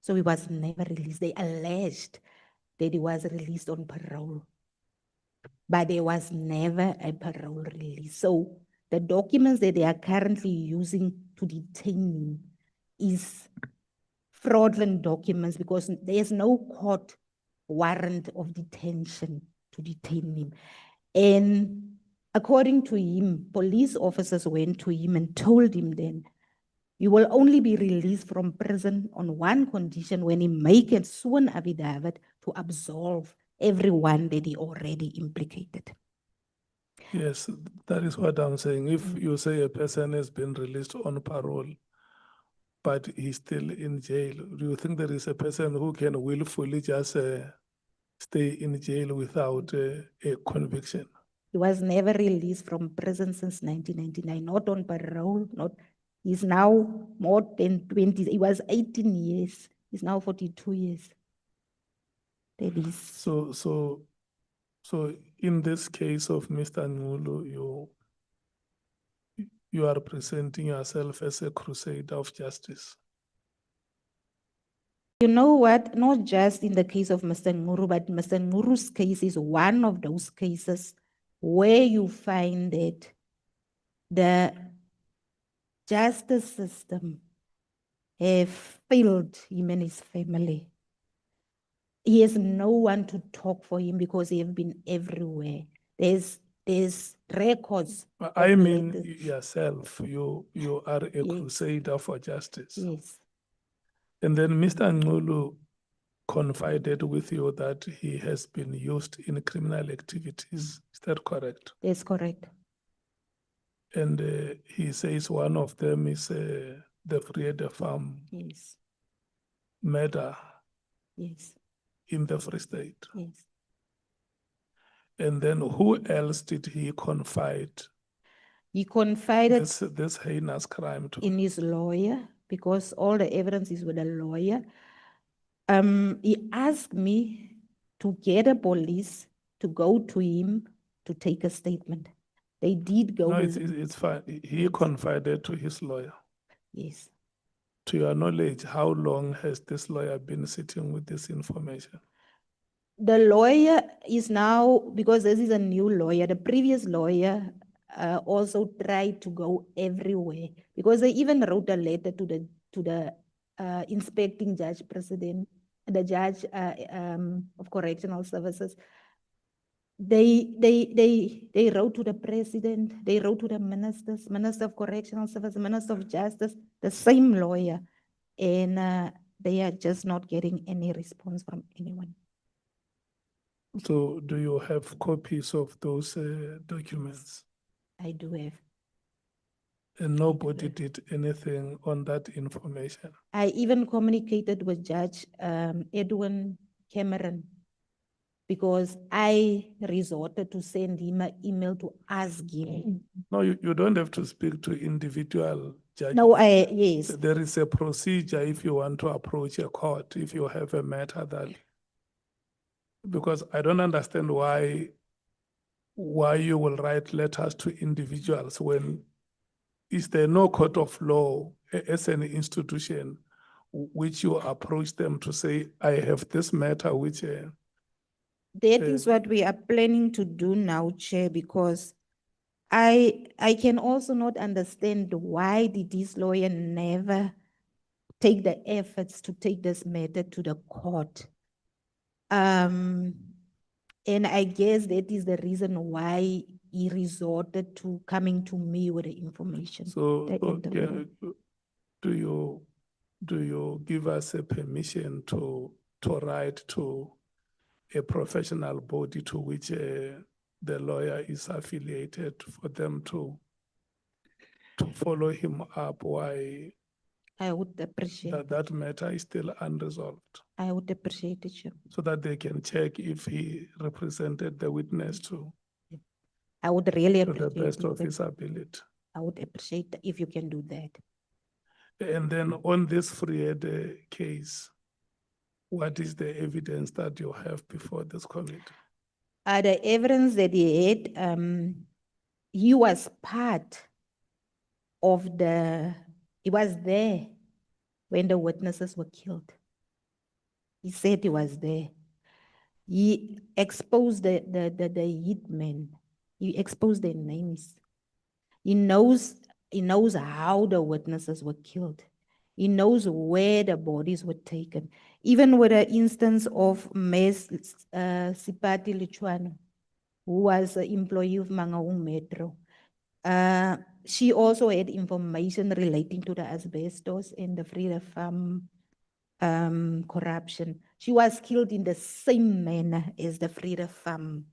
So he was never released. They alleged that he was released on parole, but there was never a parole release. So the documents that they are currently using to detain him is fraudulent documents because there's no court warrant of detention to detain him. And according to him, police officers went to him and told him then, you will only be released from prison on one condition, when he make a sworn affidavit to absolve everyone that he already implicated. Yes, that is what I'm saying. If you say a person has been released on parole, but he's still in jail, do you think there is a person who can willfully just stay in jail without a conviction? He was never released from prison since 1999, not on parole, not. He's now more than 20. He was 18 years. He's now 42 years. That is. So in this case of Mr. Nhlanhla, you are presenting yourself as a crusader of justice. You know what? Not just in the case of Mr. Nguru, but Mr. Nguru's case is one of those cases where you find that the justice system have failed him and his family. He has no one to talk for him because he have been everywhere. There's records. I mean yourself, you are a crusader for justice. Yes. And then Mr. Nhlanhla confided with you that he has been used in criminal activities. Is that correct? That's correct. And he says one of them is the Vrede Farm Yes. murder Yes. in the Free State. Yes. And then who else did he confide? He confided this heinous crime to? In his lawyer, because all the evidence is with a lawyer. He asked me to get a police to go to him to take a statement. They did go. No, it's fine. He confided to his lawyer. Yes. To your knowledge, how long has this lawyer been sitting with this information? The lawyer is now, because this is a new lawyer, the previous lawyer also tried to go everywhere, because they even wrote a letter to the inspecting judge president, the judge of correctional services. they wrote to the president, they wrote to the ministers, Minister of Correctional Service, Minister of Justice, the same lawyer, and they are just not getting any response from anyone. So do you have copies of those documents? I do have. And nobody did anything on that information? I even communicated with Judge Edwin Cameron because I resorted to send him an email to ask him. No, you don't have to speak to individual judges. No, yes. There is a procedure if you want to approach a court, if you have a matter that, because I don't understand why you will write letters to individuals when is there no court of law as an institution which you approach them to say, I have this matter which That is what we are planning to do now, Chair, because I can also not understand why did this lawyer never take the efforts to take this matter to the court. And I guess that is the reason why he resorted to coming to me with the information. So the interview. do you give us a permission to write to a professional body to which the lawyer is affiliated for them to follow him up why I would appreciate that matter is still unresolved, I would appreciate it, Chair. so that they can check if he represented the witness to I would really the appreciate best it, of sir. his ability. I would appreciate if you can do that. And then on this Friede case, what is the evidence that you have before this committee? The evidence that he had, he was part of he was there when the witnesses were killed. He said he was there. He exposed the hitmen. He exposed their names. He knows how the witnesses were killed. He knows where the bodies were taken. Even with the instance of Ms. Sipati Lichwana, who was an employee of Mangaung Metro. She also had information relating to the asbestos and the Freedom Farm corruption. She was killed in the same manner as the Freedom Farm.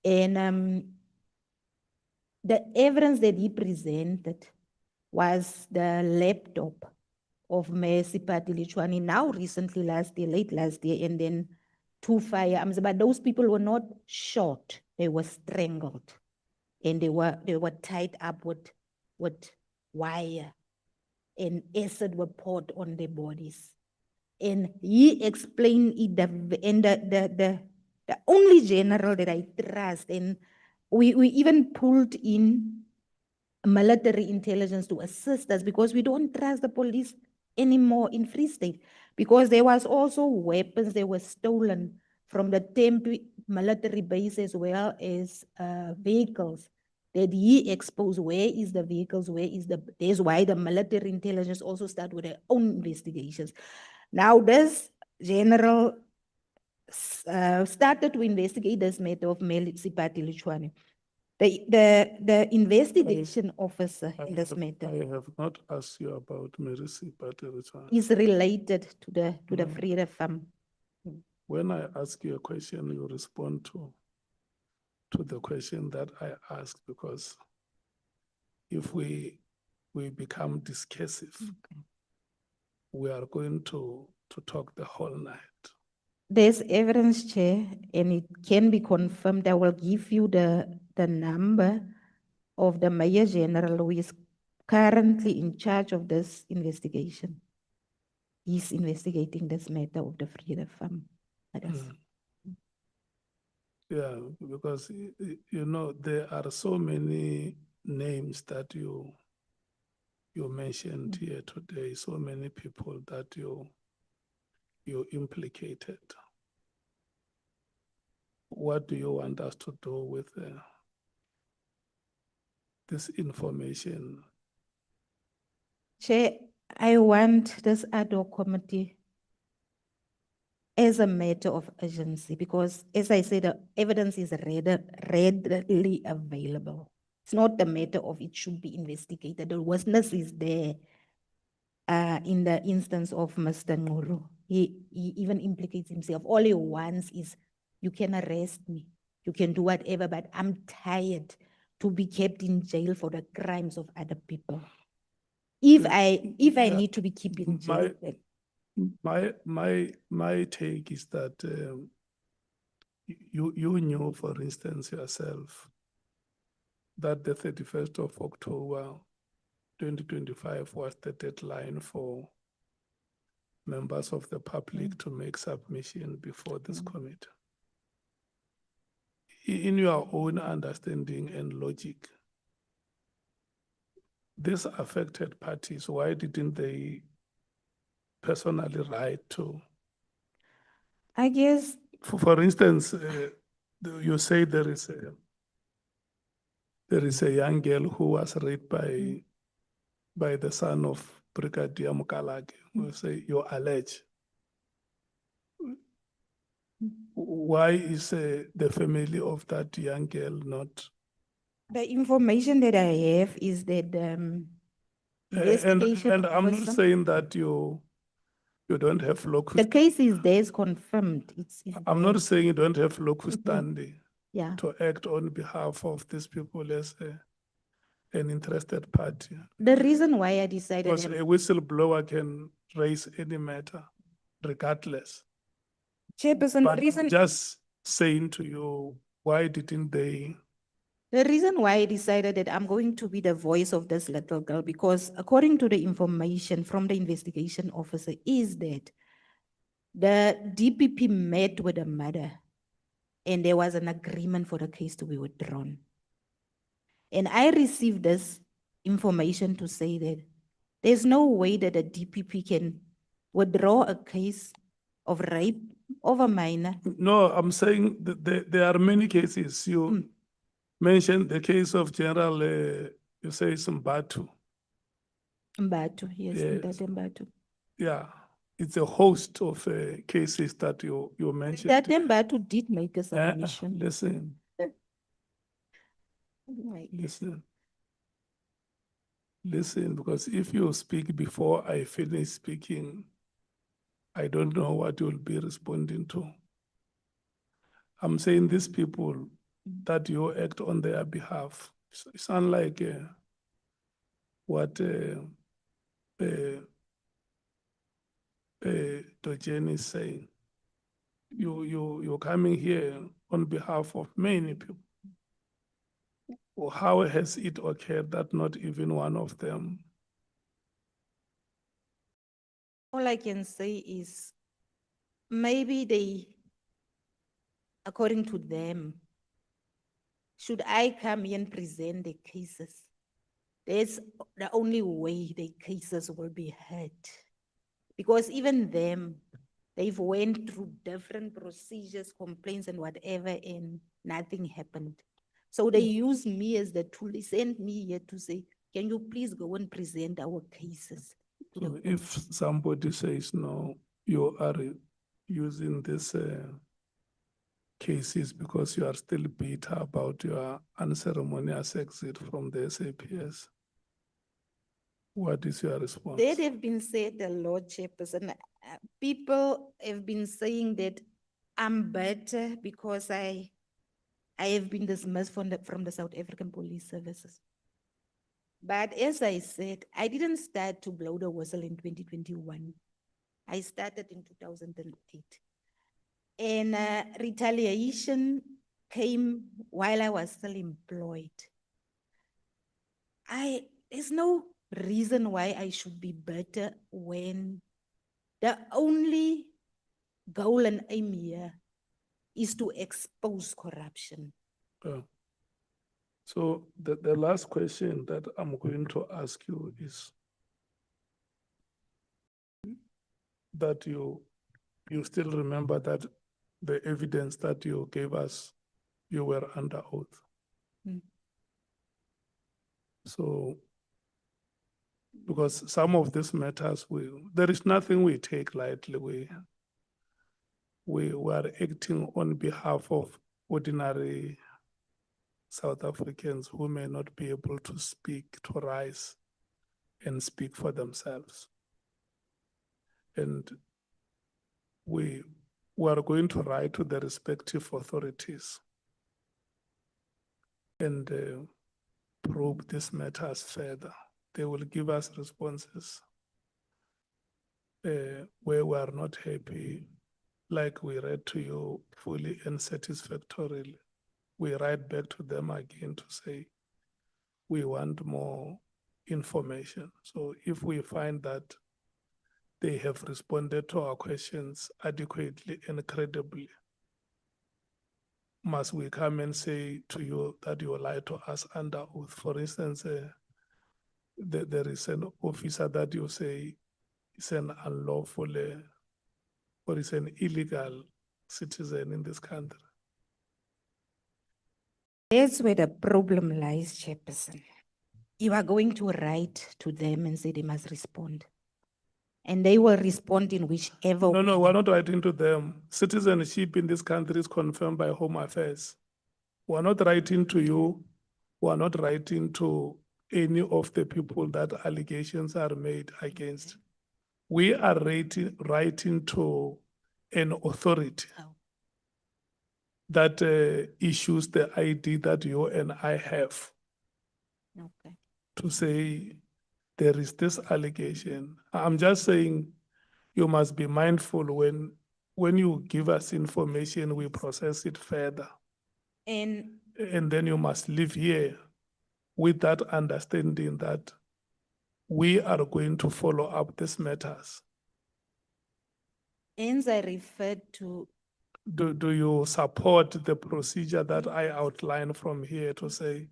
And the evidence that he presented was the laptop of Mercy Patilichwani, now recently late last year, and then 2 firearms. But those people were not shot, they were strangled. And they were tied up with wire, and acid were poured on their bodies. And he explained it, and the only general that I trust, and we even pulled in military intelligence to assist us because we don't trust the police anymore in Free State, because there was also weapons that were stolen from the Tempe military base as well as vehicles that he exposed. Where is the vehicles? That's why the military intelligence also started with their own investigations. Now this general started to investigate this matter of Sipati Lichwane. The investigation officer in this matter I have not asked you about Mercy Patilichwane. is related to the Freedom Farm. When I ask you a question, you respond to the question that I asked, because if we become discursive, we are going to talk the whole night. There's evidence, Chair, and it can be confirmed. I will give you the number of the Mayor General who is currently in charge of this investigation. He's investigating this matter of the Freedom Farm. Yeah, because you know there are so many names that you mentioned here today, so many people that you implicated. What do you want us to do with this information? Chair, I want this ad hoc committee as a matter of urgency, because as I said, the evidence is readily available. It's not a matter of it should be investigated. The witness is there. In the instance of Mr. Nguru, he even implicates himself. All he wants is, you can arrest me, you can do whatever, but I'm tired to be kept in jail for the crimes of other people. If I need to be kept in jail, my take is that you knew, for instance, yourself, that the 31st of October 2025 was the deadline for members of the public to make submission before this committee. In your own understanding and logic, these affected parties, why didn't they personally write to? I guess. For instance, you say there is a young girl who was raped by the son of Brigadier Mkhwanazi. We say you allege. Why is the family of that young girl not? The information that I have is that investigation. And I'm not saying that you don't have locus. The case is there, is confirmed. I'm not saying you don't have locus standi Yeah. to act on behalf of these people as an interested party. The reason why I decided. Because a whistleblower can raise any matter, regardless. Chairperson, But the reason. just saying to you, why didn't they? The reason why I decided that I'm going to be the voice of this little girl, because according to the information from the investigation officer, is that the DPP met with the mother and there was an agreement for the case to be withdrawn. And I received this information to say that there's no way that the DPP can withdraw a case of rape of a minor. No, I'm saying that there are many cases. You mentioned the case of General, you say Mbatu. Mbatu, yes, Yes. Mbatu. Yeah, it's a host of cases that you mentioned. That Mbatu did make a submission. Listen, Right. listen, because if you speak before I finish speaking, I don't know what you'll be responding to. I'm saying these people that you act on their behalf, it's unlike what Toeni is saying. You're coming here on behalf of many people. Well, how has it occurred that not even one of them? All I can say is maybe they, according to them, should I come here and present the cases? That's the only way the cases will be heard. Because even them, they've went through different procedures, complaints and whatever, and nothing happened. So they use me as the tool. They sent me here to say, can you please go and present our cases? So if somebody says no, you are using these cases because you are still bitter about your unceremonious exit from the SAPS, what is your response? That have been said a lot, Chairperson. People have been saying that I'm better because I have been dismissed from the South African Police Services. But as I said, I didn't start to blow the whistle in 2021. I started in 2008. And retaliation came while I was still employed. There's no reason why I should be better when the only goal and aim here is to expose corruption. So the last question that I'm going to ask you is that you still remember that the evidence that you gave us, you were under oath. So, because some of these matters, there is nothing we take lightly. we were acting on behalf of ordinary South Africans who may not be able to speak, to rise and speak for themselves. And we are going to write to the respective authorities and probe these matters further. They will give us responses where we are not happy, like we read to you, fully and satisfactorily. We write back to them again to say, we want more information. So if we find that they have responded to our questions adequately and credibly, must we come and say to you that you lied to us under oath? For instance, there is an officer that you say is an unlawful or is an illegal citizen in this country. That's where the problem lies, Chairperson. You are going to write to them and say they must respond. And they will respond in whichever way. No, we're not writing to them. Citizenship in this country is confirmed by Home Affairs. We're not writing to you. We're not writing to any of the people that allegations are made against. We are writing to an authority that issues the ID that you and I have. Okay. To say there is this allegation. I'm just saying you must be mindful when you give us information, we process it further. And then you must live here with that understanding that we are going to follow up these matters. as I referred to, Do you support the procedure that I outlined from here to say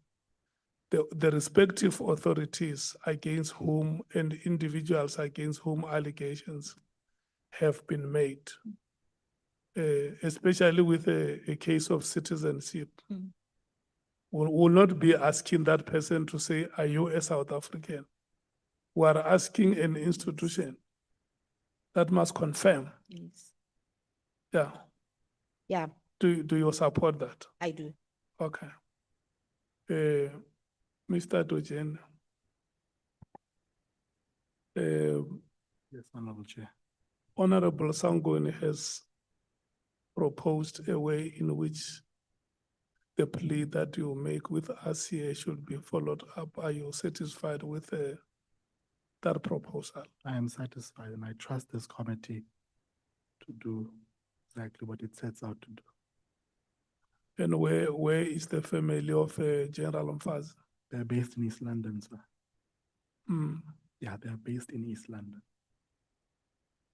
the respective authorities against whom and individuals against whom allegations have been made, especially with a case of citizenship, will not be asking that person to say, are you a South African? We are asking an institution that must confirm. yes. Yeah. Yeah, Do you support that? I do. Okay. Mr. Dojen. Yes, Honorable Chair. Honorable Sangoni has proposed a way in which the plea that you make with us here should be followed up. Are you satisfied with that proposal? I am satisfied and I trust this committee to do exactly what it sets out to do. And where is the family of General Mfazi? They're based in East London, sir. Mm. Yeah, they're based in East London.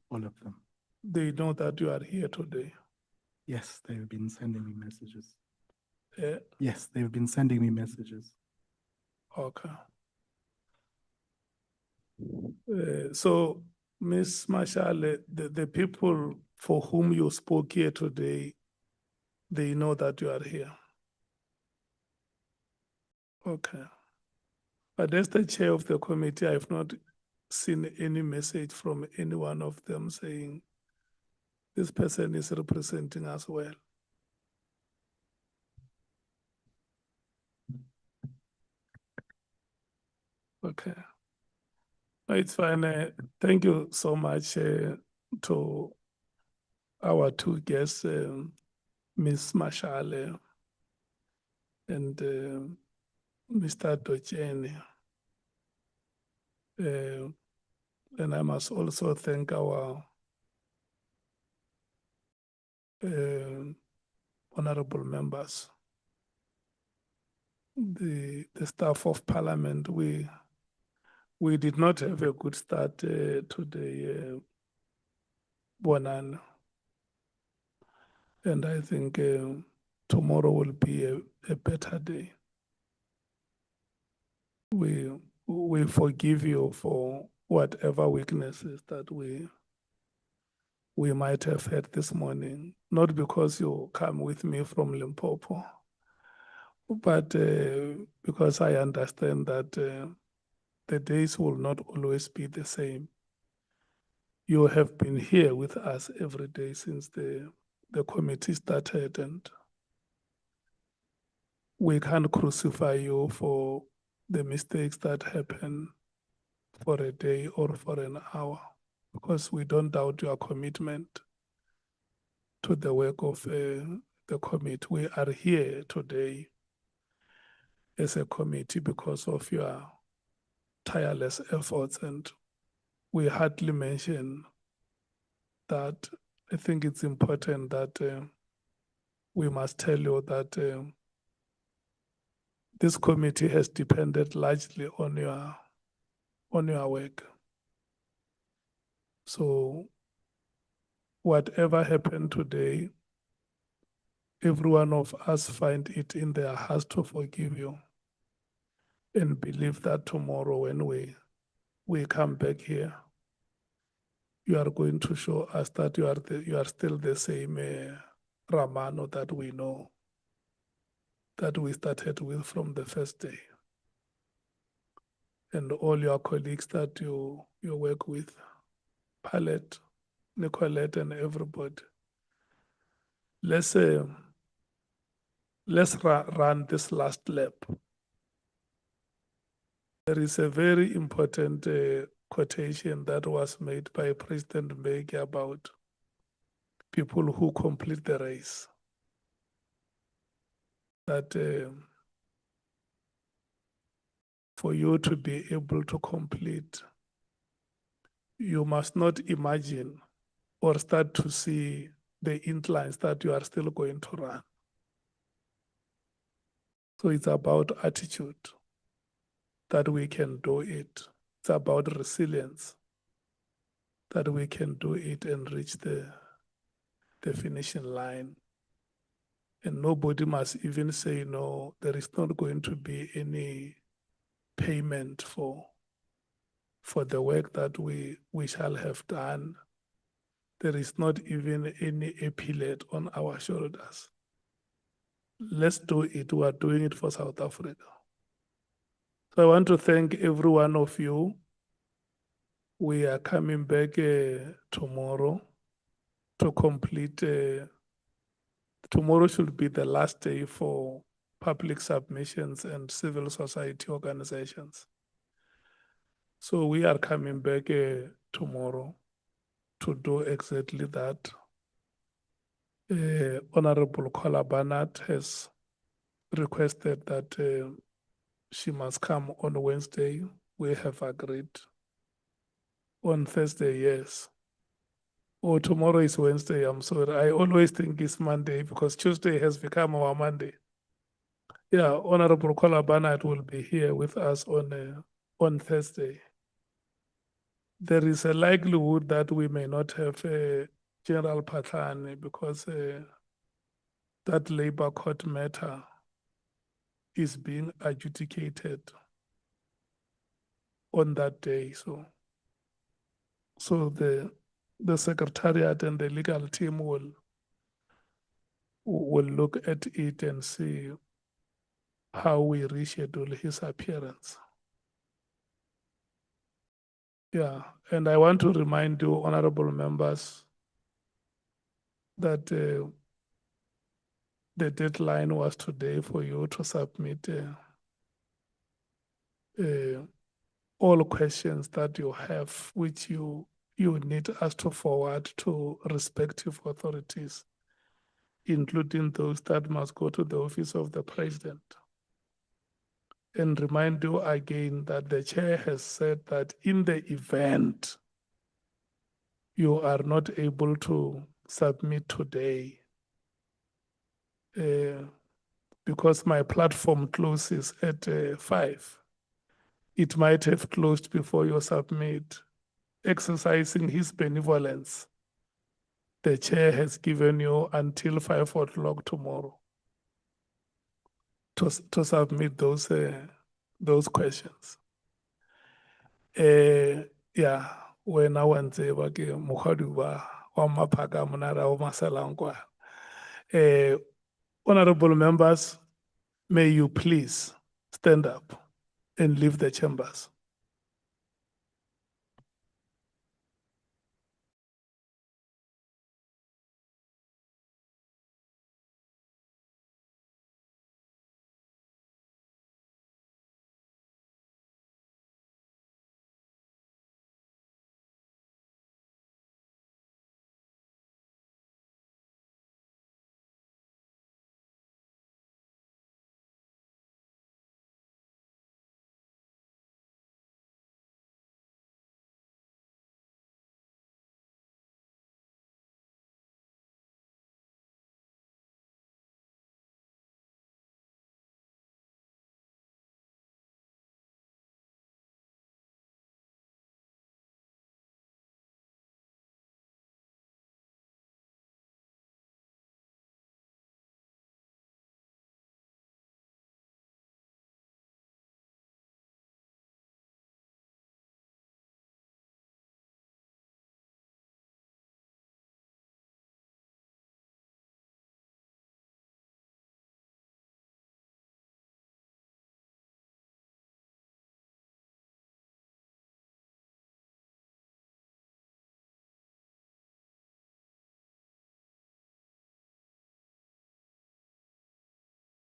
All of them. They know that you are here today. Yes, they've been sending me messages. Yeah. Yes, they've been sending me messages. Okay. So, Ms. Mashal, the people for whom you spoke here today, they know that you are here. Okay. But as the chair of the committee, I have not seen any message from any one of them saying this person is representing us well. Okay. No, it's fine. Thank you so much to our two guests, Ms. Mashal and Mr. Toeni. And I must also thank our honorable members, the staff of Parliament. We did not have a good start today, Bonan. And I think tomorrow will be a better day. We forgive you for whatever weaknesses that we might have had this morning, not because you come with me from Limpopo, but because I understand that the days will not always be the same. You have been here with us every day since the the committee started, and we can't crucify you for the mistakes that happen for a day or for an hour, because we don't doubt your commitment to the work of the committee. We are here today as a committee because of your tireless efforts, and we hardly mention that. I think it's important that we must tell you that this committee has depended largely on your work. So whatever happened today, every one of us find it in their hearts to forgive you and believe that tomorrow when we come back here, you are going to show us that you are still the same Ramano that we know, that we started with from the first day. And all your colleagues that you work with, Palette, Nicolette, and everybody. Let's run this last lap. There is a very important quotation that was made by President Mbeki about people who complete the race. That for you to be able to complete, you must not imagine or start to see the inclines that you are still going to run. So it's about attitude, that we can do it. It's about resilience, that we can do it and reach the finishing line. And nobody must even say, no, there is not going to be any payment for the work that we shall have done. There is not even any epaulet on our shoulders. Let's do it. We are doing it for South Africa. So I want to thank every one of you. We are coming back tomorrow to complete. Tomorrow should be the last day for public submissions and civil society organizations. So we are coming back tomorrow to do exactly that. Honorable Kola Barnett has requested that she must come on Wednesday. We have agreed. On Thursday, yes. Oh, tomorrow is Wednesday, I'm sorry. I always think it's Monday because Tuesday has become our Monday. Yeah, Honorable Kola Barnett will be here with us on Thursday. There is a likelihood that we may not have a General Patlane because that labor court matter is being adjudicated on that day. So the secretariat and the legal team will look at it and see how we reschedule his appearance. Yeah, and I want to remind you, honorable members, that the deadline was today for you to submit all questions that you have, which you need us to forward to respective authorities, including those that must go to the office of the president. And remind you again that the chair has said that in the event you are not able to submit today, because my platform closes at 5, it might have closed before you submit. Exercising his benevolence, the chair has given you until 5 o'clock tomorrow to submit those questions. Yeah, when I went to Mkhwanazi wa maphaka monara o masalangwa. Honorable members, may you please stand up and leave the chambers.